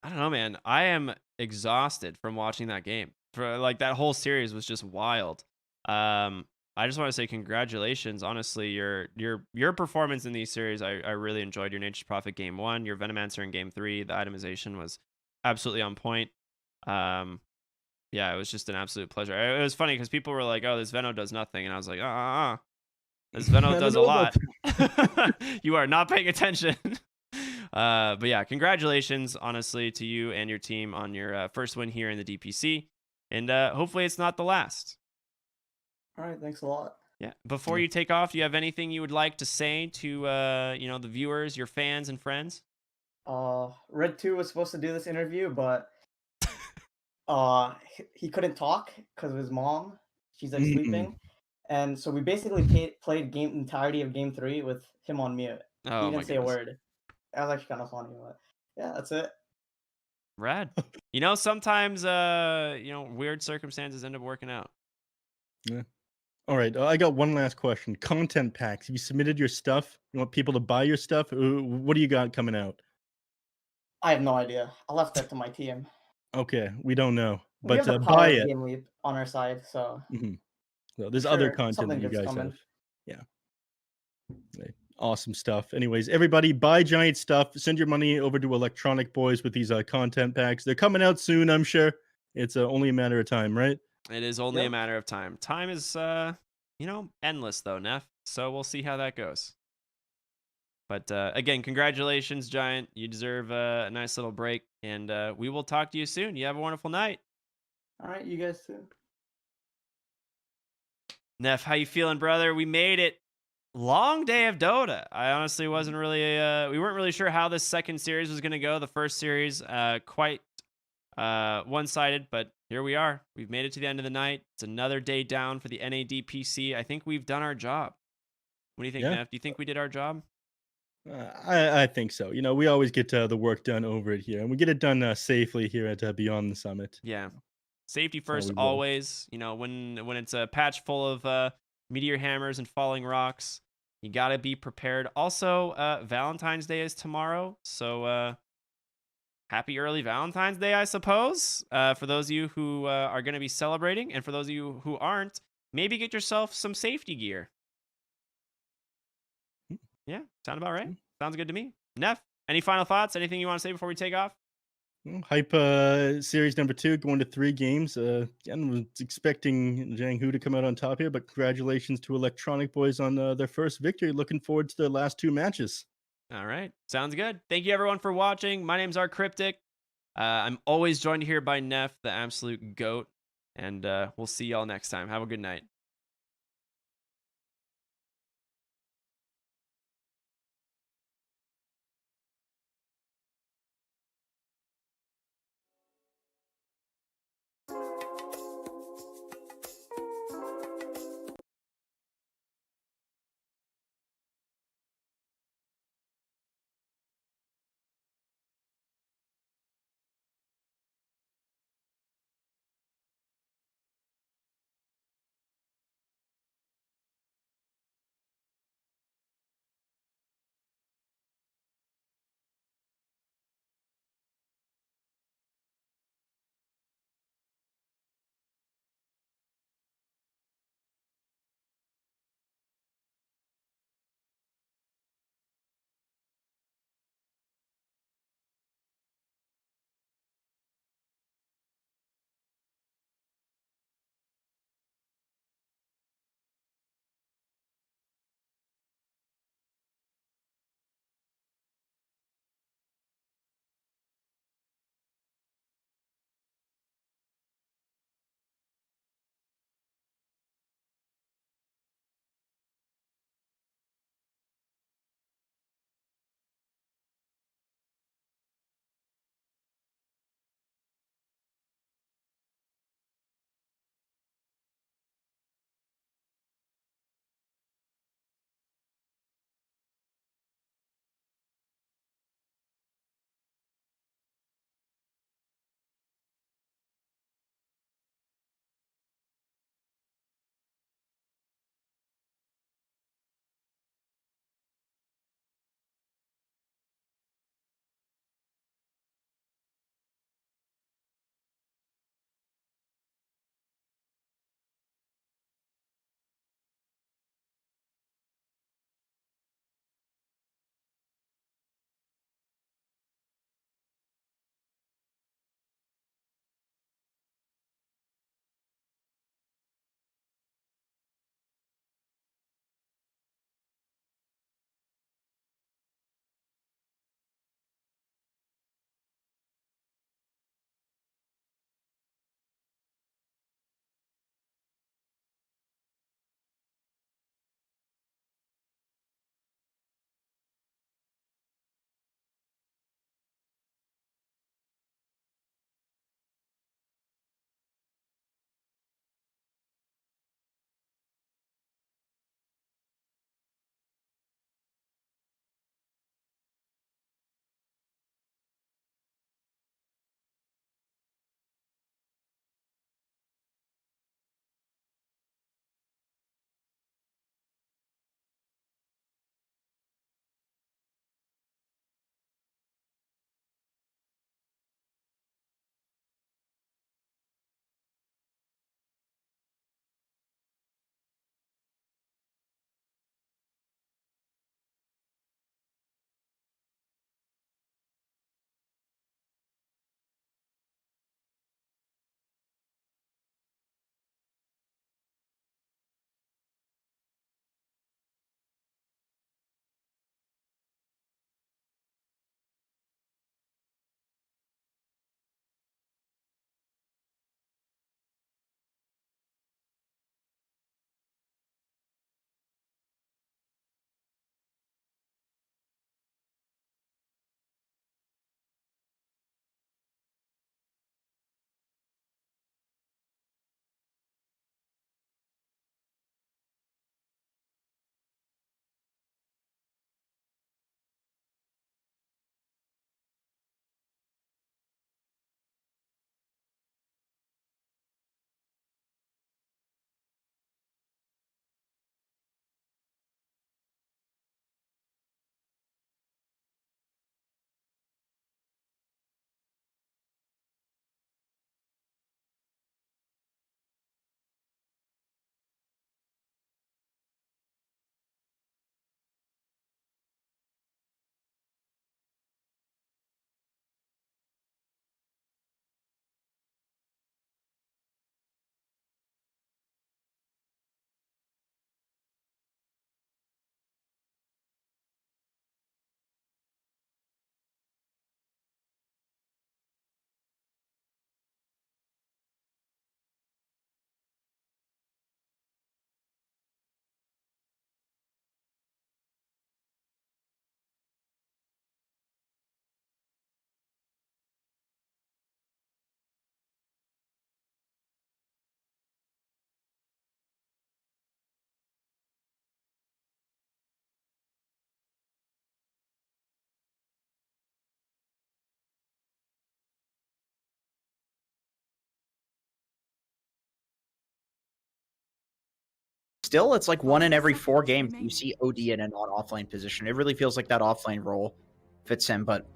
I don't know, man. I am exhausted from watching that game. For like that whole series was just wild. I just want to say congratulations. Honestly, your performance in these series, I really enjoyed your Nature's Prophet game 1, your Venomancer in game 3. The itemization was absolutely on point. Yeah, it was just an absolute pleasure. It was funny because people were like, "Oh, this Veno does nothing," and I was like, this Veno does a lot. You are not paying attention." But yeah, congratulations, honestly, to you and your team on your first win here in the DPC, and hopefully it's not the last. All right, thanks a lot. Yeah. Before you take off, do you have anything you would like to say to the viewers, your fans and friends? Red 2 was supposed to do this interview, but he couldn't talk because of his mom. She's like sleeping, and so we basically played entirety of game 3 with him on mute. Oh, He my didn't say a goodness. word. That was actually kind of funny, but yeah, that's it. Rad. Sometimes weird circumstances end up working out. Yeah. All right, I got one last question. Content packs. Have you submitted your stuff? You want people to buy your stuff? What do you got coming out? I have no idea. I left that to my team. Okay, we don't know, We have but the buy power of it. Game Leap on our side, so So there's other sure, content something that you good's guys coming. have. Yeah. Right. Awesome stuff. Anyways, everybody buy Giant stuff. Send your money over to Electronic Boys with these content packs. They're coming out soon, I'm sure. It's only a matter of time, right? It is only a matter of time. Time is, endless, though, Neff. So we'll see how that goes. But again, congratulations, Giant. You deserve a nice little break. And we will talk to you soon. You have a wonderful night. All right, you guys too. Neff, how you feeling, brother? We made it. Long day of Dota. I honestly wasn't really, we weren't really sure how this second series was going to go. The first series, quite one-sided, but here we are. We've made it to the end of the night. It's another day down for the NADPC. I think we've done our job. What do you think, Neff? Do you think we did our job? I think so. We always get the work done over it here, and we get it done safely here at Beyond the Summit. Yeah. Safety That's how first, we roll. always. When it's a patch full of meteor hammers and falling rocks, you got to be prepared. Also, Valentine's Day is tomorrow, so happy early Valentine's Day, I suppose, for those of you who are going to be celebrating. And for those of you who aren't, maybe get yourself some safety gear. Yeah, sound about right? Sounds good to me. Neff, any final thoughts? Anything you want to say before we take off? Hype series number 2 going to 3 games. Again, was expecting Jiang to come out on top here, but congratulations to Electronic Boys on their first victory. Looking forward to their last 2 matches. All right. Sounds good. Thank you, everyone, for watching. My name's Cryptic. I'm always joined here by Neff, the absolute GOAT. And we'll see y'all next time. Have a good night. still, it's like 1 in every 4 games you see OD in a non-offlane position. It really feels like that offlane role fits him. But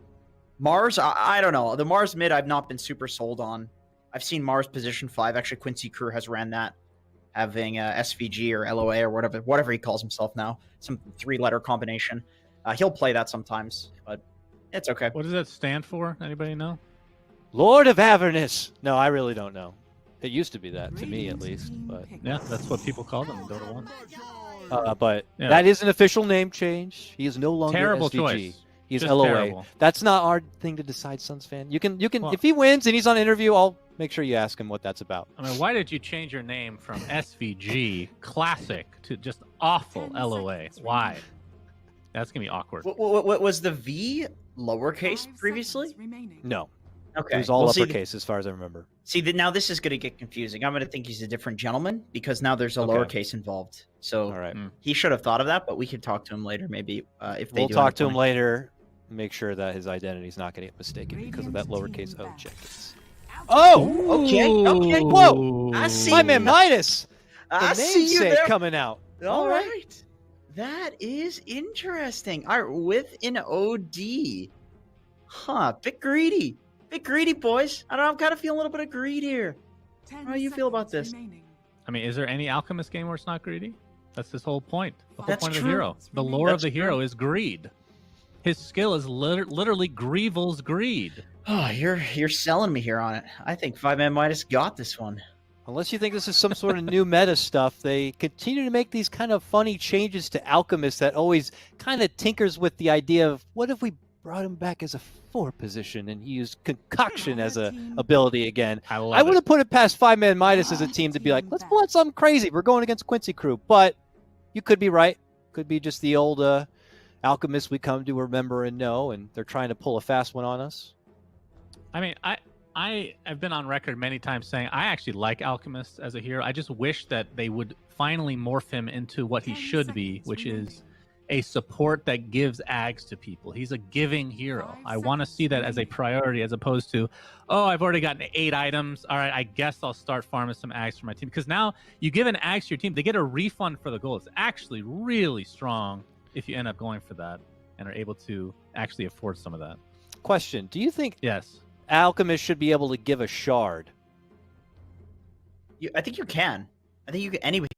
Mars, I don't know. The Mars mid, I've not been super sold on. I've seen Mars position 5. Actually, Quincy Crew has ran that, having SVG or LOA or whatever he calls himself now, some 3-letter combination. He'll play that sometimes, but it's okay. What does that stand for? Anybody know? Lord of Avernus. No, I really don't know. It used to be that, to me at least. But Yeah, that's what people call them in Dota 1. but Yeah. that is an official name change. He is no longer Terrible SVG. choice. He's Just LOA. terrible. That's not our thing to decide, Suns fan. You can Well- if he wins and he's on interview, I'll make sure you ask him what that's about. I mean, why did you change your name from SVG Classic to just awful LOA? Why? That's gonna be awkward. What was the V lowercase previously? No. Okay. It was all Well, see, uppercase as far as I remember. now this is going to get confusing. I'm going to think he's a different gentleman because now there's a Okay. lowercase involved. So All right. he should have thought of that, but we can talk to him later maybe if they We'll do talk end up to him winning. later. Make sure that his identity is not going to get mistaken because of that lowercase O check. Oh! Okay. Whoa! I see. My man Midas! The I see you namesake there. coming out. All right. That is interesting. All right, with an OD. Huh, bit greedy. Bit greedy, boys. I don't know, I'm kind of feeling a little bit of greed here. How do you feel about this? I mean, is there any Alchemist game where it's not greedy? That's his whole point. The whole That's point of true. the hero. The lore of That's the hero true. is greed. His skill is literally Grievel's greed. Oh, you're selling me here on it. I think 5-Man Midas got this one. Unless you think this is some sort of new meta stuff, they continue to make these kind of funny changes to Alchemist that always kind of tinkers with the idea of what if we brought him back as a 4 position and he used Concoction as a ability again. I I would have put it past 5-Man Midas as a team to be like, let's pull out something crazy. We're going against Quincy Crew. But you could be right. Could be just the old Alchemist we come to remember and know, and they're trying to pull a fast one on us. I mean, I have been on record many times saying I actually like Alchemist as a hero. I just wish that they would finally morph him into what he should be, which is a support that gives ags to people. He's a giving hero. I want to see that as a priority as opposed to, oh, I've already gotten 8 items. All right, I guess I'll start farming some ags for my team. Because now you give an ags to your team, they get a refund for the gold. It's actually really strong if you end up going for that and are able to actually afford some of that. Question, do you think Yes. Alchemist should be able to give a shard? I think you can. I think you can. Anyway,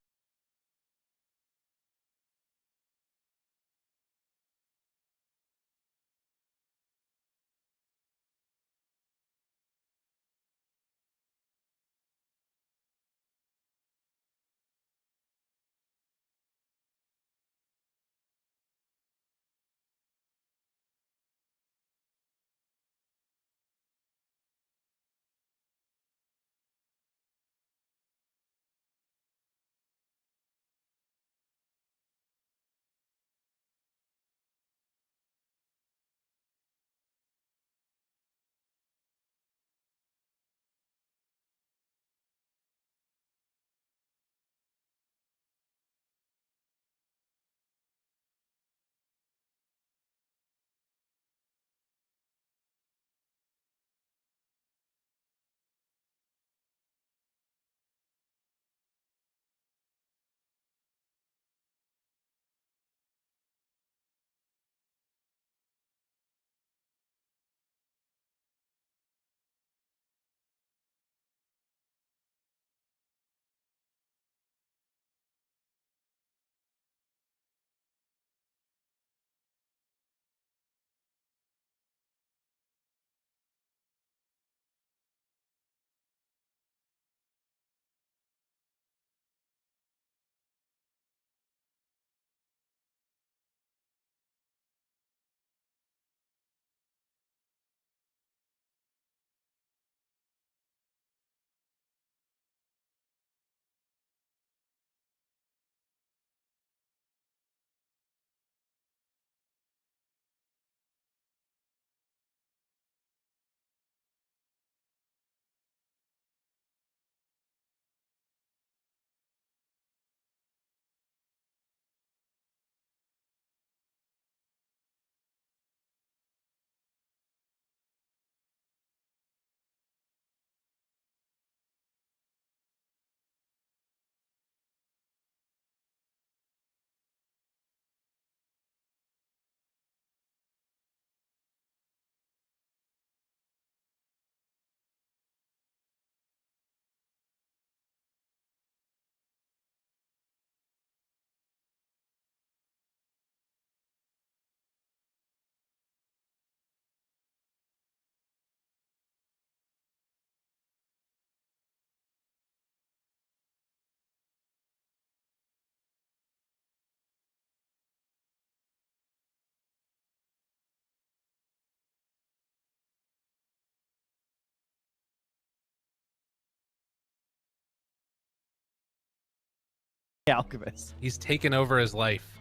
Alchemist. He's taken over his life.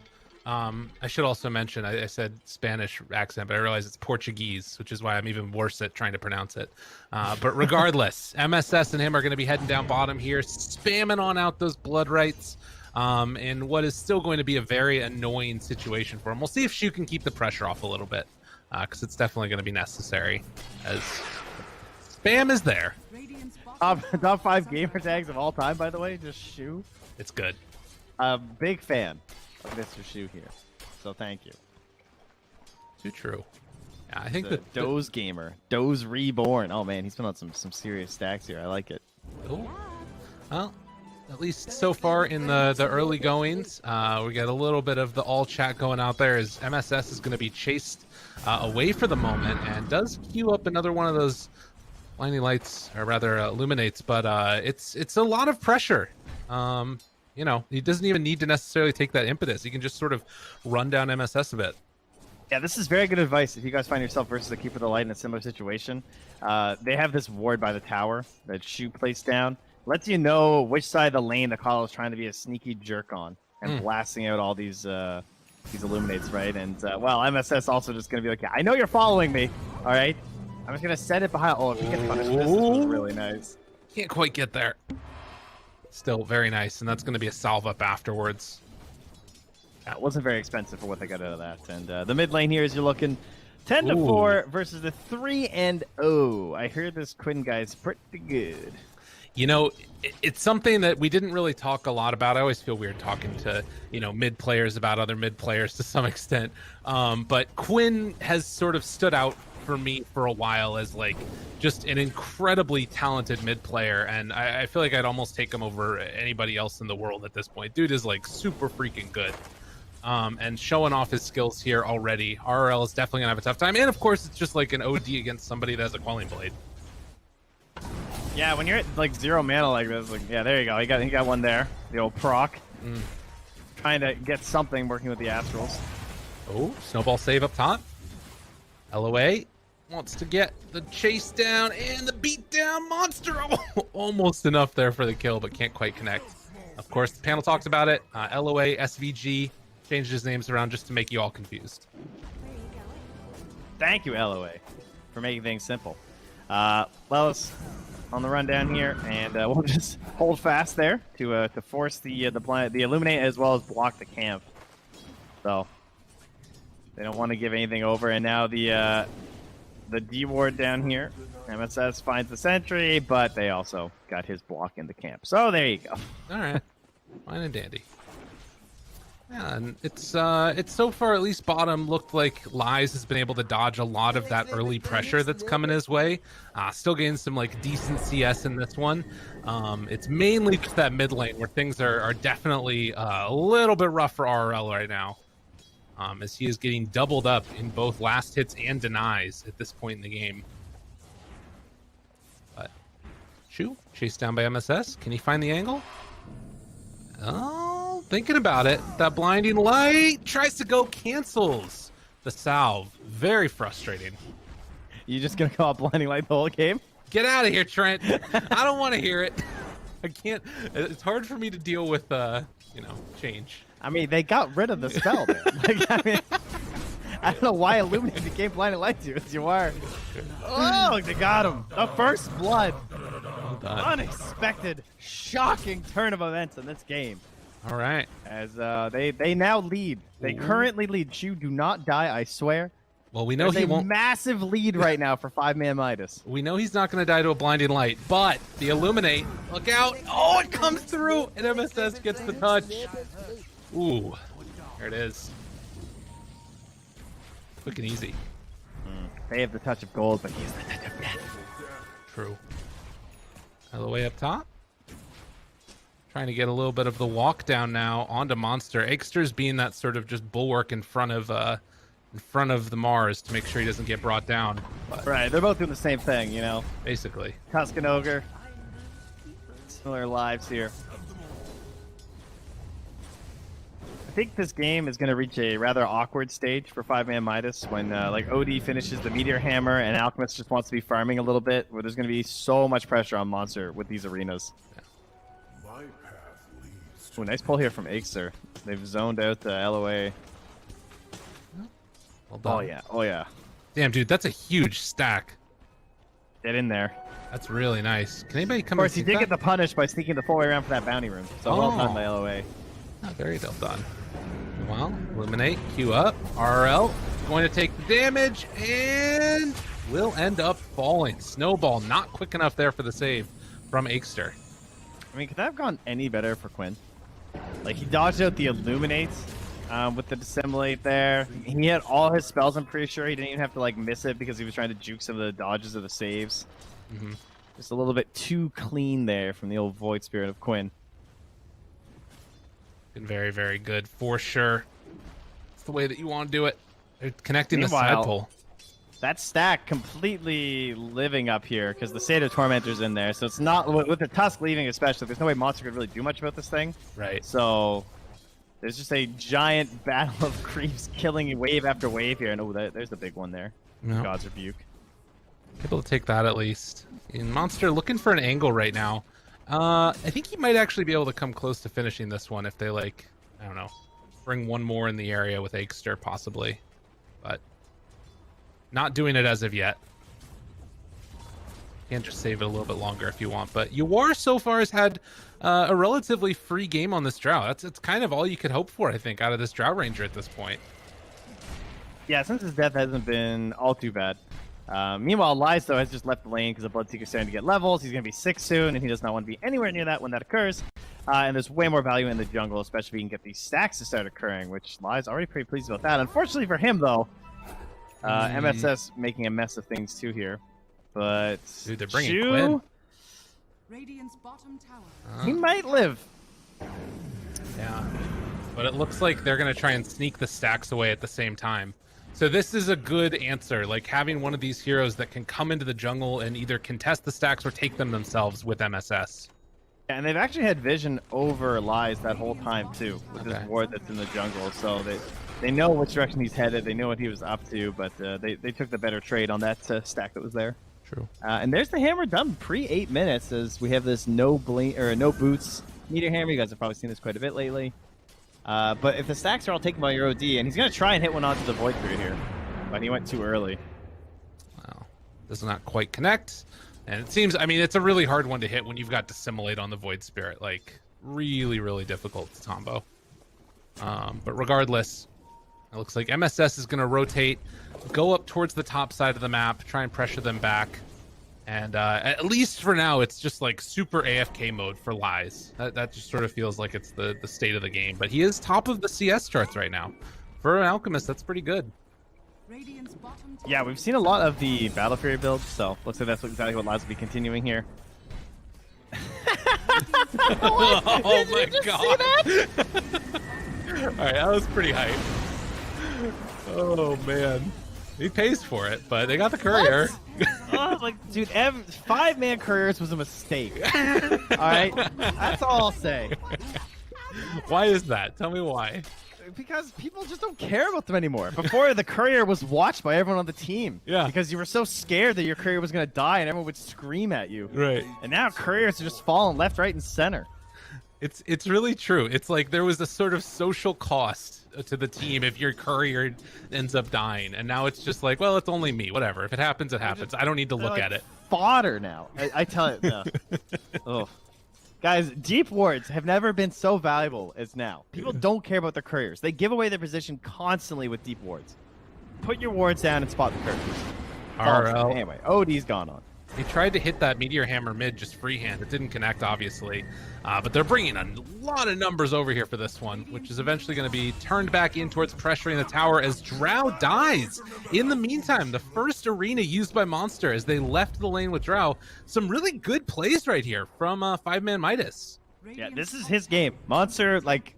I should also mention, I said Spanish accent, but I realize it's Portuguese, which is why I'm even worse at trying to pronounce it. But regardless, MSS and him are going to be heading down bottom here, spamming on out those blood rights, in what is still going to be a very annoying situation for him. We'll see if Shu can keep the pressure off a little bit, because it's definitely going to be necessary, as spam is there. Top 5 gamer tags of all time, by the way, just Shu. It's good. Big fan of Mr. Shu here, so thank you. Too true. Yeah, I think the Doze gamer, Doze Reborn. Oh man, he's been on some serious stacks here. I like it. Cool. Well, at least so far in the early goings, we got a little bit of the all chat going out there as MSS is going to be chased away for the moment and does queue up another one of those blinding lights, or rather illuminates, but it's a lot of pressure. You know, he doesn't even need to necessarily take that impetus. He can just sort of run down MSS a bit. Yeah, this is very good advice if you guys find yourself versus a Keeper of the Light in a similar situation. They have this ward by the tower that Shu placed down. Lets you know which side of the lane the Call is trying to be a sneaky jerk on and blasting out all these illuminates, right? And, well, MSS also just going to be like, yeah, I know you're following me, all right? I'm just going to set it behind. Oh, if you get punished, this is really nice. Can't quite get there. Still very nice, and that's going to be a salve up afterwards. Yeah, it wasn't very expensive for what they got out of that. And the mid lane here is you're looking 10-4 versus the 3-0. I heard this Quinn guy's pretty good. You know, it's something that we didn't really talk a lot about. I always feel weird talking to, you know, mid players about other mid players to some extent. But Quinn has sort of stood out for me for a while as like just an incredibly talented mid player, and I feel like I'd almost take him over anybody else in the world at this point. Dude is like super freaking good, and showing off his skills here already. RRL is definitely gonna have a tough time, and of course it's just like an OD against somebody that has a quelling blade. Yeah, when you're at like 0 mana like this, like, yeah, there you go. He got one there. The old proc. Trying to get something working with the Astrals. Oh, snowball save up top. LOA wants to get the chase down and the beat down. Monster almost enough there for the kill, but can't quite connect. Of course, the panel talks about it. LOA, SVG, changed his names around just to make you all confused. Thank you, LOA, for making things simple. Lelis on the run down here, and we'll just hold fast there to force the illuminate as well as block the camp. So they don't want to give anything over, and now the D ward down here. MSS finds the sentry, but they also got his block in the camp. So there you go. All right, fine and dandy. Yeah, and it's so far at least bottom looked like Lies has been able to dodge a lot of that early pressure that's coming his way. Still getting some like decent CS in this one. It's mainly just that mid lane where things are definitely a little bit rough for RRL right now. As he is getting doubled up in both last hits and denies at this point in the game. But Shu chased down by MSS. Can he find the angle? Oh, thinking about it. That blinding light tries to go, cancels the salve. Very frustrating. You just gonna go out blinding light the whole game? Get out of here, Trent. I don't want to hear it. I can't. It's hard for me to deal with, you know, change. I mean, they got rid of the spell there. Like, I mean, I don't know why Illuminate became blinding light to you. You are. Oh, they got him. The first blood. Well Unexpected, shocking turn of events in this game. All right. As they now lead. They currently lead. Shu, do not die, I swear. Well, we know he won't. Massive lead right now for 5-man Midas. We know he's not going to die to a blinding light, but the Illuminate, look out. Oh, it comes through, and MSS gets the touch. Ooh, there it is. Quick and easy. They have the touch of gold, but he's the touch of death. True. All the way up top. Trying to get a little bit of the walk down now onto Monster. Eggster's being that sort of just bulwark in front of the Mars to make sure he doesn't get brought down. But right, they're both doing the same thing, you know. basically. Tuscan Ogre. Similar lives here. I think this game is going to reach a rather awkward stage for 5-man Midas when like OD finishes the Meteor Hammer and Alchemist just wants to be farming a little bit, where there's going to be so much pressure on Monster with these arenas. My path leads Ooh, nice pull here from Ixer. They've zoned out the LOA. Well done. Oh yeah, oh yeah. Damn, dude, that's a huge stack. Get in there. That's really nice. Can anybody come? Of course, and he take did that? get the punish by sneaking the full way around for that bounty room. So well done by LOA. Oh, very well done. Well, eliminate, queue up. RL going to take the damage and will end up falling. Snowball not quick enough there for the save from Aikster. I mean, could that have gone any better for Quinn? Like, he dodged out the Illuminates with the Dissimulate there. He had all his spells, I'm pretty sure. He didn't even have to, like, miss it because he was trying to juke some of the dodges of the saves. Mm-hmm. Just a little bit too clean there from the old Void Spirit of Quinn. Been very, very good for sure. It's the way that you want to do it. They're connecting the side pole. That stack completely living up here because the Seder Tormentor's in there. So it's not, with the Tusk leaving especially, there's no way Monster could really do much about this thing. Right. So there's just a giant battle of creeps killing wave after wave here. And oh, there's the big one there. No. God's Rebuke. Able to take that at least. And Monster looking for an angle right now. I think he might actually be able to come close to finishing this one if they, like, I don't know, bring one more in the area with Aikster possibly. But not doing it as of yet. Can't just save it a little bit longer if you want. But Yawar so far has had a relatively free game on this Drow. That's kind of all you could hope for, I think, out of this Drow Ranger at this point. Yeah, since his death hasn't been all too bad. Meanwhile, Lies, though, has just left the lane because the Bloodseeker's starting to get levels. He's going to be 6 soon, and he does not want to be anywhere near that when that occurs. And there's way more value in the jungle, especially if he can get these stacks to start occurring, which Lies already pretty pleased about that. Unfortunately for him, though, MSS making a mess of things, too, here. But dude, they're bringing Quinn. Radiant's bottom tower. He might live. Yeah. But it looks like they're going to try and sneak the stacks away at the same time. So this is a good answer, like having one of these heroes that can come into the jungle and either contest the stacks or take them themselves with MSS. Yeah, and they've actually had vision over Lies that whole time, too, with this ward that's in the jungle. So they know which direction he's headed, they know what he was up to, but they took the better trade on that stack that was there. True. And there's the hammer done pre-8 minutes as we have this no boots meteor hammer. You guys have probably seen this quite a bit lately. But if the stacks are all taken by your OD, and he's going to try and hit one onto the Void Spirit here, but he went too early. Wow. Does not quite connect. And it seems, I mean, it's a really hard one to hit when you've got Dissimulate on the Void Spirit. Like, really, really difficult to combo. But regardless, it looks like MSS is going to rotate, go up towards the top side of the map, try and pressure them back. And at least for now, it's just like super AFK mode for Lies. That just sort of feels like it's the state of the game. But he is top of the CS charts right now. For an Alchemist, that's pretty good. Yeah, we've seen a lot of the Battle Fury builds, so looks like that's exactly what Lies will be continuing here. Oh my god! All right, that was pretty hype. Oh man, he pays for it, but they got the courier. Oh, like, dude, 5-man couriers was a mistake. All right, that's all I'll say. Why is that? Tell me why. Because people just don't care about them anymore. Before, the courier was watched by everyone on the team. Yeah. Because you were so scared that your courier was going to die and everyone would scream at you. Right. And now couriers are just falling left, right, and center. It's really true. It's like there was a sort of social cost to the team if your courier ends up dying, and now it's just like, well, it's only me. Whatever. If it happens, it happens. I don't need to look like at it. Fodder now. I tell it. No. Oh. Guys, deep wards have never been so valuable as now. People don't care about their couriers. They give away their position constantly with deep wards. Put your wards down and spot the couriers. RL. Anyway, OD's gone on. He tried to hit that Meteor Hammer mid just freehand. It didn't connect, obviously. But they're bringing a lot of numbers over here for this one, which is eventually going to be turned back in towards pressuring the tower as Drow dies. In the meantime, the first arena used by Monster as they left the lane with Drow. Some really good plays right here from 5-man Midas. Yeah, this is his game. Monster, like,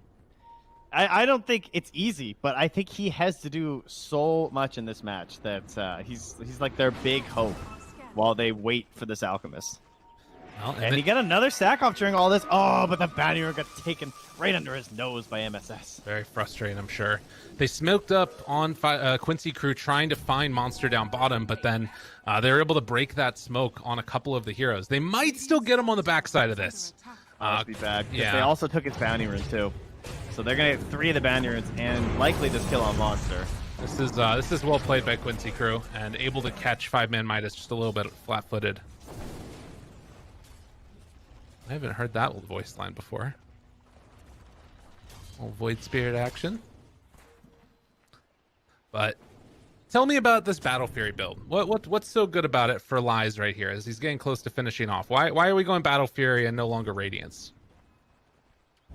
I don't think it's easy, but I think he has to do so much in this match that he's like their big hope while they wait for this Alchemist. Well, and he got another sack off during all this. Oh, but the bounty got taken right under his nose by MSS. Very frustrating, I'm sure. They smoked up on Quincy crew trying to find Monster down bottom, but then they were able to break that smoke on a couple of the heroes. They might still get him on the backside of this. Must be bad. 'Cause yeah. They also took his bounty rune too. So they're gonna get 3 of the bounty runes and likely this kill on Monster. This is well played by Quincy Crew and able to catch 5-man Midas just a little bit flat-footed. I haven't heard that old voice line before. Old Void Spirit action. But tell me about this Battle Fury build. What's so good about it for Lies right here as he's getting close to finishing off? Why are we going Battle Fury and no longer Radiance?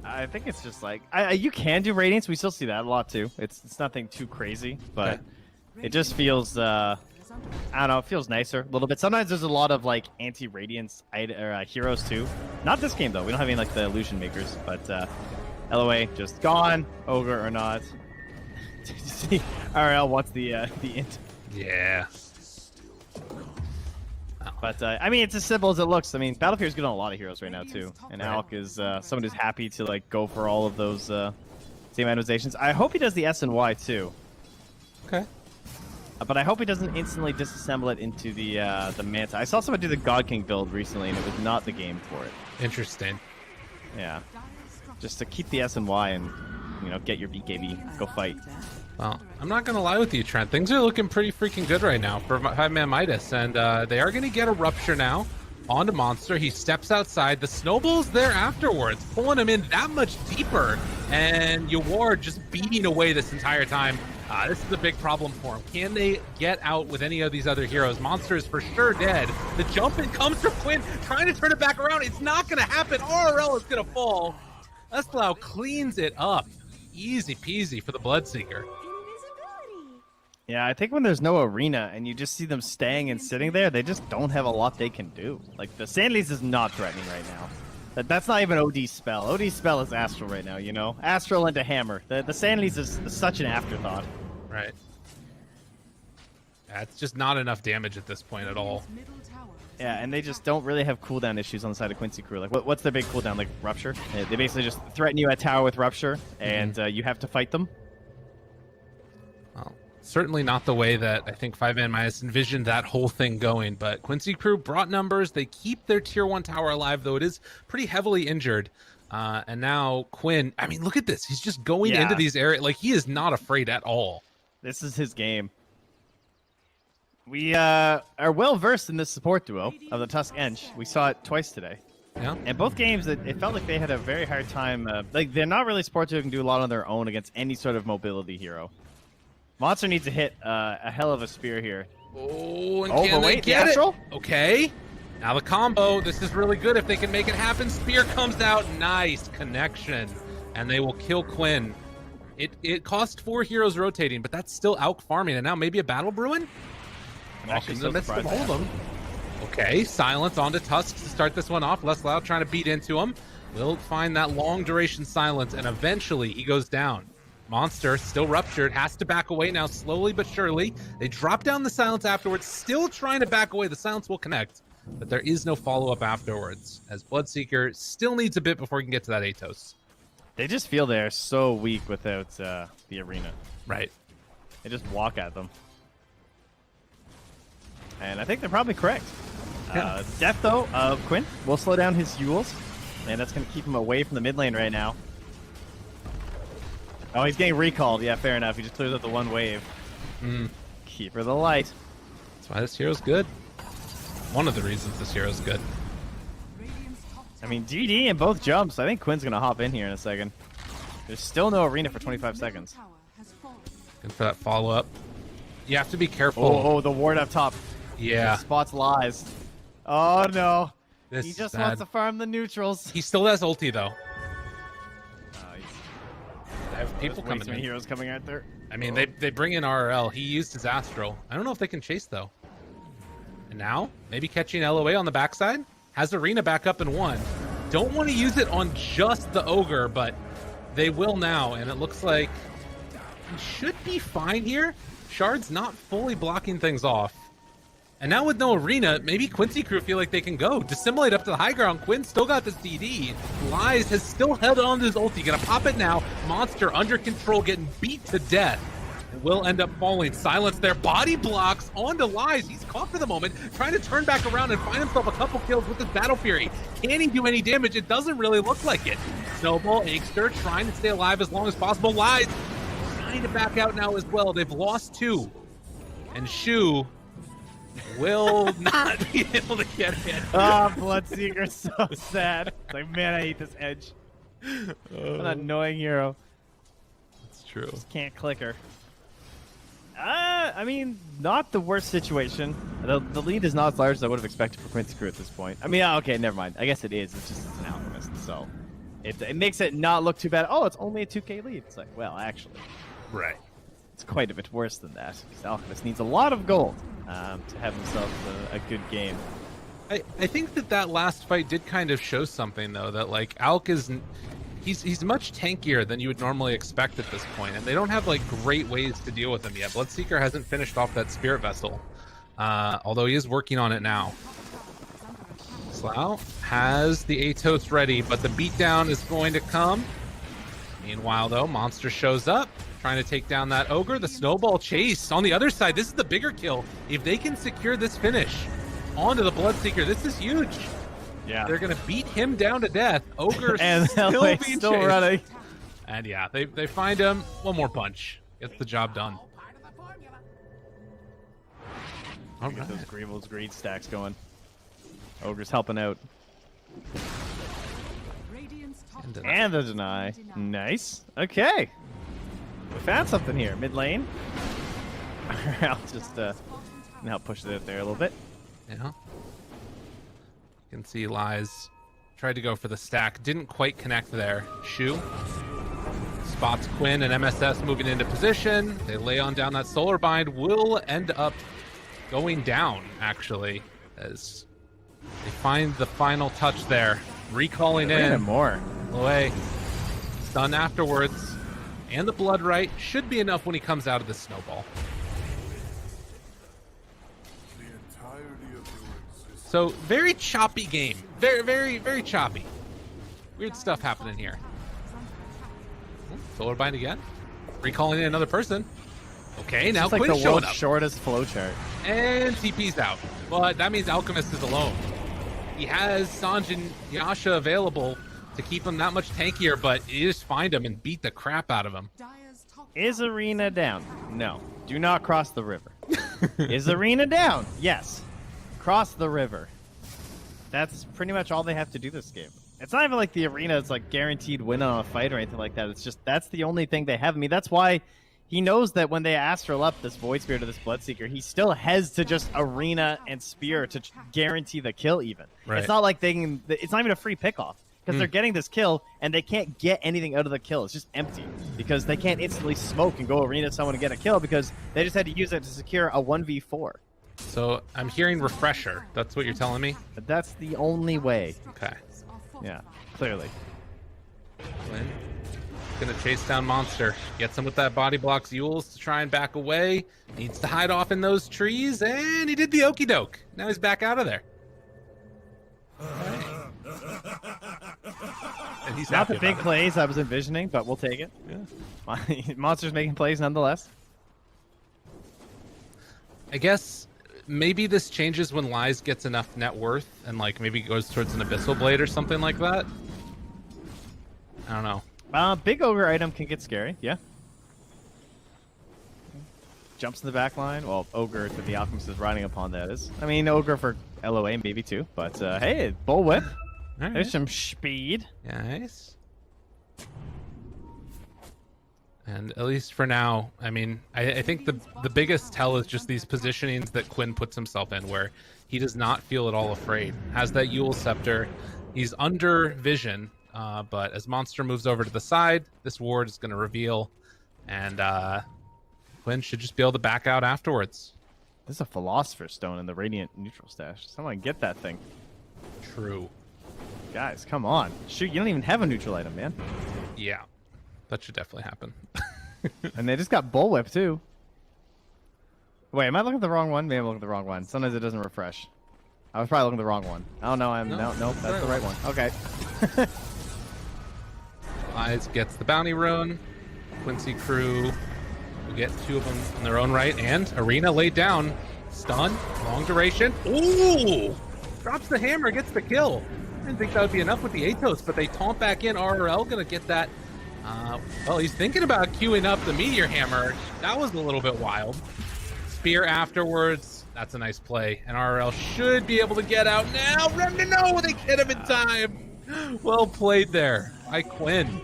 I think it's just like you can do Radiance. We still see that a lot too. It's nothing too crazy, but it just feels I don't know. It feels nicer a little bit. Sometimes there's a lot of like anti-Radiance heroes too. Not this game though. We don't have any like the illusion makers, but LOA just gone, ogre or not. See, RL wants the int. Yeah. But I mean, it's as simple as it looks. I mean, Battlefield is good on a lot of heroes right now too, and Alk is someone who's happy to like go for all of those same animations. I hope he does the S and Y too. Okay. But I hope he doesn't instantly disassemble it into the Manta. I saw someone do the God King build recently, and it was not the game for it. Interesting. Yeah. Just to keep the S and Y and get your BKB, go fight. Well, I'm not going to lie with you, Trent. Things are looking pretty freaking good right now for 5-man Midas, and they are going to get a Rupture now onto Monster. He steps outside. The Snowball's there afterwards, pulling him in that much deeper, and Ywar just beating away this entire time. This is a big problem for him. Can they get out with any of these other heroes? Monster is for sure dead. The jump in comes from Quinn, trying to turn it back around. It's not going to happen. RRL is going to fall. Leslau cleans it up. Easy peasy for the Bloodseeker. Yeah, I think when there's no arena and you just see them staying and sitting there, they just don't have a lot they can do. Like, the Sandleys is not threatening right now. That's not even OD's spell. OD's spell is Astral right now, Astral into Hammer. The Sandleys is such an afterthought. Right. Yeah, it's just not enough damage at this point at all. Yeah, and they just don't really have cooldown issues on the side of Quincy Crew. Like, what's their big cooldown? Like, Rupture? They basically just threaten you at tower with Rupture, and you have to fight them. Well, certainly not the way that I think 5-man Midas envisioned that whole thing going, but Quincy Crew brought numbers. They keep their tier 1 tower alive, though it is pretty heavily injured. And now Quinn, I mean, look at this. He's just going into these areas. Like, he is not afraid at all. This is his game. We are well versed in this support duo of the Tusk Ench. We saw it twice today. Yeah. And both games, it felt like they had a very hard time. Like, they're not really support who can do a lot on their own against any sort of mobility hero. Monster needs to hit a hell of a spear here. Oh, and can they get it? Okay. Now the combo. This is really good if they can make it happen. Spear comes out. Nice connection. And they will kill Quinn. It cost 4 heroes rotating, but that's still out farming. And now maybe a battle brewing? Actually, so hold them. Okay, silence onto Tusk to start this one off. Leslau trying to beat into him. Will find that long duration silence, and eventually he goes down. Monster still ruptured, has to back away now slowly but surely. They drop down the silence afterwards, still trying to back away. The silence will connect, but there is no follow-up afterwards, as Bloodseeker still needs a bit before he can get to that Atos. They just feel they're so weak without the arena. Right. They just walk at them. And I think they're probably correct. Yeah. Death, though, of Quinn will slow down his Yules, and that's going to keep him away from the mid lane right now. Oh, he's getting recalled. Yeah, fair enough. He just clears up the one wave. Keeper of the light. That's why this hero's good. One of the reasons this hero's good. I mean, GD in both jumps. I think Quinn's going to hop in here in a second. There's still no arena for 25 seconds. And for that follow-up, you have to be careful. Oh, the ward up top. Yeah. Spots lies. Oh, no. This He just bad. wants to farm the neutrals. He still has ulti, though. I have people Way coming too many in. heroes coming out there. I mean, they bring in RRL. He used his Astral. I don't know if they can chase, though. And now, maybe catching LOA on the backside. Has Arena back up in 1. Don't want to use it on just the Ogre, but they will now. And it looks like he should be fine here. Shard's not fully blocking things off. And now with no Arena, maybe Quincy Crew feel like they can go. Dissimulate up to the high ground. Quinn still got the CD. Lies has still held on to his ulti. Gonna pop it now. Monster under control, getting beat to death. will end up falling. Silence there. Body blocks onto Lies. He's caught for the moment, trying to turn back around and find himself a couple kills with his Battle Fury. Can he do any damage? It doesn't really look like it. Snowball, Inkster trying to stay alive as long as possible. Lies trying to back out now as well. They've lost 2. And Shu will not be able to get hit. Oh, Bloodseeker, so sad. It's like, man, I hate this Edge. What an annoying hero. It's true. Just can't click her. I mean, not the worst situation. The lead is not as large as I would have expected for Quincy Crew at this point. I mean, okay, never mind. I guess it is. It's just an Alchemist, so it makes it not look too bad. Oh, it's only a 2K lead. It's like, well, actually. Right. It's quite a bit worse than that, because Alchemist needs a lot of gold to have himself a good game. I think that last fight did kind of show something, though, that, like, Alk is... He's much tankier than you would normally expect at this point, and they don't have, like, great ways to deal with him yet. Bloodseeker hasn't finished off that Spirit Vessel, although he is working on it now. Slough has the Atos ready, but the beatdown is going to come. Meanwhile, though, Monster shows up, trying to take down that Ogre. The Snowball chase on the other side. This is the bigger kill. If they can secure this finish onto the Bloodseeker, this is huge. Yeah. They're going to beat him down to death. Ogre and still LA being still chased. running. And yeah, they find him. One more punch. Gets the job done. All Get right. those Greevil's greed stacks going. Ogre's helping out. And the deny. Nice. Okay. We found something here. Mid lane. I'll just help push it out there a little bit. Yeah. You can see Lies tried to go for the stack. Didn't quite connect there. Shu spots Quinn and MSS moving into position. They lay on down that Solar Bind. Will end up going down, actually, as they find the final touch there. Recalling in. More. Away. Stun afterwards. And the Blood Right should be enough when he comes out of the Snowball. So, very choppy game. Very, very, very choppy. Weird stuff happening here. Solar Bind again. Recalling in another person. Okay, now It's like Quinn's the showing world's up. shortest flowchart. And TP's out. But that means Alchemist is alone. He has Sanj and Yasha available to keep him that much tankier, but you just find him and beat the crap out of him. Is Arena down? No. Do not cross the river. Is Arena down? Yes. Cross the river. That's pretty much all they have to do this game. It's not even like the Arena is like guaranteed win on a fight or anything like that. It's just that's the only thing they have. I mean, that's why he knows that when they astral up this Void Spirit or this Bloodseeker, he still has to just Arena and Spear to guarantee the kill even. Right. It's not like they can... It's not even a free pickoff. Because they're getting this kill, and they can't get anything out of the kill. It's just empty. Because they can't instantly smoke and go Arena someone and get a kill, because they just had to use it to secure a 1v4. So I'm hearing Refresher. That's what you're telling me? But that's the only way. Okay. Yeah, clearly. Quinn gonna chase down Monster. Gets him with that body blocks Yules to try and back away. Needs to hide off in those trees, and he did the okey doke. Now he's back out of there. And he's Not happy the big about it. plays I was envisioning, but we'll take it. Yeah. Monster's making plays nonetheless. I guess maybe this changes when Lies gets enough net worth and like maybe goes towards an Abyssal Blade or something like that. I don't know. Big Ogre item can get scary, yeah. Jumps in the back line. Well, Ogre to the Alchemist is riding upon that is. I mean, Ogre for LOA maybe too, but hey, Bull Whip. All right. There's some speed. Nice. And at least for now, I mean, I think the biggest tell is just these positionings that Quinn puts himself in, where he does not feel at all afraid. Has that Yule Scepter. He's under vision, but as Monster moves over to the side, this ward is going to reveal, and Quinn should just be able to back out afterwards. There's a Philosopher's Stone in the Radiant neutral stash. Someone get that thing. True. Guys, come on. Shoot, you don't even have a neutral item, man. Yeah, that should definitely happen. And they just got Bullwhip, too. Wait, am I looking at the wrong one? Maybe I'm looking at the wrong one. Sometimes it doesn't refresh. I was probably looking at the wrong one. Oh, no, nope, that's the right one. Okay. Lies gets the bounty rune. Quincy Crew We'll get 2 of them in their own right, and Arena laid down. Stun, long duration. Ooh! Drops the hammer, gets the kill. I didn't think that would be enough with the Atos, but they taunt back in. RRL gonna get that. Well, he's thinking about queuing up the Meteor Hammer. That was a little bit wild. Spear afterwards. That's a nice play. And RRL should be able to get out now. No, they get him in time. Well played there by Quinn.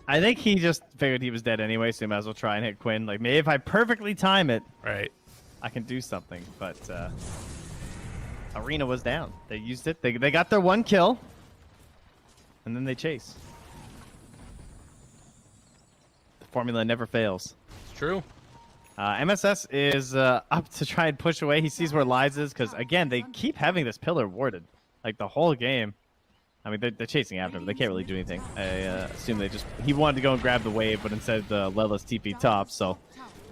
I think he just figured he was dead anyway, so he might as well try and hit Quinn. Like, maybe if I perfectly time it, right, I can do something. But Arena was down. They used it. They got their 1 kill, and then they chase. The formula never fails. It's true. MSS is up to try and push away. He sees where Lies is, because, again, they keep having this pillar warded. Like, the whole game. I mean, they're chasing after him. They can't really do anything. I assume he wanted to go and grab the wave, but instead Lelis TP top, so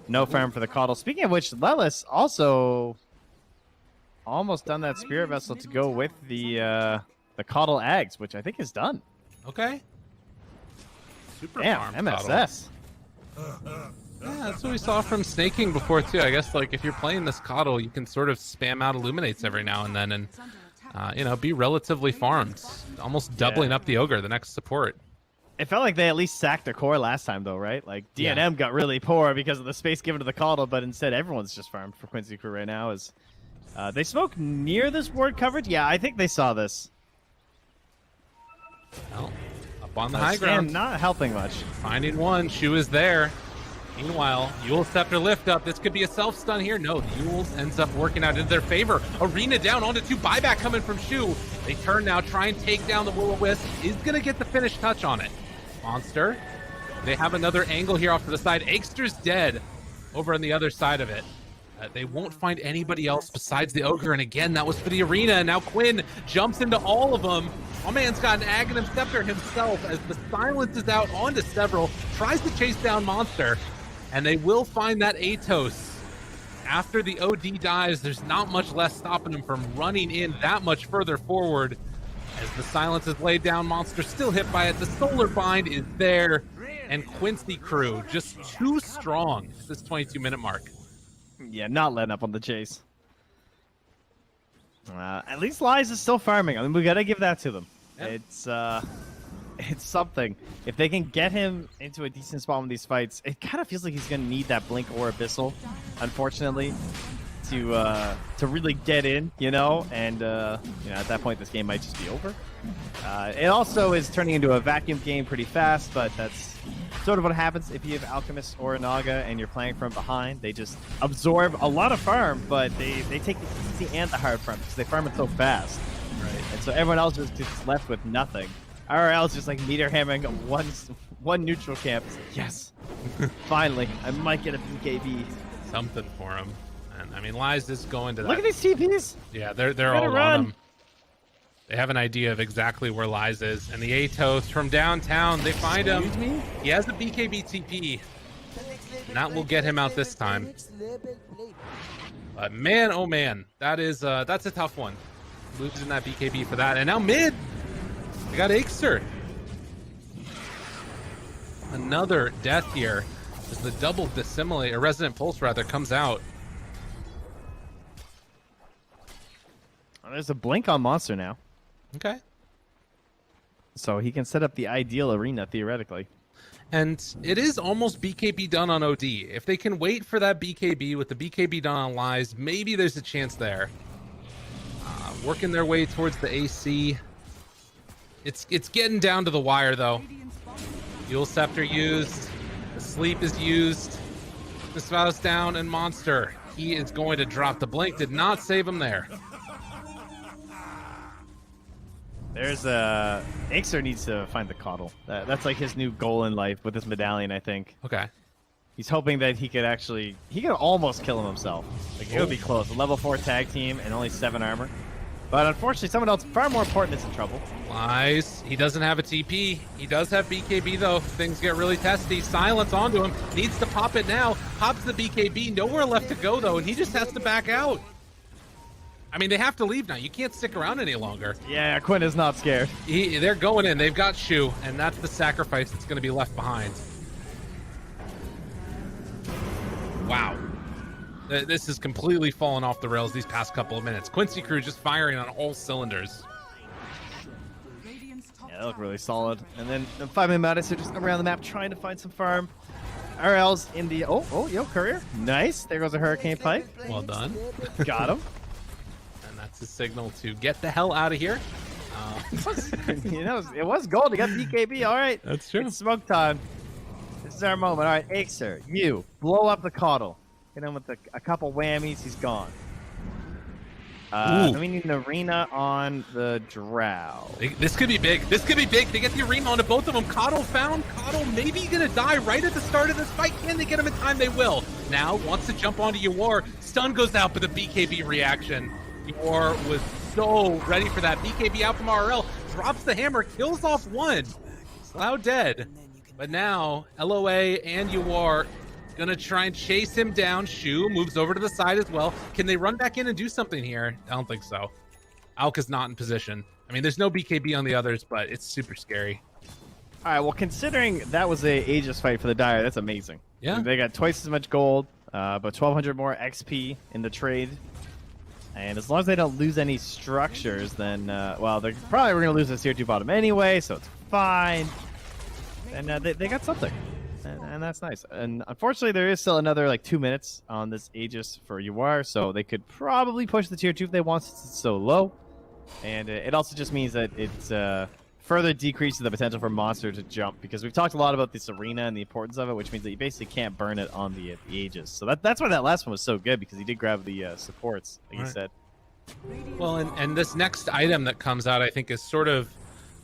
no farm for the Coddle. Speaking of which, Lelis also almost done that Spirit Vessel to go with the Coddle Ags, which I think is done. Okay. Super Damn, farm MSS. Yeah, that's what we saw from Snaking before, too. I guess, like, if you're playing this Coddle, you can sort of spam out Illuminates every now and then and, you know, be relatively farmed. Almost doubling up the Ogre, the next support. It felt like they at least sacked their core last time, though, right? Like, DNM got really poor because of the space given to the Coddle, but instead everyone's just farmed for Quincy Crew right now. They smoke near this ward coverage? Yeah, I think they saw this. Well, up on the high ground. Not helping much. Finding one. Shu is there. Meanwhile, Yule Scepter lift up. This could be a self-stun here. No, Yule's ends up working out in their favor. Arena down onto 2. Buyback coming from Shu. They turn now, try and take down the Will-O-Wisp. Is going to get the finish touch on it. Monster. They have another angle here off to the side. Aegster's dead over on the other side of it. They won't find anybody else besides the Ogre. And again, that was for the Arena. And now Quinn jumps into all of them. My man's got an Aghanim Scepter himself as the silence is out onto several. Tries to chase down Monster. And they will find that Atos. After the OD dies, there's not much less stopping him from running in that much further forward. As the silence is laid down, Monster still hit by it. The Solar Bind is there. And Quincy Crew just too strong at this 22-minute mark. Yeah, not letting up on the chase. At least Lies is still farming. I mean, we got to give that to them. Yep. It's something. If they can get him into a decent spot in these fights, it kind of feels like he's going to need that Blink or Abyssal, unfortunately, to really get in, you know? And, you know, at that point, this game might just be over. It also is turning into a vacuum game pretty fast, but that's sort of what happens if you have Alchemist or a Naga and you're playing from behind. They just absorb a lot of farm, but they take the easy and the hard farm because they farm it so fast. Right. And so everyone else just gets left with nothing. RL is just like meter hammering one neutral camp. Yes. Finally, I might get a BKB. Something for him. And I mean, Lies is going to that. Look at these TPs. Yeah, they're all on him. They have an idea of exactly where Lies is. And the Atos from downtown, they find him. He has a BKB TP. And that will get him out this time. But man, oh man, that's a tough one. Losing that BKB for that. And now mid, they got Aegster. Another death here as the double dissimilate, or Resonant Pulse rather, comes out. There's a blink on Monster now. Okay. So he can set up the ideal arena, theoretically. And it is almost BKB done on OD. If they can wait for that BKB with the BKB done on Lies, maybe there's a chance there. Working their way towards the AC. It's getting down to the wire, though. Yule Scepter used. The Sleep is used. The Spou's down, and Monster. He is going to drop the blink. Did not save him there. There's Aegster needs to find the Coddle. That's like his new goal in life with this medallion, I think. Okay. He's hoping that he could almost kill him himself. Like, it would be close. A level 4 tag team and only 7 armor. But unfortunately, someone else far more important is in trouble. Lies. He doesn't have a TP. He does have BKB, though. Things get really testy. Silence onto him. Needs to pop it now. Pops the BKB. Nowhere left to go, though, and he just has to back out. I mean, they have to leave now. You can't stick around any longer. Yeah, Quinn is not scared. They're going in. They've got Shu, and that's the sacrifice that's going to be left behind. Wow. This has completely fallen off the rails these past couple of minutes. Quincy Crew just firing on all cylinders. Yeah, they look really solid. And then the 5-man Midas are just around the map trying to find some farm. RL's in the... Oh, yo, Courier. Nice. There goes a Hurricane Pike. Well done. Got him. And that's a signal to get the hell out of here. You know, it was gold to get BKB. All right. That's true. It's smoke time. This is our moment. All right, Acer, you blow up the Coddle. Hit him with a couple whammies. He's gone. Then we need an arena on the Drow. This could be big. This could be big. They get the arena onto both of them. Coddle found. Coddle maybe going to die right at the start of this fight. Can they get him in time? They will. Now wants to jump onto Ywar. Stun goes out, but the BKB reaction. Ywar was so ready for that. BKB out from RL. Drops the hammer. Kills off one. Slough dead. But now LOA and Ywar gonna try and chase him down. Shu moves over to the side as well. Can they run back in and do something here? I don't think so. Alka's not in position. I mean, there's no BKB on the others, but it's super scary. All right, well, considering that was a Aegis fight for the Dire, that's amazing. Yeah. They got twice as much gold, but 1,200 more XP in the trade. And as long as they don't lose any structures, then, well, they're probably going to lose this tier 2 bottom anyway, so it's fine. And they got something. And that's nice. And unfortunately, there is still another like 2 minutes on this Aegis for Ywar, so they could probably push the tier 2 if they want, since it's so low. And it also just means that it's further decreases the potential for Monster to jump, because we've talked a lot about this arena and the importance of it, which means that you basically can't burn it on the Aegis. So that's why that last one was so good, because he did grab the supports, like you said. Well, and this next item that comes out, I think, is sort of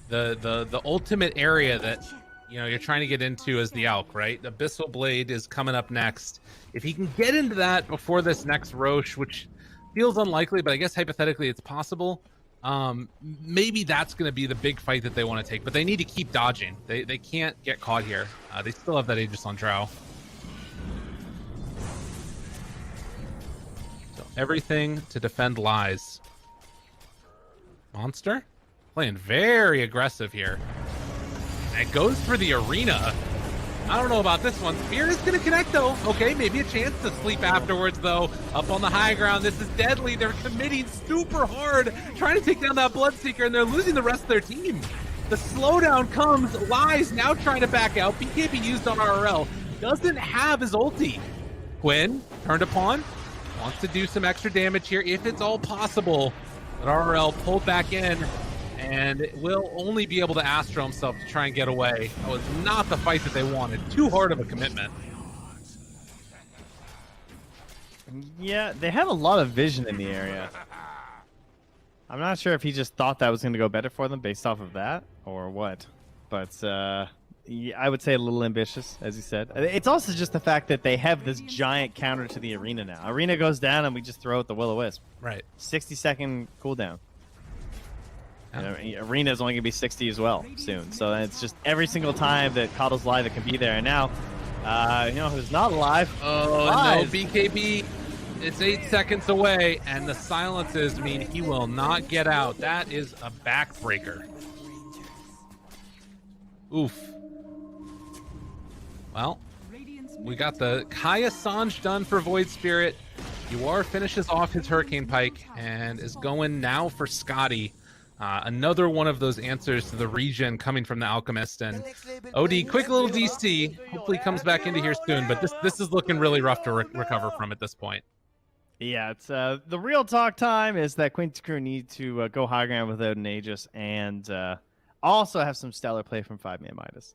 the ultimate area that, you know, you're trying to get into as the Alk, right? The Abyssal Blade is coming up next. If he can get into that before this next Roche, which feels unlikely, but I guess hypothetically it's possible, maybe that's going to be the big fight that they want to take. But they need to keep dodging. They can't get caught here. They still have that Aegis on Drow. So everything to defend lies. Monster playing very aggressive here. And goes for the arena. I don't know about this one. Spear is going to connect, though. Okay, maybe a chance to sleep afterwards, though. Up on the high ground, this is deadly. They're committing super hard, trying to take down that Bloodseeker, and they're losing the rest of their team. The slowdown comes. Lies now trying to back out. BKB used on RL. Doesn't have his ulti. Quinn, turned upon, wants to do some extra damage here if it's all possible. But RL pulled back in, and will only be able to Astro himself to try and get away. That was not the fight that they wanted. Too hard of a commitment. Yeah, they had a lot of vision in the area. I'm not sure if he just thought that was going to go better for them based off of that, or what. But yeah, I would say a little ambitious, as you said. It's also just the fact that they have this giant counter to the arena now. Arena goes down, and we just throw out the Will-O-Wisp. Right. 60-second cooldown. Arena is only going to be 60 as well soon. So it's just every single time that Coddle's live, it can be there. And now, you know who's not alive? Oh, Lies. no, BKB. It's 8 seconds away, and the silences mean he will not get out. That is a backbreaker. Oof. Well, we got the Kaya Sanj done for Void Spirit. Ywar finishes off his Hurricane Pike and is going now for Scotty. Another one of those answers to the regen coming from the Alchemist. And OD, quick little DC. Hopefully comes back into here soon, but this is looking really rough to recover from at this point. Yeah, it's the real talk time is that Quincy Crew need to go high ground without an Aegis, and also have some stellar play from 5-man Midas.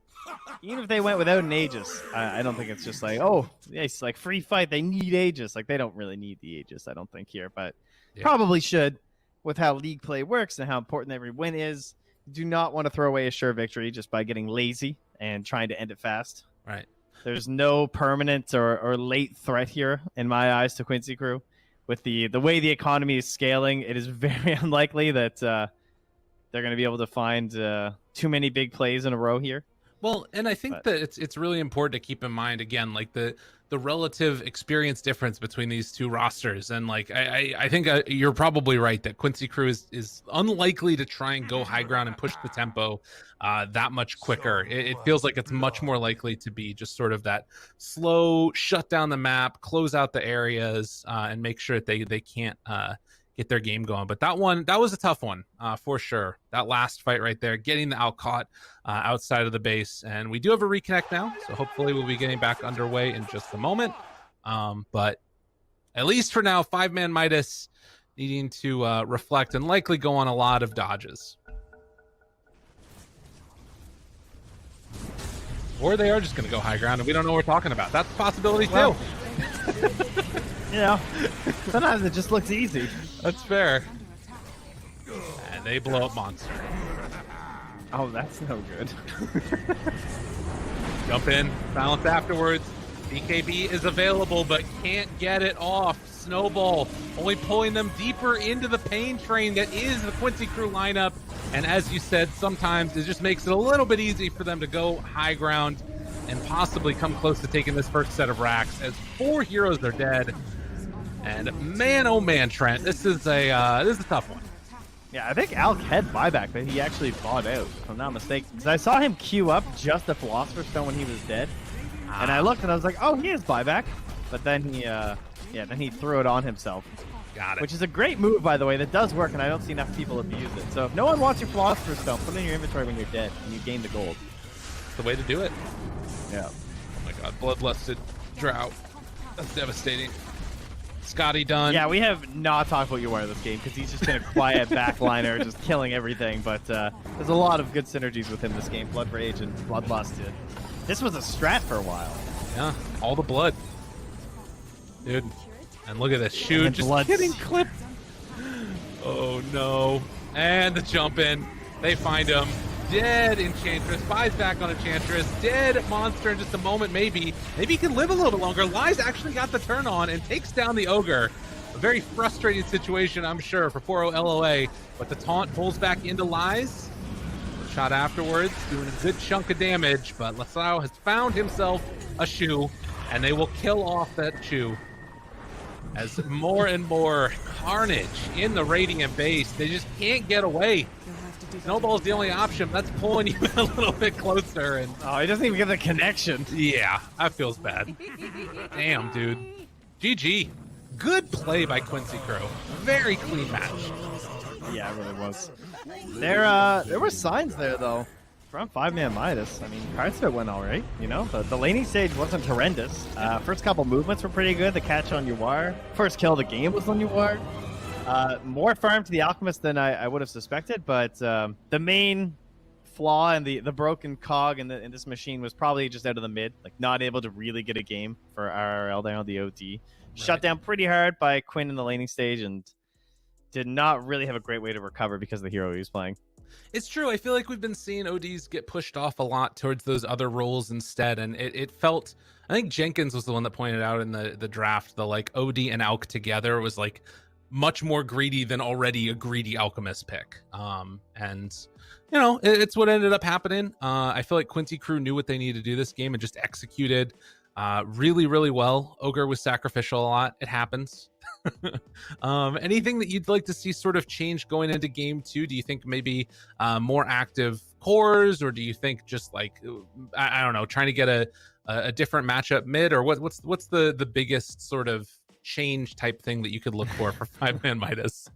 Even if they went without an Aegis, I don't think it's just like, oh, it's like free fight, they need Aegis. Like, they don't really need the Aegis, I don't think, here, but probably should. With how league play works and how important every win is, you do not want to throw away a sure victory just by getting lazy and trying to end it fast. Right. There's no permanent or late threat here, in my eyes, to Quincy Crew. With the way the economy is scaling, it is very unlikely that they're going to be able to find too many big plays in a row here. Well, and I think that it's really important to keep in mind again, like the relative experience difference between these two rosters. And like I think you're probably right that Quincy Crew is unlikely to try and go high ground and push the tempo that much quicker. It feels like it's much more likely to be just sort of that slow shut down the map, close out the areas, and make sure that they can't get their game going. But that was a tough one for sure. That last fight right there, getting the Alcott outside of the base. And we do have a reconnect now, so hopefully we'll be getting back underway in just a moment. But at least for now, 5-man Midas needing to reflect and likely go on a lot of dodges. Or they are just going to go high ground and we don't know what we're talking about. That's a possibility too. You know, sometimes it just looks easy. That's fair. And they blow up Monster. Oh, that's no good. Jump in, balance afterwards. BKB is available, but can't get it off. Snowball only pulling them deeper into the pain train that is the Quincy Crew lineup. And as you said, sometimes it just makes it a little bit easy for them to go high ground and possibly come close to taking this first set of racks as 4 heroes are dead. And man, oh man, Trent, this is a tough one. Yeah, I think Alk had buyback, but he actually bought out, if I'm not mistaken. Because I saw him queue up just the Philosopher's Stone when he was dead. And I looked and I was like, oh, he has buyback. But then he threw it on himself. Got it. Which is a great move, by the way, that does work, and I don't see enough people abuse it. So if no one wants your Philosopher's Stone, put it in your inventory when you're dead, and you gain the gold. That's the way to do it. Yeah. Oh my god, Bloodlusted Drought. That's devastating. Scotty done. Yeah, we have not talked about Yuwar this game because he's just been a quiet backliner, just killing everything. But there's a lot of good synergies with him this game. Blood Rage and Bloodlust. This was a strat for a while. Yeah, all the blood. Dude, and look at this shoot just getting clipped. Oh no. And the jump in. They find him. Dead Enchantress. Buys back on Enchantress. Dead Monster in just a moment, maybe. Maybe he can live a little bit longer. Lies actually got the turn on and takes down the Ogre. A very frustrating situation, I'm sure, for 4-0 LOA. But the taunt pulls back into Lies. Shot afterwards, doing a good chunk of damage. But Lasau has found himself a shoe, and they will kill off that shoe. As more and more carnage in the Radiant base. They just can't get away. Snowball's the only option. That's pulling you a little bit closer. And oh, he doesn't even get the connection. Yeah, that feels bad. Damn, dude. GG. Good play by Quincy Crew. Very clean match. Yeah, it really was. There were signs there, though. From 5-man Midas. I mean, card spit went all right. You know, the laning stage wasn't horrendous. First couple movements were pretty good. The catch on Yuwar. First kill of the game was on Yuwar. More farm to the Alchemist than I would have suspected, but the main flaw in the broken cog in this machine was probably just out of the mid, like not able to really get a game for RRL there on the OD. Right. Shut down pretty hard by Quinn in the laning stage and did not really have a great way to recover because of the hero he was playing. It's true. I feel like we've been seeing ODs get pushed off a lot towards those other roles instead, and it felt... I think Jenkins was the one that pointed out in the draft, the like OD and Alk together was like much more greedy than already a greedy Alchemist pick. And you know, it's what ended up happening. I feel like Quincy Crew knew what they needed to do this game and just executed really, really well. Ogre was sacrificial a lot. It happens. Anything that you'd like to see sort of change going into game 2? Do you think maybe more active cores, or do you think just like, I don't know, trying to get a different matchup mid, or what's the biggest sort of change type thing that you could look for 5-man Midas?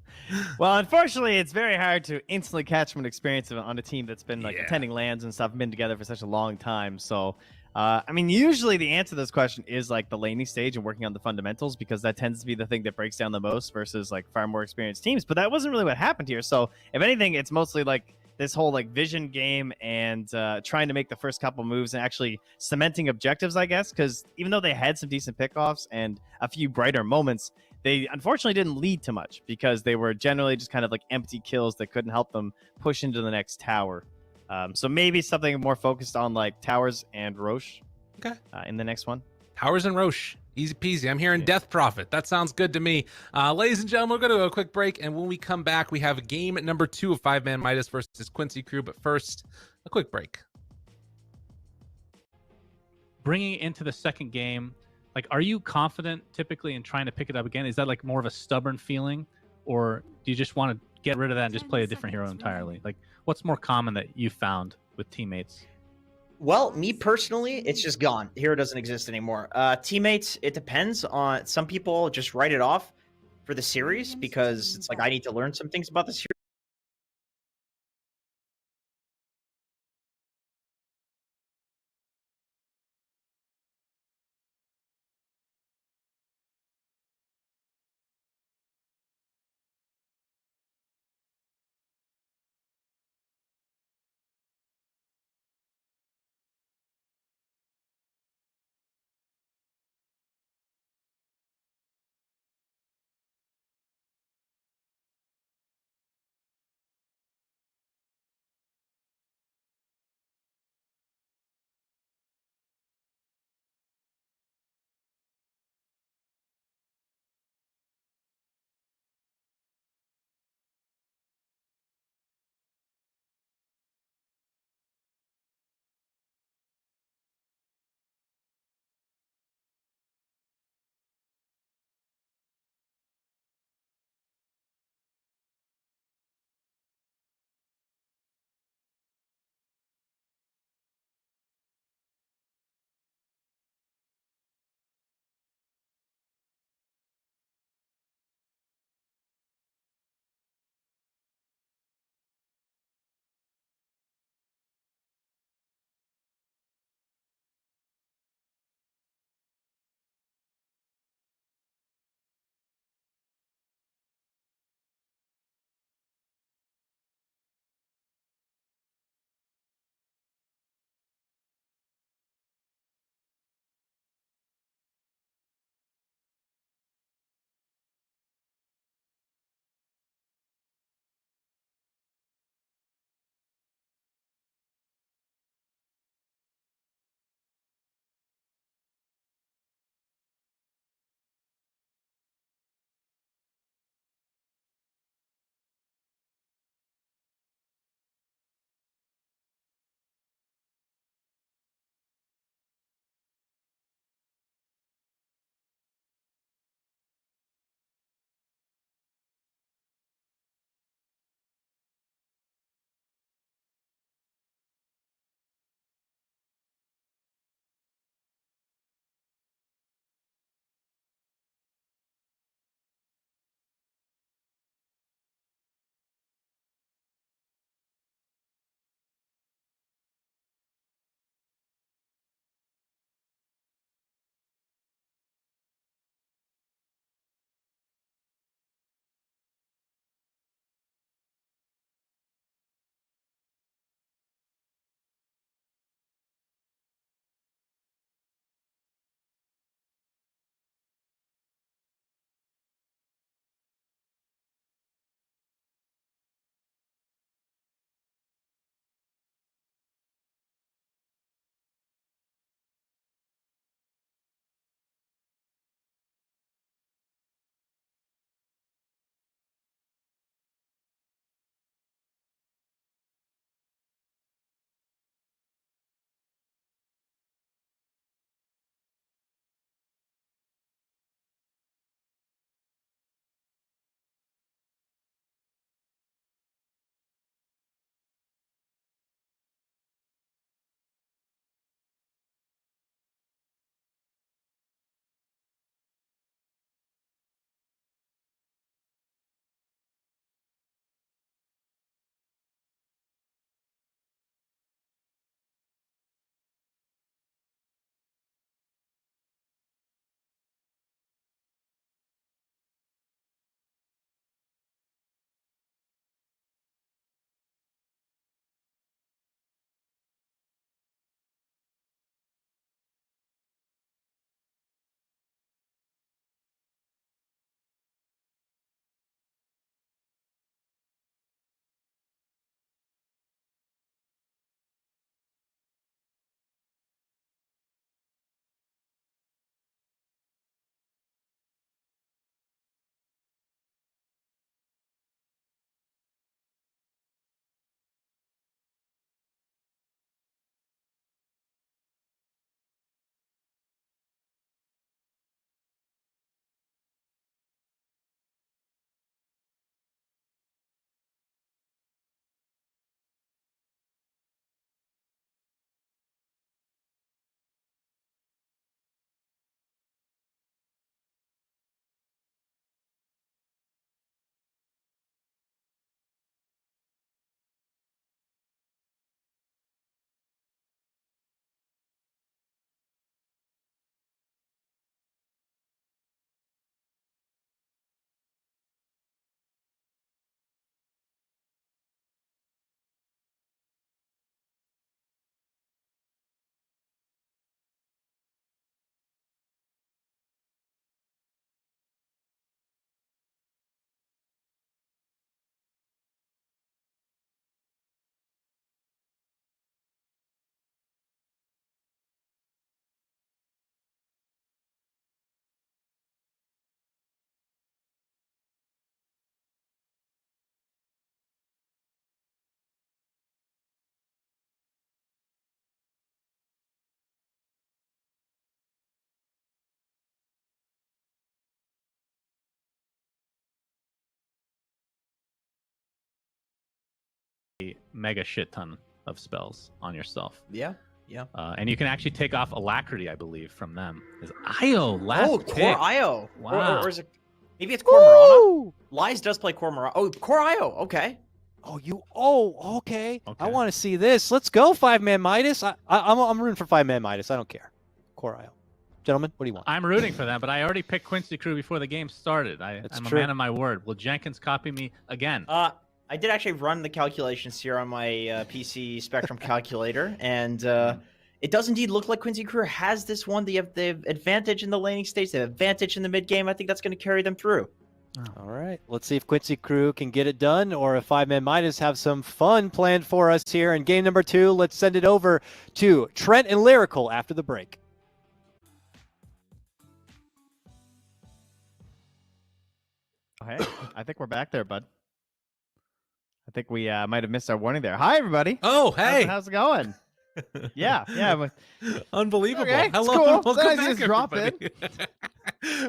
Well, unfortunately, it's very hard to instantly catch an experience on a team that's been like attending LANs and stuff, been together for such a long time. So, I mean, usually the answer to this question is like the laning stage and working on the fundamentals, because that tends to be the thing that breaks down the most versus like far more experienced teams. But that wasn't really what happened here. So, if anything, it's mostly like this whole like vision game and trying to make the first couple moves and actually cementing objectives, I guess, because even though they had some decent pickoffs and a few brighter moments, they unfortunately didn't lead to much because they were generally just kind of like empty kills that couldn't help them push into the next tower. So maybe something more focused on like towers and Roche. Okay. In the next one. Towers and Roche. Easy peasy. I'm hearing Death Prophet. That sounds good to me. Ladies and gentlemen, we're going to go a quick break, and when we come back, we have game number 2 of 5-man Midas versus Quincy Crew. But first, a quick break. bringing it into the second game, like, are you confident typically in trying to pick it up again? Is that like more of a stubborn feeling, or do you just want to get rid of that and just play a different hero entirely? Like, what's more common that you found with teammates? Well, me personally, it's just gone. Hero doesn't exist anymore. Teammates, it depends on. Some people just write it off for the series because it's like, I need to learn some things about this hero. mega shit ton of spells on yourself. Yeah. Yeah. And you can actually take off Alacrity, I believe, from them. Is Io last Oh, pick? Core Io. Wow. Or is it? Maybe it's Core Mirana. Lies does play Core Mirana. Oh, Core Io. Okay. Okay. I want to see this. Let's go, 5-man Midas. I'm rooting for 5-man Midas. I don't care. Core Io. Gentlemen, what do you want? I'm rooting for them, but I already picked Quincy Crew before the game started. I'm a man of my word. Will Jenkins copy me again? I did actually run the calculations here on my PC Spectrum calculator, and it does indeed look like Quincy Crew has this one. They have the advantage in the laning stage, the advantage in the mid game. I think that's going to carry them through. All right. Let's see if Quincy Crew can get it done, or if 5-man Midas have some fun planned for us here in game number 2. Let's send it over to Trent and Lyrical after the break. Hey, I think we're back there, bud. I think we might have missed our warning there. Hi, everybody. Oh, hey. How's it going? Yeah. Unbelievable. Okay, Hello, cool. and welcome Sometimes back, you just drop everybody.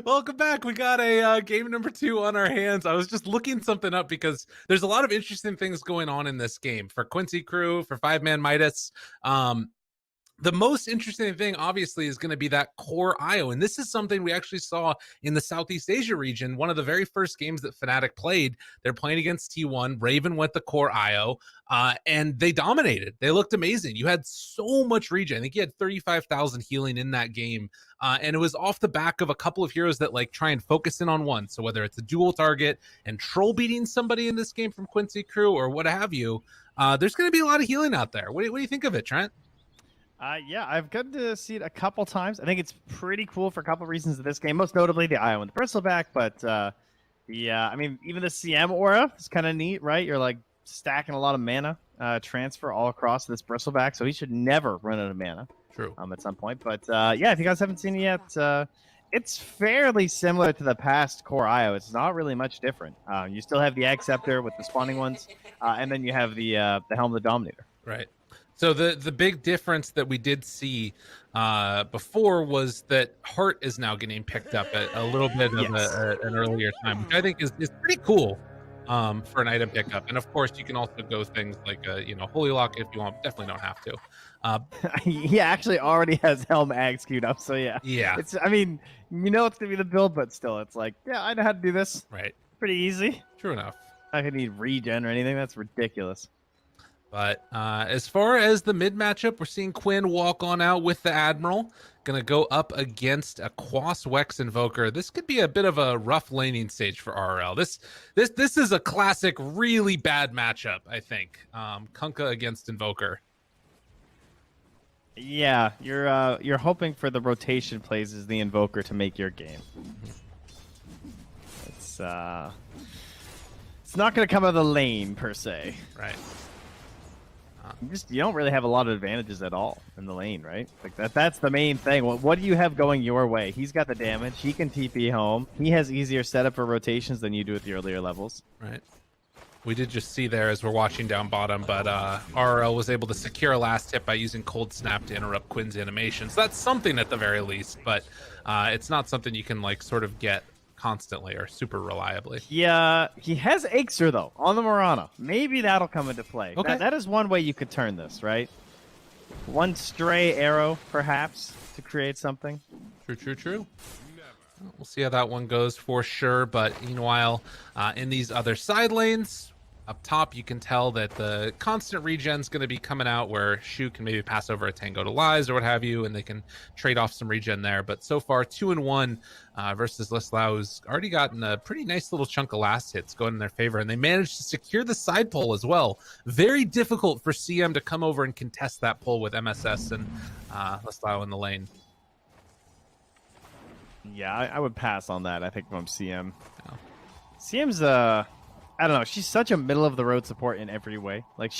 Welcome back. We got a game number 2 on our hands. I was just looking something up because there's a lot of interesting things going on in this game for Quincy Crew, for 5-man Midas. The most interesting thing, obviously, is going to be that Core Io. And this is something we actually saw in the Southeast Asia region. One of the very first games that Fnatic played, they're playing against T1. Raven went the Core Io, and they dominated. They looked amazing. You had so much regen. I think you had 35,000 healing in that game. And it was off the back of a couple of heroes that like try and focus in on one. So whether it's a dual target and troll beating somebody in this game from Quincy Crew or what have you, there's going to be a lot of healing out there. What do you think of it, Trent? Yeah, I've gotten to see it a couple times. I think it's pretty cool for a couple of reasons of this game, most notably the Io and the Bristleback, but I mean, even the CM aura is kind of neat, right? You're like stacking a lot of mana transfer all across this Bristleback, so he should never run out of mana. True. At some point, but yeah, if you guys haven't seen it yet, it's fairly similar to the past Core Io. It's not really much different. You still have the Ag Scepter with the spawning ones, and then you have the Helm of the Dominator. Right. So the big difference that we did see before was that Heart is now getting picked up at a little bit of an earlier time, which I think is pretty cool for an item pickup. And of course, you can also go things like Holy Lock if you want. Definitely don't have to. He actually already has Helm Ags queued up, so yeah. It's I mean, it's gonna be the build, but still, it's like, yeah, I know how to do this. Right. Pretty easy. True enough. I could need regen or anything. That's ridiculous. But as far as the mid matchup, we're seeing Quinn walk on out with the Admiral. Going to go up against a Quas Wex Invoker. This could be a bit of a rough laning stage for RL. This is a classic, really bad matchup, I think. Kunkka against Invoker. Yeah, you're hoping for the rotation plays as the Invoker to make your game. It's not going to come out of the lane per se. Right. You don't really have a lot of advantages at all in the lane, right? Like that's the main thing. What do you have going your way? He's got the damage. He can TP home. He has easier setup for rotations than you do at the earlier levels. Right. We did just see there as we're watching down bottom, but RL was able to secure a last hit by using Cold Snap to interrupt Quinn's animation. So that's something at the very least, but it's not something you can like sort of get constantly or super reliably. Yeah, he has Aexir though on the Mirana. Maybe that'll come into play. Okay. That is one way you could turn this, right? One stray arrow, perhaps, to create something. True. We'll see how that one goes for sure. But meanwhile, in these other side lanes, up top, you can tell that the constant regen's going to be coming out where Shu can maybe pass over a Tango to Lies or what have you, and they can trade off some regen there. But so far, 2-1 versus Lislau, who's already gotten a pretty nice little chunk of last hits going in their favor, and they managed to secure the side pole as well. Very difficult for CM to come over and contest that pole with MSS and Lislau in the lane. Yeah, I would pass on that. I think from CM. Oh. CM's I don't know. She's such a middle of the road support in every way. Like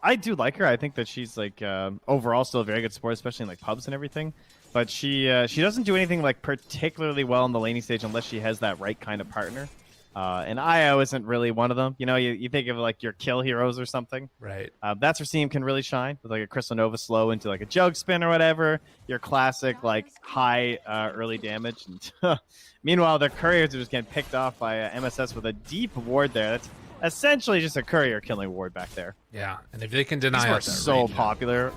I do like her. I think that she's like overall still a very good support, especially in like pubs and everything. But she doesn't do anything like particularly well in the laning stage unless she has that right kind of partner. And IO isn't really one of them. You think of like your kill heroes or something. Right. That's where CM can really shine with like a Crystal Nova slow into like a Jug Spin or whatever. Your classic like high early damage. And meanwhile, the couriers are just getting picked off by MSS with a deep ward there. essentially just a courier killing ward back there. Yeah, and if they can deny These were us that so range, popular.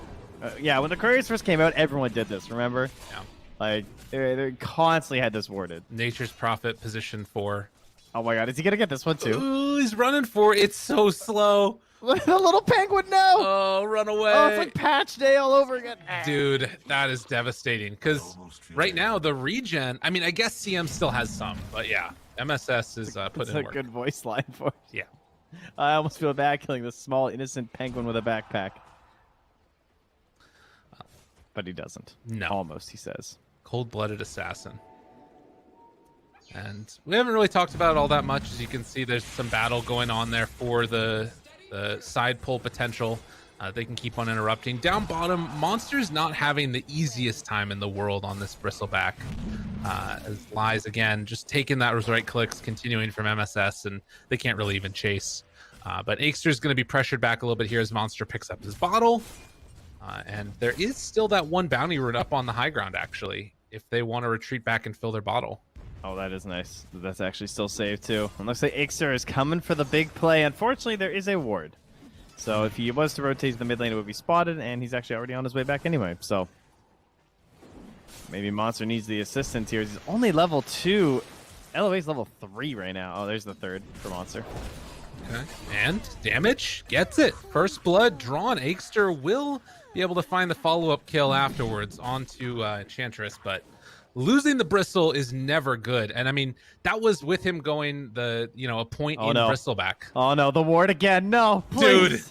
Yeah, when the couriers first came out, everyone did this. Remember? Yeah. Like they constantly had this warded. Nature's Prophet position 4. Oh my god, is he gonna get this one too? Ooh, he's running for it. It's so slow. The little penguin, no! Oh, run away. Oh, it's like patch day all over again. Dude, that is devastating. Because right now, the regen, I mean, I guess CM still has some. But yeah, MSS is putting in work. That's a good voice line for it. Yeah. I almost feel bad killing this small, innocent penguin with a backpack. But he doesn't. No. Almost, he says. Cold-blooded assassin. And we haven't really talked about it all that much. As you can see, there's some battle going on there for the side pull potential. They can keep on interrupting. Down bottom, Monster's not having the easiest time in the world on this Bristleback. As Lies, again, just taking those right clicks, continuing from MSS, and they can't really even chase. But Akester's going to be pressured back a little bit here as Monster picks up his bottle. And there is still that one bounty route up on the high ground, actually, if they want to retreat back and fill their bottle. Oh, that is nice. That's actually still saved, too. And looks like Ixter is coming for the big play. Unfortunately, there is a ward. So if he was to rotate to the mid lane, it would be spotted, and he's actually already on his way back anyway. So maybe Monster needs the assistance here. He's only level 2. LOA's level 3 right now. Oh, there's the 3rd for Monster. Okay. And damage gets it. First blood drawn. Akester will be able to find the follow-up kill afterwards onto Enchantress, but losing the Bristle is never good. And I mean, that was with him going a point in Bristleback. Oh no, the ward again. No, please. Dude.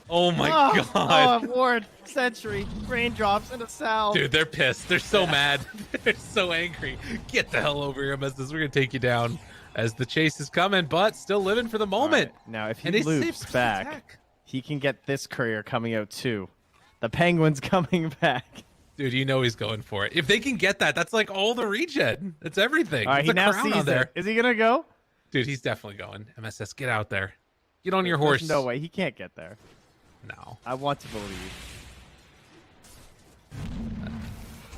Oh my god. Oh, ward, sentry, raindrops, and a salve. Dude, they're pissed. They're so mad. They're so angry. Get the hell over here, Mrs. We're gonna take you down as the chase is coming, but still living for the moment. Right. Now, if he loops back, he can get this courier coming out too. The Penguin's coming back. Dude, you know he's going for it. If they can get that, that's like all the regen. That's everything. All right, he now sees it. Is he gonna go? Dude, he's definitely going. MSS, get out there. Get on your horse. There's no way. He can't get there. No. I want to believe.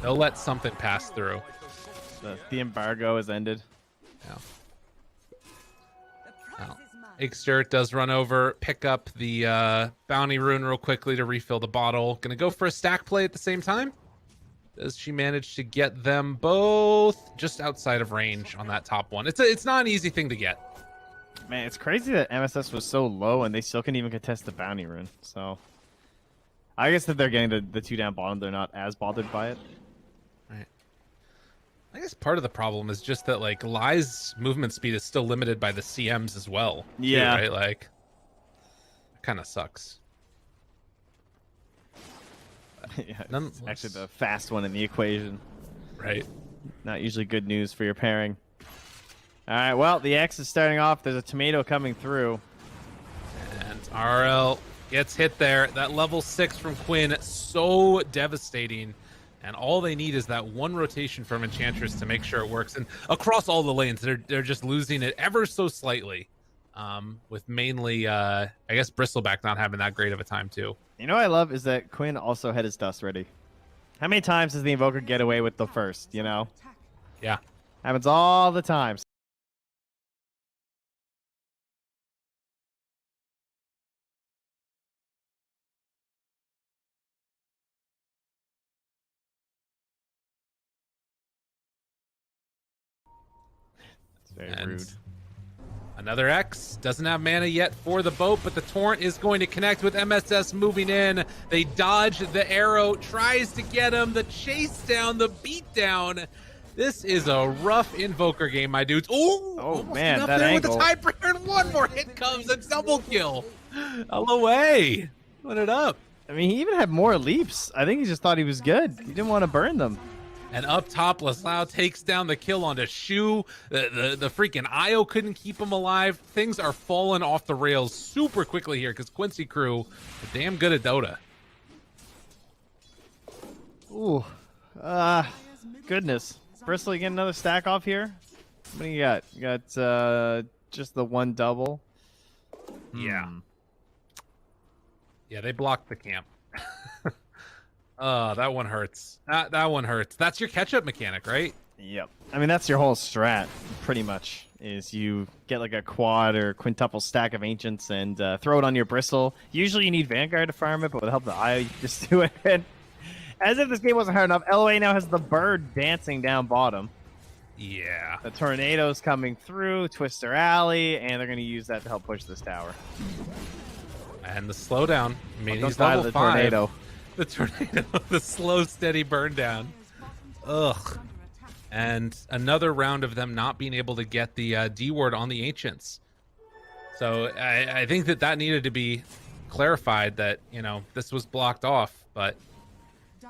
They'll let something pass through. The embargo has ended. Yeah. Well, Ixter does run over, pick up the bounty rune real quickly to refill the bottle. Gonna go for a stack play at the same time. Does she manage to get them both just outside of range on that top one? It's not an easy thing to get. Man, it's crazy that MSS was so low and they still can even contest the bounty rune. So I guess that they're getting the 2 down bottom, they're not as bothered by it. Right. I guess part of the problem is just that like Lai's movement speed is still limited by the CMs as well. Yeah. Too, right? Like, it kind of sucks. Yeah, it's actually the fast one in the equation. Right. Not usually good news for your pairing. All right, well, the X is starting off. There's a tomato coming through. And RL gets hit there. That level 6 from Quinn, so devastating. And all they need is that one rotation from Enchantress to make sure it works. And across all the lanes, they're just losing it ever so slightly. With mainly, I guess, Bristleback not having that great of a time, too. You know what I love is that Quinn also had his dust ready. How many times does the Invoker get away with the first, you know? Yeah. Happens all the time. Very rude. Another X doesn't have mana yet for the boat, but the Torrent is going to connect with MSS moving in. They dodge the arrow, tries to get him, the chase down, the beat down. This is a rough Invoker game, my dudes. Oh man, that there angle. with the tiebreaker, and one more hit comes, a double kill. LOA, put it up. I mean, he even had more leaps. I think he just thought he was good. He didn't want to burn them. And up top, Laslau takes down the kill onto Shu. The freaking Io couldn't keep him alive. Things are falling off the rails super quickly here because Quincy Crew are damn good at Dota. Ooh. Goodness. Bristol, you get another stack off here? What do you got? You got just the one double? Yeah. Yeah, they blocked the camp. That one hurts. That one hurts. That's your catch-up mechanic, right? Yep. I mean, that's your whole strat. pretty much. Is you get like a quad or quintuple stack of Ancients and throw it on your Bristle. Usually you need Vanguard to farm it, but with the help of the Io, you can just do it. And as if this game wasn't hard enough, LOA now has the bird dancing down bottom. Yeah. The tornado's coming through, Twister Alley, and they're going to use that to help push this tower. And the slowdown. I mean, Don't he's die to level the 5. tornado. The tornado, the slow, steady burn down. Ugh. And another round of them not being able to get the D ward on the Ancients. So I think that needed to be clarified that, you know, this was blocked off, but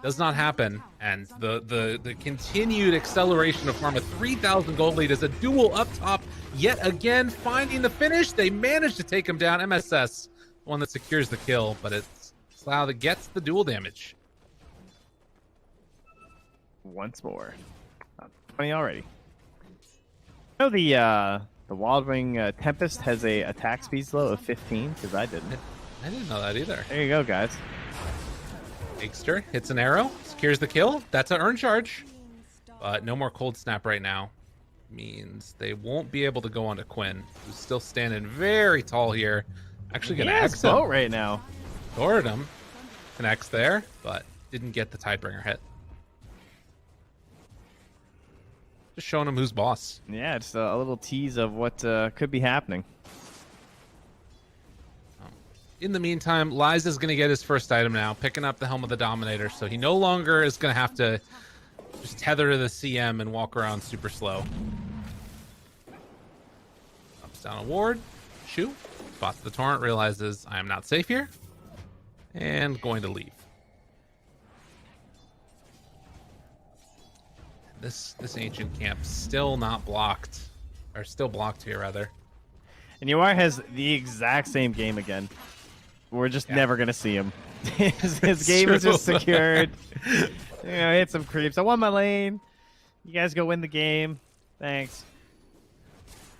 does not happen. And the continued acceleration of farm, a 3,000 gold lead is a duel up top yet again, finding the finish. They managed to take him down. MSS, one that secures the kill, but it's Slough that gets the duel damage. Once more. 20 already. You know the Wildwing Tempest has a attack speed slow of 15? Because I didn't. I didn't know that either. There you go, guys. Ixter hits an arrow, secures the kill. That's an earn charge. But no more cold snap right now. Means they won't be able to go on to Quinn, who's still standing very tall here. Actually gonna X him boat right now. Toward him. Connects there, but didn't get the Tidebringer hit. Just showing him who's boss. Yeah, just a little tease of what could be happening. In the meantime, Liza's going to get his first item now, picking up the Helm of the Dominator, so he no longer is going to have to just tether to the CM and walk around super slow. Ups down a ward. Shoo. Spots the Torrent, realizes I am not safe here, and going to leave. This Ancient camp still not blocked, or still blocked here, rather. And Yuar has the exact same game again. We're just never going to see him. his game is just secured. You know, hit some creeps. I won my lane. You guys go win the game. Thanks.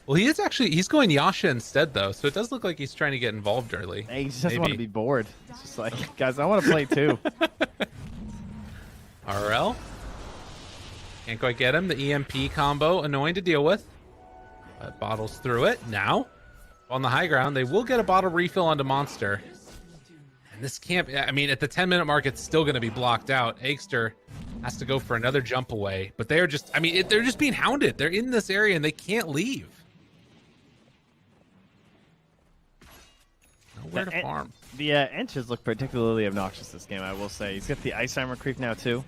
Well, he's going Yasha instead, though, so it does look like he's trying to get involved early. Hey, he just doesn't want to be bored. It's just like, guys, I want to play too. RL. Can't quite get him. The EMP combo, annoying to deal with. But bottles through it. Now, on the high ground, they will get a bottle refill onto Monster. And this camp, I mean, at the 10-minute mark, it's still going to be blocked out. Ixter has to go for another jump away. But they're just, I mean, they're just being hounded. They're in this area and they can't leave. Nowhere to farm. The Enches look particularly obnoxious this game, I will say. He's got the Ice Armor creep now, too.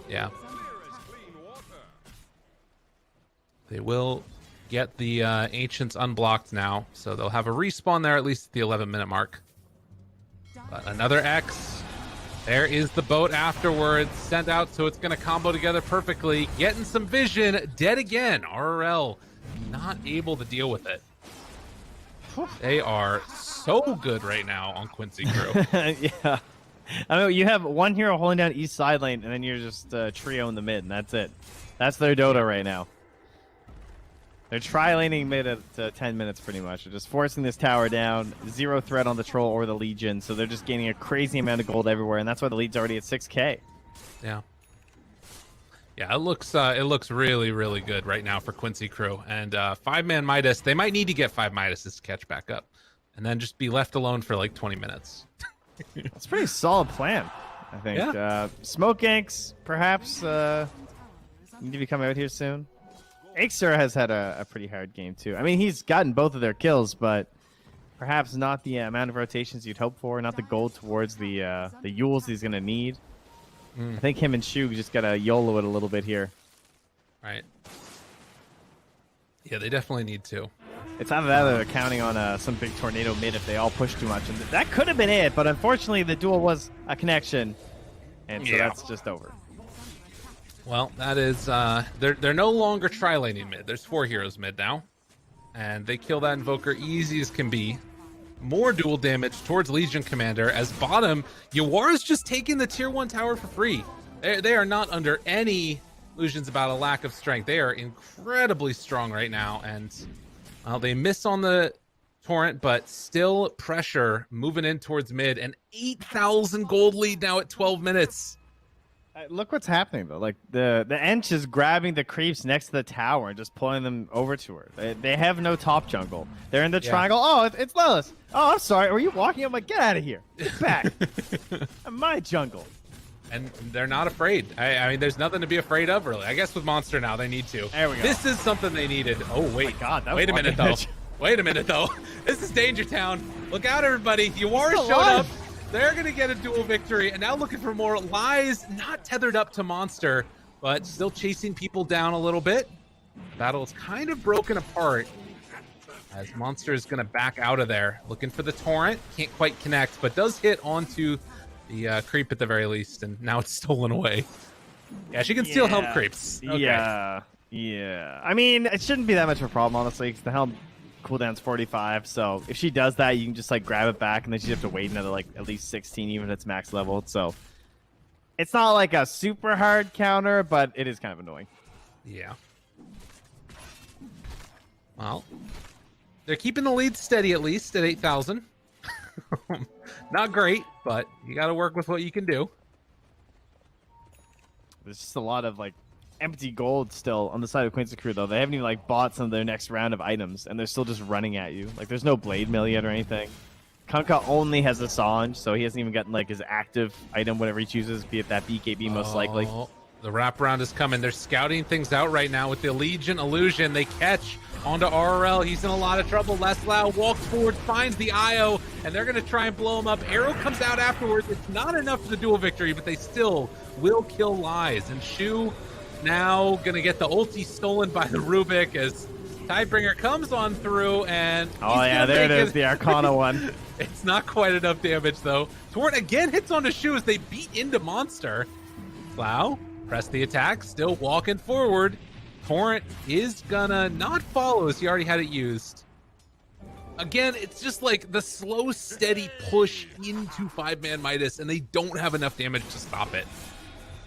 Yeah. They will get the Ancients unblocked now, so they'll have a respawn there at least at the 11-minute mark. But another X. There is the boat afterwards, sent out, so it's going to combo together perfectly. Getting some vision, dead again. RRL not able to deal with it. They are so good right now on Quincy Crew. Yeah. I know you have one hero holding down east side lane, and then you're just trio in the mid, and that's it. That's their Dota right now. They're tri-laning mid at 10 minutes pretty much. They're just forcing this tower down. Zero threat on the Troll or the Legion, so they're just gaining a crazy amount of gold everywhere, and that's why the lead's already at 6k. Yeah. Yeah, it looks really, really good right now for Quincy Crew. And 5-man Midas, they might need to get 5 Midases to catch back up. And then just be left alone for like 20 minutes. That's a pretty solid plan, I think. Yeah. Smoke ganks, perhaps, need to be coming out here soon. Ixter has had a pretty hard game, too. I mean, he's gotten both of their kills, but perhaps not the amount of rotations you'd hope for, not the gold towards the Yules he's going to need. I think him and Shug just got to YOLO it a little bit here. Right. Yeah, they definitely need to. It's either that or they're counting on some big tornado mid if they all push too much. And that could have been it, but unfortunately the duel was a connection. And so that's just over. Well, that is, they're no longer tri-laning mid. There's 4 heroes mid now. And they kill that Invoker easy as can be. More dual damage towards Legion Commander as bottom, Yuara's just taking the tier 1 tower for free. They are not under any illusions about a lack of strength. They are incredibly strong right now. And well, they miss on the Torrent, but still pressure moving in towards mid. An 8,000 gold lead now at 12 minutes. Look what's happening though. Like the Ench is grabbing the creeps next to the tower and just pulling them over to her. They have no top jungle. They're in the triangle. Oh, it's Lelis. Oh, I'm sorry. Were you walking? I'm like, get out of here. Get back. My jungle. And they're not afraid. I mean, there's nothing to be afraid of, really. I guess with Monster now, they need to. There we go. This is something they needed. Oh, wait. Oh my God, that was wait a minute, though. damage. Wait a minute, though. This is Danger Town. Look out, everybody. Yuara Still showed up. alive. They're going to get a dual victory, and now looking for more. Lies not tethered up to Monster, but still chasing people down a little bit. Battle is kind of broken apart as Monster is going to back out of there. Looking for the Torrent. Can't quite connect, but does hit onto the creep at the very least, and now it's stolen away. Yeah, she can steal helm creeps. Okay. Yeah. I mean, it shouldn't be that much of a problem, honestly, because the helm cooldown's 45, so if she does that, you can just like grab it back, and then she'd have to wait another like at least 16, even if it's max level. So it's not like a super hard counter, but it is kind of annoying. Yeah. Well, they're keeping the lead steady at least at 8,000. Not great, but you got to work with what you can do. There's just a lot of like empty gold still on the side of Queen's Crew, though. They haven't even like bought some of their next round of items, and they're still just running at you. Like there's no blade mill yet or anything. Kunkka only has the Sange, so he hasn't even gotten like his active item, whatever he chooses, be it that BKB most likely. The wraparound is coming. They're scouting things out right now with the Legion illusion. They catch onto RRL. He's in a lot of trouble. Leslau walks forward, finds the IO, and they're going to try and blow him up. Arrow comes out afterwards. It's not enough for the dual victory, but they still will kill Lies. And Shu now going to get the ulti stolen by the Rubik as Tidebringer comes on through, and oh yeah, there it is, the Arcana one. It's not quite enough damage, though. Torrent again hits onto Shu as they beat into Monster. Plow, press the attack, still walking forward. Torrent is gonna not follow as he already had it used. Again, it's just like the slow, steady push into 5-man Midas, and they don't have enough damage to stop it.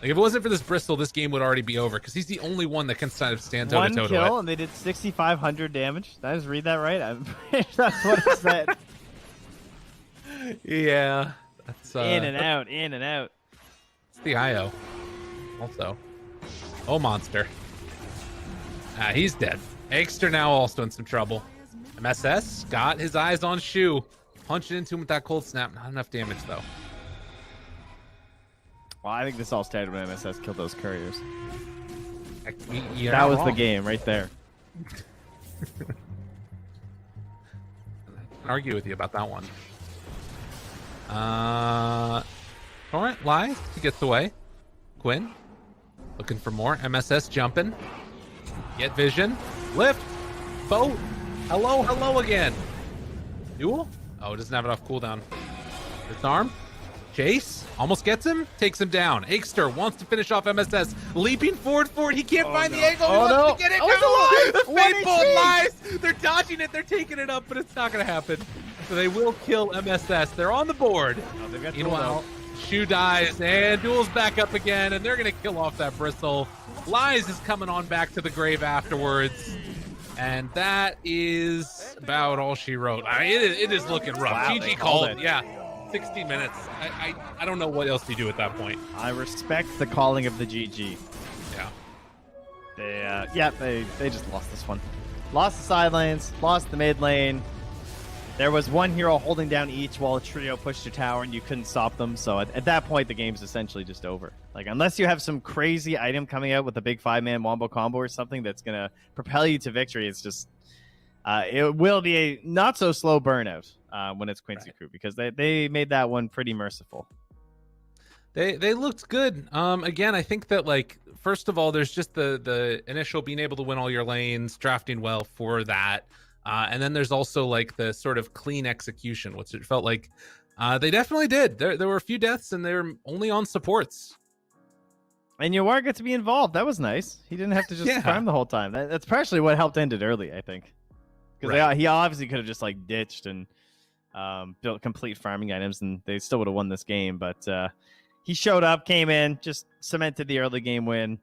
Like, if it wasn't for this Bristol, this game would already be over, because he's the only one that can kind of stand toe-to-toe to it. One kill, and they did 6,500 damage. Did I just read that right? I'm pretty sure that's what it said. Yeah. That's, in and out, in and out. It's the IO. Also. Oh, Monster. He's dead. Ekster now also in some trouble. MSS got his eyes on Shu. Punching into him with that cold snap. Not enough damage, though. Well, I think this all started when MSS killed those couriers. You're that was wrong. the game right there. I can argue with you about that one. Torrent lies. He gets away. Quinn looking for more. MSS jumping. Get vision. Lift. Boat. Hello again. Duel? Oh, it doesn't have enough cooldown. Disarm. Chase. Almost gets him. Takes him down. Ekster wants to finish off MSS. Leaping forward. He can't find the angle. He wants to get it. The Fateful Lies. They're dodging it. They're taking it up, but it's not going to happen. So they will kill MSS. They're on the board. Meanwhile, Shu dies, and Duel's back up again, and they're going to kill off that Bristle. Lies is coming on back to the grave afterwards. And that is about all she wrote. It is looking rough. Wow, GG called. Yeah, 60 minutes. I don't know what else you do at that point. I respect the calling of the GG. Yeah. They just lost this one. Lost the side lanes, lost the mid lane. There was one hero holding down each while a trio pushed a tower and you couldn't stop them. So at that point, the game's essentially just over. Like, unless you have some crazy item coming out with a big 5-man wombo combo or something that's going to propel you to victory, it's just, it will be a not so slow burnout when it's Quincy Crew, because they made that one pretty merciful. They looked good. Again, I think that, like, first of all, there's just the initial being able to win all your lanes, drafting well for that. And then there's also like the sort of clean execution, which it felt like they definitely did. There were a few deaths, and they were only on supports. And Yawar got to be involved. That was nice. He didn't have to just farm the whole time. That's partially what helped end it early, I think. Because he obviously could have just like ditched and built complete farming items, and they still would have won this game. But he showed up, came in, just cemented the early game win.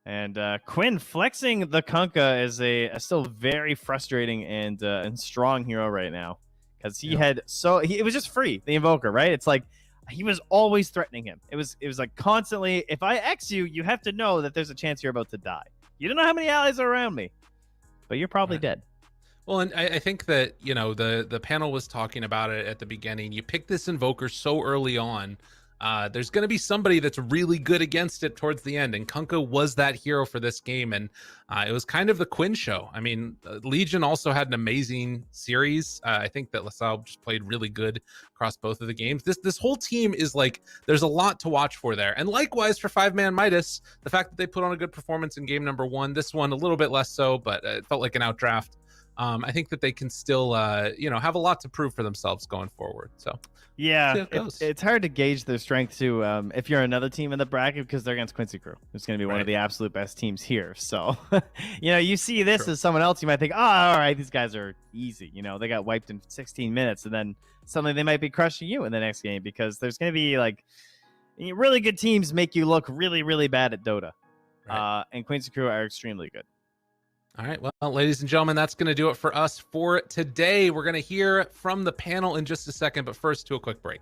And Quinn flexing the Kunkka is a still very frustrating and strong hero right now, because he had it was just free, the Invoker, right? It's like he was always threatening him. It was like constantly, if I X you, you have to know that there's a chance you're about to die. You don't know how many allies are around me, but you're probably dead. Well, and I think that, you know, the panel was talking about it at the beginning. You pick this invoker so early on. There's going to be somebody that's really good against it towards the end, and Kunkka was that hero for this game, and it was kind of the Quinn show. I mean, Legion also had an amazing series. I think that LaSalle just played really good across both of the games. This whole team is like, there's a lot to watch for there, and likewise for Five-Man Midas, the fact that they put on a good performance in game number 1, this one a little bit less so, but it felt like an outdraft. I think that they can still, you know, have a lot to prove for themselves going forward. So. Yeah, it's hard to gauge their strength too if you're another team in the bracket, because they're against Quincy Crew, who's going to be one of the absolute best teams here. So, you know, you see this as someone else, you might think, oh, all right, these guys are easy. You know, they got wiped in 16 minutes, and then suddenly they might be crushing you in the next game, because there's going to be like really good teams make you look really, really bad at Dota. And Quincy Crew are extremely good. All right, well, ladies and gentlemen, that's going to do it for us for today. We're going to hear from the panel in just a second, but first, to a quick break.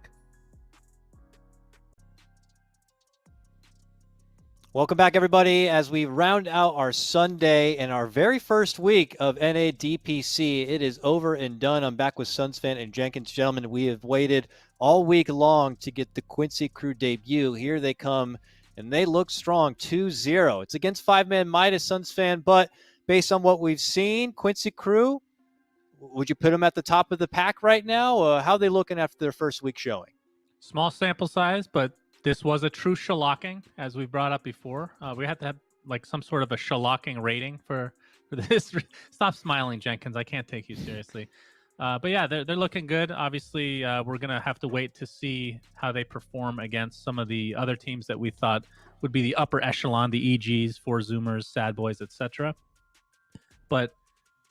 Welcome back, everybody, as we round out our Sunday and our very first week of NA DPC. It is over and done. I'm back with Sunsfan and Jenkins. Gentlemen, we have waited all week long to get the Quincy Crew debut. Here they come, and they look strong, 2-0. It's against Five-Man Midas, Sunsfan, but based on what we've seen, Quincy Crew, would you put them at the top of the pack right now? How are they looking after their first week showing? Small sample size, but this was a true shellacking, as we brought up before. We had to have like some sort of a shellacking rating for this. Stop smiling, Jenkins. I can't take you seriously. But yeah, they're looking good. Obviously, we're going to have to wait to see how they perform against some of the other teams that we thought would be the upper echelon, the EGs, Four Zoomers, Sad Boys, etc. But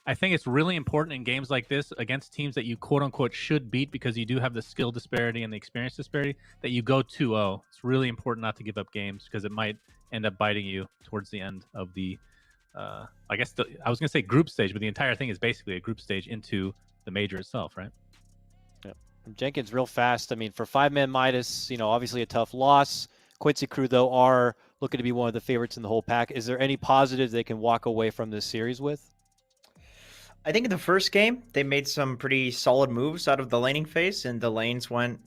I think it's really important in games like this against teams that you quote-unquote should beat, because you do have the skill disparity and the experience disparity, that you go 2-0. It's really important not to give up games, because it might end up biting you towards the end of the, I guess, I was going to say group stage, but the entire thing is basically a group stage into the major itself, right? Yeah. Jenkins, real fast. I mean, for Five-Man Midas, you know, obviously a tough loss. Quincy Crew, though, are looking to be one of the favorites in the whole pack. Is there any positives they can walk away from this series with? I think in the first game, they made some pretty solid moves out of the laning phase, and the lanes went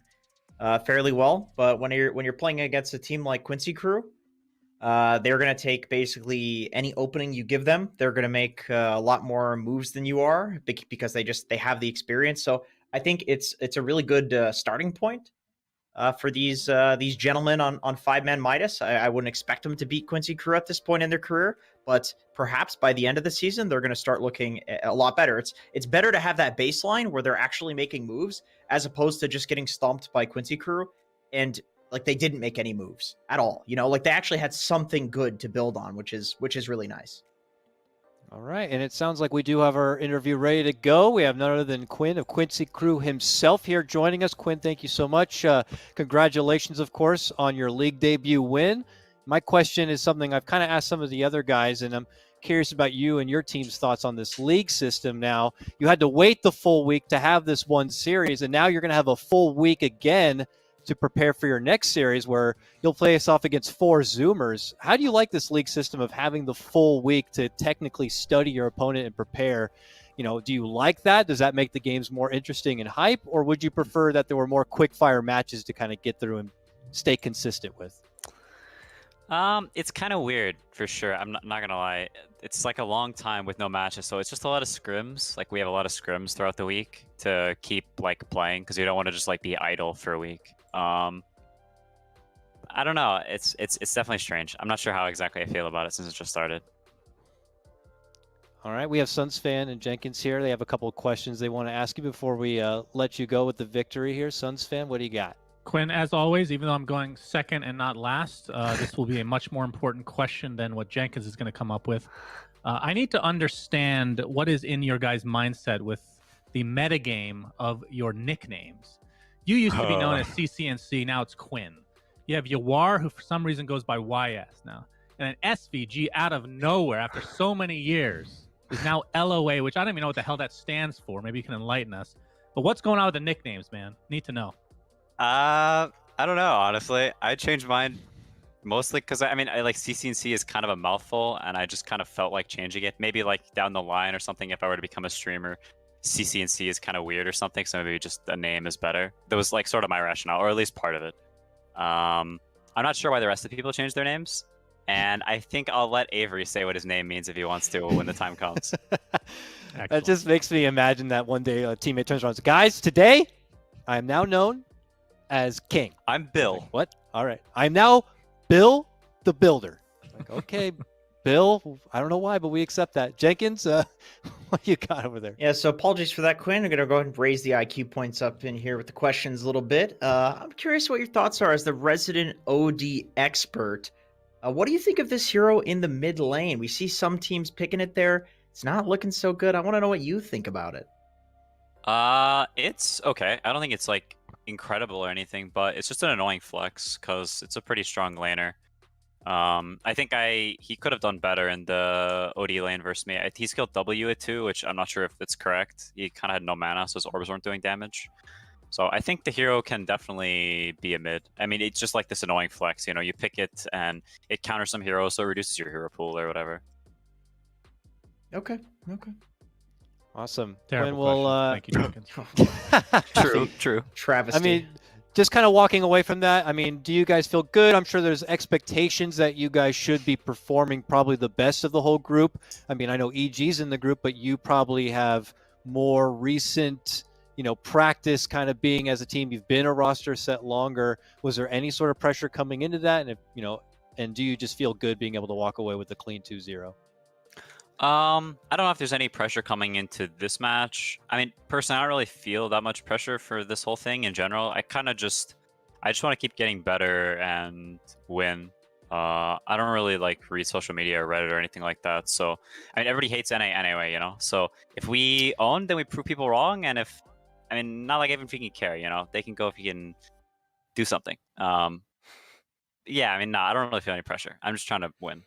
fairly well. But when you're playing against a team like Quincy Crew, they're going to take basically any opening you give them. They're going to make a lot more moves than you are, because they have the experience. So I think it's a really good starting point for these gentlemen on Five-Man Midas. I wouldn't expect them to beat Quincy Crew at this point in their career, but perhaps by the end of the season, they're going to start looking a lot better. It's better to have that baseline where they're actually making moves, as opposed to just getting stomped by Quincy Crew and like they didn't make any moves at all. You know, like they actually had something good to build on, which is really nice. All right, and it sounds like we do have our interview ready to go. We have none other than Quinn of Quincy Crew himself here joining us. Quinn, thank you so much. Congratulations, of course, on your league debut win. My question is something I've kind of asked some of the other guys, and I'm curious about you and your team's thoughts on this league system now. You had to wait the full week to have this one series, and now you're going to have a full week again to prepare for your next series, where you'll play us off against Four Zoomers. How do you like this league system of having the full week to technically study your opponent and prepare? You know, do you like that? Does that make the games more interesting and hype, or would you prefer that there were more quick fire matches to kind of get through and stay consistent with? It's kind of weird, for sure. I'm not gonna lie. It's like a long time with no matches, so it's just a lot of scrims. Like, we have a lot of scrims throughout the week to keep like playing, because you don't want to just like be idle for a week. I don't know. It's definitely strange. I'm not sure how exactly I feel about it since it just started. All right, we have Sunsfan and Jenkins here. They have a couple of questions they want to ask you before we let you go with the victory here. Sunsfan, what do you got? Quinn, as always, even though I'm going second and not last, this will be a much more important question than what Jenkins is going to come up with. I need to understand what is in your guys' mindset with the metagame of your nicknames. You used to be known as CCNC, now it's Quinn. You have Yawar, who for some reason goes by YS now. And then SVG, out of nowhere, after so many years, is now LOA, which I don't even know what the hell that stands for. Maybe you can enlighten us. But what's going on with the nicknames, man? Need to know. I don't know, honestly. I changed mine mostly because I mean, I like CCNC is kind of a mouthful, and I just kind of felt like changing it. Maybe like down the line or something, if I were to become a streamer, CCNC is kind of weird or something, so maybe just a name is better. That was like sort of my rationale, or at least part of it. I'm not sure why the rest of the people changed their names, and I think I'll let Avery say what his name means if he wants to when the time comes. That just makes me imagine that one day a teammate turns around and says, guys, today I am now known as King. I'm Bill. What? All right. I'm now Bill the Builder. Like, okay, Bill, I don't know why, but we accept that. Jenkins, what you got over there? Yeah, so apologies for that, Quinn. I'm going to go ahead and raise the IQ points up in here with the questions a little bit. I'm curious what your thoughts are as the resident OD expert. What do you think of this hero in the mid lane? We see some teams picking it there. It's not looking so good. I want to know what you think about it. It's okay. I don't think it's like incredible or anything, but it's just an annoying flex because it's a pretty strong laner. I think he could have done better in the OD lane versus me. He skilled W it too, which I'm not sure if it's correct. He kind of had no mana, so his orbs weren't doing damage. So I think the hero can definitely be a mid. I mean, it's just like this annoying flex. You know, you pick it and it counters some heroes, so it reduces your hero pool or whatever. Okay. Awesome. Terrible Quinn will, Thank you, Jenkins. True. Travesty. I mean, just kind of walking away from that, I mean, do you guys feel good? I'm sure there's expectations that you guys should be performing probably the best of the whole group. I mean, I know EG's in the group, but you probably have more recent, practice kind of being as a team. You've been a roster set longer. Was there any sort of pressure coming into that? And, and do you just feel good being able to walk away with a clean 2-0? I don't know if there's any pressure coming into this match. I mean, personally, I don't really feel that much pressure for this whole thing in general. I just want to keep getting better and win. I don't really like read social media or Reddit or anything like that. So, I mean, everybody hates NA anyway, So if we own, then we prove people wrong. And not like even if you can care, they can go if you can do something. Yeah, I don't really feel any pressure. I'm just trying to win.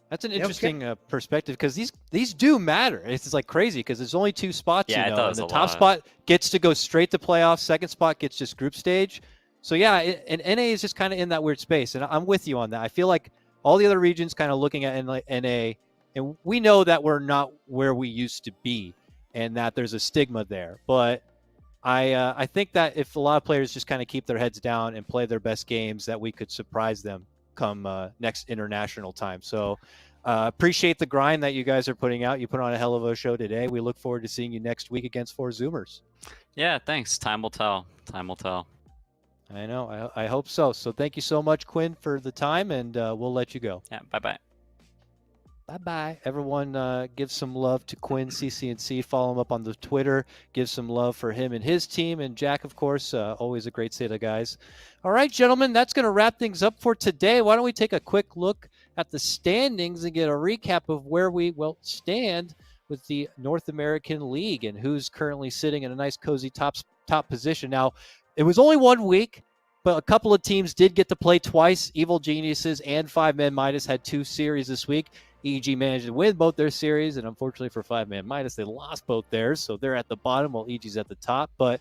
That's an interesting perspective because these do matter. It's like crazy because there's only 2 spots, Yeah, it does and the a top lot. spot gets to go straight to playoffs. Second spot gets just group stage. So yeah, and NA is just kind of in that weird space, and I'm with you on that. I feel like all the other regions kind of looking at NA, and we know that we're not where we used to be, and that there's a stigma there. But I think that if a lot of players just kind of keep their heads down and play their best games, that we could surprise them come next international time. So appreciate the grind that you guys are putting out. You put on a hell of a show today. We look forward to seeing you next week against 4 Zoomers. Yeah, thanks. Time will tell. I know. I hope so. So thank you so much, Quinn, for the time, and we'll let you go. Yeah, bye-bye. Bye-bye. Everyone give some love to Quinn, CCNC. Follow him up on the Twitter. Give some love for him and his team. And Jack, of course, always a great set of guys. All right, gentlemen, that's going to wrap things up for today. Why don't we take a quick look at the standings and get a recap of where we stand with the North American League and who's currently sitting in a nice, cozy top position. Now, it was only 1 week, but a couple of teams did get to play twice. Evil Geniuses and 5 Man Midas had 2 series this week. EG managed to win both their series, and unfortunately for 5 Man Midas, they lost both theirs, so they're at the bottom while EG's at the top. But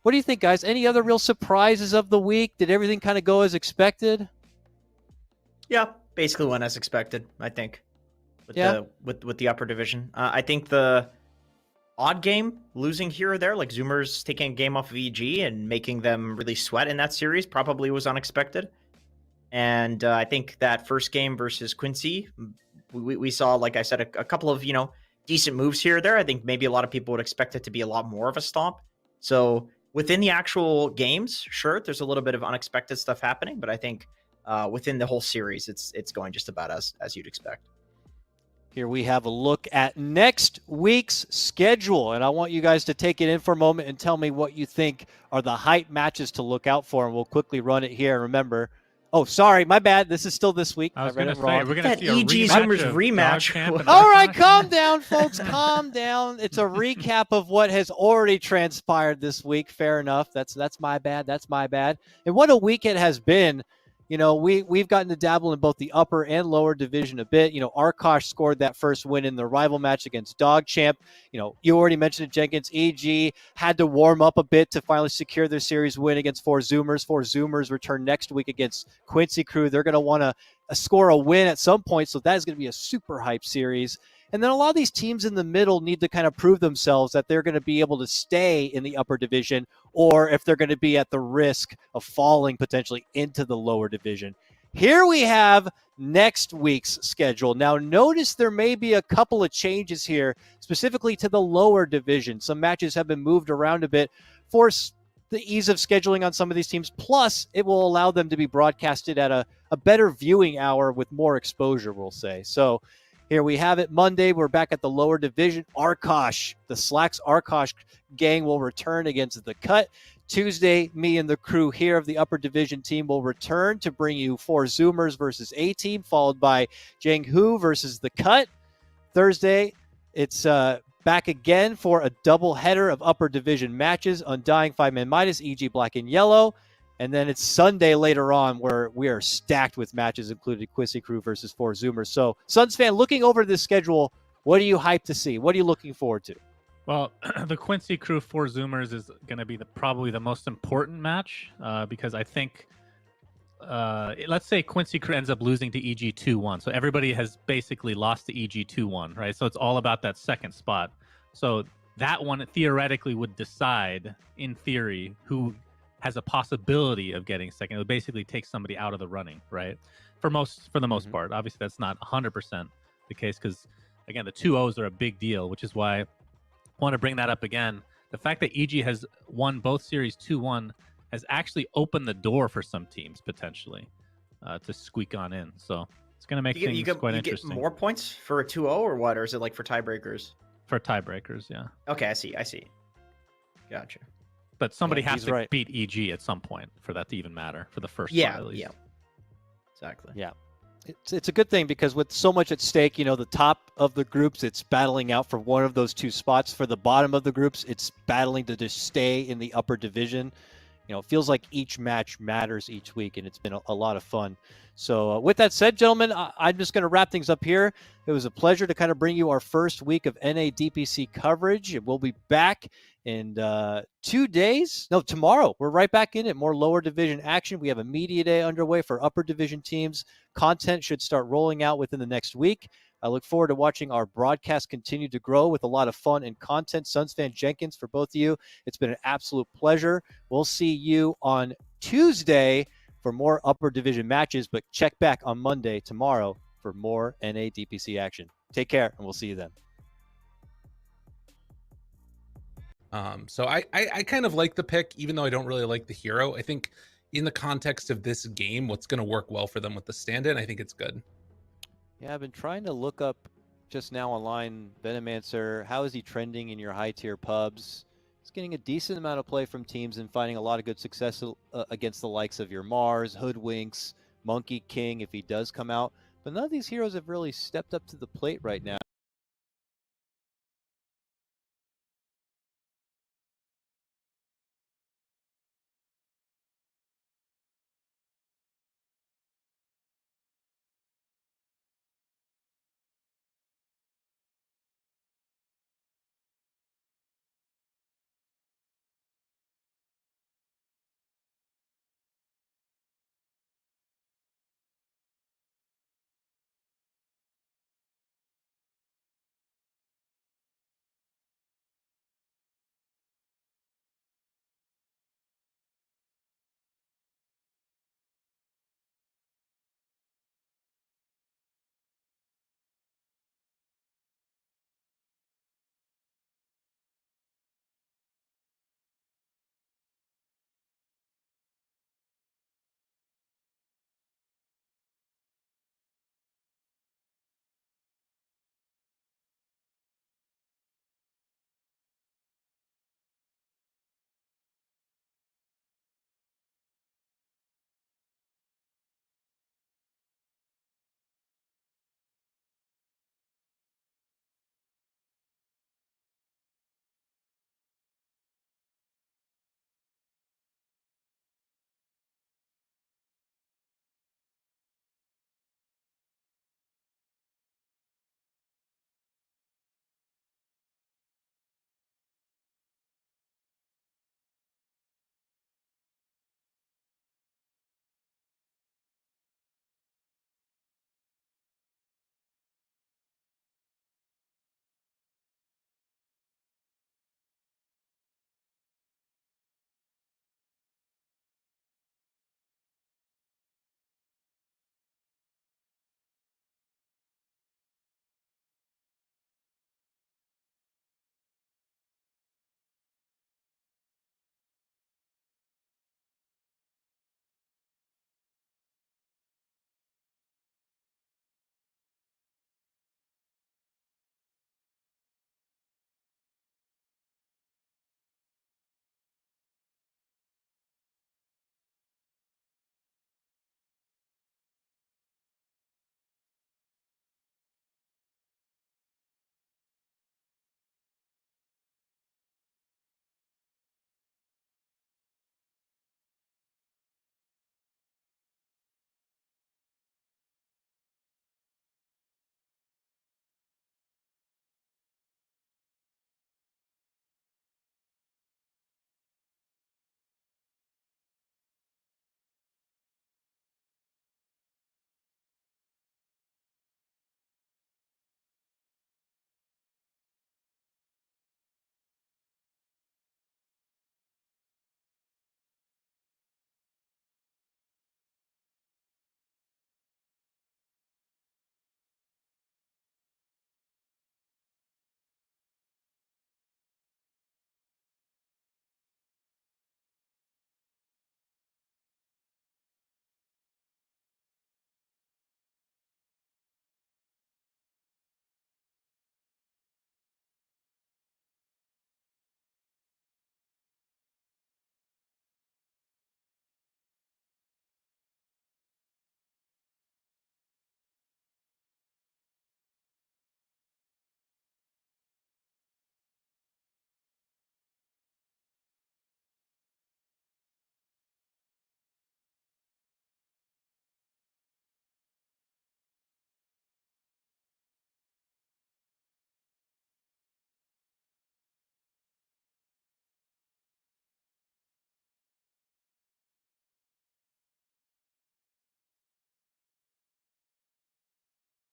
what do you think, guys? Any other real surprises of the week? Did everything kind of go as expected? Yeah, basically went as expected, I think. With the upper division. I think the odd game losing here or there, like Zoomers taking a game off of EG and making them really sweat in that series, probably was unexpected. And I think that first game versus Quincy, we saw, like I said, a couple of, decent moves here or there. I think maybe a lot of people would expect it to be a lot more of a stomp. So within the actual games, sure, there's a little bit of unexpected stuff happening, but I think within the whole series, it's going just about as you'd expect. Here we have a look at next week's schedule, and I want you guys to take it in for a moment and tell me what you think are the hype matches to look out for, and we'll quickly run it here. Remember, oh, sorry, my bad. This is still this week. I was read going it to say, wrong. we're going to see a EG Zoomers rematch. All right, calm down, folks. Calm down. It's a recap of what has already transpired this week. Fair enough. That's my bad. And what a week it has been. we've gotten to dabble in both the upper and lower division a bit. Arkosh scored that first win in the rival match against Dogchamp. You already mentioned it, Jenkins. EG had to warm up a bit to finally secure their series win against Four Zoomers. Four Zoomers return next week against Quincy Crew. They're going to want to score a win at some point, so that is going to be a super hype series. And then a lot of these teams in the middle need to kind of prove themselves that they're going to be able to stay in the upper division, or if they're going to be at the risk of falling potentially into the lower division. Here we have next week's schedule. Now, notice there may be a couple of changes here, specifically to the lower division. Some matches have been moved around a bit for the ease of scheduling on some of these teams. Plus, it will allow them to be broadcasted at a better viewing hour with more exposure, we'll say. So here we have it. Monday, we're back at the lower division. Arkosh, the Slacks Arkosh gang will return against the Cut. Tuesday, me and the crew here of the upper division team will return to bring you Four Zoomers versus A-Team, followed by Jiang versus the Cut. Thursday, it's back again for a double header of upper division matches. Undying 5-Man Midas, EG Black and Yellow. And then it's Sunday later on where we are stacked with matches, including Quincy Crew versus Four Zoomers. So, Suns fan, looking over this schedule, what are you hyped to see? What are you looking forward to? Well, the Quincy Crew Four Zoomers is going to be probably the most important match because I think, let's say Quincy Crew ends up losing to EG 2-1. So everybody has basically lost to EG 2-1, right? So it's all about that second spot. So that one theoretically would decide, in theory, who has a possibility of getting second. It would basically take somebody out of the running, right? For the most part. Obviously, that's not 100% the case because, again, the 2-0s are a big deal, which is why I want to bring that up again. The fact that EG has won both series 2-1 has actually opened the door for some teams potentially to squeak on in. So it's going to make things quite interesting. You get more points for a 2-0 or what? Or is it like for tiebreakers? For tiebreakers, yeah. Okay, I see. Gotcha. But somebody has to beat EG at some point for that to even matter, for the first spot at least. Yeah, exactly. Yeah. It's a good thing because with so much at stake, the top of the groups, it's battling out for one of those two spots. For the bottom of the groups, it's battling to just stay in the upper division. It feels like each match matters each week, and it's been a lot of fun. So with that said, gentlemen, I'm just going to wrap things up here. It was a pleasure to kind of bring you our first week of NA DPC coverage. We'll be back in 2 days. No, tomorrow. We're right back in it. More lower division action. We have a media day underway for upper division teams. Content should start rolling out within the next week. I look forward to watching our broadcast continue to grow with a lot of fun and content. Suns fan Jenkins, for both of you, it's been an absolute pleasure. We'll see you on Tuesday for more upper division matches, but check back on Monday tomorrow for more NA DPC action. Take care, and we'll see you then. So I kind of like the pick, even though I don't really like the hero. I think in the context of this game, what's going to work well for them with the stand-in, I think it's good. Yeah, I've been trying to look up just now online, Venomancer, how is he trending in your high-tier pubs? He's getting a decent amount of play from teams and finding a lot of good success against the likes of your Mars, Hoodwinks, Monkey King, if he does come out. But none of these heroes have really stepped up to the plate right now.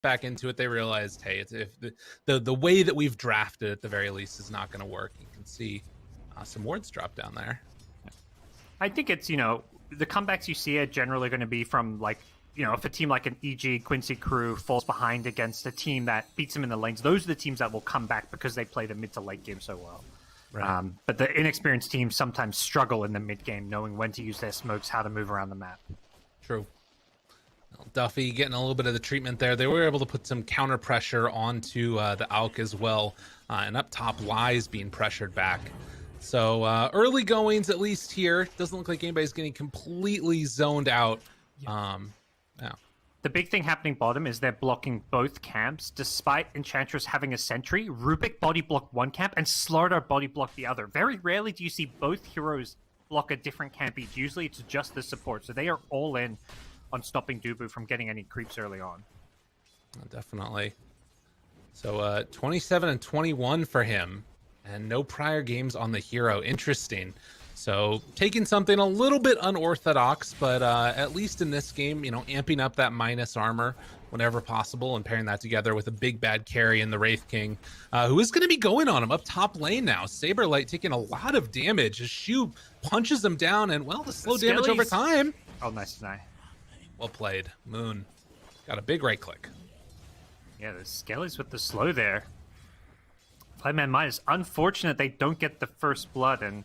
back into it. They realized, hey, it's, if the way that we've drafted at the very least is not going to work. You can see some wards drop down there. I think it's, the comebacks you see are generally going to be from, like, if a team like an EG, Quincy Crew falls behind against a team that beats them in the lanes, those are the teams that will come back because they play the mid to late game so well. Right. But the inexperienced teams sometimes struggle in the mid game, knowing when to use their smokes, how to move around the map. True. Well, Duffy getting a little bit of the treatment there. They were able to put some counter pressure onto the Alk as well. And up top, Lies being pressured back. So early goings, at least here. Doesn't look like anybody's getting completely zoned out. Yeah. The big thing happening bottom is they're blocking both camps, despite Enchantress having a sentry. Rubik body block one camp, and Slardar body block the other. Very rarely do you see both heroes block a different camp each. Usually it's just the support, so they are all in on stopping Dubu from getting any creeps early on. Definitely. So 27 and 21 for him, and no prior games on the hero. Interesting. So taking something a little bit unorthodox, but at least in this game, amping up that minus armor whenever possible and pairing that together with a big bad carry in the Wraith King, who is going to be going on him up top lane now. Saberlight taking a lot of damage. His Shu punches him down, and, well, the slow damage over time. Oh, nice deny. Well played. Moon got a big right click. Yeah, the Skellies with the slow there. 5-man minus. Unfortunate they don't get the first blood, and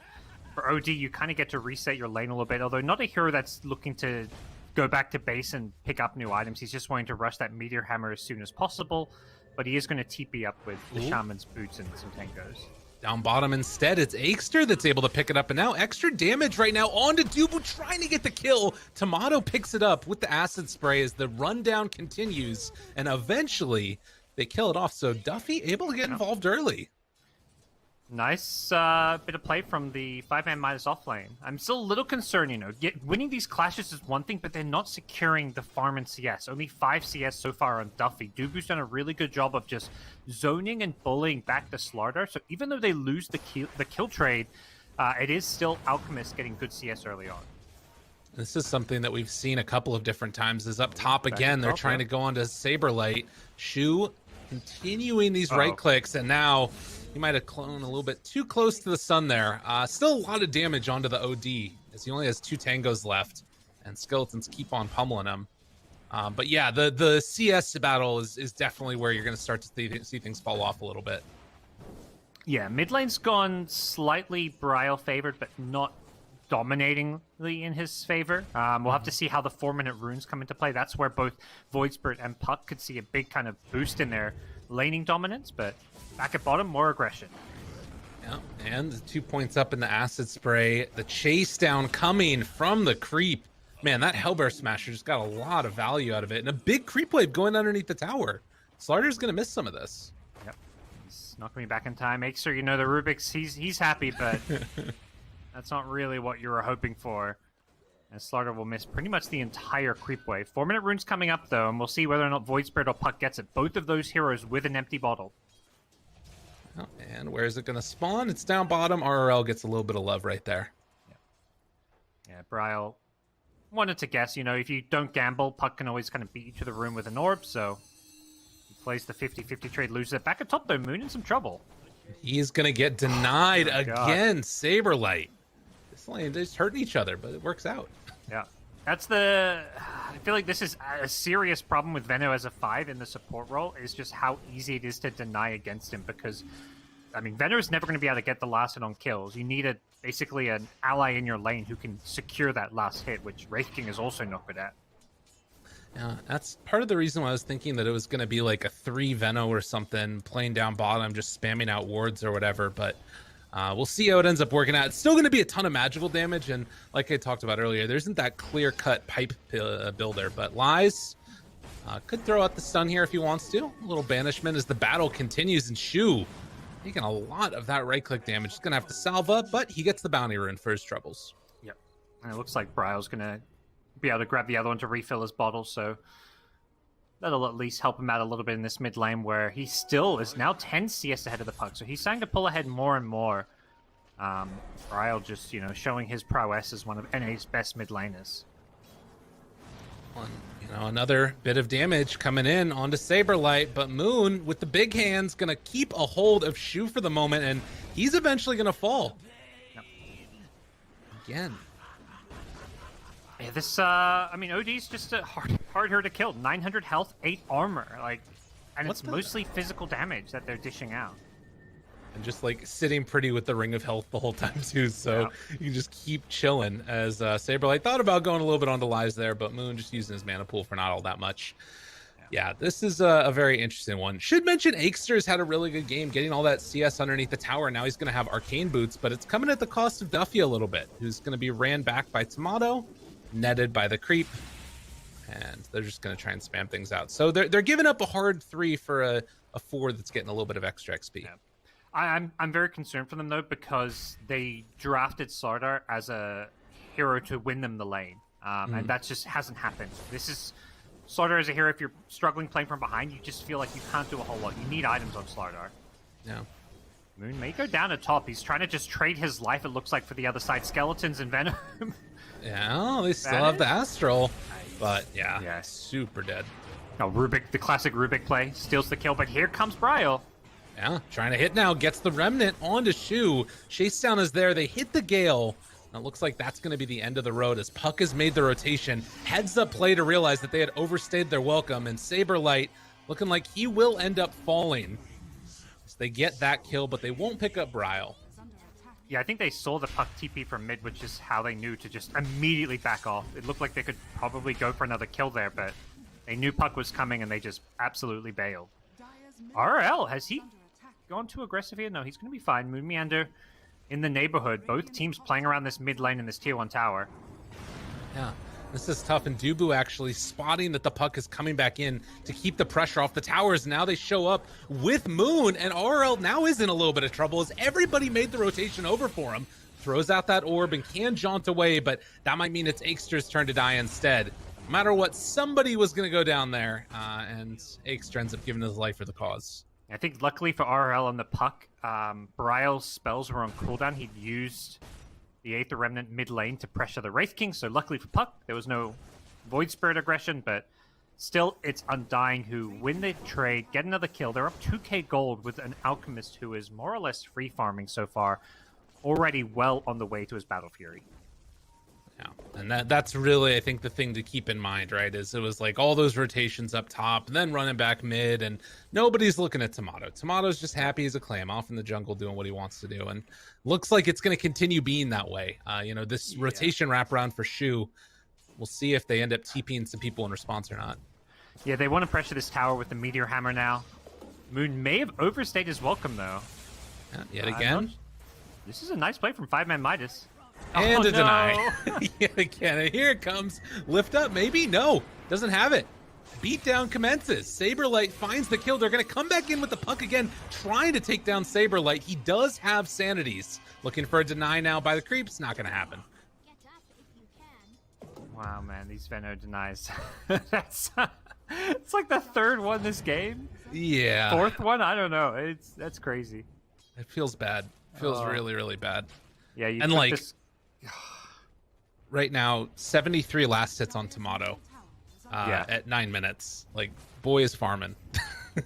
for OD, you kind of get to reset your lane a little bit, although not a hero that's looking to go back to base and pick up new items. He's just wanting to rush that Meteor Hammer as soon as possible, but he is going to TP up with the Shaman's Boots and some Tangos. Down bottom instead, it's Aikster that's able to pick it up, and now extra damage right now onto Dubu, trying to get the kill. Tomato picks it up with the Acid Spray as the rundown continues, and eventually they kill it off, so Duffy able to get involved early. Nice bit of play from the 5-man minus off lane. I'm still a little concerned, winning these clashes is one thing, but they're not securing the farm and CS. Only 5 CS so far on Duffy. Dubu's done a really good job of just zoning and bullying back the Slardar, so even though they lose the kill trade, it is still Alchemist getting good CS early on. This is something that we've seen a couple of different times, is up top again. They're trying to go onto Saberlight. Shu continuing these right clicks, and now he might have cloned a little bit too close to the sun there. Still a lot of damage onto the OD, as he only has 2 tangos left, and Skeletons keep on pummeling him. But yeah, the CS battle is definitely where you're going to start to see things fall off a little bit. Yeah, mid lane's gone slightly Bryle favored, but not dominatingly in his favor. We'll have to see how the 4-minute runes come into play. That's where both Void Spirit and Puck could see a big kind of boost in their laning dominance, but back at bottom, more aggression. Yeah, and the 2 points up in the Acid Spray. The chase down coming from the creep. Man, that Hellbear Smasher just got a lot of value out of it. And a big creep wave going underneath the tower. Slardar's going to miss some of this. Yep. He's not coming back in time. Makes sure, the Rubik's, he's happy, but that's not really what you were hoping for. And Slardar will miss pretty much the entire creep wave. 4-minute runes coming up, though, and we'll see whether or not Void Spirit or Puck gets it. Both of those heroes with an empty bottle. Oh, and where is it going to spawn? It's down bottom. RRL gets a little bit of love right there. Yeah, Bryle wanted to guess, if you don't gamble, Puck can always kind of beat you to the room with an orb, so he plays the 50-50 trade, loses it. Back at top, though, Moon in some trouble. He's going to get denied again. God. Saberlight. This lane, they're just hurting each other, but it works out. Yeah. That's I feel like this is a serious problem with Veno as a 5 in the support role, is just how easy it is to deny against him, because, Veno is never going to be able to get the last hit on kills. You need basically an ally in your lane who can secure that last hit, which Wraith King is also not good at. Yeah, that's part of the reason why I was thinking that it was going to be like a 3 Veno or something, playing down bottom, just spamming out wards or whatever, but we'll see how it ends up working out. It's still going to be a ton of magical damage, and like I talked about earlier, there isn't that clear-cut pipe builder, but Lies could throw out the stun here if he wants to. A little banishment as the battle continues, and Shu taking a lot of that right-click damage. He's going to have to salve up, but he gets the bounty rune for his troubles. Yep, and it looks like Bryle's going to be able to grab the other one to refill his bottle, so that'll at least help him out a little bit in this mid lane, where he still is now 10 CS ahead of the Puck, so he's starting to pull ahead more and more. Bryle just, showing his prowess as one of NA's best mid laners. Another bit of damage coming in onto Saberlight, but Moon with the big hands gonna keep a hold of Shu for the moment, and he's eventually gonna fall. Again. Yeah, this, I mean, OD's just a harder to kill. 900 health, 8 armor, like, and it's mostly physical damage that they're dishing out. And just like sitting pretty with the ring of health the whole time too, so you can just keep chilling. As Saberlight thought about going a little bit onto Lies there, but Moon just using his mana pool for not all that much. Yeah, this is a very interesting one. Should mention Aikster's had a really good game, getting all that CS underneath the tower. Now he's going to have Arcane Boots, but it's coming at the cost of Duffy a little bit, who's going to be ran back by Tomato, netted by the creep, and they're just going to try and spam things out. So they're giving up a hard 3 for a 4 that's getting a little bit of extra XP. Yeah. I'm very concerned for them though, because they drafted Slardar as a hero to win them the lane, and that just hasn't happened. This is Slardar as a hero. If you're struggling playing from behind, you just feel like you can't do a whole lot. You need items on Slardar. Yeah. Moon may go down at top. He's trying to just trade his life, it looks like, for the other side. Skeletons and Venom. Yeah, they still have the Astral, but yeah, super dead. Oh, Rubik, the classic Rubik play, steals the kill, but here comes Bryo. Yeah, trying to hit now, gets the Remnant onto Shu. Chasedown is there, they hit the Gale. It looks like that's going to be the end of the road as Puck has made the rotation. Heads up play to realize that they had overstayed their welcome, and Saberlight looking like he will end up falling. So they get that kill, but they won't pick up Bryle. Yeah, I think they saw the Puck TP from mid, which is how they knew to just immediately back off. It looked like they could probably go for another kill there, but they knew Puck was coming and they just absolutely bailed. RL, has he gone too aggressive here? No, he's going to be fine. Moon Meander in the neighborhood. Both teams playing around this mid lane in this tier 1 tower. Yeah, this is tough, and Dubu actually spotting that the Puck is coming back in to keep the pressure off the towers. Now they show up with Moon, and RL now is in a little bit of trouble as everybody made the rotation over for him. Throws out that orb and can jaunt away, but that might mean it's Aikster's turn to die instead. No matter what, somebody was going to go down there, and Aikster ends up giving his life for the cause. I think luckily for RL and the Puck, Bryle's spells were on cooldown. He'd used the Aether Remnant mid lane to pressure the Wraith King, so luckily for Puck, there was no Void Spirit aggression, but still, it's Undying who win the trade, get another kill. They're up 2k gold with an Alchemist who is more or less free farming so far, already well on the way to his Battle Fury. Yeah, and that's really, I think, the thing to keep in mind, right, is it was like all those rotations up top, and then running back mid, and nobody's looking at Tomato. Tomato's just happy as a clam, off in the jungle doing what he wants to do, and looks like it's going to continue being that way. This rotation wraparound for Shu, we'll see if they end up TPing some people in response or not. Yeah, they want to pressure this tower with the Meteor Hammer now. Moon may have overstayed his welcome, though. Yeah, yet again. This is a nice play from 5-man Midas. And oh, a deny. Yet again. And here it comes. Lift up, maybe? No. Doesn't have it. Beatdown commences. Saberlight finds the kill. They're going to come back in with the Puck again, trying to take down Saberlight. He does have Sanities. Looking for a deny now by the creeps. Not going to happen. Wow, man. These Venno denies. It's like the third one this game. Yeah. Fourth one? I don't know. That's crazy. It feels bad. It feels really, really bad. Yeah, you and like right now, 73 last hits on Tomato at 9 minutes. Like, boy is farming.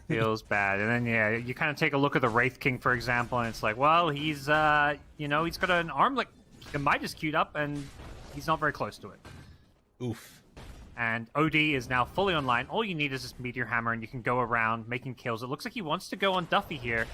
Feels bad. And then you kind of take a look at the Wraith King, for example, and it's like, well, he's he's got an arm like Midas queued up, and he's not very close to it. Oof. And OD is now fully online. All you need is this Meteor Hammer, and you can go around making kills. It looks like he wants to go on Duffy here.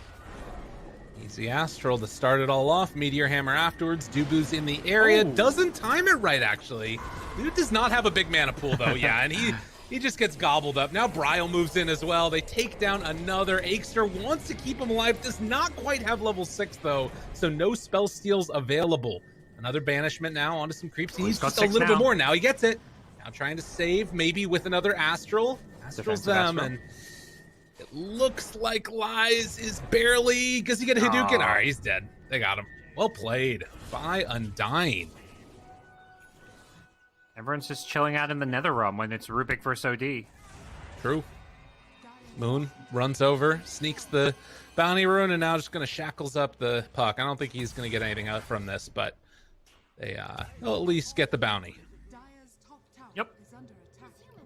Easy Astral to start it all off. Meteor Hammer afterwards. Dubu's in the area. Doesn't time it right, actually. Dude does not have a big mana pool, though. Yeah, and he just gets gobbled up. Now Bryle moves in as well. They take down another. Aikster wants to keep him alive. Does not quite have level 6, though, so no spell steals available. Another banishment now onto some creeps. He needs just a little bit more. Now he gets it. Now trying to save, maybe with another Astral. Astral's them, and it looks like Lies is barely... Does he get a Hadouken? All right, he's dead. They got him. Well played by Undying. Everyone's just chilling out in the Nether Realm when it's Rubik versus OD. True. Moon runs over, sneaks the bounty rune, and now just going to shackles up the Puck. I don't think he's going to get anything out from this, but they'll at least get the bounty. Yep.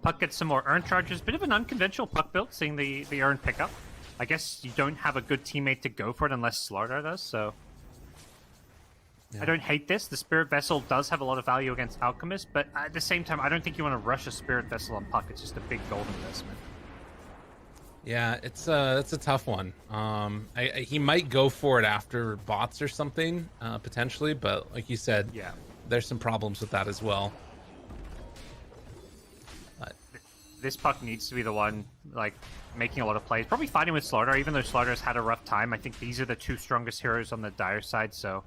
Puck gets some more Urn charges. Bit of an unconventional Puck build, seeing the Urn pickup. I guess you don't have a good teammate to go for it unless Slardar does, so... Yeah. I don't hate this. The Spirit Vessel does have a lot of value against Alchemist, but at the same time, I don't think you want to rush a Spirit Vessel on Puck. It's just a big gold investment. Yeah, it's a tough one. He might go for it after bots or something, potentially, but like you said, yeah, there's some problems with that as well. But this Puck needs to be the one, like, making a lot of plays. Probably fighting with Slardar, even though Slardar's had a rough time. I think these are the two strongest heroes on the Dire side, so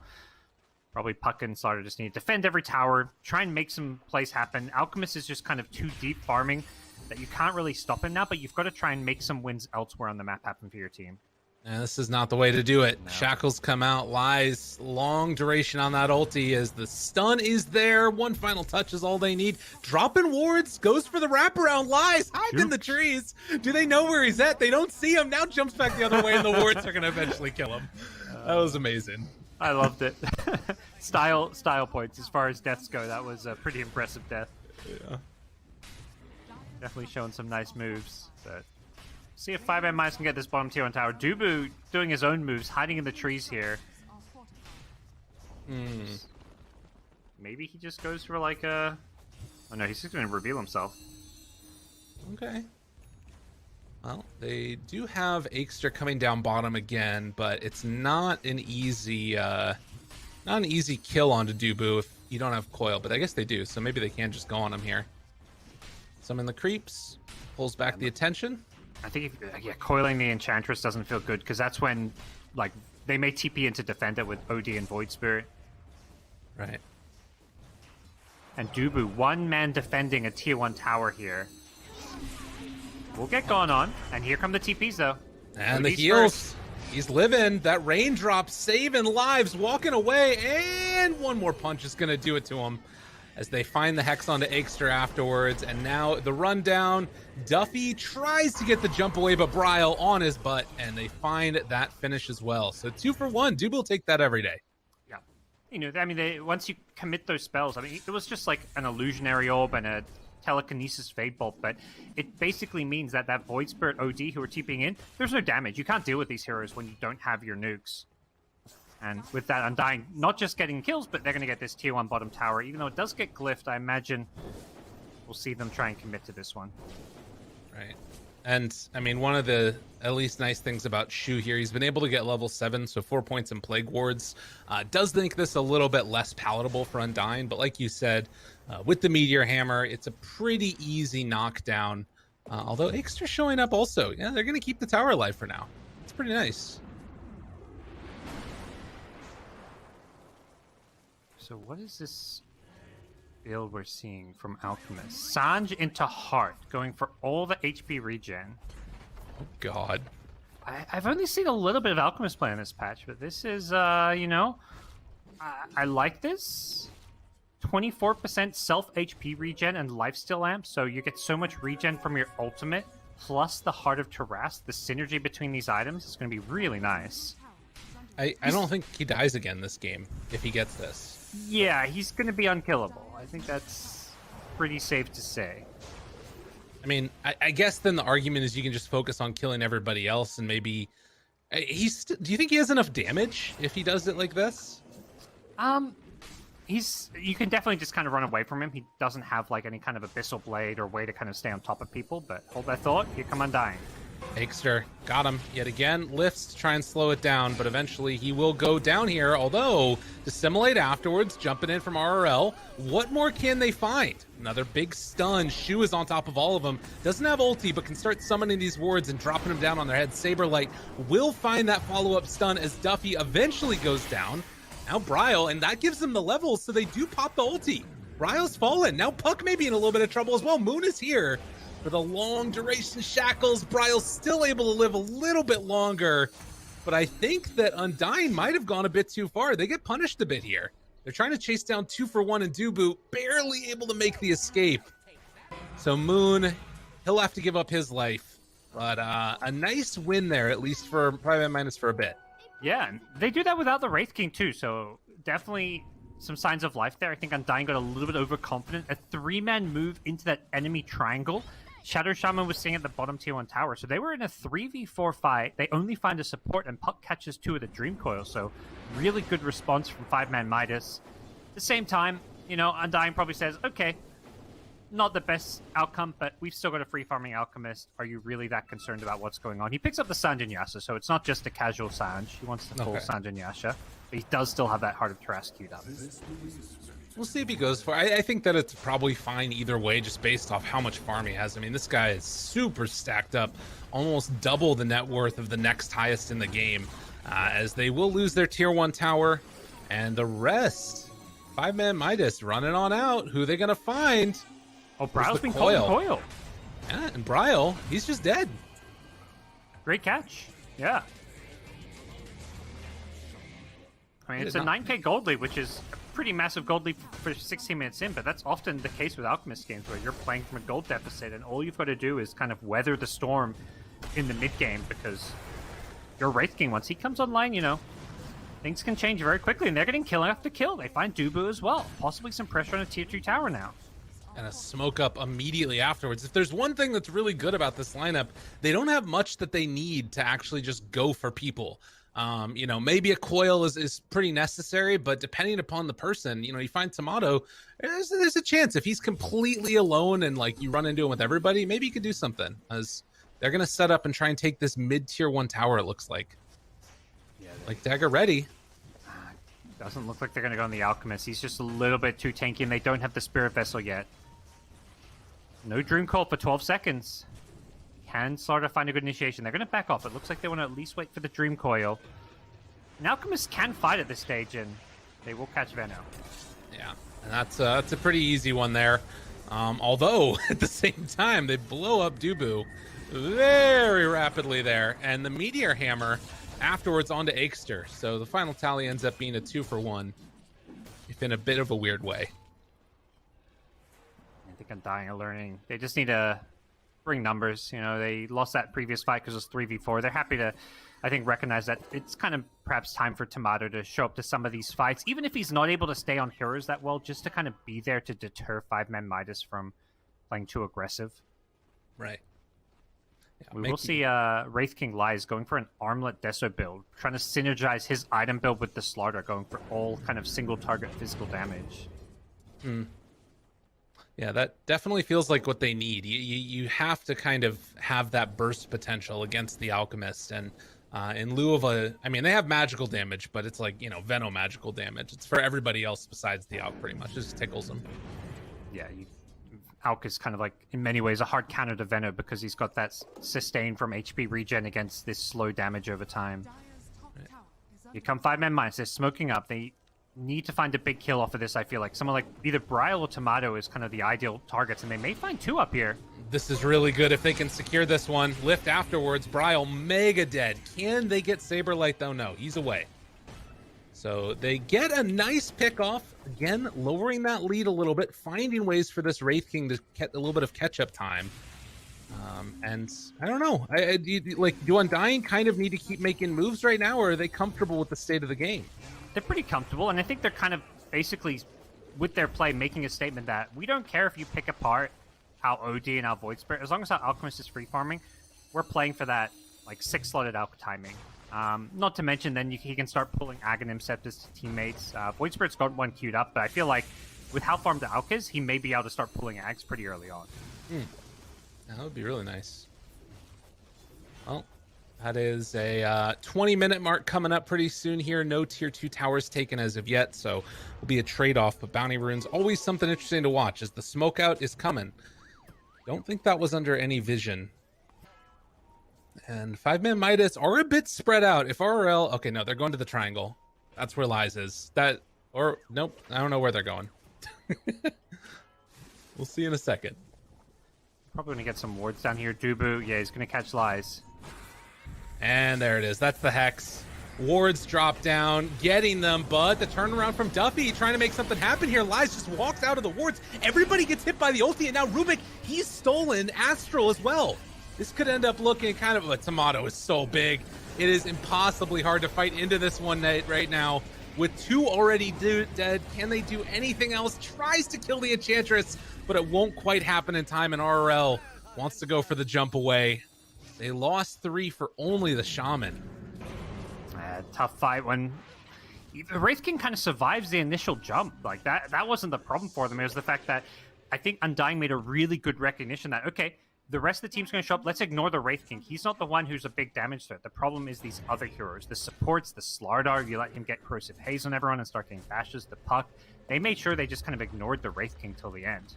probably Puck and Slardar just need to defend every tower, try and make some plays happen. Alchemist is just kind of too deep farming that you can't really stop him now, but you've got to try and make some wins elsewhere on the map happen for your team. And this is not the way to do it. No. Shackles come out, Lies, long duration on that ulti as the stun is there. One final touch is all they need. Dropping wards, goes for the wraparound, Lies, hide in the trees. Do they know where he's at? They don't see him. Now jumps back the other way and the wards are going to eventually kill him. That was amazing. I loved it. style points as far as deaths go. That was a pretty impressive death. Yeah. Definitely showing some nice moves. But see if 5M Minus can get this bottom tier on tower. Dubu doing his own moves, hiding in the trees here. Maybe he just goes for like a... Oh no, he's just going to reveal himself. Okay. Well, they do have Aikster coming down bottom again, but it's not an easy kill onto Dubu if you don't have coil, but I guess they do, so maybe they can just go on him here. Summon the creeps, pulls back the attention. I think, coiling the Enchantress doesn't feel good, because that's when, like, they may TP into defend it with OD and Void Spirit. Right. And Dubu, one man defending a tier 1 tower here. We'll get going on, and here come the TPs, though. And the OD's heals. first. He's living. That raindrop saving lives, walking away, and one more punch is going to do it to him as they find the Hex onto Aikster afterwards. And now the rundown. Duffy tries to get the jump away, but Bryle on his butt, and they find that finish as well. So 2 for 1. Dubu will take that every day. Yeah. You know, I mean, once you commit those spells, I mean, it was just like an illusionary orb and a telekinesis fade bolt, but it basically means that Void Spirit OD who are TPing in, there's no damage. You can't deal with these heroes when you don't have your nukes. And with that, Undying not just getting kills, but they're going to get this tier 1 bottom tower. Even though it does get glyphed, I imagine we'll see them try and commit to this one. Right. And, I mean, one of the at least nice things about Shu here, he's been able to get level 7, so 4 points in Plague Wards. Does make this a little bit less palatable for Undying, but like you said, with the Meteor Hammer, it's a pretty easy knockdown. Although Aikster's showing up also. Yeah, they're going to keep the tower alive for now. It's pretty nice. So what is this build we're seeing from Alchemist? Sanj into Heart, going for all the HP regen. Oh, God. I've only seen a little bit of Alchemist play in this patch, but this is, you know, I like this. 24% self HP regen and lifesteal amp, so you get so much regen from your ultimate, plus the Heart of Taras. The synergy between these items is going to be really nice. I don't think he dies again this game if he gets this. Yeah, he's going to be unkillable. I think that's pretty safe to say. I mean, I guess then the argument is you can just focus on killing everybody else and maybe... do you think he has enough damage if he does it like this? You can definitely just kind of run away from him. He doesn't have like any kind of Abyssal Blade or way to kind of stay on top of people, but hold that thought. Here come Undying. Aikster got him yet again, lifts to try and slow it down, but eventually he will go down here, although Dissimulate afterwards, jumping in from RRL. What more can they find? Another big stun. Shu is on top of all of them. Doesn't have ulti, but can start summoning these wards and dropping them down on their head. Saberlight will find that follow-up stun as Duffy eventually goes down. Now Bryle, and that gives them the levels, so they do pop the ulti. Bryle's fallen. Now Puck may be in a little bit of trouble as well. Moon is here. For the long duration shackles, Bryle's still able to live a little bit longer. But I think that Undying might have gone a bit too far. They get punished a bit here. They're trying to chase down 2 for 1 and Dubu, barely able to make the escape. So Moon, he'll have to give up his life. But a nice win there, at least for Private Minus for a bit. Yeah, and they do that without the Wraith King too, so definitely some signs of life there. I think Undying got a little bit overconfident. A 3-man move into that enemy triangle. Shadow Shaman was sitting at the bottom tier 1 tower, so they were in a 3v4 fight. They only find a support, and Puck catches 2 of the Dream Coil, so really good response from 5-man Midas. At the same time, you know, Undying probably says, okay, not the best outcome, but we've still got a free farming Alchemist. Are you really that concerned about what's going on? He picks up the Sanjin Yasha, so it's not just a casual Sanj. He wants the full Sanjin Yasha, but he does still have that Heart of Tarrasque queued up. We'll see if he goes for it. I think that it's probably fine either way, just based off how much farm he has. I mean, this guy is super stacked up, almost double the net worth of the next highest in the game, as they will lose their tier 1 tower, and the rest, 5-man Midas running on out. Who are they going to find? Oh, Bryle's been caught in coil. Yeah, and Bryle, he's just dead. Great catch. Yeah. I mean, it's a 9k gold lead, which is a pretty massive gold lead for 16 minutes in, but that's often the case with Alchemist games where you're playing from a gold deficit, and all you've got to do is kind of weather the storm in the mid-game, because your Wraith King, once he comes online, you know, things can change very quickly, and they're getting kill after kill. They find Dubu as well. Possibly some pressure on a tier 2 tower now. And a smoke up immediately afterwards. If there's one thing that's really good about this lineup, they don't have much that they need to actually just go for people. You know, maybe a coil is pretty necessary, but depending upon the person, you know, you find Tomato, there's a chance if he's completely alone and like you run into him with everybody, maybe you could do something, as they're going to set up and try and take this mid tier 1 tower, it looks like. Yeah, like Dagger ready. Doesn't look like they're going to go on the Alchemist. He's just a little bit too tanky, and they don't have the Spirit Vessel yet. No Dream Call for 12 seconds. Can sort of find a good initiation. They're going to back off. It looks like they want to at least wait for the Dream Coil. An Alchemist can fight at this stage, and they will catch Venno. Yeah, and that's a pretty easy one there. Although, at the same time, they blow up Dubu very rapidly there. And the Meteor Hammer afterwards onto Aikster. So the final tally ends up being a 2-for-1, if in a bit of a weird way. I think Undying are learning. They just need to bring numbers. You know, they lost that previous fight because it was 3v4. They're happy to, I think, recognize that it's kind of perhaps time for Tomato to show up to some of these fights, even if he's not able to stay on heroes that well, just to kind of be there to deter 5-man Midas from playing too aggressive. Right. Yeah, we will see Wraith King Lies going for an Armlet Deso build, trying to synergize his item build with the Slaughter, going for all kind of single target physical damage. Yeah, that definitely feels like what they need. You have to kind of have that burst potential against the Alchemist, and in lieu of I mean, they have magical damage, but it's like, you know, Venno magical damage. It's for everybody else besides the Alch, pretty much. It just tickles them. Yeah, Alch is kind of like, in many ways, a hard counter to Venno because he's got that sustain from HP regen against this slow damage over time. Right. You come 5-man Midas, they're smoking up. They need to find a big kill off of this, I feel like. Someone like either Bryle or Tomato is kind of the ideal targets, and they may find 2 up here. This is really good if they can secure this one. Lift afterwards, Bryle mega dead. Can they get Saberlight though? No, he's away. So they get a nice pick off, again, lowering that lead a little bit, finding ways for this Wraith King to get a little bit of catch-up time. And I don't know, do Undying kind of need to keep making moves right now, or are they comfortable with the state of the game? They're pretty comfortable, and I think they're kind of basically, with their play, making a statement that we don't care if you pick apart our OD and our Void Spirit. As long as our Alchemist is free farming, we're playing for that like 6-slotted Alch timing. Not to mention, then he can start pulling Aghanim Scepters to teammates. Void Spirit's got one queued up, but I feel like with how farmed the Alch is, he may be able to start pulling Ags pretty early on. That would be really nice. Well, that is a 20-minute mark coming up pretty soon here. No tier 2 towers taken as of yet, so will be a trade-off. But Bounty Rune's always something interesting to watch as the smoke out is coming. Don't think that was under any vision. And 5-man Midas are a bit spread out. If RRL... Okay, no, they're going to the triangle. That's where Lies is. Nope, I don't know where they're going. We'll see in a second. Probably going to get some wards down here. Dubu, yeah, he's going to catch Lies. And there it is. That's the Hex. Wards drop down, getting them, but the turnaround from Duffy, trying to make something happen here. Lies just walks out of the wards. Everybody gets hit by the ulti, and now Rubik, he's stolen Astral as well. This could end up looking kind of... A Tomato is so big. It is impossibly hard to fight into this one right now. with 2 already dead. Can they do anything else? Tries to kill the Enchantress, but it won't quite happen in time, and RRL wants to go for the jump away. They lost 3 for only the Shaman. Tough fight when the Wraith King kind of survives the initial jump. Like, that wasn't the problem for them. It was the fact that I think Undying made a really good recognition that, okay, the rest of the team's going to show up. Let's ignore the Wraith King. He's not the one who's a big damage threat. The problem is these other heroes. The supports, the Slardar, you let him get Corrosive Haze on everyone and start getting bashes. The Puck. They made sure they just kind of ignored the Wraith King till the end.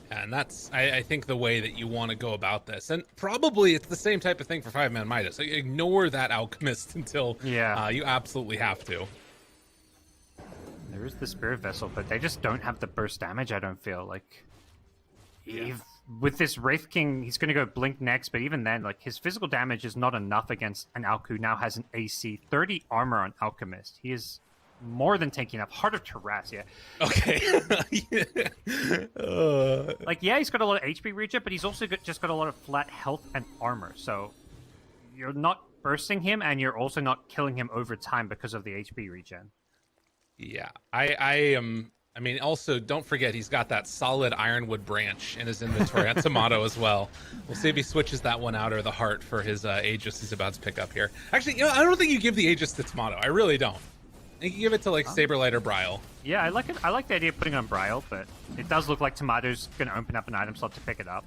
And that's, I think, the way that you want to go about this. And probably it's the same type of thing for 5-Man Midas. Like, ignore that Alchemist until you absolutely have to. There is the Spirit Vessel, but they just don't have the burst damage, I don't feel. Like, with this Wraith King, he's going to go Blink next, but even then, like, his physical damage is not enough against an Alk who now has an AC 30 armor on Alchemist. He is more than taking up. Harder to harass, Okay. Like, he's got a lot of HP regen, but he's also just got a lot of flat health and armor. So you're not bursting him, and you're also not killing him over time because of the HP regen. Yeah, I mean, also, don't forget, he's got that solid Ironwood branch in his inventory on Tomato as well. We'll see if he switches that one out or the heart for his Aegis he's about to pick up here. Actually, I don't think you give the Aegis to Tomato. I really don't. I think you give it to, like, Saberlight or Bryle. Yeah, I like it. I like the idea of putting it on Bryle, but it does look like Tomato's going to open up an item slot to pick it up.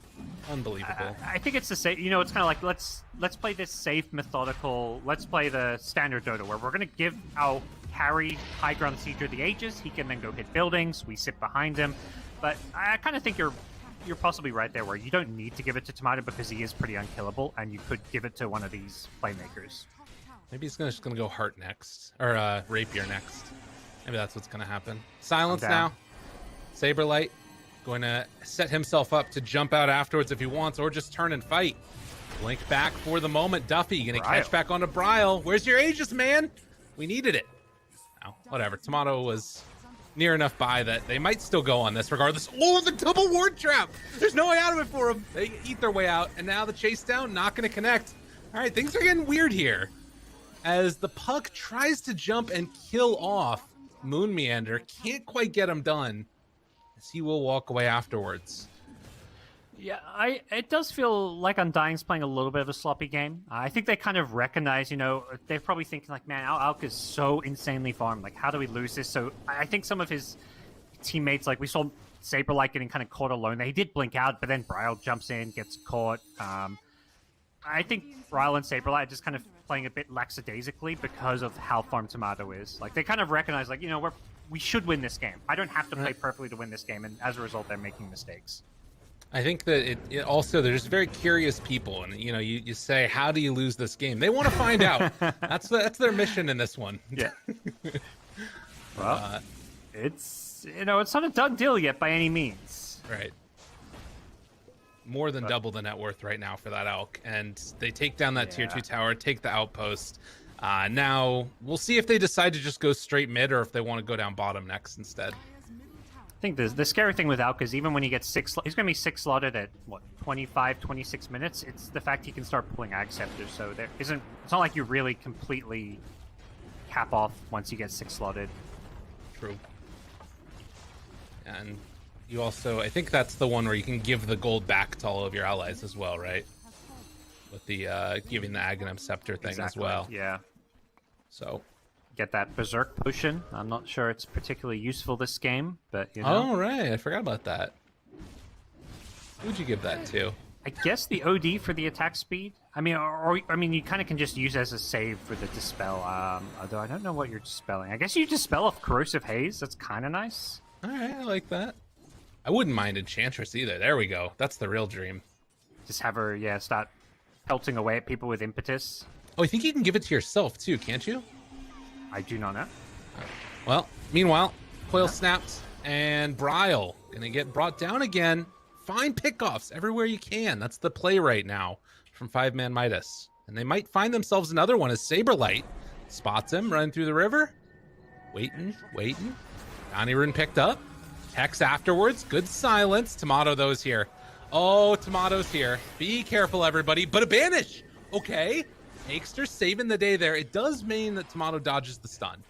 Unbelievable. I think it's the same. You know, it's kind of like, let's play this safe, methodical. Let's play the standard Dota, where we're going to give our carry high ground Sieger the Aegis. He can then go hit buildings. We sit behind him. But I kind of think you're possibly right there, where you don't need to give it to Tomato because he is pretty unkillable, and you could give it to one of these playmakers. Maybe he's just gonna go Heart next, or Rapier next. Maybe that's what's gonna happen. Silence now. Saberlight going to set himself up to jump out afterwards if he wants, or just turn and fight. Blink back for the moment. Duffy gonna catch back onto Bryle. Where's your Aegis, man? We needed it. No, whatever. Tomato was near enough by that they might still go on this regardless. Oh, the double ward trap! There's no way out of it for them. They eat their way out, and now the chase down, not gonna connect. All right, things are getting weird here. As the Puck tries to jump and kill off Moon Meander, can't quite get him done, as he will walk away afterwards. Yeah, it does feel like Undying's playing a little bit of a sloppy game. I think they kind of recognize, they're probably thinking like, man, our Alk is so insanely farmed. Like, how do we lose this? So I think some of his teammates, like we saw Saberlight getting kind of caught alone. He did blink out, but then Bryle jumps in, gets caught. I think Bryle and Saberlight are just kind of playing a bit lackadaisically because of how farmed Tomato is. Like, they kind of recognize, like, we should win this game. I don't have to play perfectly to win this game, and as a result, they're making mistakes. I think that it also, there's very curious people, and you say, how do you lose this game? They want to find out. That's their mission in this one. Yeah. Well, it's not a done deal yet by any means. Right. More than double the net worth right now for that Elk, and they take down that tier 2 tower, take the outpost. Now we'll see if they decide to just go straight mid or if they want to go down bottom next instead. I think the scary thing with Alk is even when he gets he's going to be 6 slotted at 25, 26 minutes. It's the fact he can start pulling Ag Scepters, so it's not like you really completely cap off once you get 6 slotted. True. And you also, I think that's the one where you can give the gold back to all of your allies as well, right? With the giving the Aghanim Scepter thing as well. Yeah. So get that Berserk potion. I'm not sure it's particularly useful this game, but Oh, right. I forgot about that. Who'd you give that to? I guess the OD for the attack speed. I mean, you kind of can just use it as a save for the Dispel. Although I don't know what you're dispelling. I guess you dispel off Corrosive Haze. That's kind of nice. All right, I like that. I wouldn't mind Enchantress either. There we go. That's the real dream. Just have her, start pelting away at people with impetus. Oh, I think you can give it to yourself too, can't you? I do not know. Well, meanwhile, Coil snaps, and Bryle gonna get brought down again. Find pickoffs everywhere you can. That's the play right now from 5-Man Midas. And they might find themselves another one as Saberlight spots him running through the river. Waiting. Bounty Rune picked up. Hex afterwards. Good silence. Tomato, though, is here. Oh, Tomato's here. Be careful, everybody. But a banish. Okay. Akester saving the day there. It does mean that Tomato dodges the stun.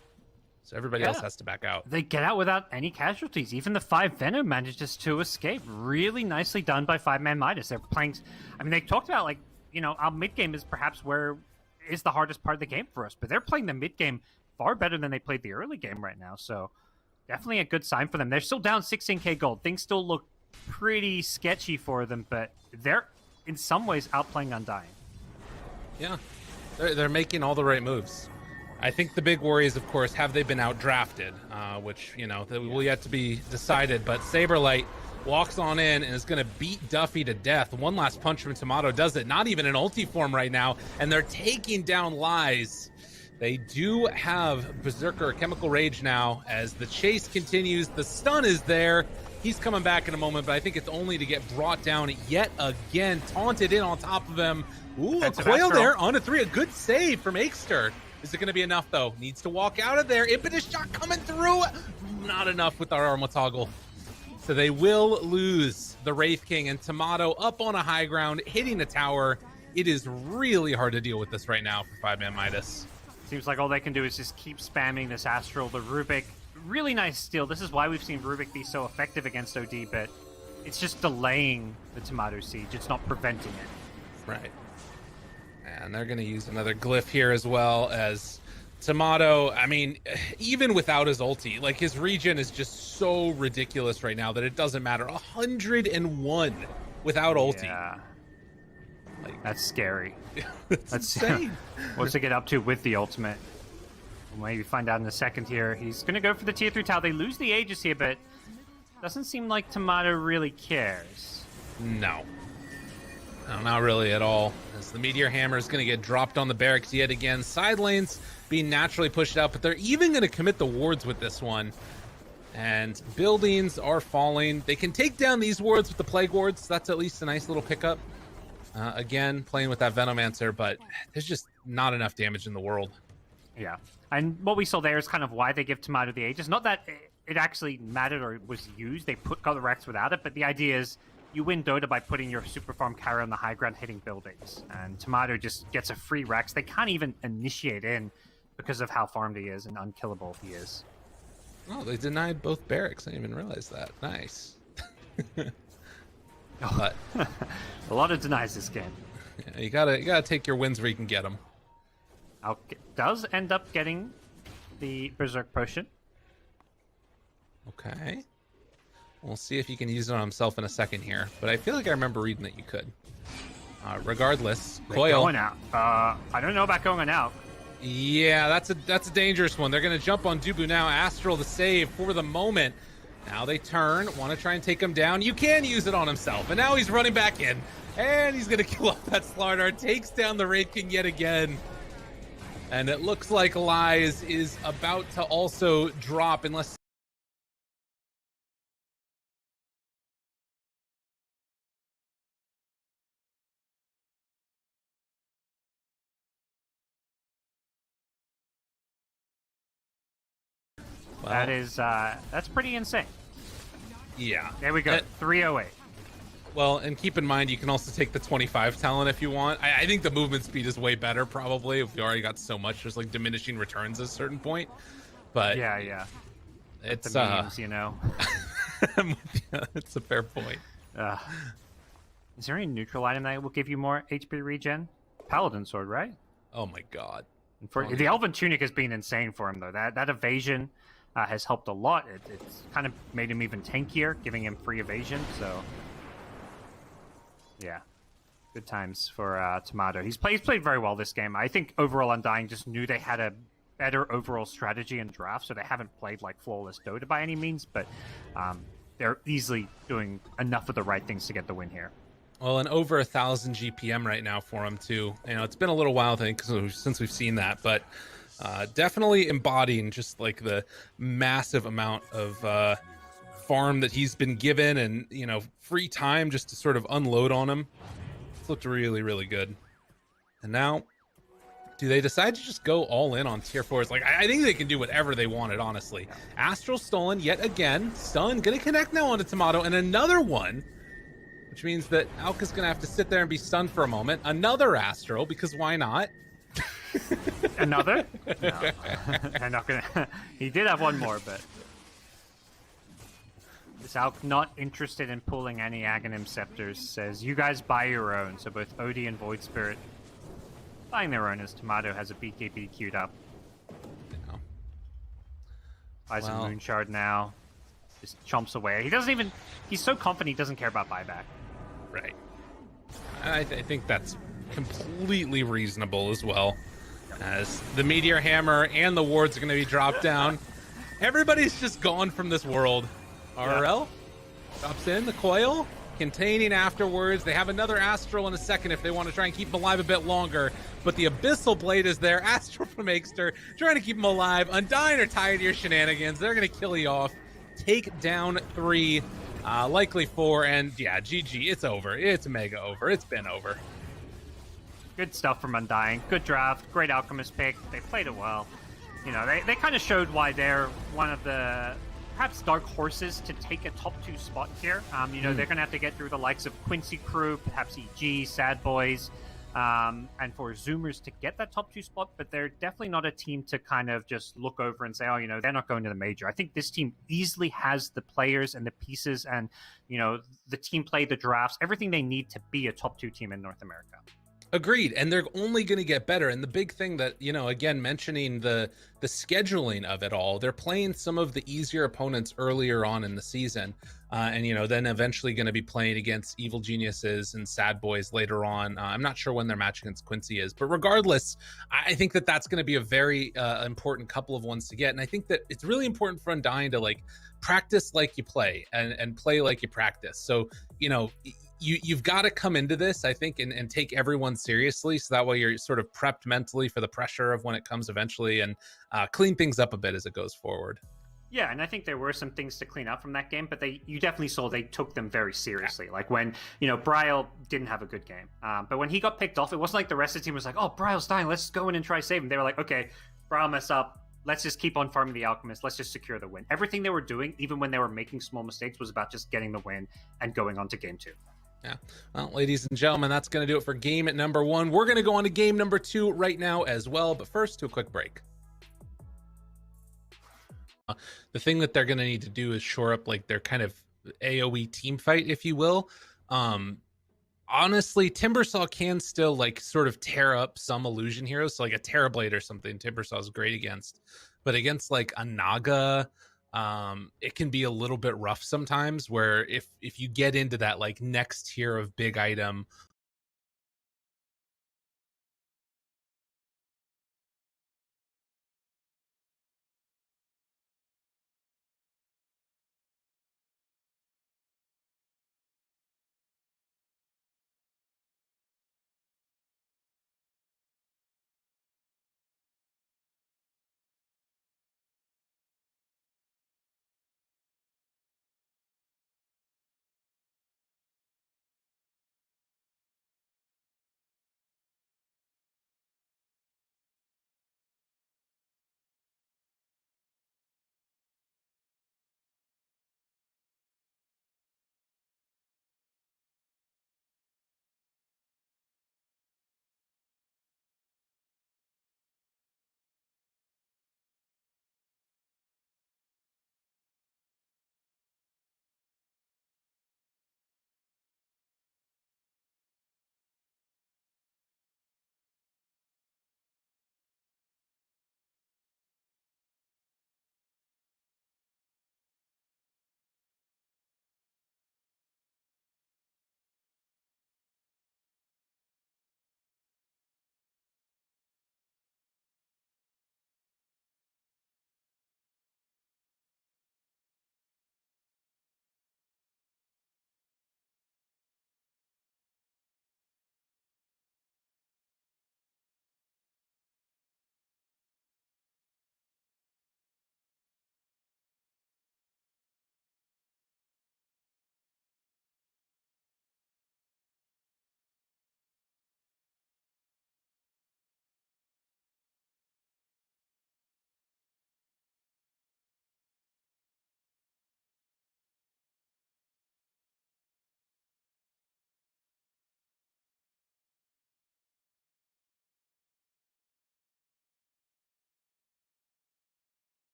So everybody else has to back out. They get out without any casualties. Even the 5 Venom manages to escape. Really nicely done by 5-man Midas. They're playing... I mean, they talked about, like, you know, our mid game is perhaps where is the hardest part of the game for us. But they're playing the mid game far better than they played the early game right now. So definitely a good sign for them. They're still down 16k gold. Things still look pretty sketchy for them. But they're, in some ways, outplaying Undying. Yeah. They're making all the right moves. I think the big worry is, of course, have they been outdrafted, which, you know, will yet to be decided. But Saberlight walks on in and is going to beat Duffy to death. One last punch from Tomato does it. Not even in ulti form right now. And they're taking down Lies. They do have Berserker Chemical Rage now as the chase continues. The stun is there. He's coming back in a moment, but I think it's only to get brought down yet again. Taunted in on top of him. Ooh, a coil there on a 3. A good save from Akester. Is it going to be enough, though? Needs to walk out of there. Impetus shot coming through. Not enough with our Arma Toggle. So they will lose the Wraith King, and Tomato up on a high ground, hitting the tower. It is really hard to deal with this right now for 5-man Midas. Seems like all they can do is just keep spamming this Astral, the Rubik. Really nice steal. This is why we've seen Rubik be so effective against OD, but it's just delaying the Tomato siege. It's not preventing it. Right. And they're going to use another glyph here as well as Tomato. I mean, even without his ulti, like his regen is just so ridiculous right now that it doesn't matter. 101 without ulti. Yeah. Like, that's scary. That's insane. What's he get up to with the ultimate? We'll maybe find out in a second here. He's going to go for the tier 3 tower. They lose the Aegis here, but doesn't seem like Tomato really cares. No, not really at all. As the Meteor Hammer is going to get dropped on the barracks yet again. Side lanes being naturally pushed out, but they're even going to commit the wards with this one. And buildings are falling. They can take down these wards with the Plague Wards. That's at least a nice little pickup. Again, playing with that Venomancer, but there's just not enough damage in the world. Yeah. And what we saw there is kind of why they give Tomato the Aegis. Not that it actually mattered or was used. They got the Rex without it, but the idea is you win Dota by putting your super farm carry on the high ground hitting buildings. And Tomato just gets a free Rex. They can't even initiate in because of how farmed he is and unkillable he is. Oh, they denied both barracks. I didn't even realize that. Nice. But a lot of denies this game. Yeah, you gotta take your wins where you can get them. Does end up getting the Berserk Potion. Okay. We'll see if he can use it on himself in a second here. But I feel like I remember reading that you could. Regardless, Coil. Going out. I don't know about going out. Yeah, that's a dangerous one. They're gonna jump on Dubu now. Astral the save for the moment. Now they turn, want to try and take him down. You can use it on himself, and now he's running back in. And he's gonna kill off that Slardar. Takes down the Wraith King yet again. And it looks like Lies is about to also drop unless... Well, that is, that's pretty insane. Yeah. There we go, 308. Well, and keep in mind, you can also take the 25 talent if you want. I think the movement speed is way better, probably, if you already got so much. There's, like, diminishing returns at a certain point. But yeah. It's, the memes, you know. Yeah, it's a fair point. Is there any neutral item that will give you more HP regen? Paladin Sword, right? Oh, my God. The Elven Tunic has been insane for him, though. That evasion has helped a lot. It's kind of made him even tankier, giving him free evasion, so... Yeah, good times for Tomato. He's played very well this game. I think overall Undying just knew they had a better overall strategy and draft, so they haven't played like flawless Dota by any means, but they're easily doing enough of the right things to get the win here. Well, and over 1,000 GPM right now for him too. You know, it's been a little while, I think, since we've seen that, but definitely embodying just like the massive amount of farm that he's been given, and you know, free time just to sort of unload on him. It's looked really, really good. And now, do they decide to just go all in on tier 4s? Like, I think they can do whatever they wanted, honestly. Astral stolen yet again. Stun gonna connect now onto Tomato, and another one, which means that Alka's gonna have to sit there and be stunned for a moment. Another Astral, because why not? Another? No. I'm not gonna. He did have one more, but this Alk not interested in pulling any Aghanim scepters. Says you guys buy your own. So both Odie and Void Spirit buying their own as Tomato has a BKB queued up. Buys a Moonshard now. Just chomps away. He doesn't even. He's so confident he doesn't care about buyback. Right. I think that's completely reasonable as well. As the Meteor Hammer and the wards are going to be dropped down. Everybody's just gone from this world. RRL drops in the coil, containing afterwards. They have another Astral in a second if they want to try and keep him alive a bit longer. But the Abyssal Blade is there. Astral from Makester trying to keep him alive. Undying are tired of your shenanigans. They're going to kill you off. Take down 3, likely 4, and yeah, GG. It's over. It's mega over. It's been over. Good stuff from Undying. Good draft. Great Alchemist pick. They played it well. You know, they kind of showed why they're one of the perhaps dark horses to take a top 2 spot here. You know, they're going to have to get through the likes of Quincy Crew, perhaps EG, Sad Boys, and for Zoomers to get that top 2 spot, but they're definitely not a team to kind of just look over and say, oh, you know, they're not going to the major. I think this team easily has the players and the pieces and, you know, the team play, the drafts, everything they need to be a top 2 team in North America. Agreed, and they're only going to get better. And the big thing that, you know, again, mentioning the scheduling of it all, they're playing some of the easier opponents earlier on in the season, and you know, then eventually going to be playing against Evil Geniuses and Sad Boys later on. I'm not sure when their match against Quincy is, but regardless, I think that that's going to be a very important couple of ones to get. And I think that it's really important for Undying to like practice like you play and play like you practice. So, you know, you've got to come into this, I think, and take everyone seriously, so that way you're sort of prepped mentally for the pressure of when it comes eventually, and clean things up a bit as it goes forward. Yeah, and I think there were some things to clean up from that game, but you definitely saw they took them very seriously. Yeah. Like when, you know, Bryle didn't have a good game, but when he got picked off, it wasn't like the rest of the team was like, oh, Bryle's dying, let's go in and try save him. They were like, okay, Bryle messed up, let's just keep on farming the Alchemist, let's just secure the win. Everything they were doing, even when they were making small mistakes, was about just getting the win and going on to game 2. Yeah. Well, ladies and gentlemen, that's going to do it for game number 1. We're going to go on to game number 2 right now as well. But first, to a quick break. The thing that they're going to need to do is shore up like their kind of AoE team fight, if you will. Honestly, Timbersaw can still like sort of tear up some illusion heroes. So like a Terrorblade or something, Timbersaw is great against. But against like a Naga, it can be a little bit rough sometimes, where if you get into that like next tier of big item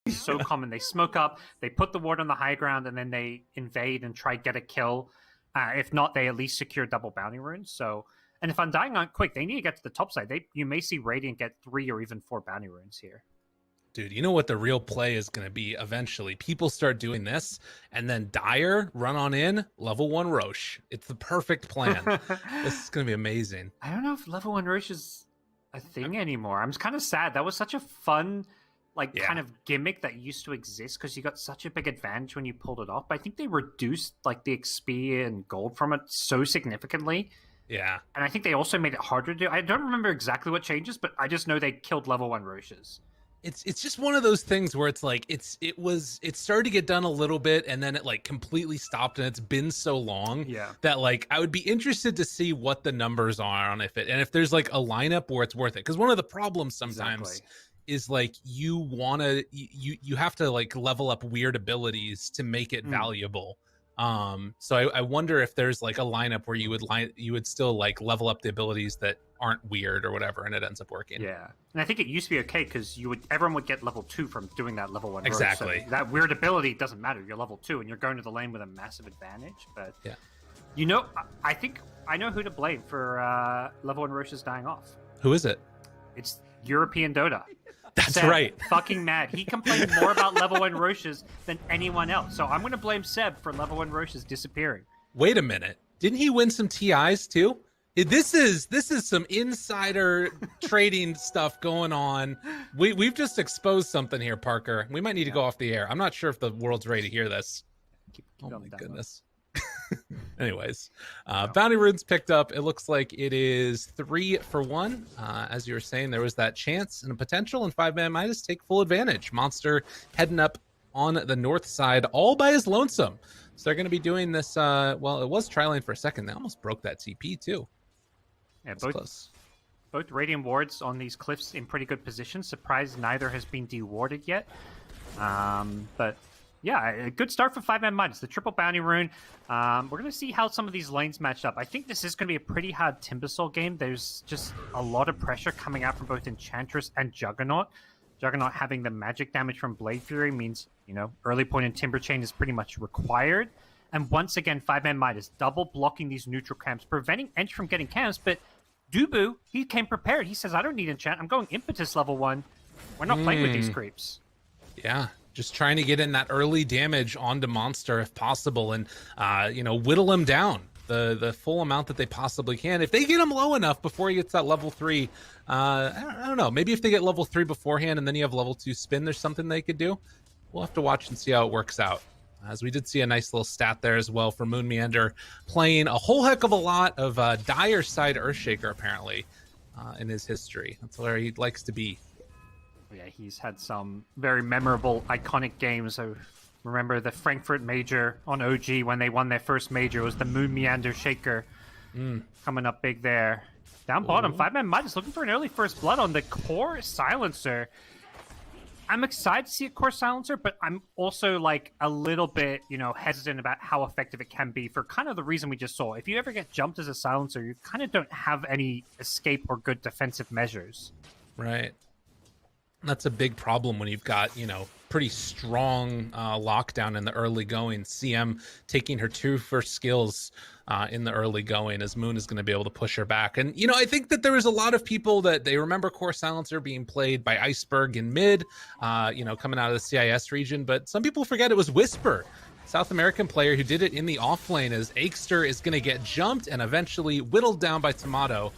It's so common. They smoke up, they put the ward on the high ground, and then they invade and try to get a kill. If not, they at least secure double bounty runes. So, and if Undying aren't quick, they need to get to the top side. You may see Radiant get 3 or even 4 bounty runes here. Dude, you know what the real play is going to be eventually? People start doing this, and then Dire, run on in, level 1 Roche. It's the perfect plan. This is going to be amazing. I don't know if level 1 Roche is a thing anymore. I'm kind of sad. That was such a fun, kind of gimmick that used to exist because you got such a big advantage when you pulled it off. But I think they reduced the XP and gold from it so significantly. Yeah. And I think they also made it harder to do. I don't remember exactly what changes, but I just know they killed level 1 Roches. It's just one of those things where it's like it started to get done a little bit and then it completely stopped, and it's been so long that I would be interested to see what the numbers are on if there's a lineup where it's worth it, because one of the problems sometimes is you have to level up weird abilities to make it valuable. So I wonder if there's a lineup where you would still level up the abilities that aren't weird or whatever, and it ends up working. Yeah, and I think it used to be okay because everyone would get level 2 from doing that level 1. Exactly. So that weird ability doesn't matter. You're level 2 and you're going to the lane with a massive advantage. But I think I know who to blame for level 1 Roches dying off. Who is it? It's European Dota. That's Seb, right. Fucking mad. He complained more about level 1 Roches than anyone else. So I'm going to blame Seb for level 1 Roches disappearing. Wait a minute. Didn't he win some TIs too? This is some insider trading stuff going on. We've just exposed something here, Parker. We might need to go off the air. I'm not sure if the world's ready to hear this. Oh my goodness. Anyways, bounty runes picked up. It looks like it is 3 for 1. As you were saying, there was that chance and a potential, and 5-man Midas take full advantage. Monster heading up on the north side all by his lonesome. So they're going to be doing this. Well, it was trialing for a second. They almost broke that TP too. Yeah, both Radiant wards on these cliffs in pretty good position. Surprised neither has been dewarded yet. But yeah, a good start for 5-man Midas. The triple bounty rune. We're going to see how some of these lanes match up. I think this is going to be a pretty hard Timbersaw game. There's just a lot of pressure coming out from both Enchantress and Juggernaut. Juggernaut having the magic damage from Blade Fury means, early point in Timber Chain is pretty much required. And once again, 5-man Midas double blocking these neutral camps, preventing Ench from getting camps. But Dubu, he came prepared. He says, I don't need enchant. I'm going Impetus level 1. We're not playing with these creeps. Yeah. Just trying to get in that early damage onto Monster if possible, and whittle him down the full amount that they possibly can. If they get him low enough before he gets that level 3, I don't know. Maybe if they get level 3 beforehand and then you have level 2 spin, there's something they could do. We'll have to watch and see how it works out. As we did see a nice little stat there as well for Moon Meander, playing a whole heck of a lot of Dire side Earthshaker apparently in his history. That's where he likes to be. Yeah, he's had some very memorable, iconic games. I remember the Frankfurt Major on OG when they won their first major. It was the Moon Meander Shaker coming up big there. Down bottom, 5-man Midas looking for an early first blood on the Core Silencer. I'm excited to see a Core Silencer, but I'm also a little bit, hesitant about how effective it can be for kind of the reason we just saw. If you ever get jumped as a Silencer, you kind of don't have any escape or good defensive measures. Right. That's a big problem when you've got, pretty strong lockdown in the early going. CM taking her 2 first skills in the early going, as Moon is going to be able to push her back. And, I think that there was a lot of people that they remember Core Silencer being played by Iceberg in mid, coming out of the CIS region. But some people forget it was Whisper, South American player who did it in the off lane, as Aikster is going to get jumped and eventually whittled down by Tomato.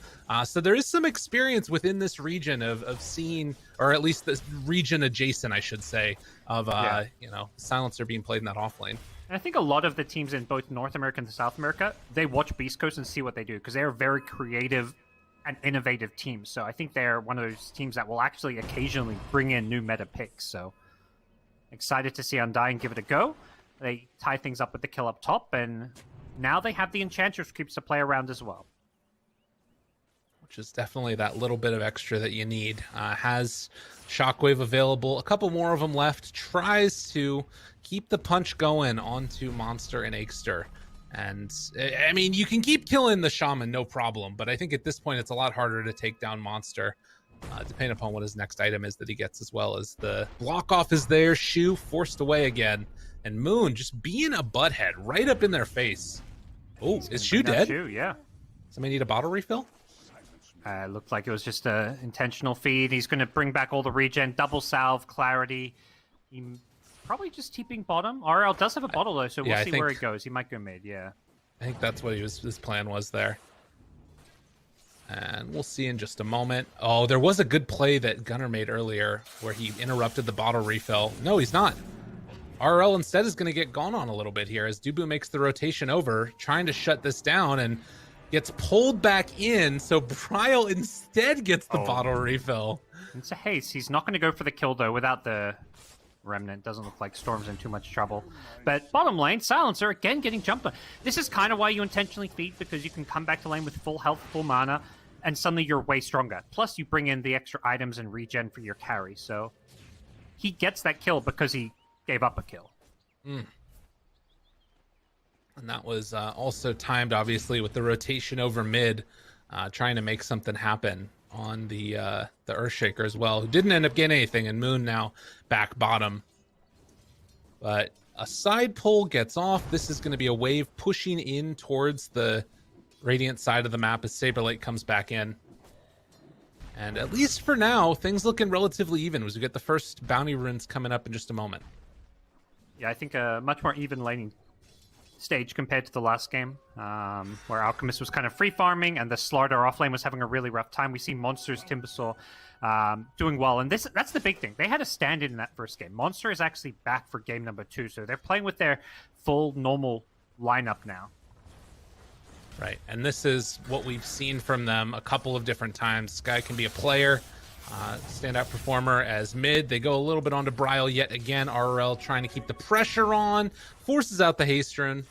So there is some experience within this region of seeing, or at least this region adjacent, I should say, of Silencer being played in that off lane. And I think a lot of the teams in both North America and South America, they watch Beast Coast and see what they do, because they're very creative and innovative teams. So I think they're one of those teams that will actually occasionally bring in new meta picks. So excited to see Undying give it a go. They tie things up with the kill up top, and now they have the Enchantress creeps to play around as well. Which is definitely that little bit of extra that you need. Has Shockwave available, a couple more of them left, tries to keep the punch going onto Monster and Aikster. And, I mean, you can keep killing the Shaman, no problem, but I think at this point it's a lot harder to take down Monster. depending upon what his next item is that he gets, as well as the block off is there. Shu forced away again, and Moon just being a butthead right up in their face. Oh, is Shu dead? Shu, yeah. Somebody need a bottle refill? Looked like it was just a intentional feed. He's going to bring back all the regen, double salve, clarity. He probably just TPing bottom. RL does have a bottle though, so we'll see where he goes. He might go mid, yeah. I think that's what his plan was there. And we'll see in just a moment. Oh, there was a good play that Gunnar made earlier where he interrupted the bottle refill. No, he's not. RL instead is going to get gone on a little bit here as Dubu makes the rotation over, trying to shut this down, and gets pulled back in, so Bryle instead gets the bottle refill. It's a haste. He's not going to go for the kill, though, without the Remnant. Doesn't look like Storm's in too much trouble. But bottom lane, Silencer again getting jumped on. This is kind of why you intentionally feed, because you can come back to lane with full health, full mana, and suddenly you're way stronger. Plus, you bring in the extra items and regen for your carry, so he gets that kill because he gave up a kill. And that was also timed, obviously, with the rotation over mid, trying to make something happen on the Earthshaker as well, who didn't end up getting anything, and Moon now back bottom. But a side pull gets off. This is going to be a wave pushing in towards the Radiant side of the map as Saberlight comes back in. And at least for now, things looking relatively even as we get the first bounty runes coming up in just a moment. Yeah, I think a much more even laning stage compared to the last game, where Alchemist was kind of free farming and the Slardar offlane was having a really rough time. We see Monster's Timbersaw doing well, and that's the big thing. They had a stand-in in that first game. Monster is actually back for game number 2, so they're playing with their full normal lineup now. Right, and this is what we've seen from them a couple of different times. This guy can be a player, standout performer as mid. They go a little bit onto Bryle yet again. RL trying to keep the pressure on, forces out the haste rune,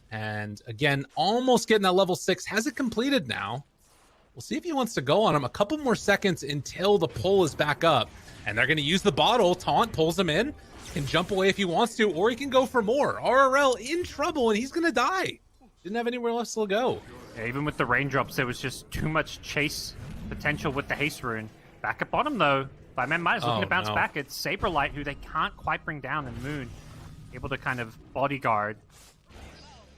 and again, almost getting that level 6. Has it completed now? We'll see if he wants to go on him. A couple more seconds until the pull is back up, and they're going to use the bottle. Taunt pulls him in. He can jump away if he wants to, or he can go for more. RL in trouble, and he's going to die. Didn't have anywhere else to go. Yeah, even with the raindrops, there was just too much chase potential with the haste rune. Back at bottom, though, Five-Man Might is looking to bounce back. It's Saberlight, who they can't quite bring down, and Moon able to kind of bodyguard.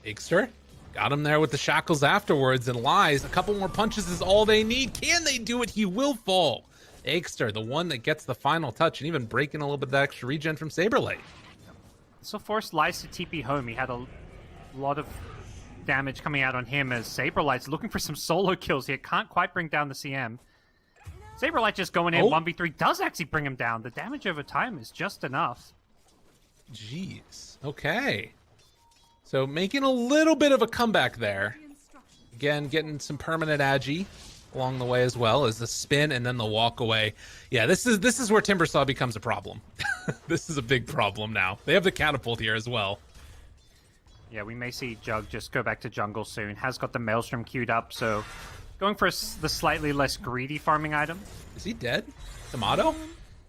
Ixter got him there with the shackles afterwards, and Lies. A couple more punches is all they need. Can they do it? He will fall. Ixter, the one that gets the final touch, and even breaking a little bit of that extra regen from Saberlight. So forced Lies to TP home. He had a lot of damage coming out on him as Saberlight's looking for some solo kills here. Can't quite bring down the CM. Saberlight just going in 1v3 does actually bring him down. The damage over time is just enough. Jeez. Okay. So making a little bit of a comeback there. Again, getting some permanent agi along the way as well as the spin and then the walk away. Yeah, this is where Timbersaw becomes a problem. This is a big problem now. They have the catapult here as well. Yeah, we may see Jug just go back to jungle soon. Has got the Maelstrom queued up, so going for the slightly less greedy farming item. Is he dead? Tomato?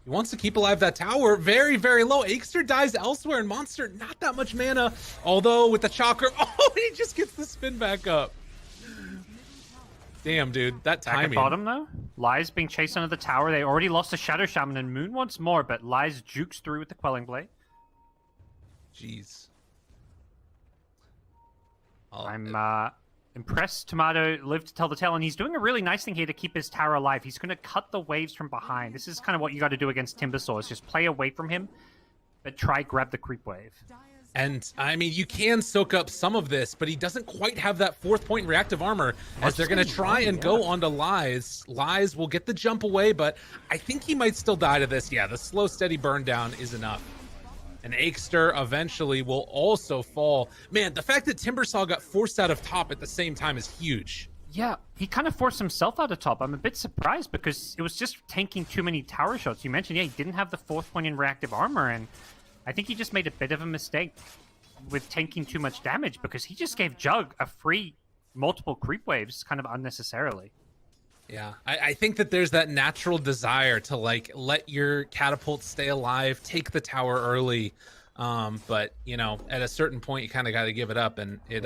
He wants to keep alive that tower. Very, very low. Aikster dies elsewhere, and Monster, not that much mana. Although, with the chakra, he just gets the spin back up. Damn, dude. That timing. Back at bottom, though. Lies being chased under the tower. They already lost the Shadow Shaman, and Moon wants more, but Lies jukes through with the Quelling Blade. Jeez. I'm impressed Tomato lived to tell the tale, and he's doing a really nice thing here to keep his tower alive. He's going to cut the waves from behind. This is kind of what you got to do against Timbersaw, is just play away from him, but try grab the creep wave. And, I mean, you can soak up some of this, but he doesn't quite have that 4th point reactive armor, as they're going to try and go onto Lies. Lies will get the jump away, but I think he might still die to this. Yeah, the slow, steady burn down is enough. And Aikster eventually will also fall. Man, the fact that Timbersaw got forced out of top at the same time is huge. Yeah, he kind of forced himself out of top. I'm a bit surprised because it was just tanking too many tower shots. You mentioned, yeah, he didn't have the 4th point in reactive armor, and I think he just made a bit of a mistake with tanking too much damage because he just gave Jug a free multiple creep waves kind of unnecessarily. Yeah, I think that there's that natural desire to, like, let your catapult stay alive, take the tower early. But, you know, at a certain point, you kind of got to give it up. And it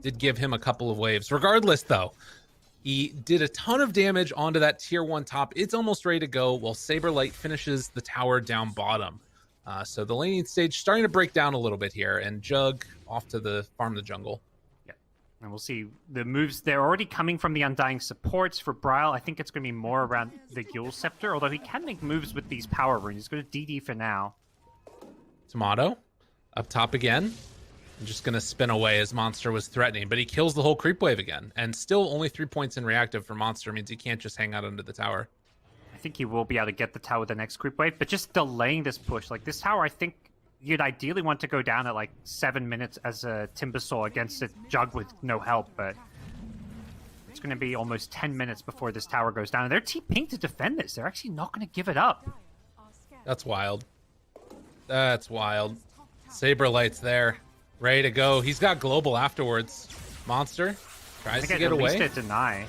did give him a couple of waves. Regardless, though, He did a ton of damage onto that tier 1 top. It's almost ready to go while Saberlight finishes the tower down bottom. So the laning stage starting to break down a little bit here, and Jug off to the farm the jungle. Yeah, and we'll see the moves. They're already coming from the Undying supports for Bryle. I think it's going to be more around the Ghoul Scepter, although he can make moves with these power runes. He's going to DD for now. Tomato up top again. I'm just going to spin away as Monster was threatening, but he kills the whole creep wave again. And still only 3 points in reactive for Monster means he can't just hang out under the tower. I think he will be able to get the tower the next creep wave, but just delaying this push. Like, this tower, I think you'd ideally want to go down at like 7 minutes as a Timbersaw against a Jug with no help, but it's going to be almost 10 minutes before this tower goes down. And they're TPing to defend this. They're actually not going to give it up. That's wild. That's wild. Saberlight's there. Ready to go. He's got global afterwards. Monster tries to get away. At least a deny.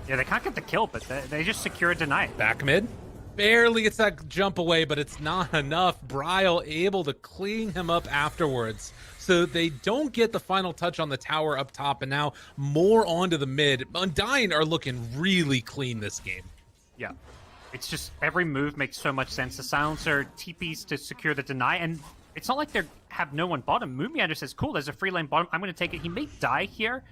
Yeah, they can't get the kill, but they just secure a deny. Back mid. Barely gets that jump away, but it's not enough. Bryle able to clean him up afterwards. So they don't get the final touch on the tower up top, and now more onto the mid. Undying are looking really clean this game. Yeah. It's just every move makes so much sense. The Silencer TPs to secure the deny, and it's not like they have no one bottom. Moonmeander says, cool, there's a free lane bottom. I'm going to take it. He may die here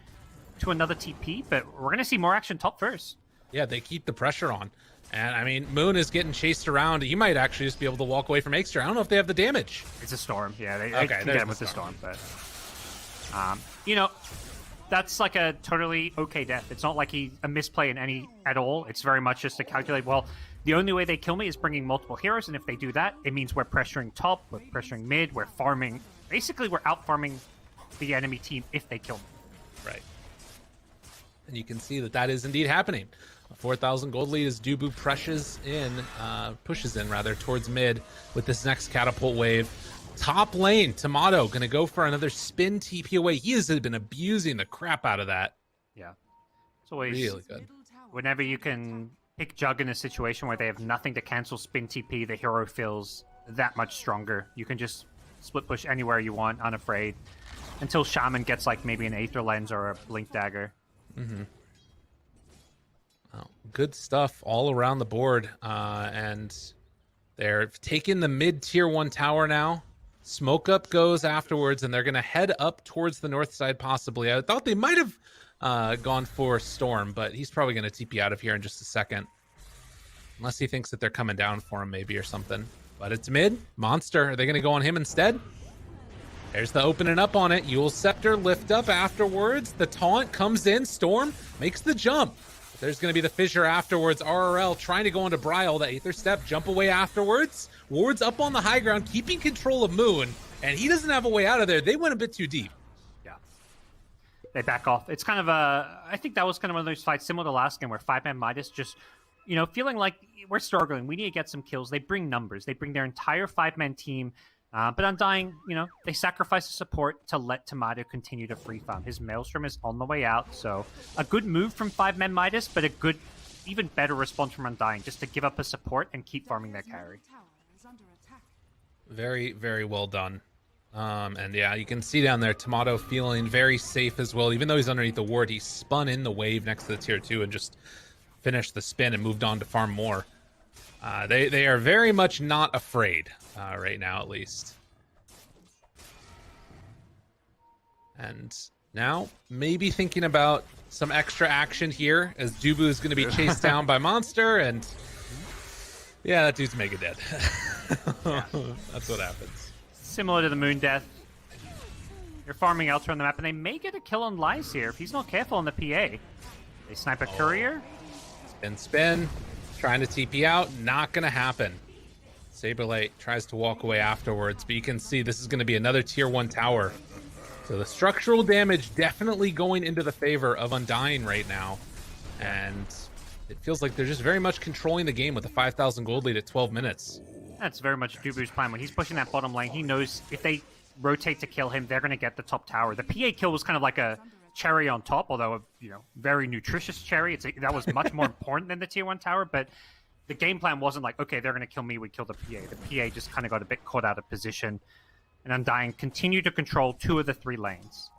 to another TP, but we're going to see more action top first. Yeah, they keep the pressure on. And, I mean, Moon is getting chased around. He might actually just be able to walk away from Extra. I don't know if they have the damage. It's a storm. Yeah, they can get him with the storm. But, you know, that's like a totally okay death. It's not like a misplay in any at all. It's very much just to calculate, well, the only way they kill me is bringing multiple heroes, and if they do that, it means we're pressuring top, we're pressuring mid, we're farming. Basically, we're out-farming the enemy team if they kill me. Right. And you can see that that is indeed happening. A 4,000 gold lead as Dubu pushes in towards mid with this next catapult wave. Top lane, Tomato going to go for another spin TP away. He has been abusing the crap out of that. Yeah. It's always really good. Whenever you can pick Jug in a situation where they have nothing to cancel spin TP, the hero feels that much stronger. You can just split push anywhere you want, unafraid, until Shaman gets like maybe an Aether Lens or a Blink Dagger. Mm-hmm. Well, good stuff all around the board. And they're taking the mid tier 1 tower now. Smoke up goes afterwards, and they're going to head up towards the north side possibly. I thought they might have gone for Storm, but he's probably going to TP out of here in just a second. Unless he thinks that they're coming down for him maybe or something. But it's mid. Monster, are they going to go on him instead? There's the opening up on it. Eul's Scepter lift up afterwards. The taunt comes in. Storm makes the jump. There's going to be the fissure afterwards. RRL trying to go into Bryle. The Aether Step, jump away afterwards. Ward's up on the high ground, keeping control of Moon. And he doesn't have a way out of there. They went a bit too deep. Yeah. They back off. It's kind of I think that was kind of one of those fights similar to last game where 5-man Midas just, you know, feeling like we're struggling. We need to get some kills. They bring numbers. They bring their entire 5-man team. But Undying, you know, they sacrifice the support to let Tomato continue to free farm. His Maelstrom is on the way out, so a good move from 5-man Midas, but a good, even better response from Undying, just to give up a support and keep farming their carry. Very, very well done. And yeah, you can see down there, Tomato feeling very safe as well. Even though he's underneath the ward, he spun in the wave next to the tier 2 and just finished the spin and moved on to farm more. They are very much not afraid right now, at least. And now maybe thinking about some extra action here as Dubu is going to be chased down by Monster, and yeah, that dude's mega dead. Yeah. That's what happens. Similar to the Moon Death. You're farming elsewhere on the map, and they may get a kill on Lies here if he's not careful on the PA. They snipe a courier. Spin. Trying to TP out. Not going to happen. Saberlight tries to walk away afterwards, but you can see this is going to be another tier 1 tower. So the structural damage definitely going into the favor of Undying right now. And it feels like they're just very much controlling the game with a 5,000 gold lead at 12 minutes. That's very much Dubu's plan. When he's pushing that bottom lane, he knows if they rotate to kill him, they're going to get the top tower. The PA kill was kind of like a cherry on top, although a very nutritious cherry. That was much more important than the tier 1 tower, but the game plan wasn't like, okay, they're going to kill me, we kill the PA. The PA just kind of got a bit caught out of position, and Undying continue to control 2 of the 3 lanes.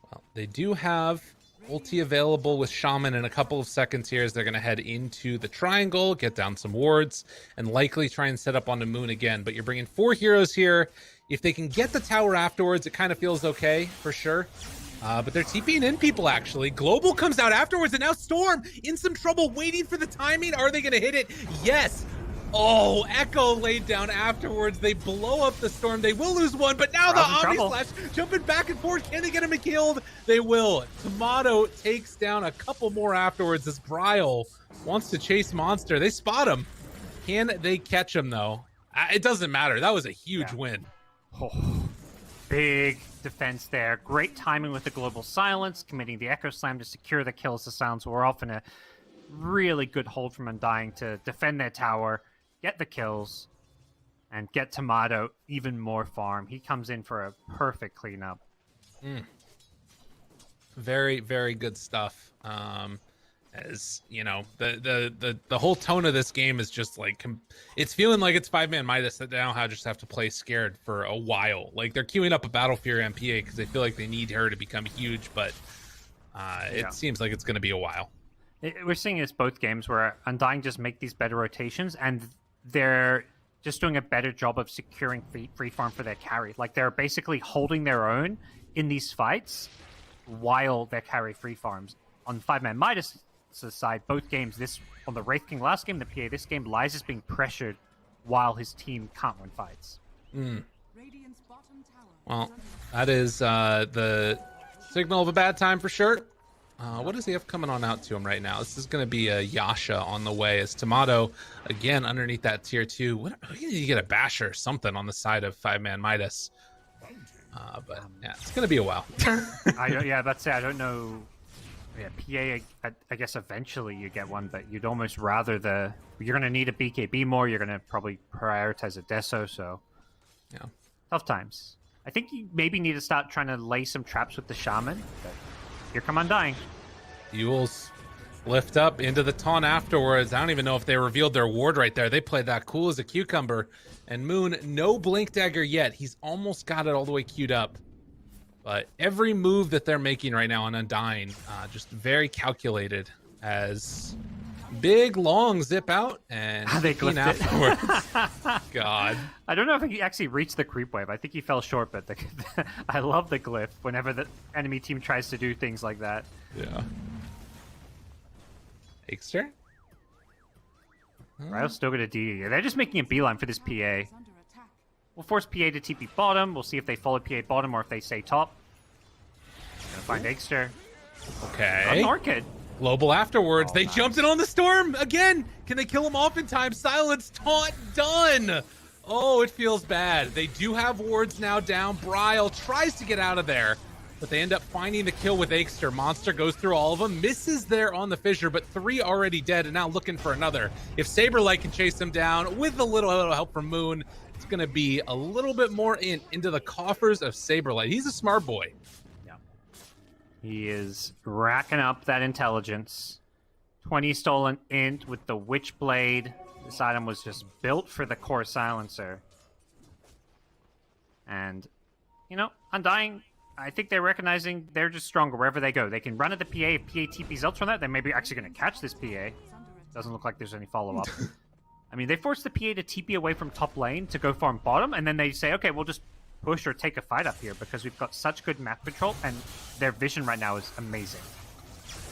Well, they do have ulti available with Shaman in a couple of seconds here as they're going to head into the triangle, get down some wards, and likely try and set up on the Moon again. But you're bringing 4 heroes here. If they can get the tower afterwards, it kind of feels okay for sure. But they're TPing in people, actually. Global comes out afterwards, and now Storm in some trouble waiting for the timing. Are they going to hit it? Yes. Oh, Echo laid down afterwards. They blow up the Storm. They will lose one, but now the Omni Slash jumping back and forth. Can they get him killed? They will. Tomato takes down a couple more afterwards as Bryle wants to chase Monster. They spot him. Can they catch him, though? It doesn't matter. That was a huge win. Oh, big defense there. Great timing with the Global Silence, committing the Echo Slam to secure the kills. The Silence were off in a really good hold from Undying to defend their tower, get the kills, and get Tomato even more farm. He comes in for a perfect cleanup. Very, very good stuff. As you know, the whole tone of this game is just like it's feeling like it's 5-man Midas that they now just have to play scared for a while. Like they're queuing up a Battle Fury on PA because they feel like they need her to become huge, but it seems like it's going to be a while. We're seeing this both games where Undying just make these better rotations, and they're just doing a better job of securing free farm for their carry. Like they're basically holding their own in these fights while their carry free farms. On 5-man Midas' side, both games, this on the Wraith King last game, the PA this game, Lies is being pressured while his team can't win fights. Well, that is the signal of a bad time for sure. What does he have coming on out to him right now? This is going to be a Yasha on the way as Tomato, again, underneath that tier 2. What, you get a Basher or something on the side of 5-man Midas. But yeah, it's going to be a while. That's it. I don't know. Yeah, PA, I guess eventually you get one, but you'd almost rather you're going to need a BKB more. You're going to probably prioritize a Deso, so yeah, tough times. I think you maybe need to start trying to lay some traps with the Shaman, but here come Undying. Yules lift up into the taunt afterwards. I don't even know if they revealed their ward right there. They played that cool as a cucumber. And Moon, no Blink Dagger yet. He's almost got it all the way queued up. But every move that they're making right now on Undying, just very calculated as big, long zip out and they clipped afterwards. God. I don't know if he actually reached the creep wave. I think he fell short, but I love the glyph whenever the enemy team tries to do things like that. Yeah. Ixter? Ryle's still gonna D. They're just making a beeline for this PA. We'll force PA to TP bottom. We'll see if they follow PA bottom or if they stay top. Gonna find Ixter. Okay. Orchid. Global afterwards. They nice. jumped in on the Storm again. Can they kill him off in time? Silence, taunt, done. Oh, it feels bad. They do have wards now down. Bryle tries to get out of there, but they end up finding the kill with Ixter. Monster goes through all of them, misses there on the fissure, but 3 already dead and now looking for another. If Saberlight can chase them down with a little help from Moon, it's going to be a little bit more into the coffers of Saberlight. He's a smart boy. He is racking up that intelligence. 20 stolen int with the Witchblade. This item was just built for the core silencer. And, you know, Undying, I think they're recognizing they're just stronger wherever they go. They can run at the PA. If PA TP's ult from that, they may be actually going to catch this PA. Doesn't look like there's any follow-up. I mean, they forced the PA to TP away from top lane to go farm bottom, and then they say, okay, we'll just push or take a fight up here because we've got such good map control, and their vision right now is amazing.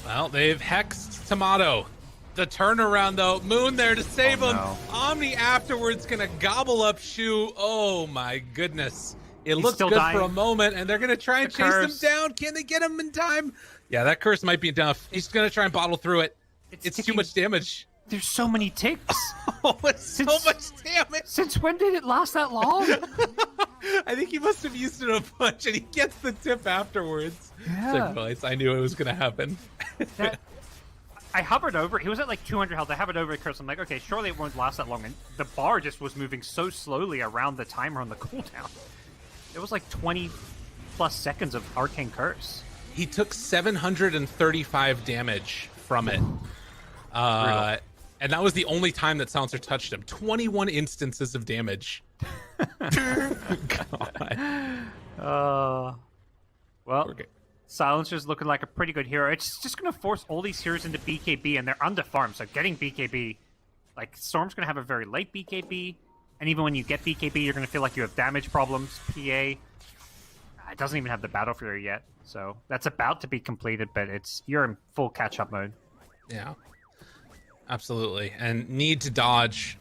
Well, they've hexed Tomato. The turnaround, though. Moon there to save him. Omni afterwards gonna gobble up Shu. Oh, my goodness. It looks good for a moment, and they're gonna try and chase him down. Can they get him in time? Yeah, that curse might be enough. He's gonna try and bottle through it. It's too much damage. There's so many ticks. Oh, it's so much damage. Since when did it last that long? I think he must have used it a bunch, and he gets the tip afterwards. Yeah. I knew it was going to happen. I hovered over. He was at like 200 health. I hovered over the curse. I'm like, okay, surely it won't last that long. And the bar just was moving so slowly around the timer on the cooldown. It was like 20 plus seconds of Arcane Curse. He took 735 damage from it. And that was the only time that Silencer touched him. 21 instances of damage. God. Well, Silencer's looking like a pretty good hero. It's just going to force all these heroes into BKB, and they're under farm, so getting BKB... Like, Storm's going to have a very late BKB, and even when you get BKB, you're going to feel like you have damage problems. PA, it doesn't even have the Battle Fury yet, so that's about to be completed, but you're in full catch-up mode. Yeah. Absolutely. And need to dodge.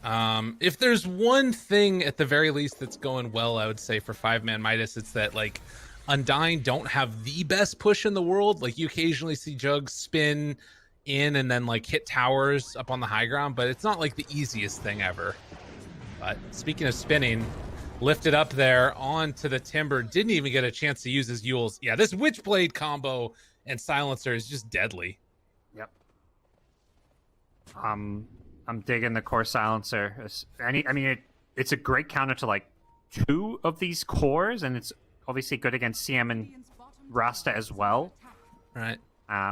If there's one thing at the very least that's going well, I would say for 5-man Midas, it's that like Undying don't have the best push in the world. Like you occasionally see Jugs spin in and then like hit towers up on the high ground, but it's not like the easiest thing ever. But speaking of spinning, lifted up there onto the Timber, didn't even get a chance to use his Yules. Yeah, this Witchblade combo and Silencer is just deadly. Yep. I'm digging the core Silencer. It's a great counter to like 2 of these cores, and it's obviously good against CM and Rasta as well. Right.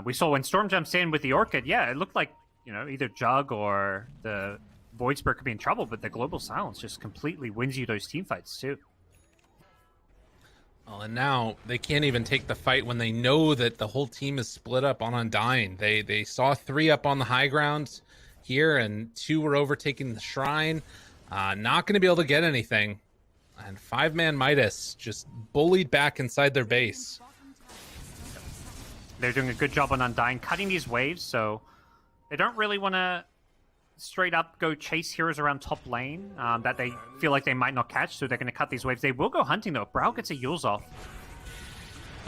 We saw when Storm jumps in with the Orchid, yeah, it looked like, either Jug or the Void Spirit could be in trouble, but the Global Silence just completely wins you those team fights too. Well, and now they can't even take the fight when they know that the whole team is split up on Undying. They saw 3 up on the high ground here, and 2 were overtaking the Shrine. Not going to be able to get anything. And 5-man Midas just bullied back inside their base. They're doing a good job on Undying, cutting these waves, so they don't really want to straight up go chase heroes around top lane that they feel like they might not catch, so they're going to cut these waves. They will go hunting, though. Brow gets a Yules off.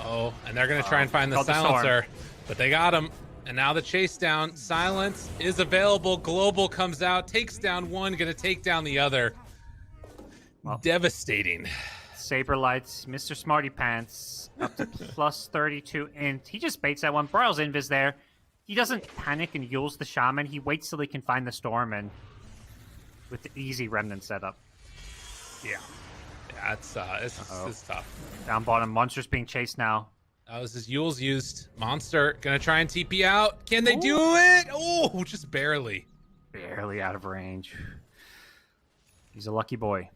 Oh, and they're going to try and find the Silencer, but they got him. And now the chase down. Silence is available. Global comes out, takes down one, going to take down the other. Well, devastating. Saber Lights, Mr. Smarty Pants, up to plus 32 int. He just baits that one. Broyle's invis there. He doesn't panic and Yules the Shaman. He waits till he can find the Storm, and with the easy Remnant setup. Yeah. Yeah, it's tough. Down bottom, Monster's being chased now. That was his Yules used. Monster gonna try and TP out. Can they do it? Oh, just barely. Barely out of range. He's a lucky boy.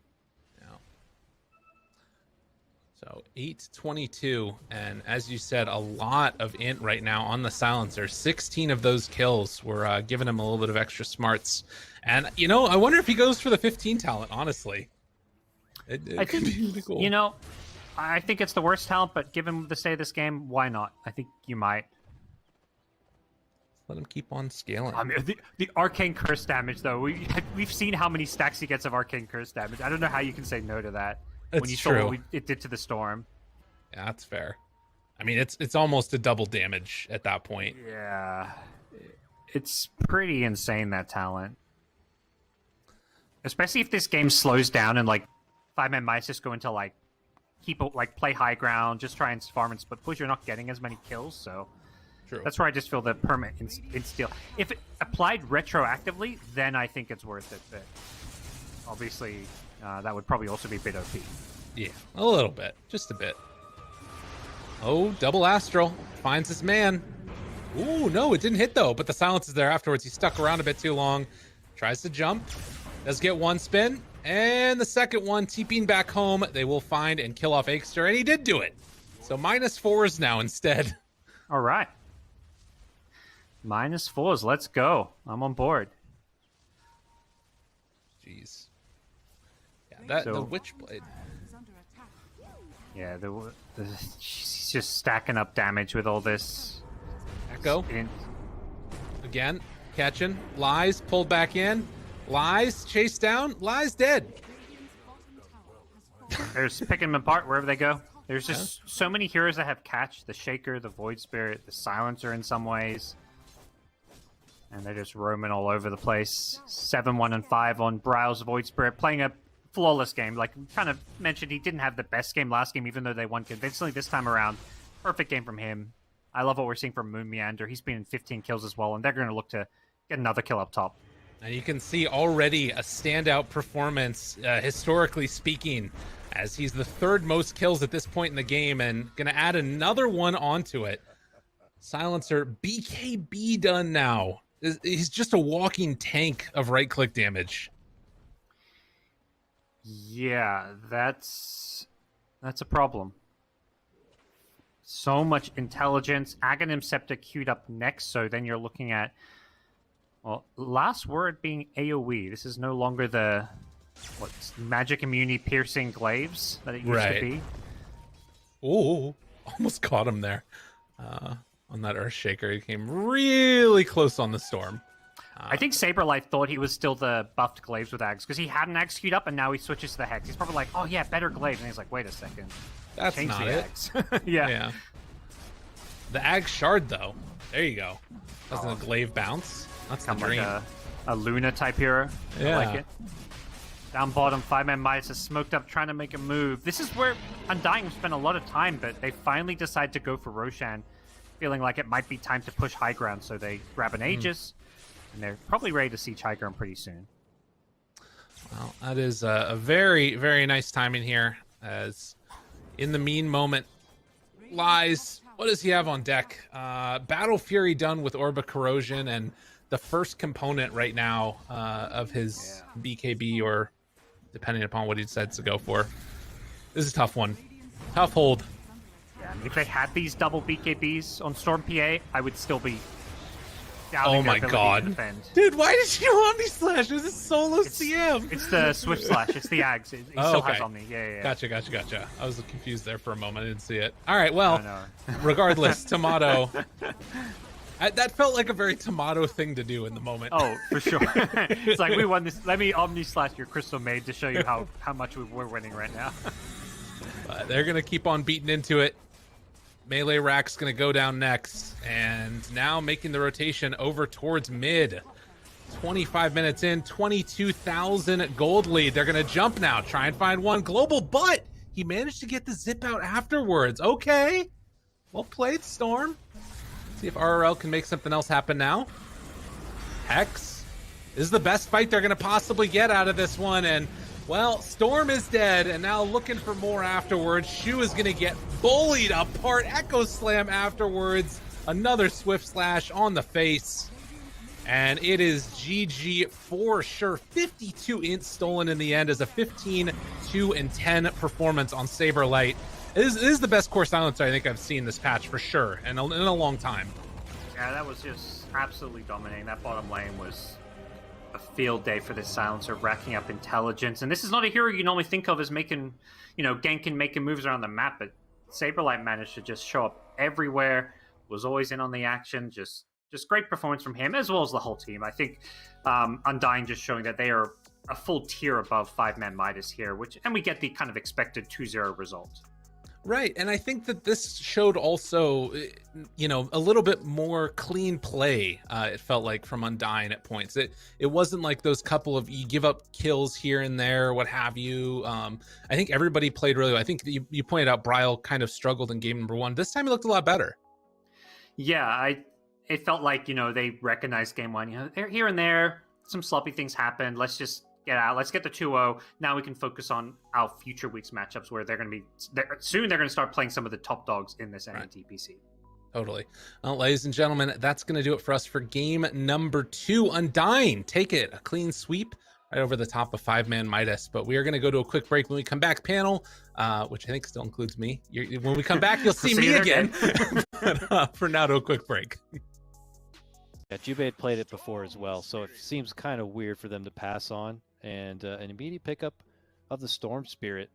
So 8-22, and as you said, a lot of int right now on the Silencer. 16 of those kills were giving him a little bit of extra smarts. And, I wonder if he goes for the 15 talent, honestly. I think, be cool. I think it's the worst talent, but given the state of this game, why not? I think you might. Let him keep on scaling. I mean, the Arcane Curse damage, though. We've seen how many stacks he gets of Arcane Curse damage. I don't know how you can say no to that. When you saw what it did to the Storm. Yeah, that's fair. I mean, it's almost a double damage at that point. Yeah. It's pretty insane, that talent. Especially if this game slows down and, 5-man Mice just go into, play high ground, just try and farm and split push. You're not getting as many kills, so... True. That's where I just feel the permit instill. If it applied retroactively, then I think it's worth it, but... Obviously... that would probably also be a bit OP. Yeah, a little bit. Just a bit. Oh, double Astral. Finds his man. Ooh, no, it didn't hit, though. But the Silence is there afterwards. He stuck around a bit too long. Tries to jump. Does get one spin. And the second one, TPing back home. They will find and kill off Aikster. And he did do it. So -4s now instead. All right. -4s. Let's go. I'm on board. Jeez. The Witchblade. Yeah, she's just stacking up damage with all this. Echo. Again, catching. Lies, pulled back in. Lies, chased down. Lies, dead. There's picking them apart wherever they go. There's just so many heroes that have catch. The Shaker, the Void Spirit, the Silencer in some ways. And they're just roaming all over the place. 7-1 and 5 on Browse Void Spirit, playing a flawless game. Like we kind of mentioned, he didn't have the best game last game, even though they won convincingly this time around. Perfect game from him. I love what we're seeing from Moon Meander. He's been in 15 kills as well, and they're going to look to get another kill up top. And you can see already a standout performance, historically speaking, as he's the 3rd most kills at this point in the game, and going to add another one onto it. Silencer, BKB done now. He's just a walking tank of right-click damage. Yeah, that's a problem. So much intelligence. Aghanim Scepter queued up next, so then you're looking at, well, last word being AoE. This is no longer the magic immunity piercing glaives that it used to be. Oh, almost caught him there. On that Earthshaker, he came really close on the Storm. I think Saberlight thought he was still the buffed glaives with Ags, because he had an Ags queued up and now he switches to the Hex. He's probably like, oh yeah, better glaives. And he's like, wait a second. That's Change not the it. Ags. Yeah. The Ag Shard, though. There you go. Doesn't a glaive bounce? That's the dream. Like a Luna type hero. Yeah. I like it. Down bottom, 5-man Midas is smoked up, trying to make a move. This is where Undying spent a lot of time, but they finally decide to go for Roshan, feeling like it might be time to push high ground, so they grab an Aegis, and they're probably ready to siege high ground pretty soon. Well, that is a very, very nice timing here, as in the mean moment lies, what does he have on deck? Battle Fury done with Orb of Corrosion, and the first component right now of his BKB, or depending upon what he decides to go for. This is a tough one. Tough hold. Yeah, I mean, if they had these double BKBs on Storm PA, I would still be doubting Oh their my ability god. to defend. Dude, why did you Omni Slash? This is solo CM. It's the Swift Slash. It's the Ags. He still has Omni. Yeah. Gotcha. I was confused there for a moment. I didn't see it. All right, well, No. regardless, Tomato. That felt like a very Tomato thing to do in the moment. Oh, for sure. It's like, we won this. Let me Omni Slash your Crystal Maid to show you how much we're winning right now. They're going to keep on beating into it. Melee Rack's going to go down next. And now making the rotation over towards mid. 25 minutes in, 22,000 gold lead. They're going to jump now, try and find one global, but he managed to get the zip out afterwards. Okay. Well played, Storm. See if RRL can make something else happen now. Hex. This is the best fight they're going to possibly get out of this one. And, well, Storm is dead, and now looking for more afterwards. Shu is going to get bullied apart. Echo Slam afterwards. Another Swift Slash on the face. And it is GG for sure. 52 ints stolen in the end as a 15, 2, and 10 performance on Saberlight. This is the best core silencer I think I've seen this patch for sure, and in a long time. Yeah, that was just absolutely dominating. That bottom lane was a field day for this silencer, racking up intelligence. And this is not a hero you normally think of as making, ganking, making moves around the map, but Saberlight managed to just show up everywhere, was always in on the action, just great performance from him, as well as the whole team. I think Undying just showing that they are a full tier above 5-man Midas here, and we get the kind of expected 2-0 result. Right, and I think that this showed also, a little bit more clean play, it felt like, from Undying at points. It wasn't like those couple of, you give up kills here and there, what have you. I think everybody played really well. I think you pointed out Bryle kind of struggled in game number 1. This time he looked a lot better. Yeah, it felt like, they recognized game 1. Here and there, some sloppy things happened. Let's just get out. Let's get the 2-0. Now we can focus on our future week's matchups, where they're going to be soon. They're going to start playing some of the top dogs in this DPC. Totally. Well, ladies and gentlemen, that's going to do it for us for game number 2. Undying, take it, a clean sweep right over the top of 5-man Midas. But we are going to go to a quick break. When we come back, panel, which I think still includes me. When we come back, you'll see me again. But, for now, to a quick break. Yeah, Jubei had played it before as well, so it seems kind of weird for them to pass on. And an immediate pickup of the Storm Spirit.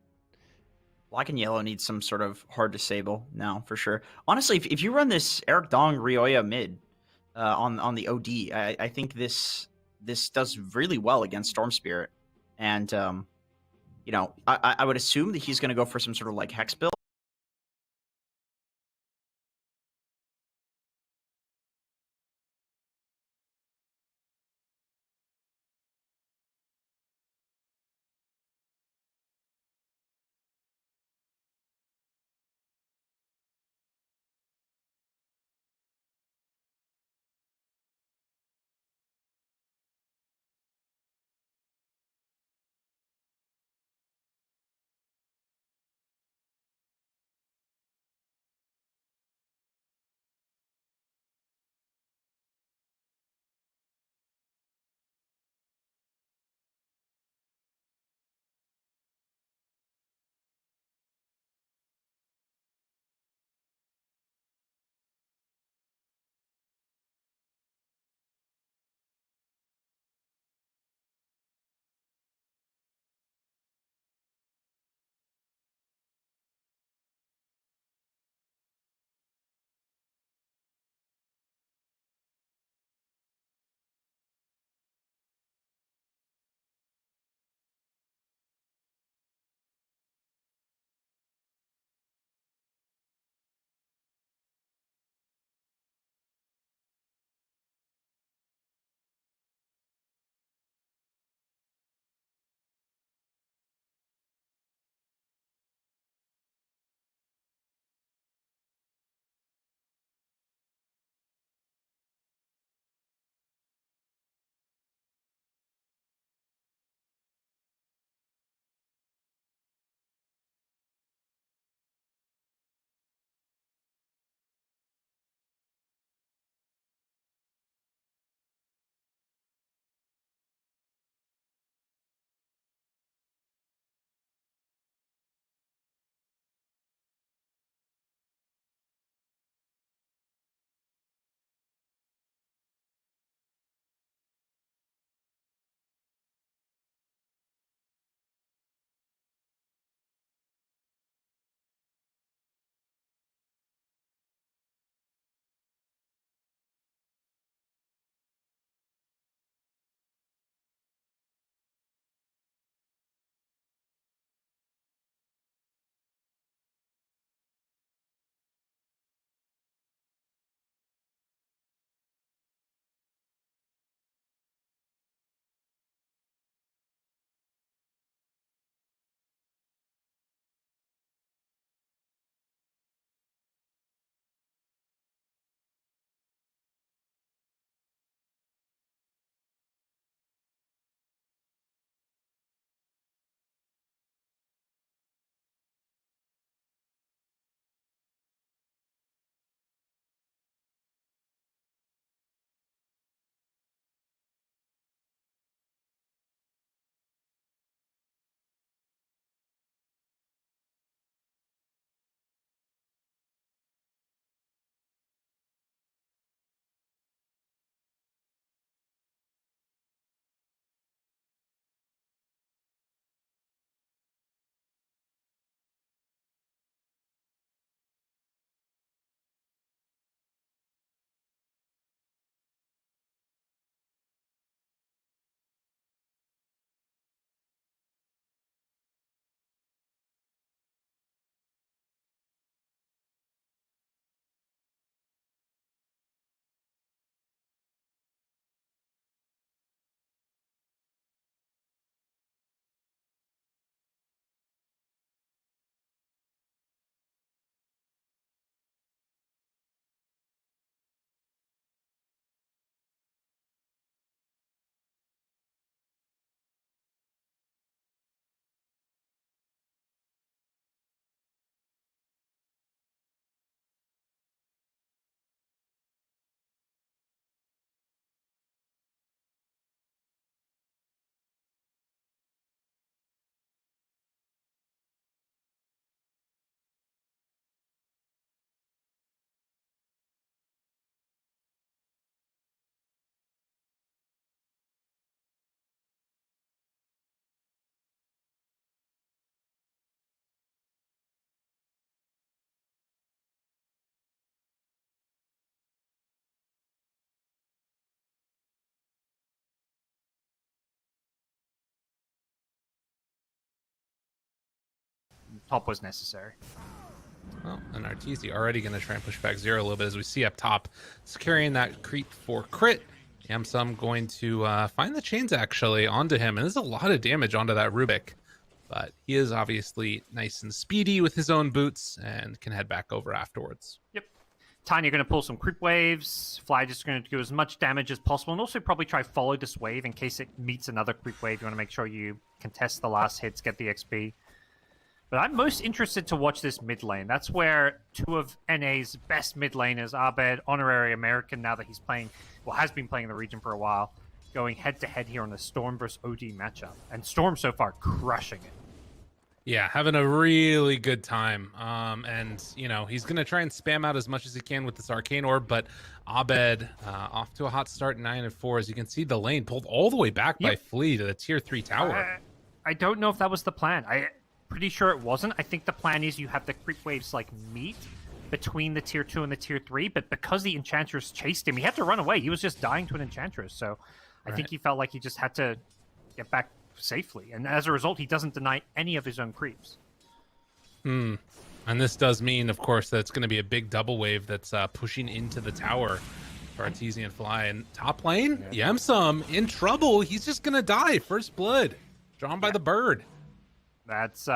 Black and Yellow needs some sort of hard disable now, for sure. Honestly, if you run this Eric Dong Rioya mid on the OD, I think this does really well against Storm Spirit. And, I would assume that he's going to go for some sort of like Hex build. top was necessary. Well, and Arteezy already going to try and push back Zero a little bit as we see up top, securing that creep for crit. Yamsum going to find the chains actually onto him, and there's a lot of damage onto that Rubik. But he is obviously nice and speedy with his own boots and can head back over afterwards. Yep. Tiny going to pull some creep waves. Fly just going to do as much damage as possible, and also probably try follow this wave in case it meets another creep wave. You want to make sure you contest the last hits, get the XP. But I'm most interested to watch this mid lane. That's where two of NA's best mid laners, Abed, honorary American, now that he's playing, well, has been playing in the region for a while, going head to head here on the Storm versus OD matchup. And Storm so far crushing it. Yeah, having a really good time. And, you know, he's going to try and spam out as much as he can with this Arcane Orb, but Abed off to a hot start, 9-4. As you can see, the lane pulled all the way back by Flea to the tier 3 tower. I don't know if that was the plan. Pretty sure it wasn't. I think the plan is you have the creep waves like meet between the tier 2 and the tier 3, but because the Enchantress chased him, he had to run away. He was just dying to an Enchantress, so I think he felt like he just had to get back safely, and as a result, he doesn't deny any of his own creeps. And this does mean, of course, that it's going to be a big double wave that's pushing into the tower for Arteezy and Fly. And top lane, Yamsum in trouble. He's just going to die. First blood, drawn by the bird. That's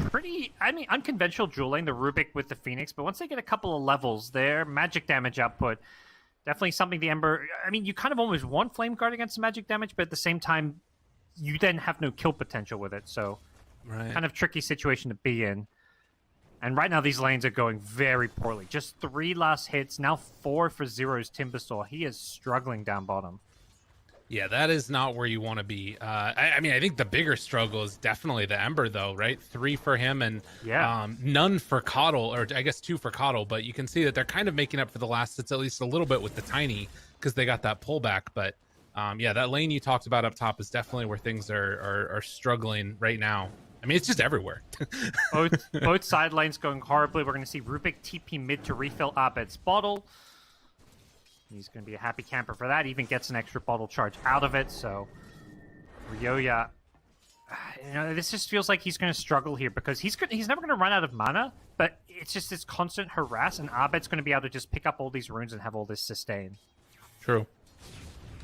pretty, unconventional dual lane, the Rubik with the Phoenix, but once they get a couple of levels, their magic damage output, definitely something the Ember, you kind of almost want Flame Guard against the magic damage, but at the same time, you then have no kill potential with it, so kind of tricky situation to be in. And right now, these lanes are going very poorly. Just 3 last hits, now 4 for Zero's Timbersaw. He is struggling down bottom. Yeah, that is not where you want to be. I think the bigger struggle is definitely the Ember, though, right? 3 for him and none for Coddle, or I guess 2 for Coddle. But you can see that they're kind of making up for the last hits at least a little bit with the Tiny because they got that pullback. But yeah, that lane you talked about up top is definitely where things are struggling right now. I mean, it's just everywhere. both side lanes going horribly. We're going to see Rubik TP mid to refill Abed's bottle. He's going to be a happy camper for that. Even gets an extra bottle charge out of it. So Ryoya, this just feels like he's going to struggle here because he's never going to run out of mana. But it's just this constant harass, and Abed's going to be able to just pick up all these runes and have all this sustain. True.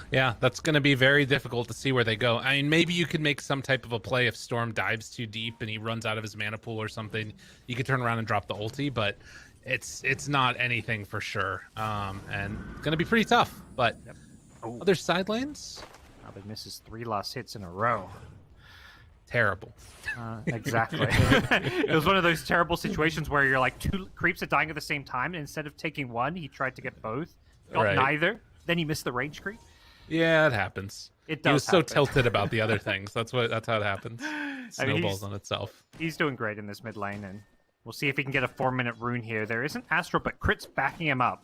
Yeah, that's going to be very difficult to see where they go. I mean, maybe you could make some type of a play if Storm dives too deep and he runs out of his mana pool or something. You could turn around and drop the ulti, but it's not anything for sure. And going to be pretty tough. But other side lanes? Abed misses 3 last hits in a row. Terrible. Exactly. It was one of those terrible situations where you're like 2 creeps are dying at the same time, and instead of taking one, he tried to get both. Got neither. Then he missed the range creep. Yeah, it happens. It does. He was so tilted about the other things. That's how it happens. Snowballs on itself. He's doing great in this mid lane, and we'll see if he can get a 4-minute rune here. There isn't Astro, but Crit's backing him up.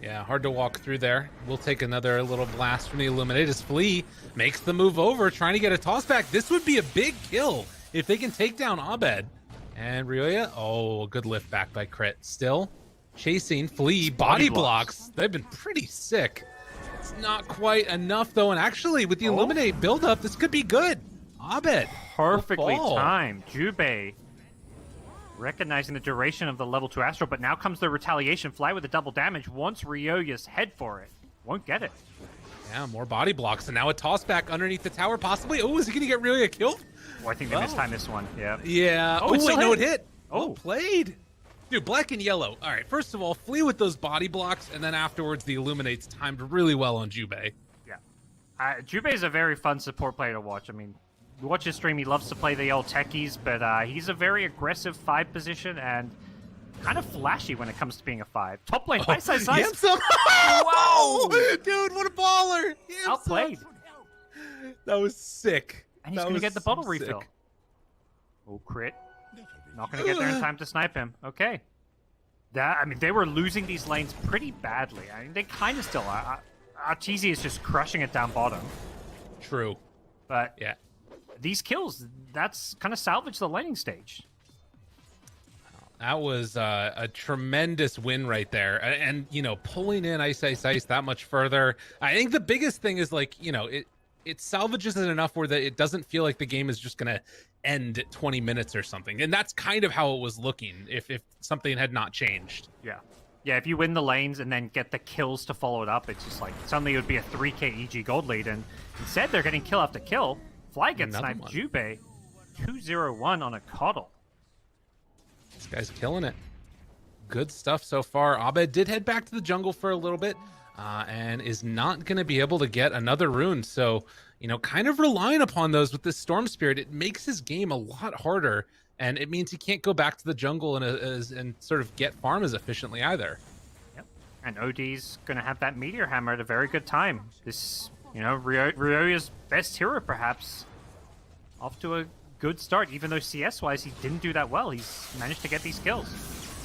Yeah, hard to walk through there. We'll take another little blast from the Illuminate as Flea makes the move over, trying to get a toss back. This would be a big kill if they can take down Abed. And Ryoya, good lift back by Crit. Still chasing Flea. Body blocks. They've been pretty sick. It's not quite enough, though. And actually, with the Illuminate build-up, this could be good. Abed. Perfectly timed. Jubei recognizing the duration of the level 2 Astro, but now comes the retaliation. Fly with the double damage. Wants Ryoya's head for it. Won't get it. Yeah, more body blocks. And now a toss back underneath the tower, possibly. Oh, is he going to get Ryoya killed? Oh, I think they mistimed this one. Yeah. Yeah. Oh, wait, no, it hit. Oh, played. Dude, black and yellow. All right, first of all, Flee with those body blocks, and then afterwards the Illuminates timed really well on Jubei. Yeah. Jubei is a very fun support player to watch. I mean, you watch his stream, he loves to play the old techies, but he's a very aggressive 5 position and kind of flashy when it comes to being a 5. Top lane, nice. Yamsum! Wow! Dude, what a baller! Yamsum. Outplayed. That was sick. And he's going to get the bottle refill. Oh, Crit. Not going to get there in time to snipe him. Okay. They were losing these lanes pretty badly. I mean, they kind of still are. Arteezy is just crushing it down bottom. True. But yeah, these kills, that's kind of salvaged the laning stage. That was a tremendous win right there. And pulling in Ice that much further. I think the biggest thing is, it salvages it enough where that it doesn't feel like the game is just gonna end at 20 minutes or something. And that's kind of how it was looking if something had not changed. Yeah, if you win the lanes and then get the kills to follow it up, it's just like suddenly it would be a 3k EG gold lead, and instead they're getting kill after kill. Fly gets sniped. Jubei 2-0-1 on a Coddle. This guy's killing it. Good stuff so far. Abed did head back to the jungle for a little bit and is not going to be able to get another rune. So, kind of relying upon those with this Storm Spirit, it makes his game a lot harder. And it means he can't go back to the jungle and sort of get farm as efficiently either. Yep. And OD's going to have that Meteor Hammer at a very good time. This, Ryoya's best hero, perhaps, off to a good start. Even though CS-wise, he didn't do that well. He's managed to get these kills.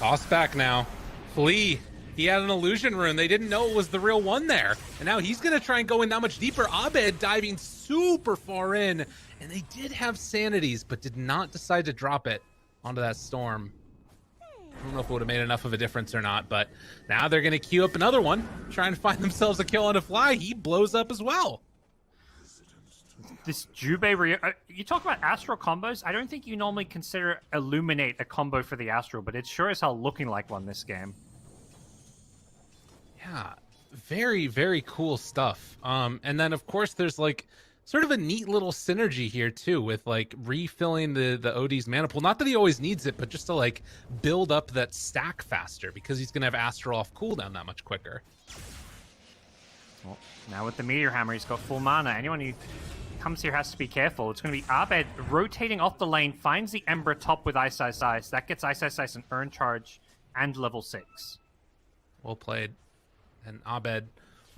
Toss back now. Flee. He had an illusion rune. They didn't know it was the real one there. And now he's going to try and go in that much deeper. Abed diving super far in. And they did have sanities, but did not decide to drop it onto that storm. I don't know if it would have made enough of a difference or not, but now they're going to queue up another one, trying to find themselves a kill on a Fly. He blows up as well. This Jubei, you talk about Astral combos. I don't think you normally consider Illuminate a combo for the Astral, but it's sure as hell looking like one this game. Yeah, very, very cool stuff. And then, of course, there's like sort of a neat little synergy here too with like refilling the OD's mana pool. Not that he always needs it, but just to like build up that stack faster because he's gonna have Astral off cooldown that much quicker. Well, now with the Meteor Hammer, he's got full mana. Anyone who comes here has to be careful. It's going to be Abed rotating off the lane, finds the Ember top with Ice Ice Ice. That gets Ice Ice Ice an earn charge and level 6. Well played. And Abed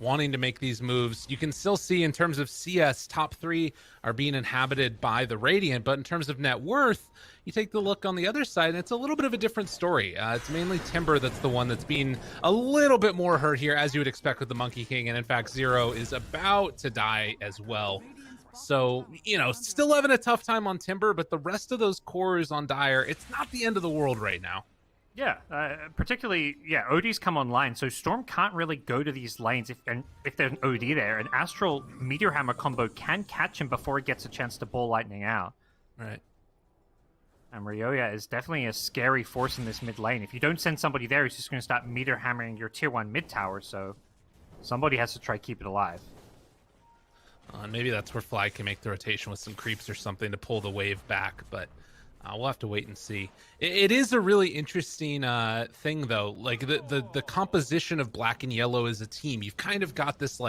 wanting to make these moves. You can still see in terms of CS, top 3 are being inhabited by the Radiant, but in terms of net worth, you take the look on the other side, and it's a little bit of a different story. It's mainly Timber that's the one that's being a little bit more hurt here, as you would expect with the Monkey King, and in fact, Zero is about to die as well. So, still having a tough time on Timber, but the rest of those cores on Dire, it's not the end of the world right now. Yeah, particularly, OD's come online, so Storm can't really go to these lanes if there's an OD there. An Astral Meteor Hammer combo can catch him before he gets a chance to Ball Lightning out. Right. And Ryoya is definitely a scary force in this mid lane. If you don't send somebody there, he's just going to start Meteor Hammering your tier 1 mid tower, so somebody has to try to keep it alive. And maybe that's where Fly can make the rotation with some creeps or something to pull the wave back, but we'll have to wait and see. It is a really interesting thing, though. Like the composition of Black and Yellow as a team. You've kind of got this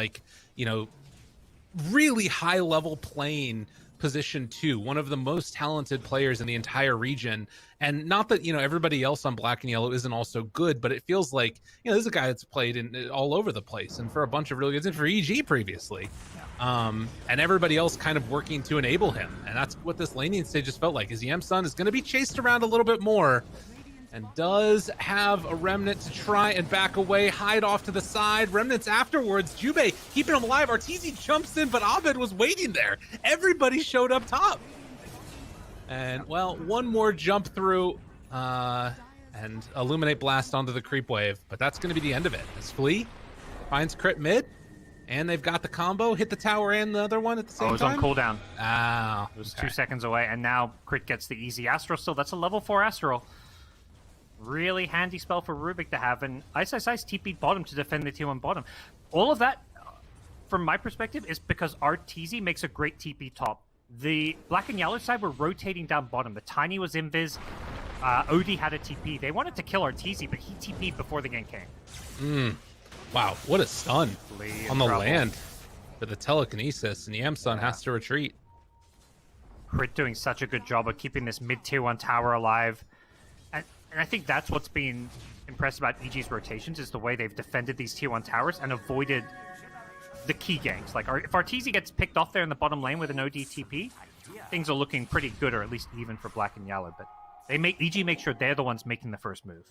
really high level playing position 2, one of the most talented players in the entire region. And not that everybody else on Black and Yellow isn't also good, but it feels like this is a guy that's played in all over the place and for a bunch of really good, and for EG previously. And everybody else kind of working to enable him. And that's what this laning stage just felt like. His Yamsun is going to be chased around a little bit more and does have a Remnant to try and back away, hide off to the side. Remnants afterwards. Jubei keeping him alive. Arteezy jumps in, but Abed was waiting there. Everybody showed up top. And, well, one more jump through and Illuminate Blast onto the creep wave. But that's going to be the end of it. As Flea finds crit mid. And they've got the combo, hit the tower and the other one at the same time. Oh, it was on cooldown. Ah, it was 2 seconds away, and now Crit gets the easy Astral still. That's a level 4 Astral. Really handy spell for Rubik to have, and Ice Ice Ice TP'd bottom to defend the tier 1 bottom. All of that, from my perspective, is because Arteezy makes a great TP top. The Black and Yellow side were rotating down bottom. The Tiny was invis. OD had a TP. They wanted to kill Arteezy, but he TP'd before the gank came. Wow, what a stun on the trouble. land for the telekinesis, and Yamsun has to retreat. Crit doing such a good job of keeping this mid-tier 1 tower alive. And I think that's what's been impressed about EG's rotations, is the way they've defended these tier 1 towers and avoided the key ganks. Like, if Arteezy gets picked off there in the bottom lane with an OD TP, things are looking pretty good, or at least even for Black and Yellow. But EG make sure they're the ones making the first move.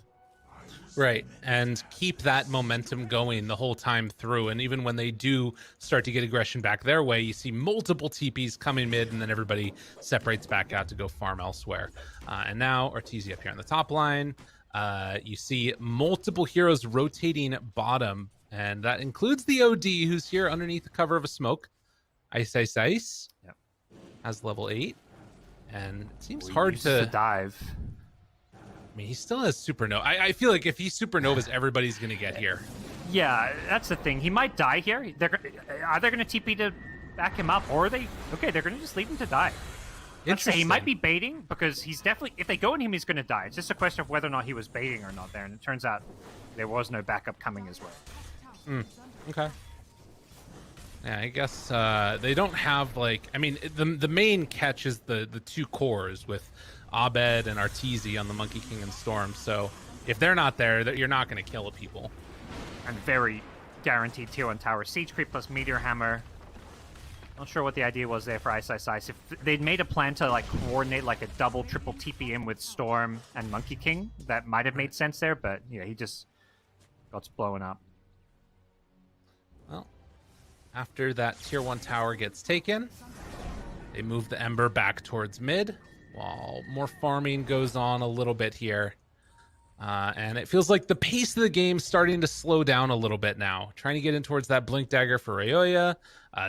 Right, and keep that momentum going the whole time through. And even when they do start to get aggression back their way, you see multiple TPs coming mid, and then everybody separates back out to go farm elsewhere. And now Arteezy up here on the top line. You see multiple heroes rotating bottom, and that includes the OD, who's here underneath the cover of a smoke. Ice. Yep. Has level 8. And it seems He hard uses to the dive. I mean, he still has supernova. I feel like if he supernovas, everybody's going to get here. Yeah, that's the thing. He might die here. They're either going to TP to back him up, or they're going to just leave him to die. Let's say he might be baiting, because he's definitely, if they go on him, he's going to die. It's just a question of whether or not he was baiting or not there, and it turns out there was no backup coming his way. Okay. Yeah, I guess they don't have, like, I mean, the main catch is the two cores with Abed and Arteezy on the Monkey King and Storm, so if they're not there, you're not going to kill people. And very guaranteed tier 1 tower. Siege Creep plus Meteor Hammer. Not sure what the idea was there for Ice. If they'd made a plan to like coordinate like a double, triple TP in with Storm and Monkey King, that might have made sense there, but yeah, he just got blown up. Well, after that tier 1 tower gets taken, they move the Ember back towards mid, while more farming goes on a little bit here. And it feels like the pace of the game's starting to slow down a little bit now. Trying to get in towards that Blink Dagger for Rayoya.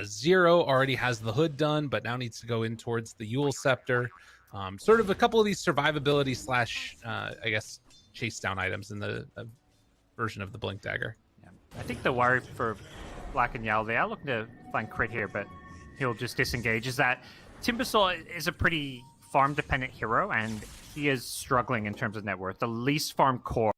Zero already has the hood done, but now needs to go in towards the Yule Scepter. Sort of a couple of these survivability slash, I guess, chase down items in the version of the Blink Dagger. Yeah. I think the worry for Black and Yellow, they are looking to find crit here, but he'll just disengage, is that Timbersaw is a pretty farm-dependent hero, and he is struggling in terms of net worth. The least farm core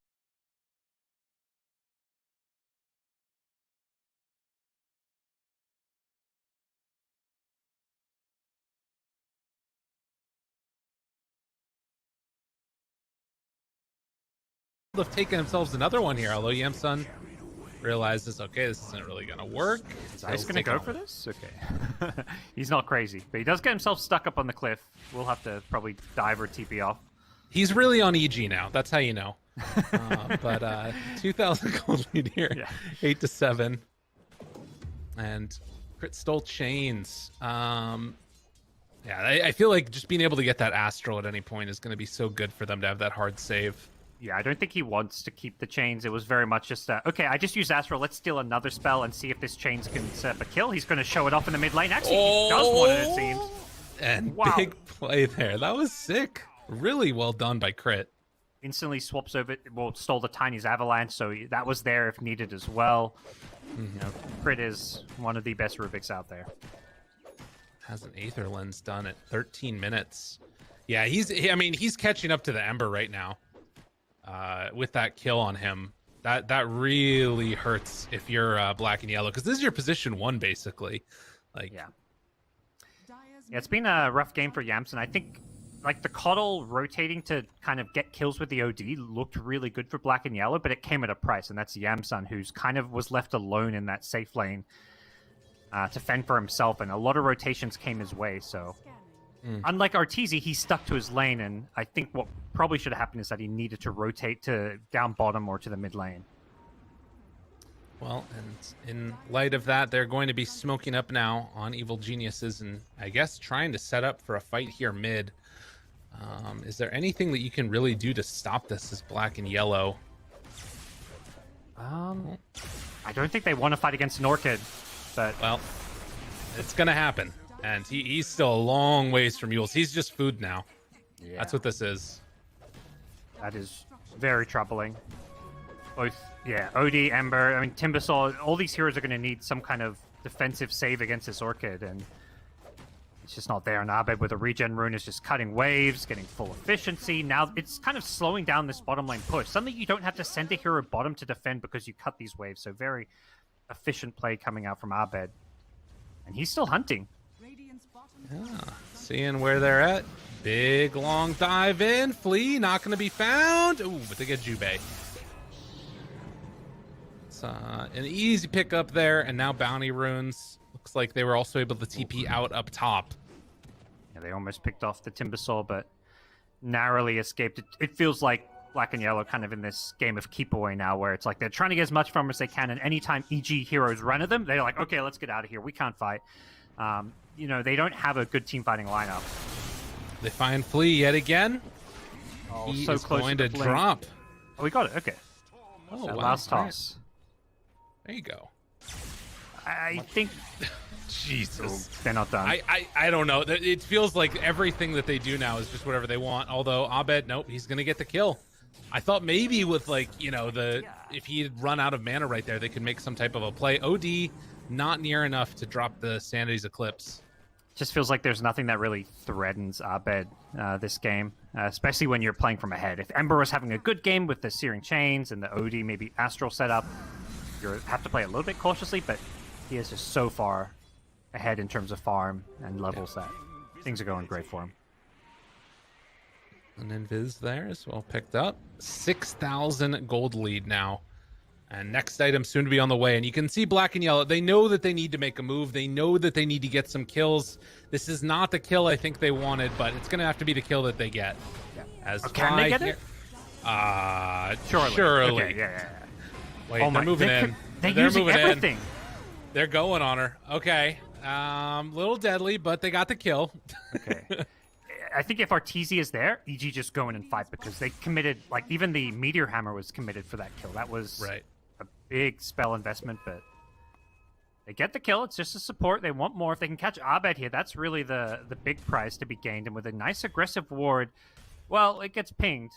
have taken themselves another one here, although Yamsun realizes, okay, this isn't really going to work. Is Ice going to go for this? Okay. He's not crazy, but he does get himself stuck up on the cliff. We'll have to probably dive or TP off. He's really on EG now. That's how you know. But 2,000 gold lead here, Yeah. 8-7. And crit stole chains. Yeah, I feel like just being able to get that Astral at any point is going to be so good for them to have that hard save. Yeah, I don't think he wants to keep the chains. It was very much just, okay, I just used Astral. Let's steal another spell and see if this chains can set up a kill. He's going to show it off in the mid lane. Actually, he does want it, it seems. And Wow. big play there. That was sick. Really well done by Crit. Instantly swaps over, well, stole the Tiny's Avalanche, so that was there if needed as well. You know, Crit is one of the best Rubiks out there. Has an Aether Lens done at 13 minutes. Yeah, he's catching up to the Ember right now. With that kill on him, that really hurts if you're Black and Yellow, because this is your position 1 basically. Like, yeah, it's been a rough game for Yamsun. I think like the Coddle rotating to kind of get kills with the OD looked really good for Black and Yellow, but it came at a price, and that's Yamsun, who's kind of was left alone in that safe lane to fend for himself, and a lot of rotations came his way. So unlike Arteezy, he stuck to his lane, and I think what probably should have happened is that he needed to rotate to down bottom or to the mid lane. well, and in light of that, they're going to be smoking up now on Evil Geniuses, and I guess trying to set up for a fight here mid. Is there anything that you can really do to stop this as Black and Yellow? I don't think they want to fight against an Orchid, but well, it's gonna happen. And he's still a long ways from Yules. He's just food now. yeah, That's what this is. that is very troubling. Both, yeah, OD, Ember, I mean, Timbersaw, all these heroes are going to need some kind of defensive save against this Orchid, and it's just not there. And Abed with a regen rune is just cutting waves, getting full efficiency. Now it's kind of slowing down this bottom lane push. Suddenly you don't have to send a hero bottom to defend because you cut these waves. So very efficient play coming out from Abed. And he's still hunting. Yeah, seeing where they're at. Big long dive in. Flea not going to be found. Ooh, but they get Jubei. It's an easy pickup there, and now bounty runes. Looks like they were also able to TP out up top. Yeah, they almost picked off the Timbersaw, but narrowly escaped. It feels like Black and Yellow kind of in this game of keep away now, where it's like they're trying to get as much from as they can, and anytime EG heroes run at them, they're like, okay, let's get out of here. We can't fight. You know, they don't have a good team fighting lineup. They find Flea yet again. Oh, He so is close going to to the blink. drop. Oh, we got it. Okay. Oh, That wow. last All right. toss. There you go. I think... Jesus. They're not done. I don't know. It feels like everything that they do now is just whatever they want. Although Abed, nope, he's gonna get the kill. I thought maybe with like, you know, if he had run out of mana right there, they could make some type of a play. OD not near enough to drop the Sanity's Eclipse. Just feels like there's nothing that really threatens Abed this game, especially when you're playing from ahead. If Ember was having a good game with the Searing Chains and the OD maybe Astral setup, you have to play a little bit cautiously, but he is just so far ahead in terms of farm and levels that things are going great for him. And Invis there as well picked up. 6,000 gold lead now. And next item soon to be on the way. And you can see black and yellow. They know that they need to make a move. They know that they need to get some kills. This is not the kill I think they wanted, but it's going to have to be the kill that they get. Yeah. As can they get it? Surely. Okay, yeah. Wait, they're moving in. They're using moving everything. in. They're going on her. Okay. Little deadly, but they got the kill. Okay. I think if Arteezy is there, EG just go in and fight because they committed, like, even the Meteor Hammer was committed for that kill. That was a big spell investment, but they get the kill. It's just a support. They want more. If they can catch Abed here, that's really the big prize to be gained. And with a nice aggressive ward, well, it gets pinged.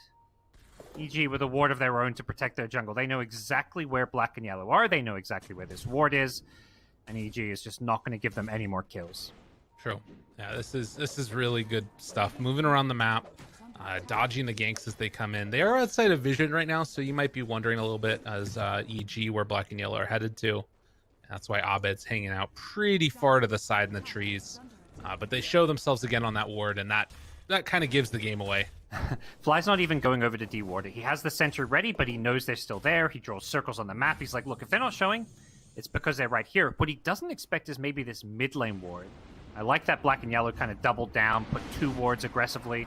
EG with a ward of their own to protect their jungle. They know exactly where black and yellow are. They know exactly where this ward is. And EG is just not going to give them any more kills. True. Yeah, this is really good stuff. Moving around the map, dodging the ganks as they come in. They are outside of vision right now, so you might be wondering a little bit as EG where black and yellow are headed to. That's why Abed's hanging out pretty far to the side in the trees. But they show themselves again on that ward, and that kind of gives the game away. Fly's not even going over to de-ward it. He has the sentry ready, but he knows they're still there. He draws circles on the map. He's like, look, if they're not showing, it's because they're right here. What he doesn't expect is maybe this mid lane ward. I like that black and yellow kind of doubled down, put 2 wards aggressively.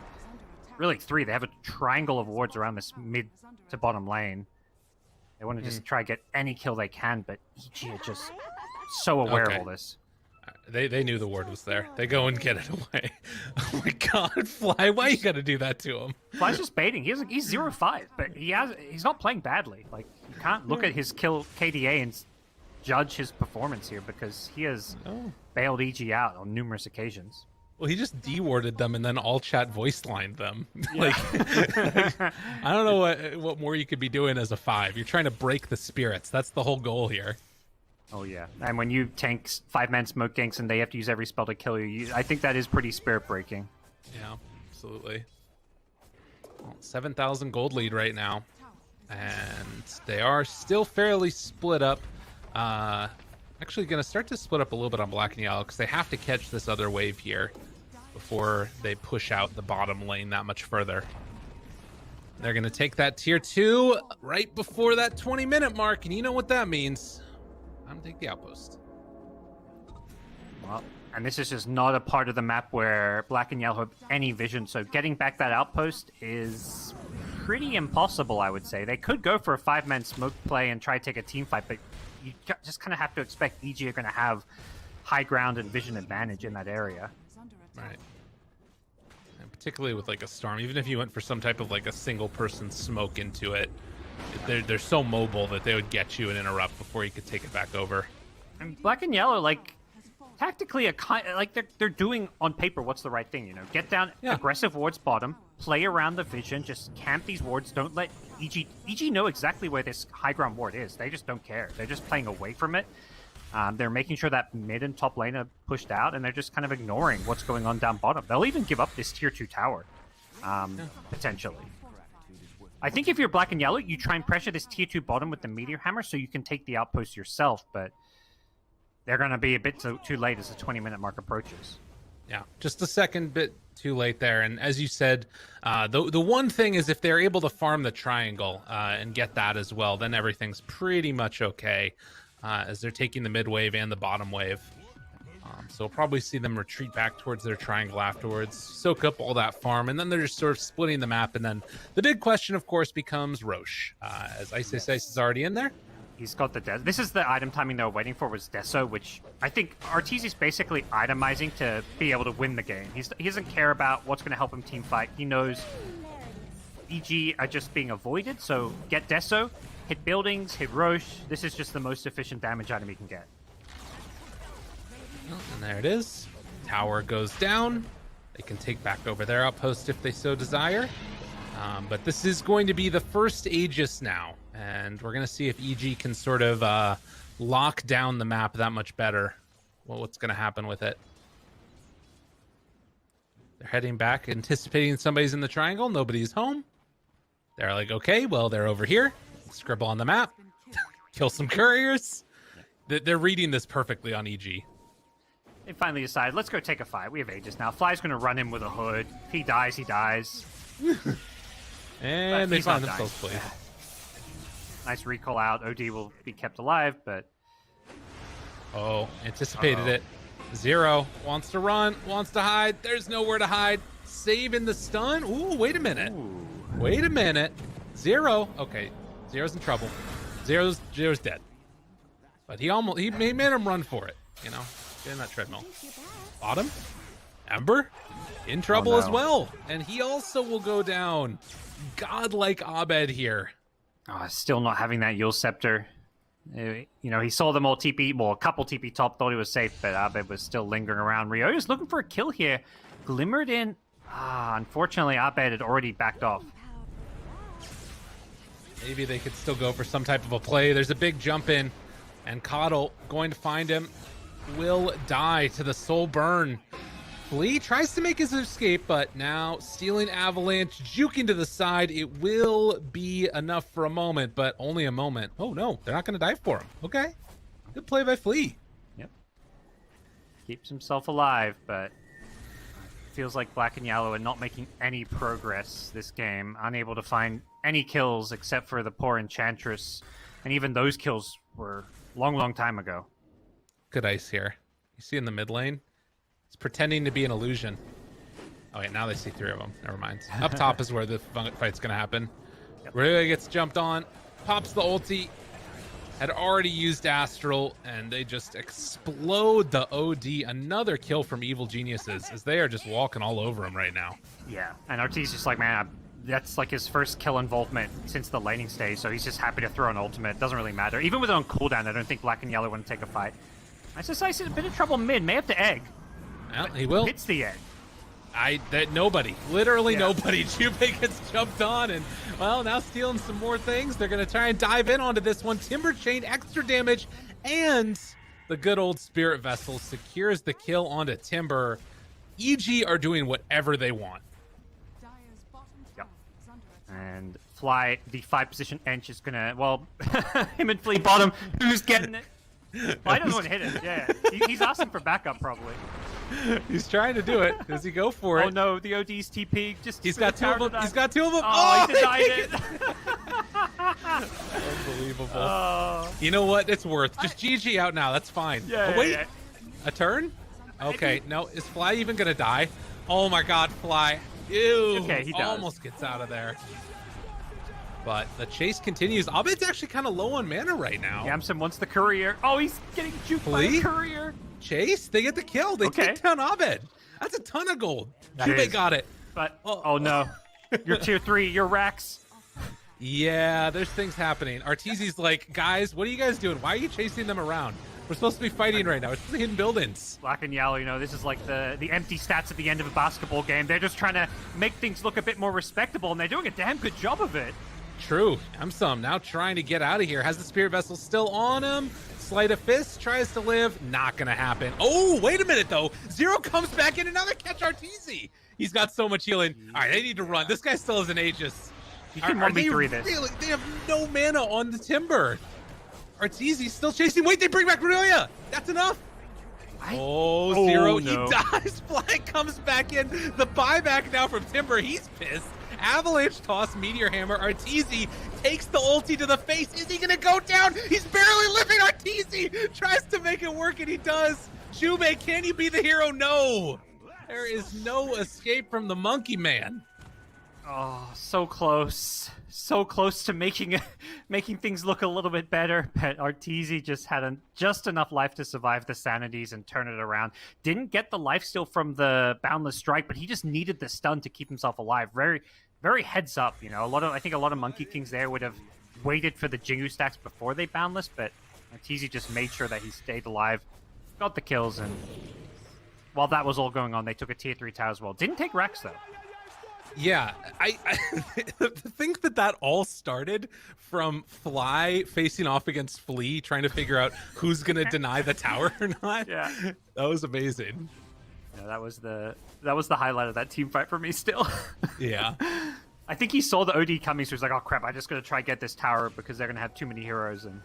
Really 3. They have a triangle of wards around this mid to bottom lane. They want to just try to get any kill they can, but EG are just so aware of all this. They knew the ward was there. They go and get it away. Oh my god, Fly, why you gotta do that to him? Fly's just baiting. He's 0-5, but he's not playing badly. Like, you can't look at his kill KDA and judge his performance here because he has bailed EG out on numerous occasions. Well, he just de-warded them and then all chat voice lined them. Like, I don't know what more you could be doing as a 5. You're trying to break the spirits. That's the whole goal here. Oh yeah, and when you tank 5-man smoke ganks and they have to use every spell to kill you, I think that is pretty spirit breaking. Yeah, absolutely. Well, 7,000 gold lead right now, and they are still fairly split up. Actually going to start to split up a little bit on black and yellow because they have to catch this other wave here before they push out the bottom lane that much further. They're going to take that tier 2 right before that 20-minute mark, and you know what that means. I'm going to take the outpost. Well, and this is just not a part of the map where black and yellow have any vision, so getting back that outpost is pretty impossible, I would say. They could go for a 5-man smoke play and try to take a team fight, but you just kind of have to expect EG are going to have high ground and vision advantage in that area. Right. And particularly with like a storm, even if you went for some type of like a single person smoke into it, they're so mobile that they would get you and interrupt before you could take it back over. And black and yellow, like, tactically, they're doing on paper what's the right thing, you know? Get down aggressive wards bottom, play around the vision, just camp these wards, don't let EG know exactly where this high ground ward is. They just don't care. They're just playing away from it. They're making sure that mid and top lane are pushed out, and they're just kind of ignoring what's going on down bottom. They'll even give up this tier 2 tower, potentially. I think if you're black and yellow, you try and pressure this tier 2 bottom with the Meteor Hammer so you can take the outpost yourself, but they're going to be a bit too late as the 20-minute mark approaches. Yeah, just a second bit too late there. And as you said, the one thing is if they're able to farm the triangle and get that as well, then everything's pretty much okay as they're taking the mid wave and the bottom wave. So we'll probably see them retreat back towards their triangle afterwards, soak up all that farm, and then they're just sort of splitting the map. And then the big question, of course, becomes Roche, as Ice is already in there. He's got the this is the item timing they were waiting for, was Deso, which I think Arteezy's basically itemizing to be able to win the game. He doesn't care about what's going to help him team fight. He knows EG are just being avoided, so get Deso, hit buildings, hit Roche. This is just the most efficient damage item he can get. Oh, and there it is. Tower goes down. They can take back over their outpost if they so desire. But this is going to be the first Aegis now. And we're going to see if EG can sort of lock down the map that much better. Well, what's going to happen with it? They're heading back, anticipating somebody's in the triangle. Nobody's home. They're like, okay, well, they're over here. Scribble on the map. Kill some couriers. They're reading this perfectly on EG. They finally decide, let's go take a fight. We have Aegis now. Fly's going to run in with a hood. If he dies, he dies. And they find themselves played. Nice recall out. OD will be kept alive, but... Oh, anticipated it. Zero wants to run, wants to hide. There's nowhere to hide. Saving the stun. Ooh, wait a minute. Ooh. Wait a minute. Zero. Okay, Zero's in trouble. Zero's dead. But he made him run for it. You know, get in that treadmill. Bottom. Ember in trouble as well, and he also will go down. Godlike Abed here. Oh, still not having that Yule Scepter. You know, he saw them all TP, well, a couple TP top, thought he was safe, but Abed was still lingering around. Rio is looking for a kill here. Glimmered in. Unfortunately, Abed had already backed off. Maybe they could still go for some type of a play. There's a big jump in, and Coddle going to find him. Will die to the soul burn. Flea tries to make his escape, but now stealing Avalanche, juking to the side. It will be enough for a moment, but only a moment. Oh no, they're not going to dive for him. Okay, good play by Flea. Yep. Keeps himself alive, but feels like Black and Yellow are not making any progress this game. Unable to find any kills except for the poor Enchantress, and even those kills were long time ago. Good ice here. You see in the mid lane? It's pretending to be an illusion. Oh wait, now they see three of them. Never mind. Up top is where the fight's gonna happen. Yep. Really gets jumped on, pops the ulti. Had already used Astral, and they just explode the OD. Another kill from Evil Geniuses, as they are just walking all over him right now. Yeah, and RT's just like, man, that's like his first kill involvement since the laning stage, so he's just happy to throw an ultimate. Doesn't really matter. Even with it on cooldown, I don't think Black and Yellow want to take a fight. Ice in a bit of trouble mid, may have to egg. Well, he will. Hits the egg. Nobody, literally nobody. Jubei gets jumped on, and well, now stealing some more things. They're gonna try and dive in onto this one. Timber Chain, extra damage, and the good old Spirit Vessel secures the kill onto Timber. EG are doing whatever they want. Yep. And Fly, the 5 position Ench is gonna, well, him and Flea bottom. Who's getting it? Fly doesn't want to hit it. Yeah, he's asking for backup probably. He's trying to do it. Does he go for it? Oh no, the OD's TP. He's got two of them. He's got two of them. Oh, he denied it. Unbelievable. You know what? It's worth. Just GG out now. That's fine. Yeah, oh, wait. Yeah. A turn? Okay. No. Is Fly even going to die? Oh my God, Fly. Ew. Okay, he does. Almost gets out of there. But the chase continues. Abed's actually kind of low on mana right now. Yamson wants the courier. Oh, he's getting juked by the courier. Chase, they get the kill. They take down Abed. That's a ton of gold. Jubei got it. But, oh no. You're tier 3. You're Rax. Yeah, there's things happening. Arteezy's like, guys, what are you guys doing? Why are you chasing them around? We're supposed to be fighting right now. We're supposed to be hitting buildings. Black and Yellow, you know, this is like the empty stats at the end of a basketball game. They're just trying to make things look a bit more respectable, and they're doing a damn good job of it. True. Amsum now trying to get out of here. Has the Spirit Vessel still on him? Sleight of Fist tries to live. Not going to happen. Oh, wait a minute, though. Zero comes back in. Another catch Arteezy. He's got so much healing. All right, they need to run. This guy still has an Aegis. You can 1v3 this. Really, they have no mana on the Timber. Arteezy's still chasing. Wait, they bring back Renelia. That's enough. Zero. No. He dies. Fly comes back in. The buyback now from Timber. He's pissed. Avalanche toss, Meteor Hammer. Arteezy takes the ulti to the face. Is he going to go down? He's barely living. Arteezy tries to make it work, and he does. Jubei, can you be the hero? No. There is no escape from the Monkey Man. Oh, so close. So close to making things look a little bit better, but Arteezy just had just enough life to survive the Sanities and turn it around. Didn't get the lifesteal from the Boundless Strike, but he just needed the stun to keep himself alive. Very, very heads up, you know. I think a lot of Monkey Kings there would have waited for the Jingu stacks before they Boundless, but Arteezy just made sure that he stayed alive. got the kills, and while that was all going on, they took a tier 3 tower as well. Didn't take Rex, though. Yeah, I think that all started from Fly facing off against Flea, trying to figure out who's going to deny the tower or not. Yeah. That was amazing. Yeah, that was the highlight of that team fight for me still. Yeah. I think he saw the OD coming, so he's like, oh crap, I just gotta try get this tower because they're gonna have too many heroes, and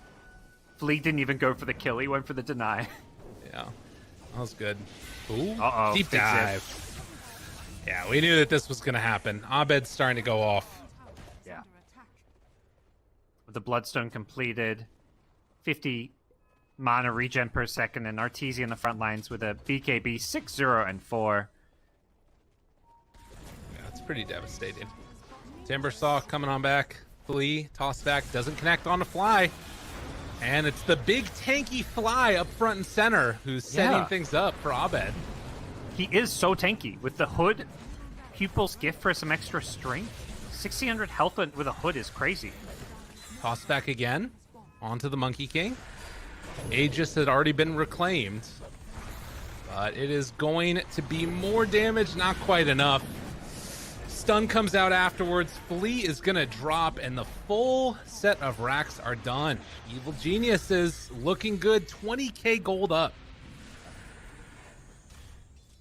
Flea didn't even go for the kill, he went for the deny. Yeah. That was good. Ooh, uh-oh, deep dive. Yeah, we knew that this was gonna happen. Abed's starting to go off. Yeah. With the Bloodstone completed, 50 mana regen per second, and Arteezy in the front lines with a BKB 6-0 and 4. Yeah, it's pretty devastating. Timbersaw coming on back. Flea, toss back, doesn't connect on the Fly. And it's the big tanky Fly up front and center who's setting things up for Abed. He is so tanky. With the hood, Pupil's gift for some extra strength. 1600 health with a hood is crazy. Toss back again. Onto the Monkey King. Aegis had already been reclaimed. But it is going to be more damage, not quite enough. Stun comes out afterwards. Flea is going to drop, and the full set of racks are done. Evil Geniuses looking good. 20k gold up.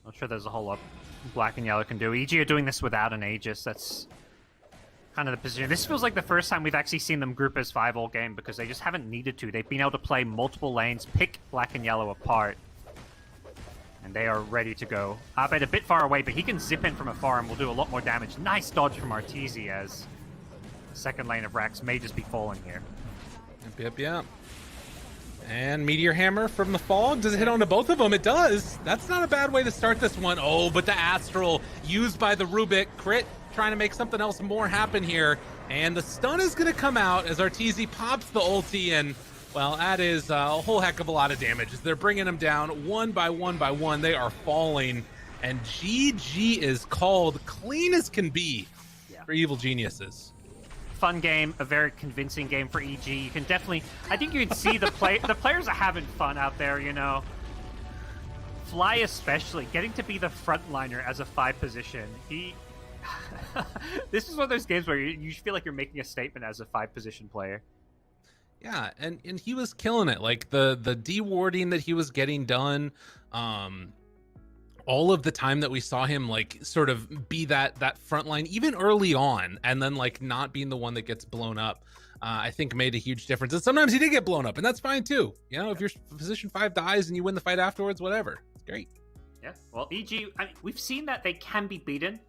Not sure there's a whole lot Black and Yellow can do. EG are doing this without an Aegis. That's kind of the position. This feels like the first time we've actually seen them group as 5 all game because they just haven't needed to. They've been able to play multiple lanes, pick Black and Yellow apart, and they are ready to go. Abed a bit far away, but he can zip in from afar and will do a lot more damage. Nice dodge from Arteezy as the second lane of Rax may just be falling here. Yep. And Meteor Hammer from the Fog. Does it hit onto both of them? It does. That's not a bad way to start this one. Oh, but the Astral used by the Rubik. Crit trying to make something else more happen here. And the stun is going to come out as Arteezy pops the ulti, and well, that is a whole heck of a lot of damage. They're bringing them down one by one by one. They are falling, and GG is called clean as can be for Evil Geniuses. Fun game, a very convincing game for EG. You can definitely, I think you can see the players are having fun out there, you know. Fly especially, getting to be the frontliner as a 5 position. This is one of those games where you feel like you're making a statement as a 5 position player. Yeah, and he was killing it. Like the dewarding that he was getting done, all of the time that we saw him like sort of be that front line, even early on, and then like not being the one that gets blown up, I think made a huge difference. And sometimes he did get blown up, and that's fine too. You know, if your position 5 dies and you win the fight afterwards, whatever, it's great. Yeah, well, EG, we've seen that they can be beaten.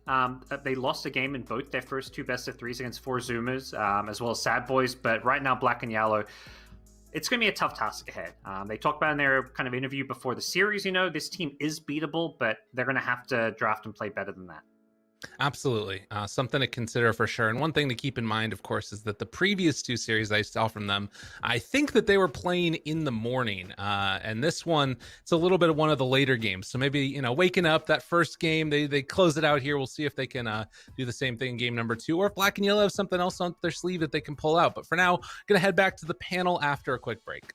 They lost a game in both their first 2 best-of-3s against 4 Zoomers, as well as Sad Boys, but right now, Black and Yellow, it's going to be a tough task ahead. They talked about in their kind of interview before the series, you know, this team is beatable, but they're going to have to draft and play better than that. Absolutely. Something to consider for sure. And one thing to keep in mind, of course, is that the previous 2 series I saw from them, I think that they were playing in the morning. And this one, it's a little bit of one of the later games. So maybe, you know, waking up that first game, they close it out here. We'll see if they can do the same thing in game number 2, or if Black and Yellow have something else on their sleeve that they can pull out. But for now, going to head back to the panel after a quick break.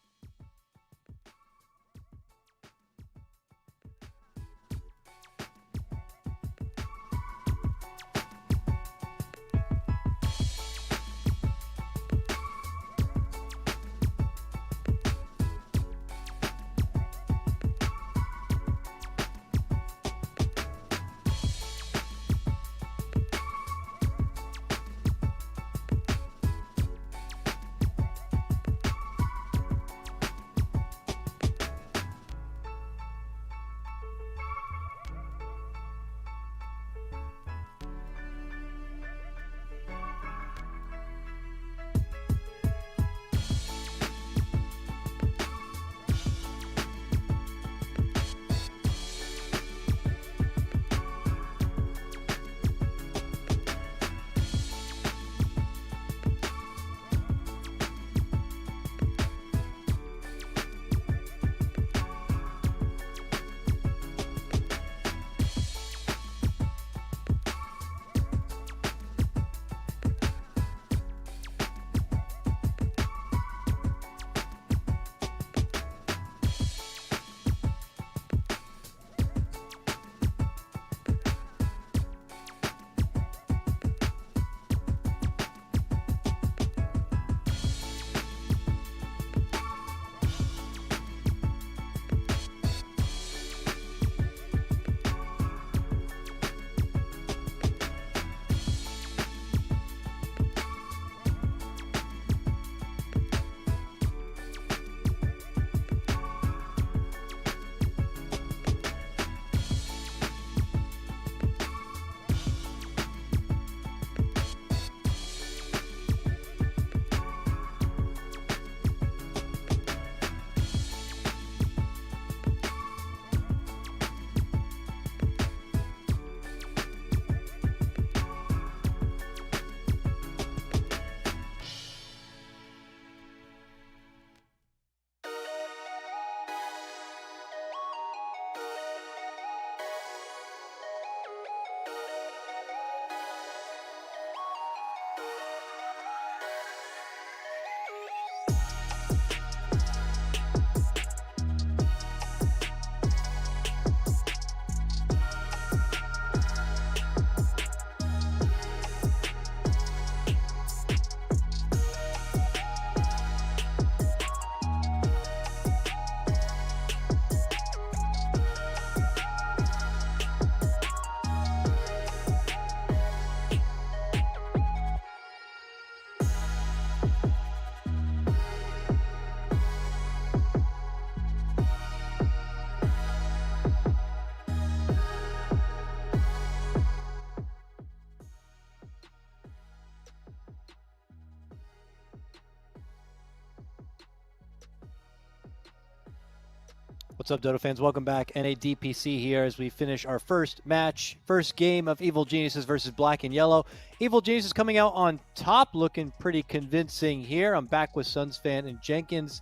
What's up, Dota fans? Welcome back. NA DPC here as we finish our first match, first game of Evil Geniuses versus Black and Yellow. Evil Geniuses coming out on top, looking pretty convincing here. I'm back with Sunsfan and Jenkins.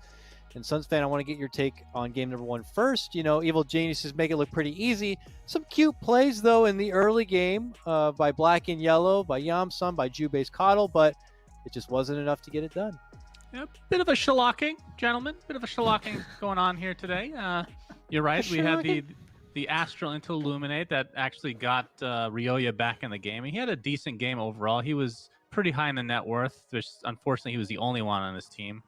And Sunsfan, I want to get your take on game number 1 first. You know, Evil Geniuses make it look pretty easy. Some cute plays, though, in the early game by Black and Yellow, by Yamsun, by Jubei's Coddle, but it just wasn't enough to get it done. Yeah, bit of a shellacking, gentlemen. Bit of a shellacking going on here today. You're right. We had the Astral into Illuminate that actually got Ryoya back in the game. And he had a decent game overall. He was pretty high in the net worth. Unfortunately, he was the only one on his team.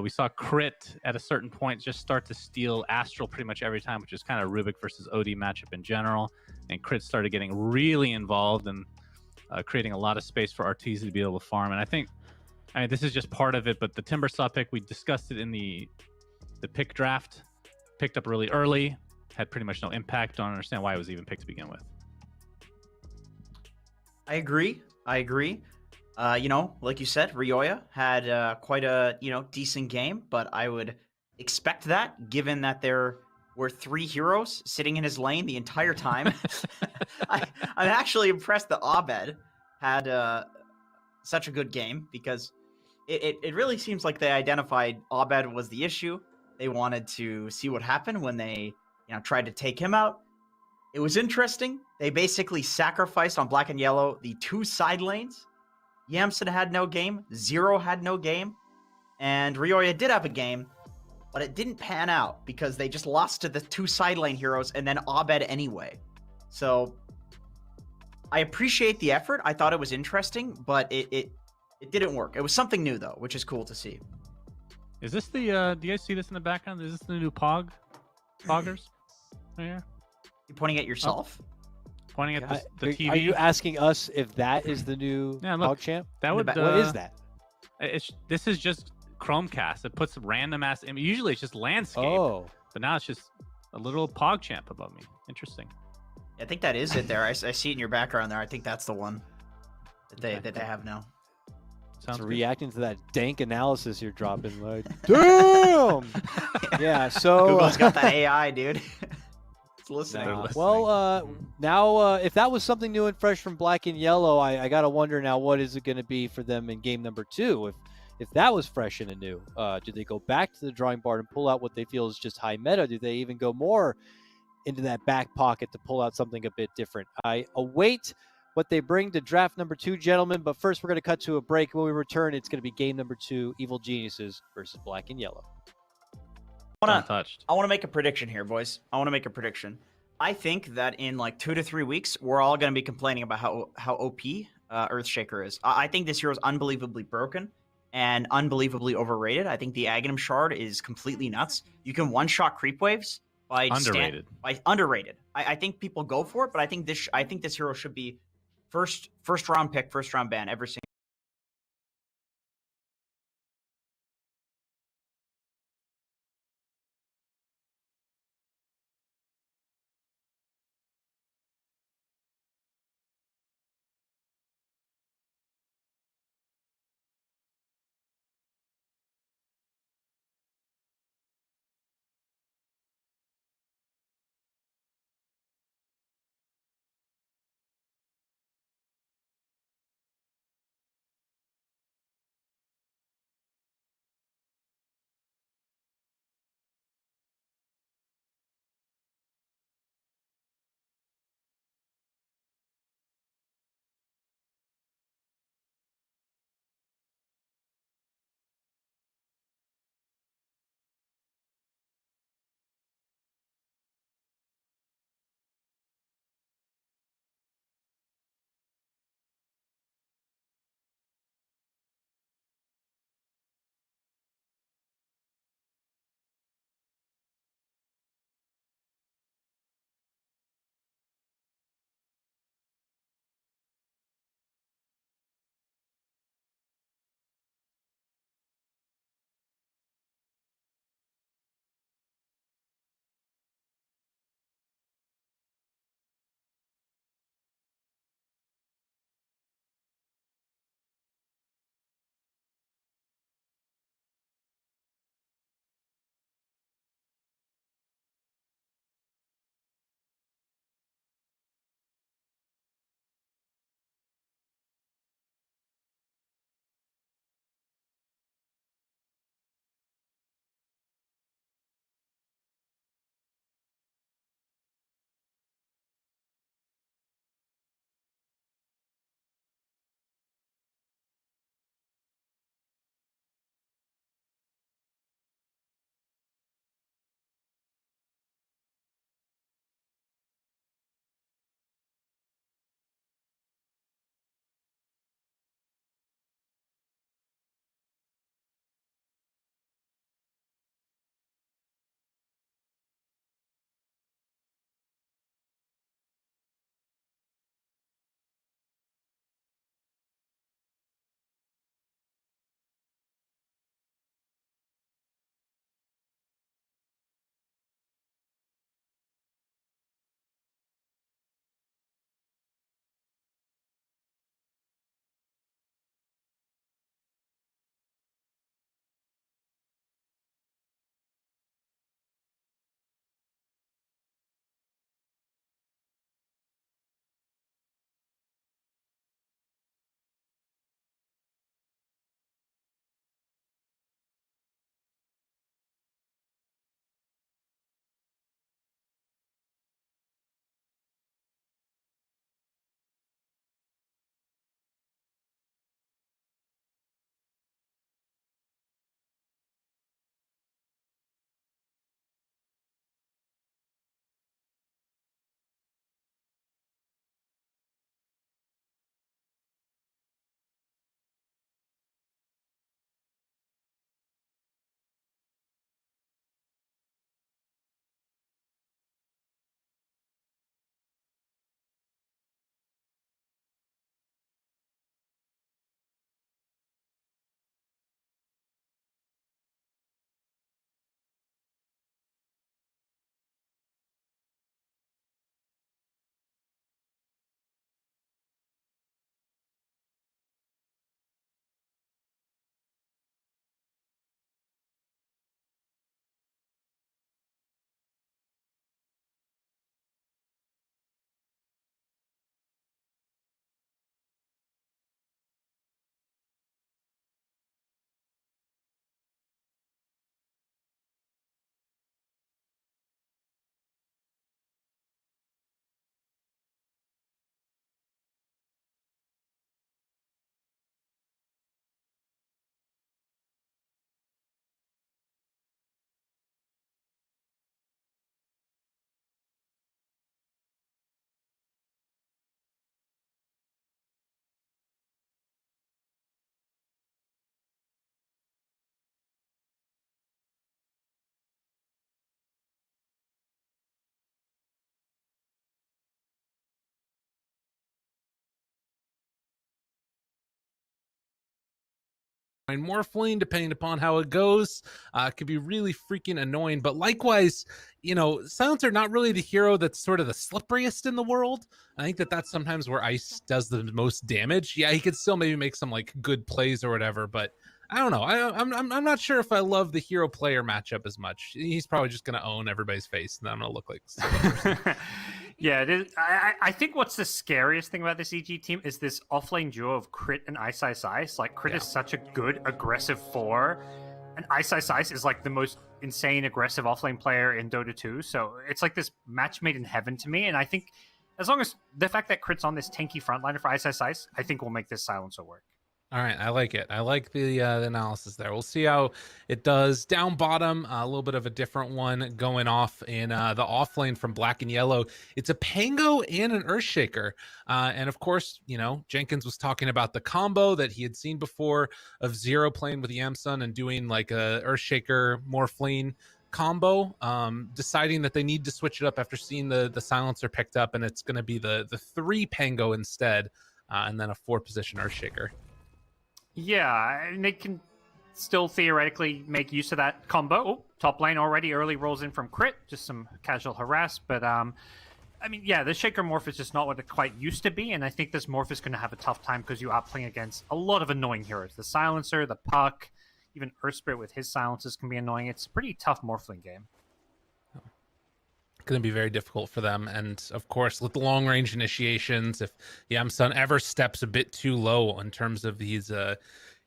We saw Crit at a certain point just start to steal Astral pretty much every time, which is kind of Rubik versus OD matchup in general. And Crit started getting really involved and creating a lot of space for Arteezy to be able to farm. And I mean, this is just part of it, but the Timbersaw pick, we discussed it in the pick draft. Picked up really early, had pretty much no impact. Don't understand why it was even picked to begin with. I agree. You know, like you said, Ryoya had quite a, decent game, but I would expect that given that there were 3 heroes sitting in his lane the entire time. I'm actually impressed that Abed had such a good game because it really seems like they identified Abed was the issue. They wanted to see what happened when they, tried to take him out. It was interesting. They basically sacrificed on Black and Yellow the 2 side lanes. Yamsun had no game. Zero had no game. And Ryoya did have a game, but it didn't pan out because they just lost to the 2 side lane heroes and then Abed anyway. So I appreciate the effort. I thought it was interesting, but it didn't work. It was something new, though, which is cool to see. Is this the, do you guys see this in the background? Is this the new Poggers? Right here? You pointing at yourself? Oh. Pointing at the TV. Are you asking us if that is the new PogChamp? That would, what is that? This is just Chromecast. It puts random ass. I mean, usually it's just landscape. Oh. But now it's just a little PogChamp above me. Interesting. I think that is it there. I see it in your background there. I think that's the one that they have now. Sounds reacting to that dank analysis you're dropping, like, damn! Yeah, so... Google's got that AI, dude. It's listening. Now, if that was something new and fresh from Black and Yellow, I got to wonder now, what is it going to be for them in game number 2? If that was fresh and anew, do they go back to the drawing board and pull out what they feel is just high meta? Do they even go more into that back pocket to pull out something a bit different? I await what they bring to draft number 2, gentlemen. But first, we're going to cut to a break. When we return, it's going to be game number 2, Evil Geniuses versus Black and Yellow. I want to make a prediction here, boys. I want to make a prediction. I think that in like 2 to 3 weeks, we're all going to be complaining about how OP Earthshaker is. I think this hero is unbelievably broken and unbelievably overrated. I think the Aghanim Shard is completely nuts. You can one-shot creep waves by underrated. I think people go for it, but I think this hero should be first round pick, first round ban every single Morphling, depending upon how it goes, could be really freaking annoying. But likewise, you know, Silencer not really the hero that's sort of the slipperiest in the world. I think that's sometimes where Ice does the most damage. Yeah, he could still maybe make some like good plays or whatever, but I don't know. I'm not sure if I love the hero player matchup as much. He's probably just gonna own everybody's face, and then I'm gonna look like. Yeah, it is. I think what's the scariest thing about this EG team is this offlane duo of Crit and Ice Ice Ice. Like, Crit is such a good aggressive 4, and Ice Ice Ice is like the most insane aggressive offlane player in Dota 2. So it's like this match made in heaven to me. And I think as long as the fact that Crit's on this tanky frontliner for Ice Ice Ice, I think will make this silencer work. All right, I like it. I like the analysis there. We'll see how it does. Down bottom, a little bit of a different one going off in the off lane from Black and Yellow. It's a Pango and an Earthshaker. And of course, you know, Jenkins was talking about the combo that he had seen before of Zero playing with Yamsun and doing like a Earthshaker Morphling combo, deciding that they need to switch it up after seeing the silencer picked up, and it's going to be the 3 Pango instead, and then a 4-position Earthshaker. Yeah, and they can still theoretically make use of that combo. Oh, top lane already early rolls in from Crit, just some casual harass. But, I mean, yeah, the Shaker Morph is just not what it quite used to be, and I think this Morph is going to have a tough time because you are playing against a lot of annoying heroes. The Silencer, the Puck, even Earthspirit with his silences can be annoying. It's a pretty tough Morphling game. Going to be very difficult for them, and of course with the long range initiations, if Yamsun ever steps a bit too low in terms of these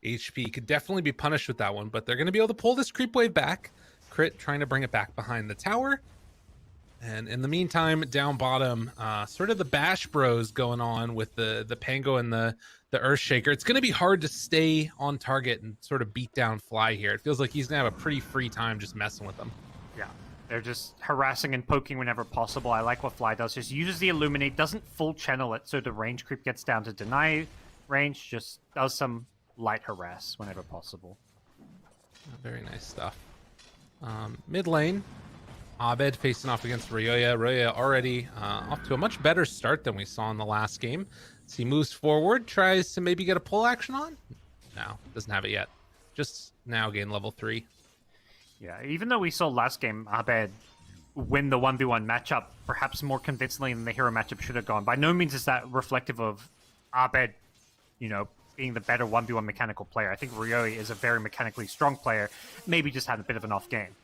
HP, could definitely be punished with that one. But they're going to be able to pull this creep wave back. Crit trying to bring it back behind the tower, and in the meantime down bottom, sort of the bash bros going on with the Pango and the Earthshaker. It's going to be hard to stay on target and sort of beat down Fly here. It feels like he's going to have a pretty free time just messing with them. Yeah. They're just harassing and poking whenever possible. I like what Fly does. Just uses the Illuminate, doesn't full channel it so the range creep gets down to deny range, just does some light harass whenever possible. Very nice stuff. Mid lane, Abed facing off against Ryoya. Ryoya already off to a much better start than we saw in the last game. So he moves forward, tries to maybe get a pull action on. No, doesn't have it yet. Just now gain level 3. Yeah, even though we saw last game Abed win the 1v1 matchup perhaps more convincingly than the hero matchup should have gone, by no means is that reflective of Abed, you know, being the better 1v1 mechanical player. I think Ryoi is a very mechanically strong player, maybe just had a bit of an off game.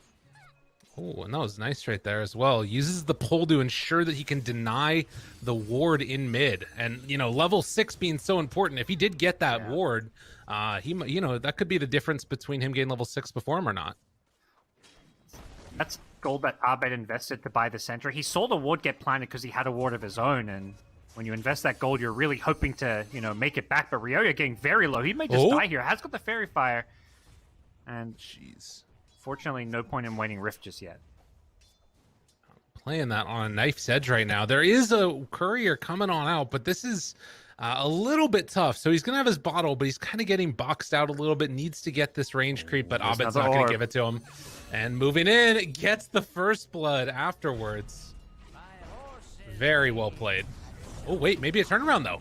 Oh, and that was nice right there as well. Uses the pull to ensure that he can deny the ward in mid. And, you know, level 6 being so important, if he did get that ward, you know, that could be the difference between him getting level 6 before him or not. That's gold that Abed invested to buy the Sentry. He saw the ward get planted because he had a ward of his own, and when you invest that gold, you're really hoping to, you know, make it back. But Ryoya getting very low. He may just die here. Has got the Fairy Fire. And, jeez, fortunately, no point in waiting Rift just yet. Playing that on a knife's edge right now. There is a courier coming on out, but this is a little bit tough. So he's going to have his bottle, but he's kind of getting boxed out a little bit. Needs to get this range creep, but Abed's not going to give it to him. And moving in, gets the first blood afterwards. Very well played. Oh, wait, maybe a turnaround, though.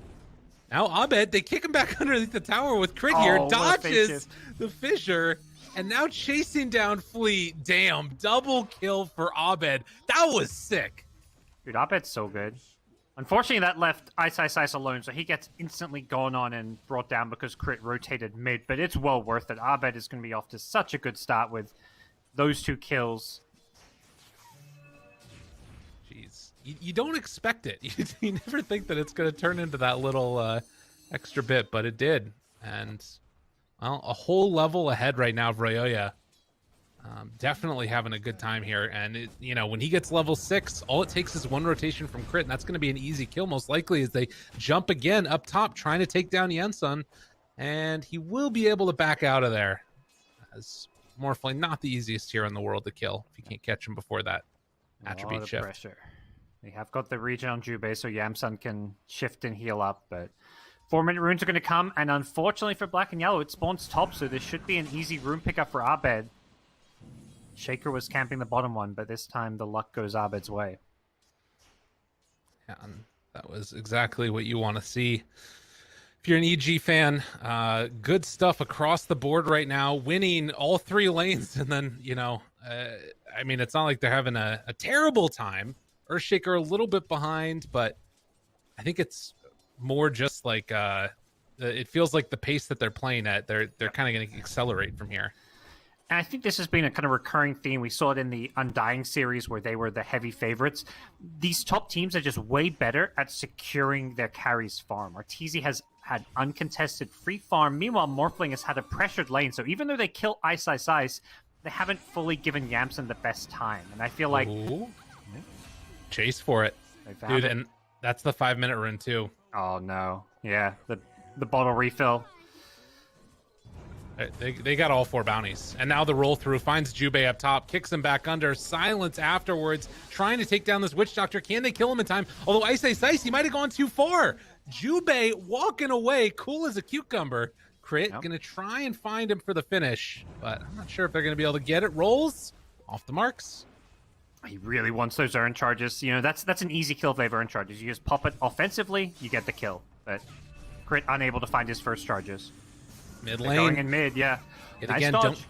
Now Abed, they kick him back underneath the tower with Crit here. Dodges the Fissure. And now chasing down Fleet. Damn, double kill for Abed. That was sick. Dude, Abed's so good. Unfortunately, that left Ice Ice Ice alone, so he gets instantly gone on and brought down because Crit rotated mid, but it's well worth it. Abed is going to be off to such a good start with those 2 kills. Jeez. You don't expect it. You never think that it's going to turn into that little extra bit, but it did. And, well, a whole level ahead right now of Ryoya. Definitely having a good time here. And, you know, when he gets level 6, all it takes is 1 rotation from Crit, and that's going to be an easy kill, most likely, as they jump again up top, trying to take down Yamsun. And he will be able to back out of there. As Morphling, not the easiest hero in the world to kill if you can't catch him before that attribute shift. Pressure. They have got the regen on Jubei, so Yamsun can shift and heal up, but 4-minute runes are going to come, and unfortunately for Black and Yellow, it spawns top, so this should be an easy rune pickup for Abed. Shaker was camping the bottom one, but this time the luck goes Abed's way. Yeah, and that was exactly what you want to see. if you're an EG fan, good stuff across the board right now, winning all 3 lanes. And then, you know, I mean, it's not like they're having a terrible time. Earthshaker a little bit behind, but I think it's more just like it feels like the pace that they're playing at, they're kind of going to accelerate from here. And I think this has been a kind of recurring theme. We saw it in the Undying series where they were the heavy favorites. These top teams are just way better at securing their carries farm. Arteezy has had uncontested free farm. Meanwhile, Morphling has had a pressured lane. So even though they kill Ice, they haven't fully given Yamson the best time. And I feel like... Ooh. Chase for it. Dude, and that's the 5-minute rune too. Oh, no. Yeah, the bottle refill. They got all 4 bounties. And now the roll through finds Jubei up top, kicks him back under, silence afterwards, trying to take down this Witch Doctor. Can they kill him in time? Although Ice, he might have gone too far. Jubei walking away, cool as a cucumber. Crit, gonna try and find him for the finish, but I'm not sure if they're gonna be able to get it. Rolls off the marks. He really wants those urn charges. You know, that's an easy kill if they have urn charges. You just pop it offensively, you get the kill. But Crit unable to find his first charges. Mid They're lane. going in mid, yeah. Yet Nice again, dodge. don't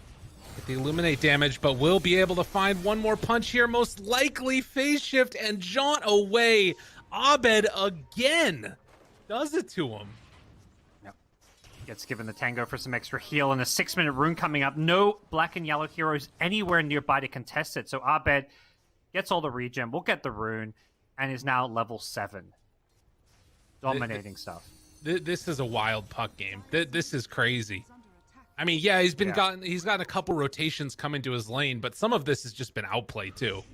get the illuminate damage, but will be able to find one more punch here. Most likely phase shift and jaunt away. Abed again does it to him. Yep. Gets given the tango for some extra heal and a 6-minute rune coming up. No black and yellow heroes anywhere nearby to contest it. So Abed gets all the regen, will get the rune, and is now level 7. Dominating stuff. This is a wild puck game. This is crazy. I mean, yeah, he's gotten a couple rotations coming to his lane, but some of this has just been outplay too.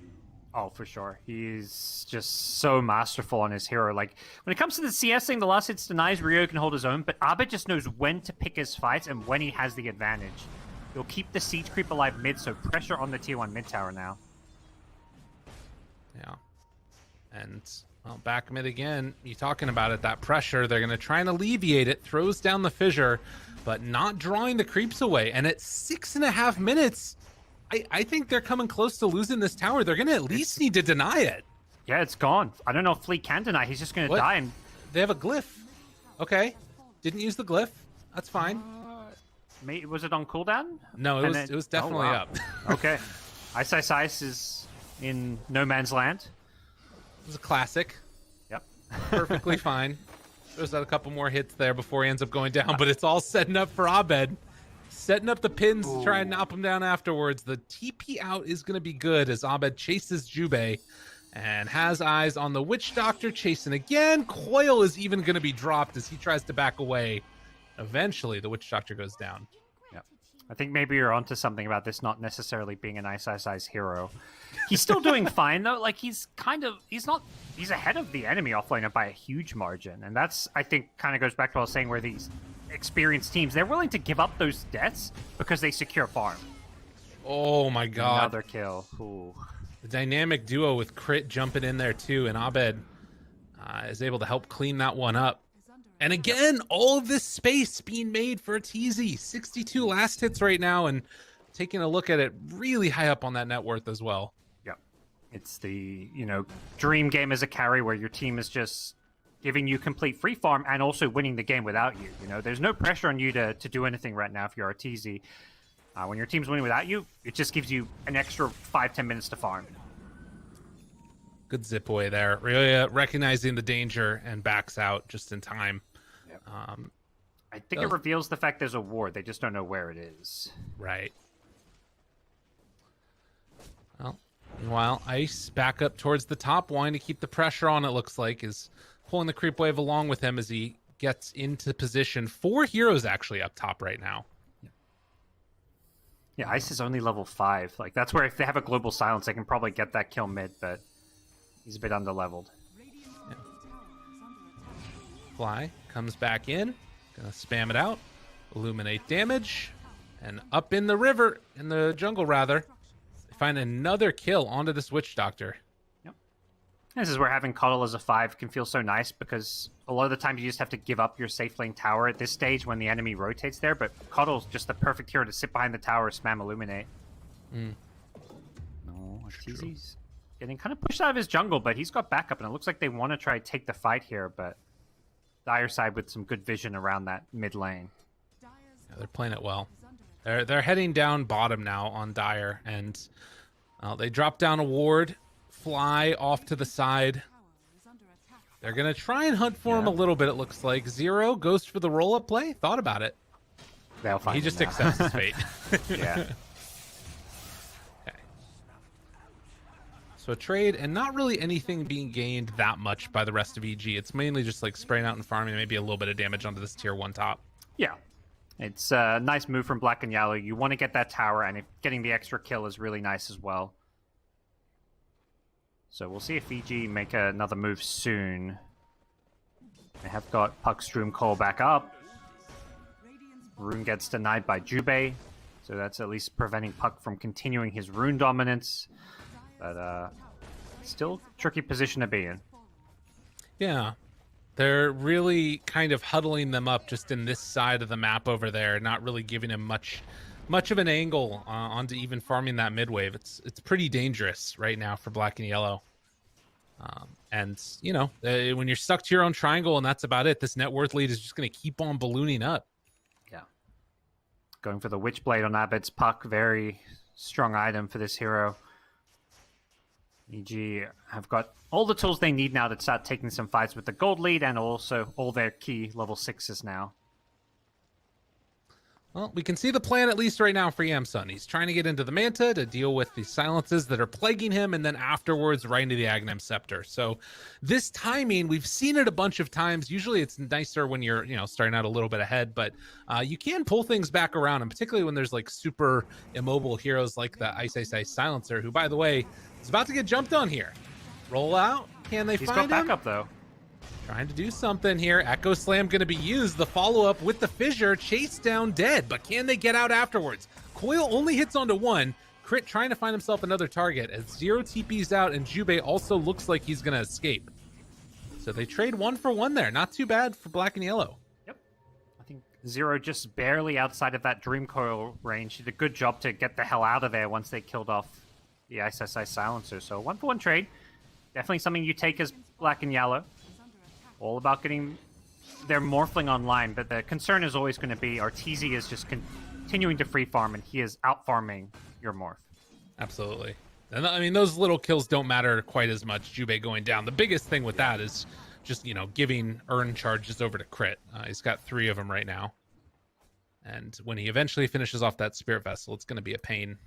Oh, for sure. He's just so masterful on his hero. Like, when it comes to the CS thing, the last hits denies, Rio can hold his own, but Abed just knows when to pick his fights and when he has the advantage. He'll keep the siege creep alive mid, so pressure on the tier 1 mid tower now. Yeah. And, well, back mid again. You talking about it, that pressure. They're going to try and alleviate it. Throws down the fissure, but not drawing the creeps away. And at 6.5 minutes, I think they're coming close to losing this tower. They're going to at least need to deny it. Yeah, it's gone. I don't know if Fleet can deny. He's just going to die. And they have a glyph. Okay. Didn't use the glyph. That's fine. Was it on cooldown? No, it was definitely up. Okay. Ice is in no man's land. It was a classic. Yep. Perfectly fine. There's a couple more hits there before he ends up going down, but it's all setting up for Abed. Setting up the pins to try and knock him down afterwards. The TP out is going to be good as Abed chases Jubei and has eyes on the Witch Doctor chasing again. Coil is even going to be dropped as he tries to back away. Eventually, the Witch Doctor goes down. Yeah, I think maybe you're onto something about this not necessarily being an Ice hero. He's still doing fine though. Like he's ahead of the enemy offlaner by a huge margin, and that's I think kind of goes back to what I was saying where these experienced teams they're willing to give up those deaths because they secure farm. Oh my god! Another kill. Ooh. The dynamic duo with Crit jumping in there too, and Abed is able to help clean that one up. And again, all of this space being made for Arteezy. 62 last hits right now, and taking a look at it, really high up on that net worth as well. Yeah, it's the dream game as a carry where your team is just giving you complete free farm and also winning the game without you. There's no pressure on you to do anything right now if you're Arteezy. When your team's winning without you, it just gives you an extra 5-10 minutes to farm. Good zip away there. Really recognizing the danger and backs out just in time. Yep. I think it reveals the fact there's a ward. They just don't know where it is. Right. Well, meanwhile, Ice back up towards the top, wanting to keep the pressure on, it looks like, is pulling the creep wave along with him as he gets into position. 4 heroes actually up top right now. Yeah, Ice is only level 5. Like, that's where if they have a global silence, they can probably get that kill mid, but he's a bit underleveled. Yeah. Fly comes back in, gonna spam it out, illuminate damage, and up in the river, in the jungle rather, they find another kill onto this Witch Doctor. Yep. This is where having Cuddle as a 5 can feel so nice because a lot of the time you just have to give up your safe lane tower at this stage when the enemy rotates there, but Cuddle's just the perfect hero to sit behind the tower, spam illuminate. No, Arteezy's getting kind of pushed out of his jungle, but he's got backup, and it looks like they want to try to take the fight here, but Dire side with some good vision around that mid lane. Yeah, they're playing it well. They're heading down bottom now on Dire, and they drop down a ward, fly off to the side. They're gonna try and hunt for him a little bit. It looks like Zero goes for the roll-up play. Thought about it. They'll find he him just now. accepts his fate. Yeah. Okay. So a trade, and not really anything being gained that much by the rest of EG. It's mainly just like spraying out and farming, maybe a little bit of damage onto this tier 1 top. Yeah. It's a nice move from Black and Yellow. You want to get that tower, and getting the extra kill is really nice as well. So we'll see if EG make another move soon. They have got Puck's Doom Call back up. Rune gets denied by Jubei, so that's at least preventing Puck from continuing his Rune dominance. But still tricky position to be in. Yeah. They're really kind of huddling them up just in this side of the map over there, not really giving him much of an angle onto even farming that mid wave. It's pretty dangerous right now for Black and Yellow. And, you know, when you're stuck to your own triangle and that's about it, this net worth lead is just going to keep on ballooning up. Yeah. Going for the Witchblade on Abed's Puck. Very strong item for this hero. EG have got all the tools they need now to start taking some fights with the gold lead, and also all their key level 6s now. Well, we can see the plan at least right now for Yamsun. He's trying to get into the Manta to deal with the silences that are plaguing him, and then afterwards right into the Aghanim Scepter. So this timing, we've seen it a bunch of times. Usually it's nicer when you're, starting out a little bit ahead, but you can pull things back around, and particularly when there's like super immobile heroes like the Ice Silencer, who, by the way, is about to get jumped on here. Roll out. Can they He's find him? got backup, though. Trying to do something here. Echo Slam going to be used. The follow-up with the Fissure. Chase down dead, but can they get out afterwards? Coil only hits onto one. Crit trying to find himself another target as Zero TP's out, and Jubei also looks like he's going to escape. So they trade 1 for 1 there. Not too bad for Black and Yellow. Yep. I think Zero just barely outside of that Dream Coil range. He did a good job to get the hell out of there once they killed off the SSI Silencer. So 1 for 1 trade. Definitely something you take as Black and Yellow. All about getting their Morphling online, but the concern is always going to be Arteezy is just continuing to free farm, and he is out farming your Morph. Absolutely. And I mean, those little kills don't matter quite as much. Jubei going down. The biggest thing with that is just, giving earn charges over to Crit. He's got 3 of them right now. And when he eventually finishes off that Spirit Vessel, it's going to be a pain.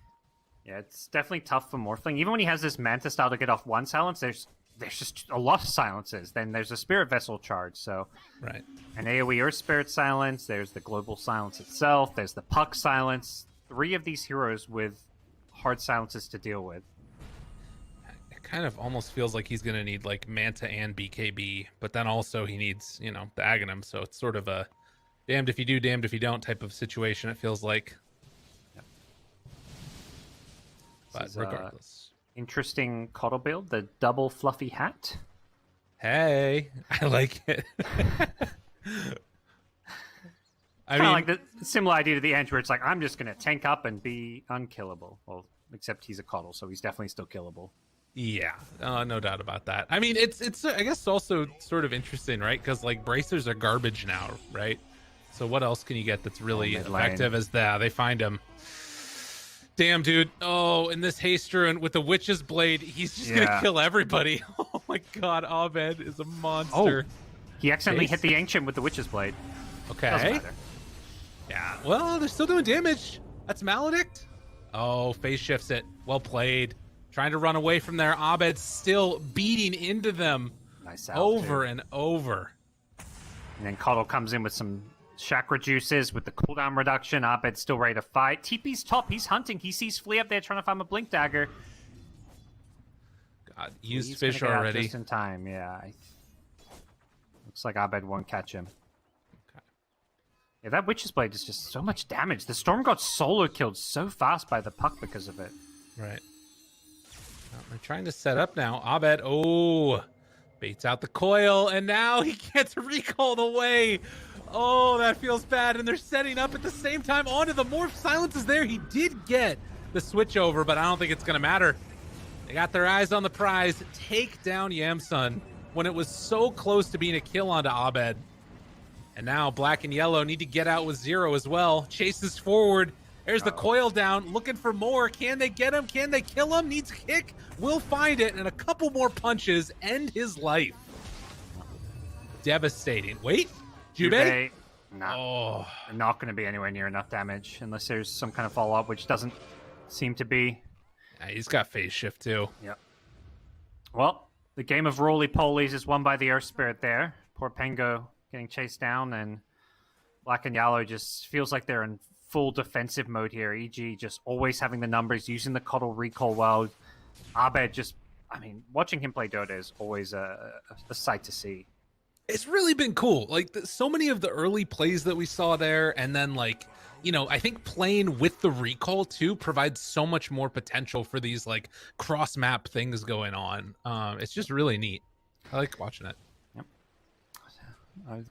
Yeah, it's definitely tough for Morphling. Even when he has this Manta style to get off 1 silence, there's just a lot of silences. Then there's a Spirit Vessel charge, so... Right. An AoE Earth Spirit silence, there's the Global Silence itself, there's the Puck silence. 3 of these heroes with hard silences to deal with. It kind of almost feels like he's going to need, like, Manta and BKB, but then also he needs, the Aghanim, so it's sort of a damned if you do, damned if you don't type of situation, it feels like. Yep. But regardless... Interesting Coddle build, the double fluffy hat. Hey, I like it. I mean, like the similar idea to the Ant, where it's like, I'm just going to tank up and be unkillable. Well, except he's a Coddle, so he's definitely still killable. Yeah, no doubt about that. I mean, it's I guess also sort of interesting, right? Because like bracers are garbage now, right? So what else can you get that's really effective as that? They find him. Damn, dude. Oh, and this haste rune with the Witch's Blade, he's just going to kill everybody. Oh my god, Abed is a monster. Oh, he accidentally hit the Ancient with the Witch's Blade. Okay. Doesn't matter. Yeah, well, they're still doing damage. That's Maledict. Oh, phase shifts it. Well played. Trying to run away from there. Abed's still beating into them over and over. And then Coddle comes in with some chakra juices with the cooldown reduction. Abed's still ready to fight. TP's top. He's hunting. He sees Flea up there trying to find a Blink Dagger. God, used fish already. Just in time, yeah. Looks like Abed won't catch him. Okay. Yeah, that Witch's Blade is just so much damage. The Storm got solo killed so fast by the Puck because of it. Right. Well, they're trying to set up now. Abed, baits out the coil, and now he gets recalled away. Oh, that feels bad. And they're setting up at the same time onto the Morph. Silence is there. He did get the switch over, but I don't think it's going to matter. They got their eyes on the prize. Take down Yamsun when it was so close to being a kill onto Abed. And now black and yellow need to get out with 0 as well. Chases forward. There's the coil down, looking for more. Can they get him? Can they kill him? Needs a kick. Will find it, and a couple more punches end his life. Devastating. Wait, Jubei? No, not going to be anywhere near enough damage unless there's some kind of follow-up, which doesn't seem to be. Yeah, he's got phase shift too. Yep. Well, the game of roly-polies is won by the Earth Spirit there. Poor Pengo getting chased down, and black and yellow just feels like they're in full defensive mode here. EG just always having the numbers, using the Coddle recall well. Abed just, I mean, watching him play Dota is always a sight to see. It's really been cool. Like, so many of the early plays that we saw there, and then, like, you know, I think playing with the recall, too, provides so much more potential for these, like, cross-map things going on. It's just really neat. I like watching it. Yep.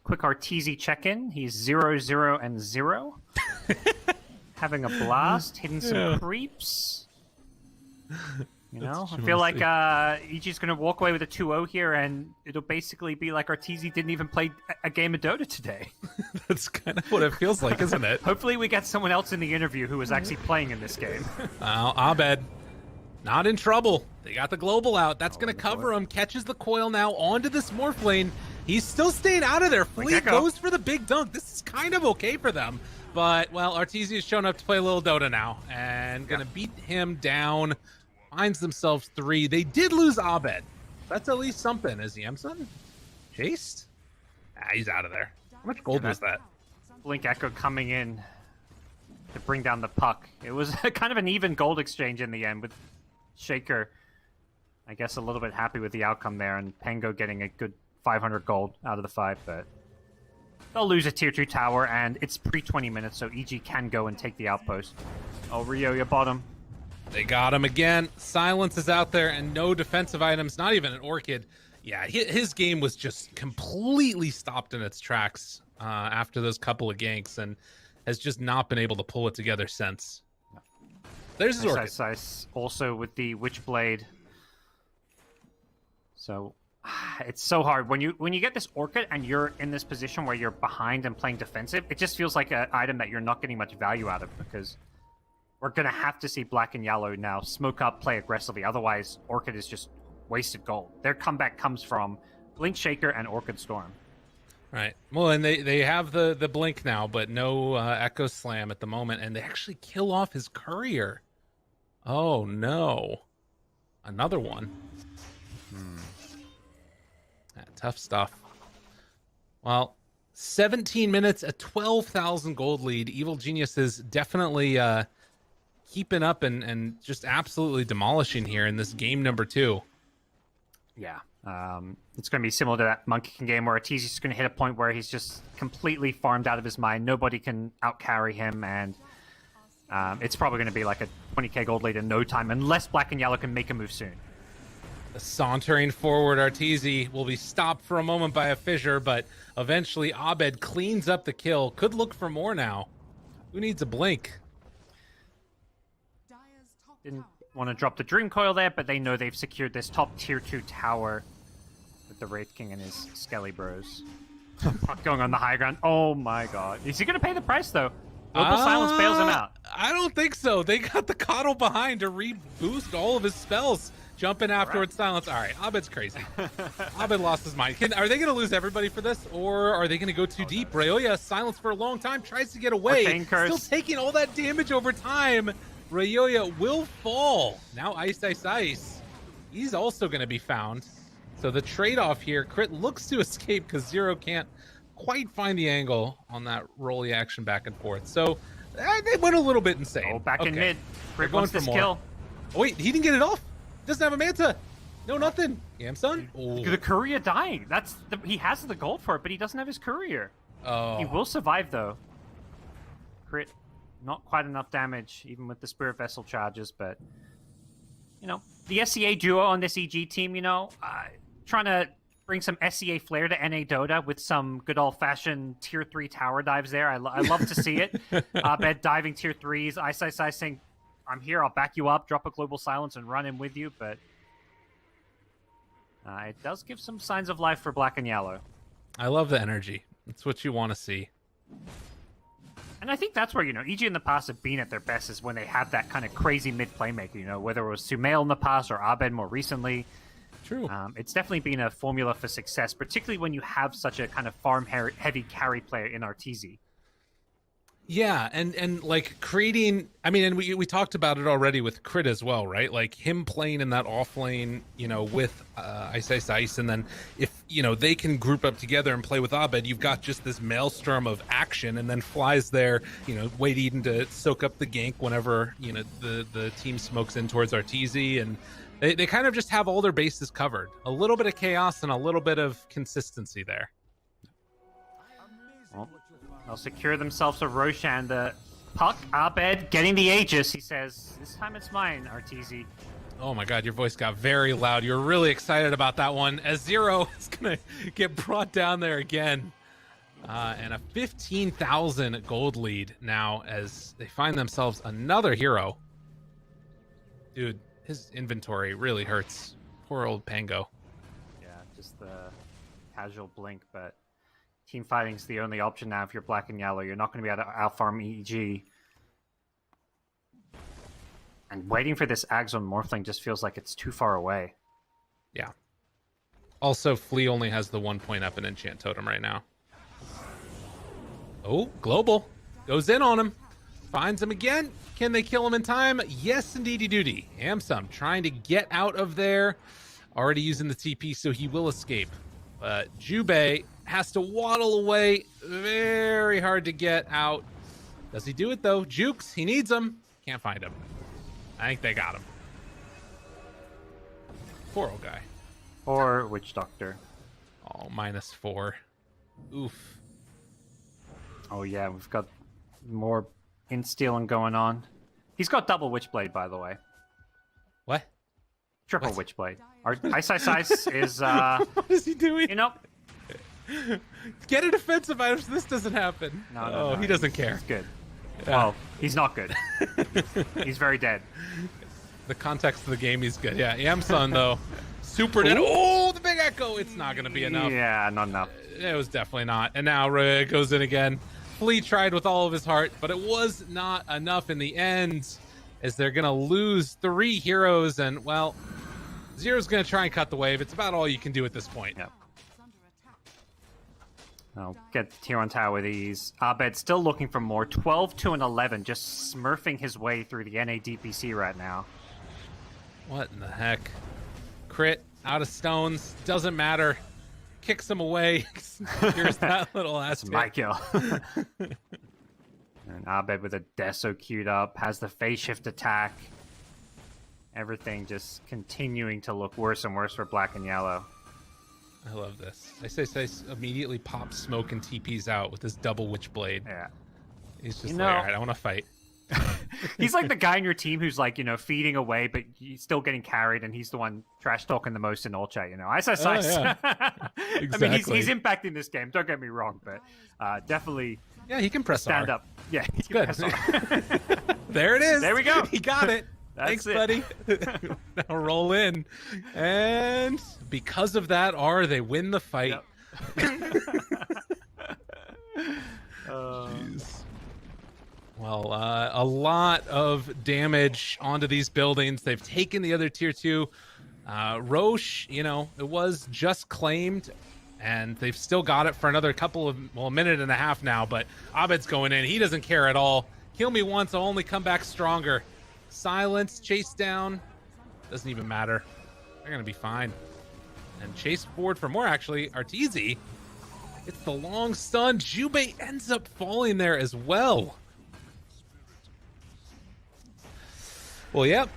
Quick Arteezy check-in. He's 0-0-0. Having a blast, hitting some creeps. You know, I feel like EG's going to walk away with a 2-0 here, and it'll basically be like Arteezy didn't even play a game of Dota today. That's kind of what it feels like, isn't it? Hopefully we get someone else in the interview who was actually playing in this game. Abed, not in trouble. They got the global out. That's going to cover him. Catches the coil now onto this morph lane. He's still staying out of there. Fleet goes for the big dunk. This is kind of okay for them. But, well, Arteezy has shown up to play a little Dota now, and going to beat him down. Finds themselves 3. They did lose Abed. That's at least something. Is Yamsun chased? He's out of there. How much gold was that? Blink Echo coming in to bring down the puck. It was kind of an even gold exchange in the end, with Shaker, I guess, a little bit happy with the outcome there, and Pengo getting a good 500 gold out of the 5, but they'll lose a tier 2 tower, and it's pre-20 minutes, so EG can go and take the outpost. Oh, Ryoya bottom. They got him again. Silence is out there and no defensive items, not even an Orchid. Yeah, his game was just completely stopped in its tracks after those couple of ganks, and has just not been able to pull it together since. There's his Orchid. Nice. Also with the Witchblade. So it's so hard. When you get this Orchid and you're in this position where you're behind and playing defensive, it just feels like an item that you're not getting much value out of, because we're going to have to see black and yellow now smoke up, play aggressively. Otherwise, Orchid is just wasted gold. Their comeback comes from Blink Shaker and Orchid Storm. Right. Well, and they have the Blink now, but no Echo Slam at the moment. And they actually kill off his Courier. Oh, no. Another one. Tough stuff. Well, 17 minutes, a 12,000 gold lead. Evil Genius is definitely keeping up and just absolutely demolishing here in this game number 2. Yeah. It's going to be similar to that Monkey King game where Arteezy's just going to hit a point where he's just completely farmed out of his mind. Nobody can out-carry him, and it's probably going to be like a 20k gold lead in no time, unless black and yellow can make a move soon. The sauntering forward Arteezy will be stopped for a moment by a fissure, but eventually Abed cleans up the kill. Could look for more now. Who needs a blink? Didn't want to drop the Dream Coil there, but they know they've secured this top tier 2 tower with the Wraith King and his Skelly Bros. Going on the high ground. Oh my god. Is he going to pay the price, though? Global Silence bails him out. I don't think so. They got the Coddle behind to reboost all of his spells. Jumping afterwards, Silence. All right, Abed's crazy. Abed lost his mind. Are they going to lose everybody for this, or are they going to go too deep? Ryoya, Silence for a long time, tries to get away. Still taking all that damage over time. Ryoya will fall. Now Ice, Ice, Ice. He's also going to be found. So the trade-off here, Crit looks to escape because Zero can't quite find the angle on that rolly action back and forth. So they went a little bit insane. Oh, back in mid. Crit wants this kill. Oh, wait, he didn't get it off. Doesn't have a Manta. No, nothing. Yamsun? Oh. The Courier dying. He has the gold for it, but he doesn't have his Courier. Oh. He will survive, though. Crit, not quite enough damage, even with the Spirit Vessel charges, but, you know, the SEA duo on this EG team, you know, trying to bring some SEA flair to NA Dota with some good old-fashioned tier 3 tower dives there. I love to see it. Abed diving tier 3s, Ice Ice Ice saying, I'm here, I'll back you up, drop a Global Silence and run in with you, but it does give some signs of life for black and yellow. I love the energy. That's what you want to see. And I think that's where, EG in the past have been at their best, is when they have that kind of crazy mid playmaker, whether it was Sumail in the past or Abed more recently. True. It's definitely been a formula for success, particularly when you have such a kind of farm-heavy carry player in RTZ. Yeah, and like creating, I mean, and we talked about it already with Crit as well, right? Like him playing in that off lane, with Ice, and then if, they can group up together and play with Abed, you've got just this maelstrom of action, and then Fly's there, waiting to soak up the gank whenever, the team smokes in towards RTZ, and they kind of just have all their bases covered. A little bit of chaos and a little bit of consistency there. Well, they'll secure themselves a Roshan. The puck, Abed getting the Aegis. He says, "This time it's mine, RTZ." Oh my god, your voice got very loud. You're really excited about that one, as Zero is going to get brought down there again. And a 15,000 gold lead now as they find themselves another hero. Dude, his inventory really hurts. Poor old Pango. Yeah, just the casual blink, but team fighting's the only option now if you're black and yellow. You're not going to be able to outfarm EG. And waiting for this Ags on Morphling just feels like it's too far away. Yeah. Also, Flea only has the 1 point up in Enchant Totem right now. Oh, Global. Goes in on him. Finds him again. Can they kill him in time? Yes, indeedy doody. Amsum trying to get out of there. Already using the TP, so he will escape. But Jubei has to waddle away. Very hard to get out. Does he do it, though? Jukes, he needs him. Can't find him. I think they got him. Poor old guy. Or Witch Doctor. Oh, -4. Oof. Oh, yeah, we've got more in-stealing going on. He's got double Witchblade, by the way. What? Triple What? Witchblade. Our Ice is, What is he doing? Get a defensive item so this doesn't happen. No, he doesn't care. He's good. Yeah. Well, he's not good. He's very dead. The context of the game, he's good. Yeah, Amson, though, super dead. Oh, the big echo. It's not going to be enough. Yeah, not enough. It was definitely not. And now Roya goes in again. Flea tried with all of his heart, but it was not enough in the end, as they're going to lose 3 heroes. And, well, Zero's going to try and cut the wave. It's about all you can do at this point. Yep. I'll get tier 1 tower with ease. Abed still looking for more. 12 to an 11, just smurfing his way through the NA DPC right now. What in the heck? Crit, out of stones, doesn't matter. Kicks him away. Here's that little ass. That's my kill. And Abed with a Deso queued up, has the phase shift attack. Everything just continuing to look worse and worse for black and yellow. I love this. Ice immediately pops smoke and TPs out with his double Witchblade. Yeah. He's just like, all right, I want to fight. He's like the guy in your team who's like, feeding away, but he's still getting carried, and he's the one trash talking the most in all chat. Ice. Yeah. I mean, he's impacting this game. Don't get me wrong, but definitely. Yeah, he can press stand R. up. Yeah, it's good. There it is. There we go. He got it. Thanks, buddy. Now roll in, and because of that R, they win the fight. Yep. Jeez. Well, a lot of damage onto these buildings. They've taken the other tier 2. Roche, it was just claimed, and they've still got it for another a minute and a half now, but Abed's going in. He doesn't care at all. Kill me once, I'll only come back stronger. Silence, chase down. Doesn't even matter. They're going to be fine. And chase forward for more, actually. Arteezy. It's the long stun. Jubei ends up falling there as well. Well, yep.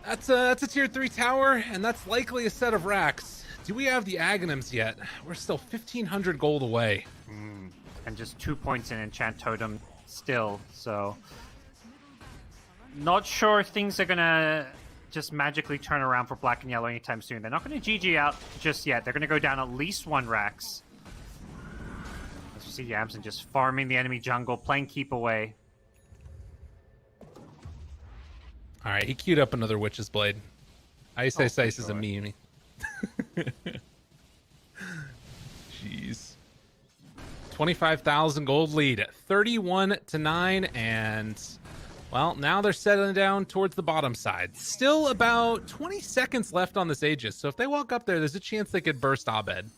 That's a tier 3 tower, and that's likely a set of racks. Do we have the Aghanims yet? We're still 1,500 gold away. And just 2 points in Enchant Totem still, so... Not sure if things are going to just magically turn around for black and yellow anytime soon. They're not going to GG out just yet. They're going to go down at least 1 Rax. As you see Yamson just farming the enemy jungle, playing keep away. All right, he queued up another Witch's Blade. Ice is a meme. Jeez. 25,000 gold lead, 31-9, and well, now they're settling down towards the bottom side. Still about 20 seconds left on this Aegis, so if they walk up there, there's a chance they could burst Abed.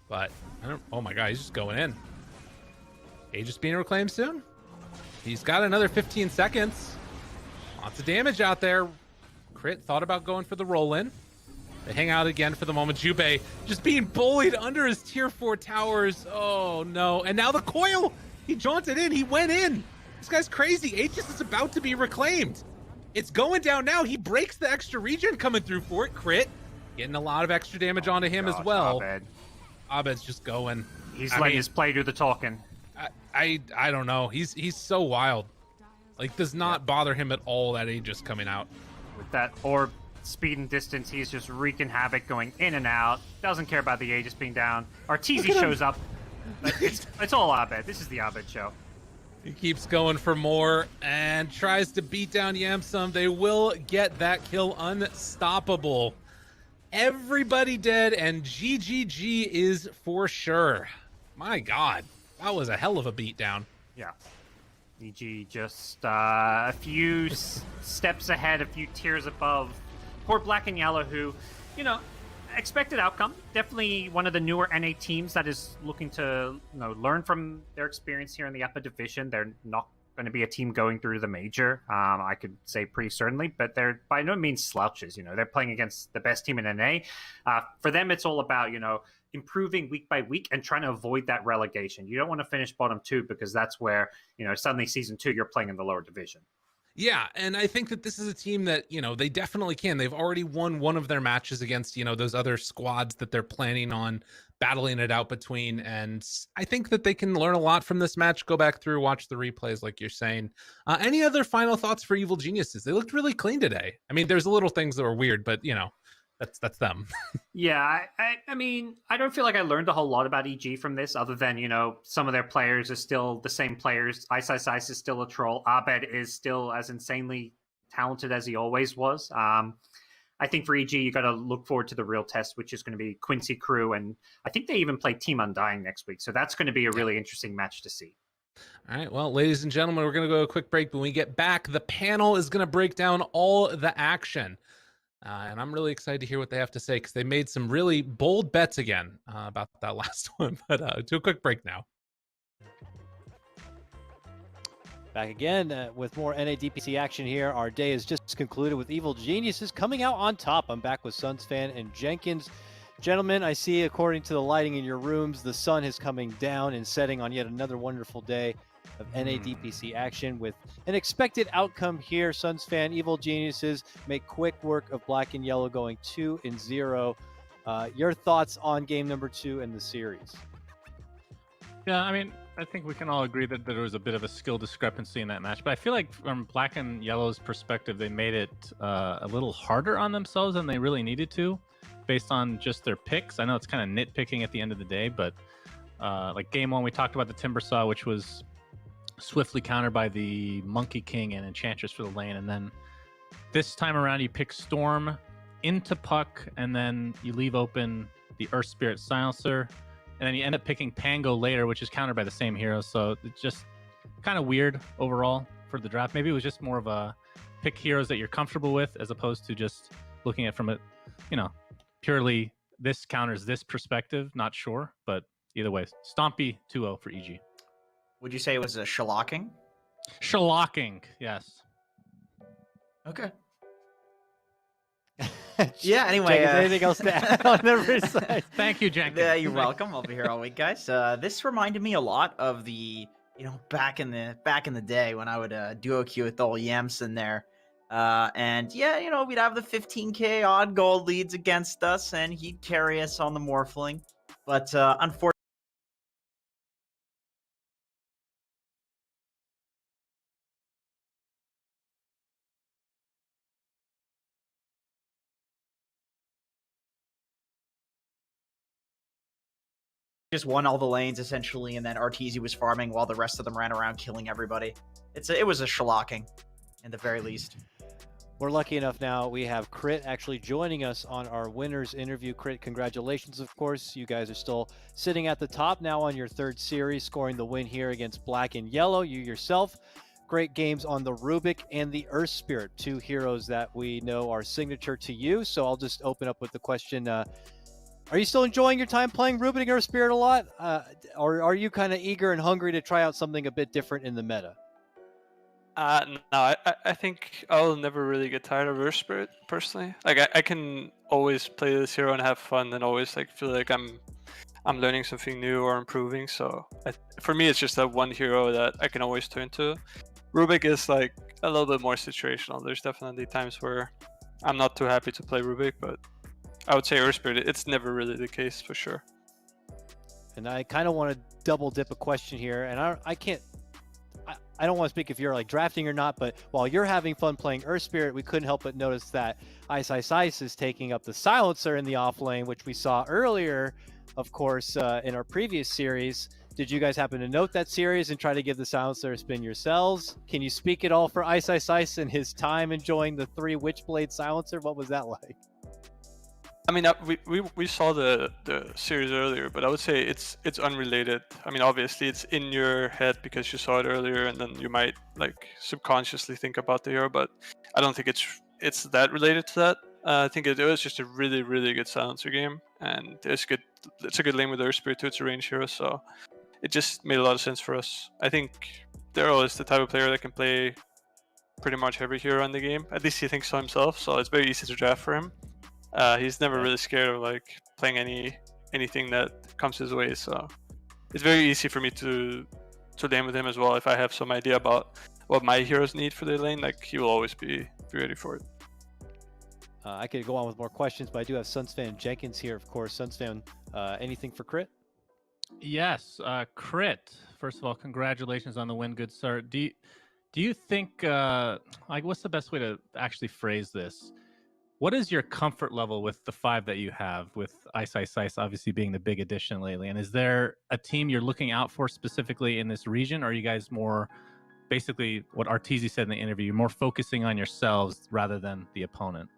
But I don't. Oh my God, he's just going in. Aegis being reclaimed soon. He's got another 15 seconds. Lots of damage out there. Crit thought about going for the roll-in. They hang out again for the moment. Jubei just being bullied under his tier 4 towers. Oh no. And now the coil. He jaunted in. He went in. This guy's crazy. Aegis is about to be reclaimed. It's going down now. He breaks the extra regen coming through for it. Crit. Getting a lot of extra damage onto him as well. Abed's just going. He's letting his play do the talking. I don't know. He's so wild. Like, does not bother him at all that Aegis coming out. With that orb speed and distance, he's just wreaking havoc, going in and out. Doesn't care about the Aegis being down. Arteezy shows up. It's all Abed. This is the Abed show. He keeps going for more and tries to beat down Yamsum. They will get that kill unstoppable. Everybody dead, and GGG is for sure. My God, that was a hell of a beatdown. Yeah. EG just a few steps ahead, a few tiers above. Poor Black and Yellow, who, you know, expected outcome. Definitely one of the newer NA teams that is looking to, you know, learn from their experience here in the upper division. They're not going to be a team going through the major, I could say pretty certainly, but they're by no means slouches. You know, they're playing against the best team in NA. For them, it's all about, you know, improving week by week and trying to avoid that relegation. You don't want to finish bottom 2 because that's where, you know, suddenly season 2 you're playing in the lower division. Yeah, and I think that this is a team that, you know, they definitely can. They've already won one of their matches against, you know, those other squads that they're planning on battling it out between. And I think that they can learn a lot from this match. Go back through, watch the replays like you're saying. Any other final thoughts for Evil Geniuses? They looked really clean today. I mean, there's little things that were weird, but, you know, that's them. Yeah, I mean, I don't feel like I learned a whole lot about EG from this, other than, you know, some of their players are still the same players. Ice is still a troll. Abed is still as insanely talented as he always was. I think for EG, you got to look forward to the real test, which is going to be Quincy Crew, and I think they even play Team Undying next week. So that's going to be a really interesting match to see. All right, well, ladies and gentlemen, we're going to go a quick break. But when we get back, the panel is going to break down all the action. And I'm really excited to hear what they have to say, because they made some really bold bets again about that last one. But do a quick break now. Back again with more NA DPC action here. Our day is just concluded with Evil Geniuses coming out on top. I'm back with Suns fan and Jenkins. Gentlemen, I see, according to the lighting in your rooms, the sun is coming down and setting on yet another wonderful day of NA DPC action with an expected outcome here. Suns fan, Evil Geniuses make quick work of Black and Yellow, going 2-0. Your thoughts on game number 2 in the series? Yeah, I mean, I think we can all agree that there was a bit of a skill discrepancy in that match, but I feel like from Black and Yellow's perspective, they made it a little harder on themselves than they really needed to, based on just their picks. I know it's kind of nitpicking at the end of the day, but like game 1, we talked about the Timbersaw, which was swiftly countered by the Monkey King and Enchantress for the lane, and then this time around you pick Storm into Puck, and then you leave open the Earth Spirit Silencer, and then you end up picking Pango later, which is countered by the same hero. So it's just kind of weird overall for the draft. Maybe it was just more of a pick heroes that you're comfortable with, as opposed to just looking at from a, you know, purely this counters this perspective. Not sure, but either way, Stompy 2-0 for EG. Would you say it was a shellacking? Shellacking, yes. Okay. Yeah, anyway. Anything else to add on every side? Thank you, Jack. You're welcome. I'll be here all week, guys. This reminded me a lot of the, you know, back in the day when I would duo queue with old Yamson there. And yeah, you know, we'd have the 15k odd gold leads against us, and he'd carry us on the Morphling. But unfortunately, just won all the lanes essentially, and then Arteezy was farming while the rest of them ran around killing everybody. It was a shellacking, in the very least. We're lucky enough now. We have Crit actually joining us on our winners interview. Crit, congratulations, of course. You guys are still sitting at the top now on your third series, scoring the win here against Black and Yellow. You yourself, great games on the Rubik and the Earth Spirit, two heroes that we know are signature to you. So I'll just open up with the question. Are you still enjoying your time playing Rubik and Earth Spirit a lot? Or are you kind of eager and hungry to try out something a bit different in the meta? No, I think I'll never really get tired of Earth Spirit personally. Like I can always play this hero and have fun, and always like feel like I'm learning something new or improving. So for me, it's just that one hero that I can always turn to. Rubik is like a little bit more situational. There's definitely times where I'm not too happy to play Rubik, but I would say Earth Spirit, it's never really the case for sure. And I kind of want to double dip a question here, and I don't want to speak if you're like drafting or not, but while you're having fun playing Earth Spirit, we couldn't help but notice that Ice is taking up the silencer in the off lane, which we saw earlier, of course, in our previous series. Did you guys happen to note that series and try to give the silencer a spin yourselves? Can you speak at all for Ice and his time enjoying the 3 Witchblade silencer? What was that like? I mean, we saw the series earlier, but I would say it's unrelated. I mean, obviously it's in your head because you saw it earlier, and then you might like subconsciously think about the hero, but I don't think it's that related to that. I think it was just a really, really good silencer game, and it's a good lane with Earth Spirit too. It's a range hero, so it just made a lot of sense for us. I think Daryl is the type of player that can play pretty much every hero in the game. At least he thinks so himself, so it's very easy to draft for him. He's never really scared of like playing anything that comes his way, so it's very easy for me to lane with him as well. If I have some idea about what my heroes need for their lane, like he will always be ready for it. I could go on with more questions, but I do have Sunsfan Jenkins here, of course. Sunsfan, anything for Crit? Yes, Crit. First of all, congratulations on the win, good sir. Do you think like what's the best way to actually phrase this? What is your comfort level with the 5 that you have, with Ice obviously being the big addition lately? And is there a team you're looking out for specifically in this region? Or are you guys more basically what Arteezy said in the interview, more focusing on yourselves rather than the opponent?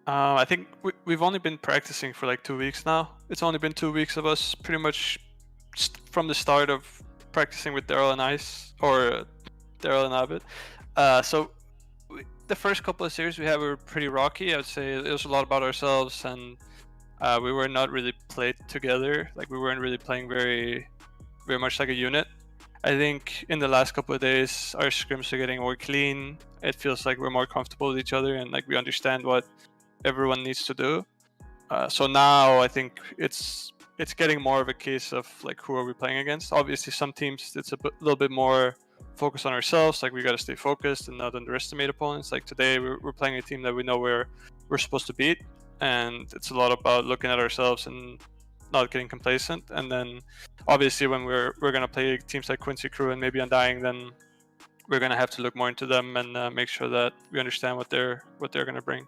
I think we've only been practicing for like 2 weeks now. It's only been 2 weeks of us pretty much from the start of practicing with Daryl and Ice, or Daryl and Abid. So the first couple of series we had were pretty rocky. I would say it was a lot about ourselves, and we were not really played together. Like we weren't really playing very much like a unit. I think in the last couple of days our scrims are getting more clean. It feels like we're more comfortable with each other, and like we understand what everyone needs to do. So now I think it's getting more of a case of like who are we playing against. Obviously some teams it's a little bit more focus on ourselves, like we got to stay focused and not underestimate opponents. Like today we're playing a team that we know we're supposed to beat, and it's a lot about looking at ourselves and not getting complacent. And then obviously when we're gonna play teams like Quincy Crew and maybe Undying, then we're gonna have to look more into them and make sure that we understand what they're gonna bring.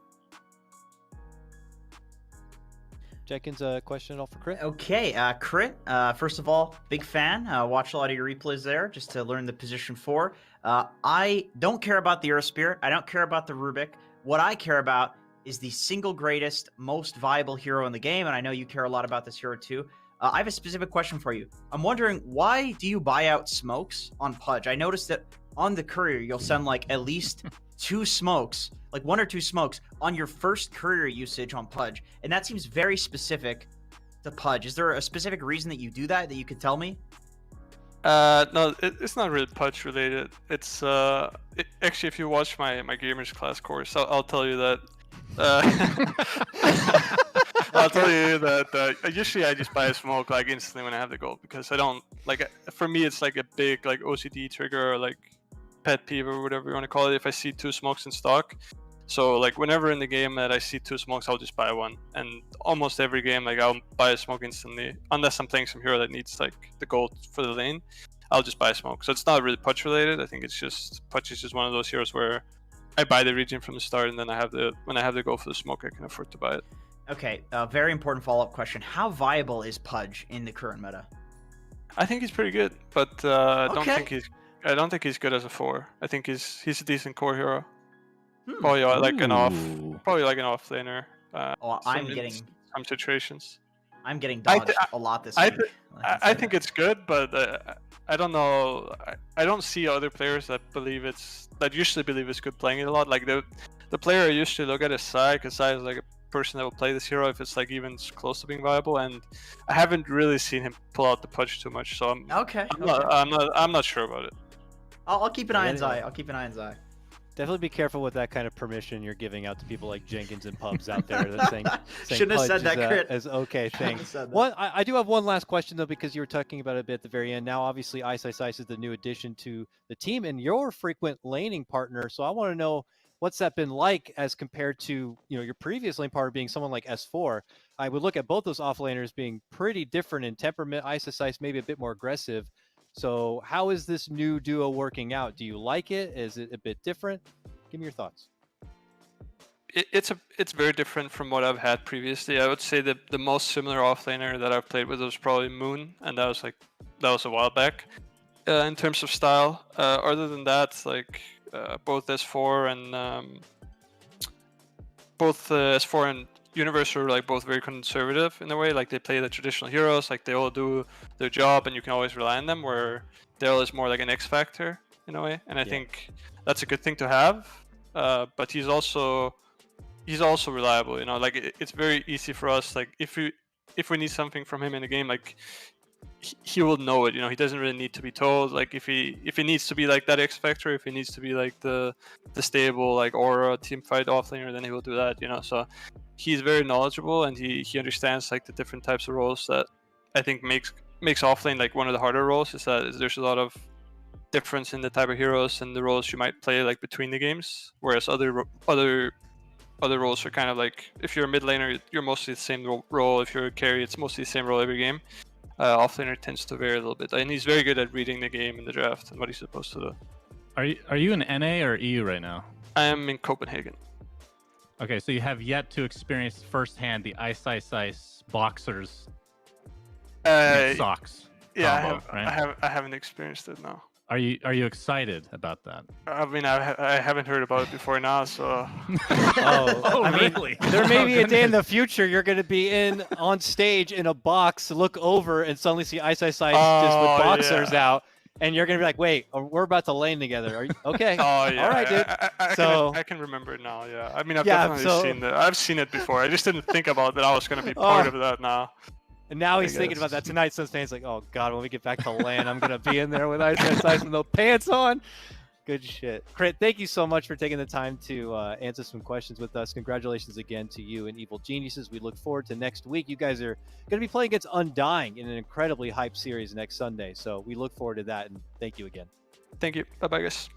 Jenkins, a question at all for Crit? Okay, Crit, first of all, big fan. Watch a lot of your replays there just to learn the position 4. I don't care about the Earth Spirit. I don't care about the Rubik. What I care about is the single greatest, most viable hero in the game, and I know you care a lot about this hero too. I have a specific question for you. I'm wondering, why do you buy out smokes on Pudge? I noticed that on the courier, you'll send like at least 2 smokes, like 1 or 2 smokes on your first courier usage on Pudge, and that seems very specific to Pudge. Is there a specific reason that you do that you could tell me? No, it's not really Pudge related. It's actually, if you watch my gamers class course, I'll tell you that. I'll tell you that usually I just buy a smoke like instantly when I have the gold, because I don't like. For me, it's like a big like OCD trigger or like pet peeve or whatever you want to call it if I see 2 smokes in stock. So like whenever in the game that I see 2 smokes, I'll just buy one. And almost every game, like I'll buy a smoke instantly, unless I'm playing some hero that needs like the gold for the lane. I'll just buy a smoke. So it's not really Pudge related. I think it's just Pudge is just one of those heroes where I buy the region from the start, and then when I have the gold for the smoke, I can afford to buy it. Okay, very important follow-up question. How viable is Pudge in the current meta? I think he's pretty good, but I don't think he's good as a 4. I think he's a decent core hero. Probably like an off, Ooh. probably like an off laner. getting some situations. I'm getting dodged a lot this week. I think it's good, but I don't know. I don't see other players that usually believe it's good playing it a lot. Like the player I usually look at is Sai, because Sai is like a person that will play this hero if it's like even close to being viable, and I haven't really seen him pull out the punch too much. So I'm not sure about it. I'll keep an eye on Zai. I'll keep an eye on Zai. Definitely be careful with that kind of permission you're giving out to people like Jenkins and pubs out there that saying Shouldn't have said that, Crit. as okay thing. Said that. One, I do have one last question though, because you were talking about it a bit at the very end. Now, obviously, Ice is the new addition to the team and your frequent laning partner. So I want to know what's that been like as compared to your previous lane partner being someone like S4. I would look at both those offlaners being pretty different in temperament. Ice maybe a bit more aggressive. So how is this new duo working out? Do you like it? Is it a bit different? Give me your thoughts. It's very different from what I've had previously. I would say that the most similar offlaner that I've played with was probably Moon, and that was a while back. In terms of style, other than that, like both S4 and Universe are like both very conservative in a way. Like they play the traditional heroes, like they all do their job, and you can always rely on them. Where Daryl is more like an X factor in a way, and I think that's a good thing to have. But he's also reliable. Like it's very easy for us. Like if we need something from him in the game, like he will know it. He doesn't really need to be told. Like if he needs to be like that X factor, if he needs to be like the stable like aura team fight offlaner, then he will do that. So he's very knowledgeable, and he understands like the different types of roles that I think makes offlane like one of the harder roles. Is that there's a lot of difference in the type of heroes and the roles you might play like between the games, whereas other roles are kind of like, if you're a mid laner, you're mostly the same role. If you're a carry, it's mostly the same role every game. Offlaner tends to vary a little bit, and he's very good at reading the game in the draft and what he's supposed to do. Are you in NA or EU right now? I am in Copenhagen. Okay, so you have yet to experience firsthand the Ice boxers socks. Yeah, combo, right? I haven't experienced it now. Are you excited about that? I mean, I haven't heard about it before now, so. Really? There may be a day in the future you're going to be on stage in a box, look over, and suddenly see Ice just with boxers out, and you're going to be like, "Wait, we're about to lane together." Are you okay? Oh yeah. All right, dude. I can remember it now. Yeah. I mean, I've definitely seen it. I've seen it before. I just didn't think about that I was going to be part of that now. And now he's thinking about that tonight. So he's like, "Oh God, when we get back to LAN, I'm gonna be in there with Ice with no pants on." Good shit, Crit. Thank you so much for taking the time to answer some questions with us. Congratulations again to you and Evil Geniuses. We look forward to next week. You guys are gonna be playing against Undying in an incredibly hyped series next Sunday. So we look forward to that. And thank you again. Thank you. Bye bye, guys.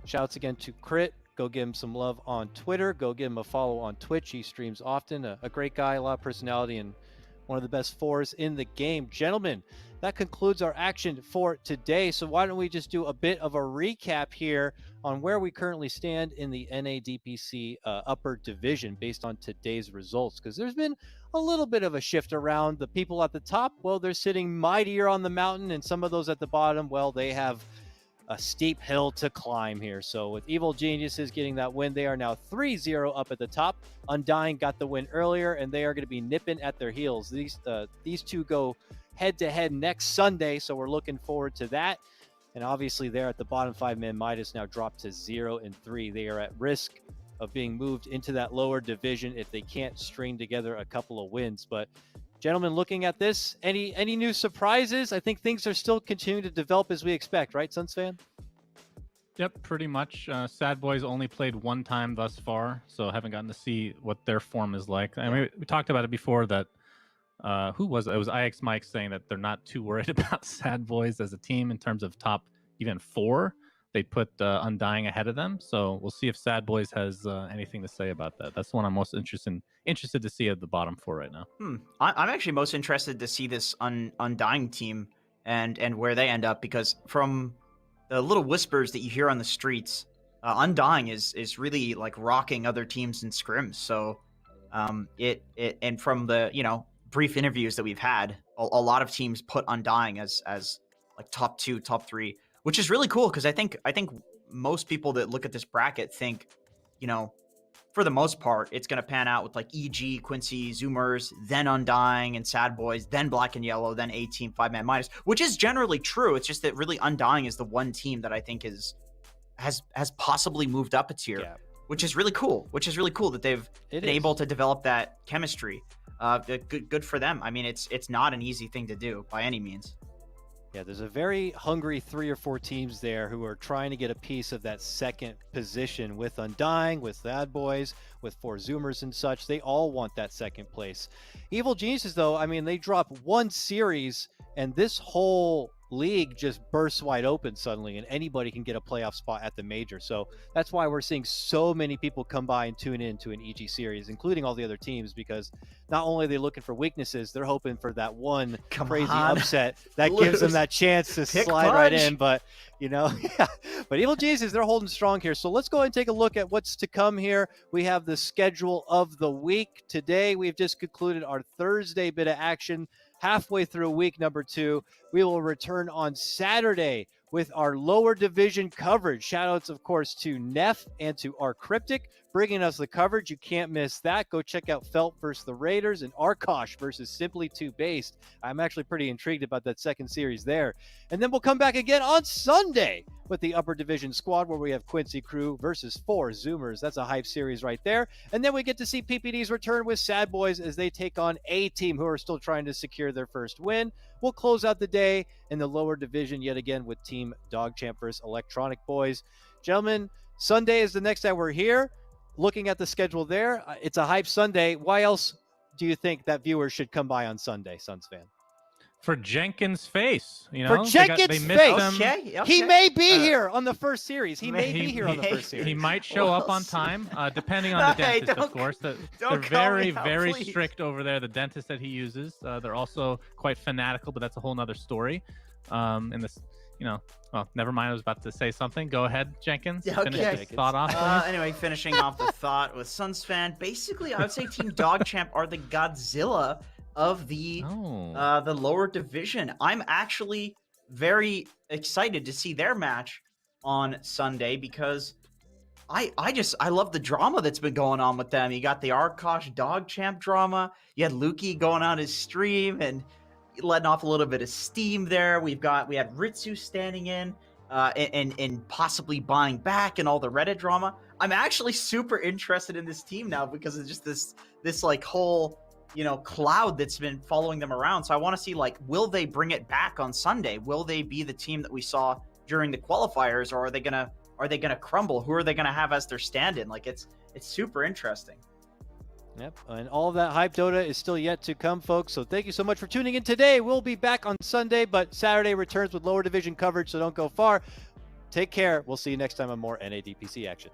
Shouts again to Crit. Go give him some love on Twitter. Go give him a follow on Twitch. He streams often. A great guy, a lot of personality, and one of the best fours in the game. Gentlemen, that concludes our action for today. So why don't we just do a bit of a recap here on where we currently stand in the NA DPC upper division based on today's results. Because there's been a little bit of a shift around. The people at the top, well, they're sitting mightier on the mountain, and some of those at the bottom, well, they have a steep hill to climb here. So with Evil Geniuses getting that win, they are now 3-0 up at the top. Undying got the win earlier, and they are going to be nipping at their heels. These two go head-to-head next Sunday, so we're looking forward to that. And obviously there at the bottom, 5-man Midas now dropped to 0-3. They are at risk of being moved into that lower division if they can't string together a couple of wins. But gentlemen, looking at this, any new surprises? I think things are still continuing to develop as we expect, right, Suns fan? Yep, pretty much. Sad Boys only played one time thus far, so haven't gotten to see what their form is like. I mean, we talked about it before that, who was it? It was IX Mike saying that they're not too worried about Sad Boys as a team in terms of top even 4. They put Undying ahead of them, so we'll see if Sad Boys has anything to say about that. That's the one I'm most interested to see at the bottom 4 right now. I'm actually most interested to see this Undying team and where they end up, because from the little whispers that you hear on the streets, Undying is really like rocking other teams in scrims. So and from the brief interviews that we've had, a lot of teams put Undying as like top 2, top 3. Which is really cool, because I think most people that look at this bracket think, you know, for the most part, it's going to pan out with like EG, Quincy, Zoomers, then Undying and Sad Boys, then Black and Yellow, then A-Team, 5-man minus, which is generally true. It's just that really Undying is the one team that I think has possibly moved up a tier, which is really cool. Which is really cool that they've been able to develop that chemistry. Good for them. I mean, it's not an easy thing to do by any means. Yeah, there's a very hungry 3 or 4 teams there who are trying to get a piece of that second position with Undying, with Sad Boys, with 4 Zoomers and such. They all want that second place. Evil Geniuses, though, I mean, they drop one series and this whole league just bursts wide open suddenly, and anybody can get a playoff spot at the major. So that's why we're seeing so many people come by and tune in to an EG series, including all the other teams, because not only are they looking for weaknesses, they're hoping for that one crazy upset that gives them that chance to slide right in. But you know, but Evil Jesus, they're holding strong here. So let's go ahead and take a look at what's to come here. We have the schedule of the week. Today we've just concluded our Thursday bit of action. Halfway through week number 2, we will return on Saturday with our lower division coverage. Shoutouts, of course, to Neff and to our Cryptic bringing us the coverage. You can't miss that. Go check out Felt versus the Raiders and Arkosh versus Simply 2 Based. I'm actually pretty intrigued about that second series there. And then we'll come back again on Sunday with the upper division squad where we have Quincy Crew versus 4 Zoomers. That's a hype series right there. And then we get to see PPD's return with Sad Boys as they take on A-Team, who are still trying to secure their first win. We'll close out the day in the lower division yet again with Team Dogchamp versus Electronic Boys. Gentlemen, Sunday is the next time we're here. Looking at the schedule there, it's a hype Sunday. Why else do you think that viewers should come by on Sunday, Suns fan? For Jenkins' face, you know, for Jenkins' face. Okay. He may be here on the first series. He may be here on the first series. He might show up on time, depending on the dentist, of course. They're very, very strict over there. The dentist that he uses, they're also quite fanatical, but that's a whole nother story. In this, you know, well, never mind. I was about to say something. Go ahead, Jenkins. Finish this thought off. Anyway, finishing off the thought with Suns fan. Basically, I would say Team Dogchamp are the Godzilla of the lower division. I'm actually very excited to see their match on Sunday because I love the drama that's been going on with them. You got the Arkosh Dogchamp drama. You had Lukey going on his stream and letting off a little bit of steam there. We had Ritsu standing in and possibly buying back and all the Reddit drama. I'm actually super interested in this team now because it's just this like whole, you know, cloud that's been following them around. So I want to see, like, will they bring it back on Sunday? Will they be the team that we saw during the qualifiers, or are they gonna crumble? Who are they gonna have as their stand-in? Like, it's super interesting. Yep, and all of that hype Dota is still yet to come, folks. So thank you so much for tuning in today. We'll be back on Sunday, but Saturday returns with lower division coverage, so don't go far. Take care. We'll see you next time on more NADPC action.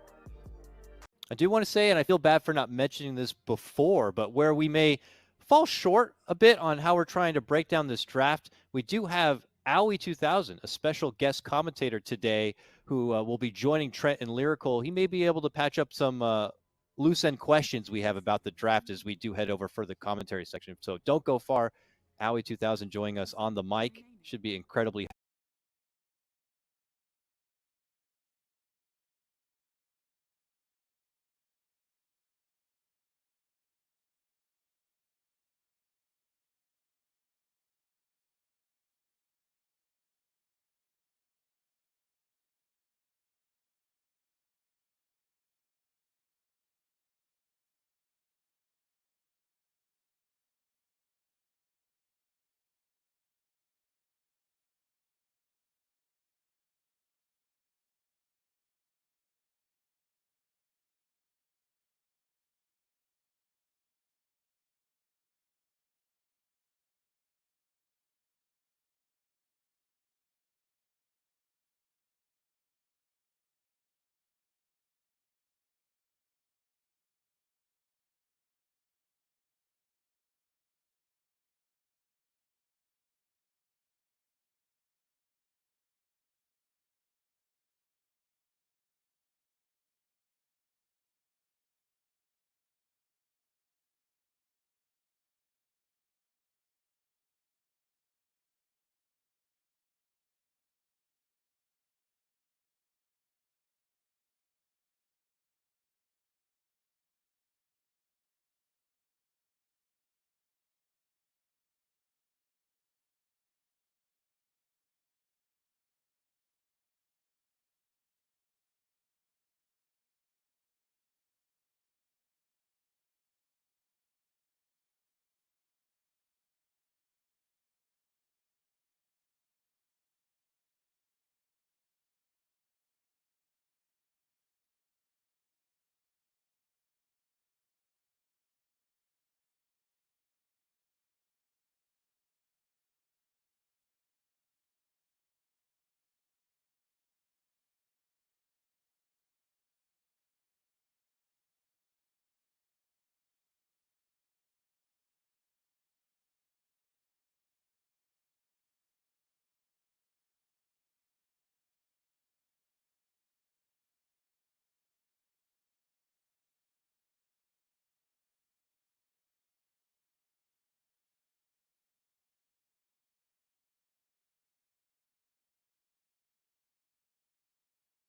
I do want to say, and I feel bad for not mentioning this before, but where we may fall short a bit on how we're trying to break down this draft, we do have Owie 2000, a special guest commentator today, who will be joining Trent and Lyrical. He may be able to patch up some loose end questions we have about the draft as we do head over for the commentary section. So don't go far. Owie 2000 joining us on the mic. Should be incredibly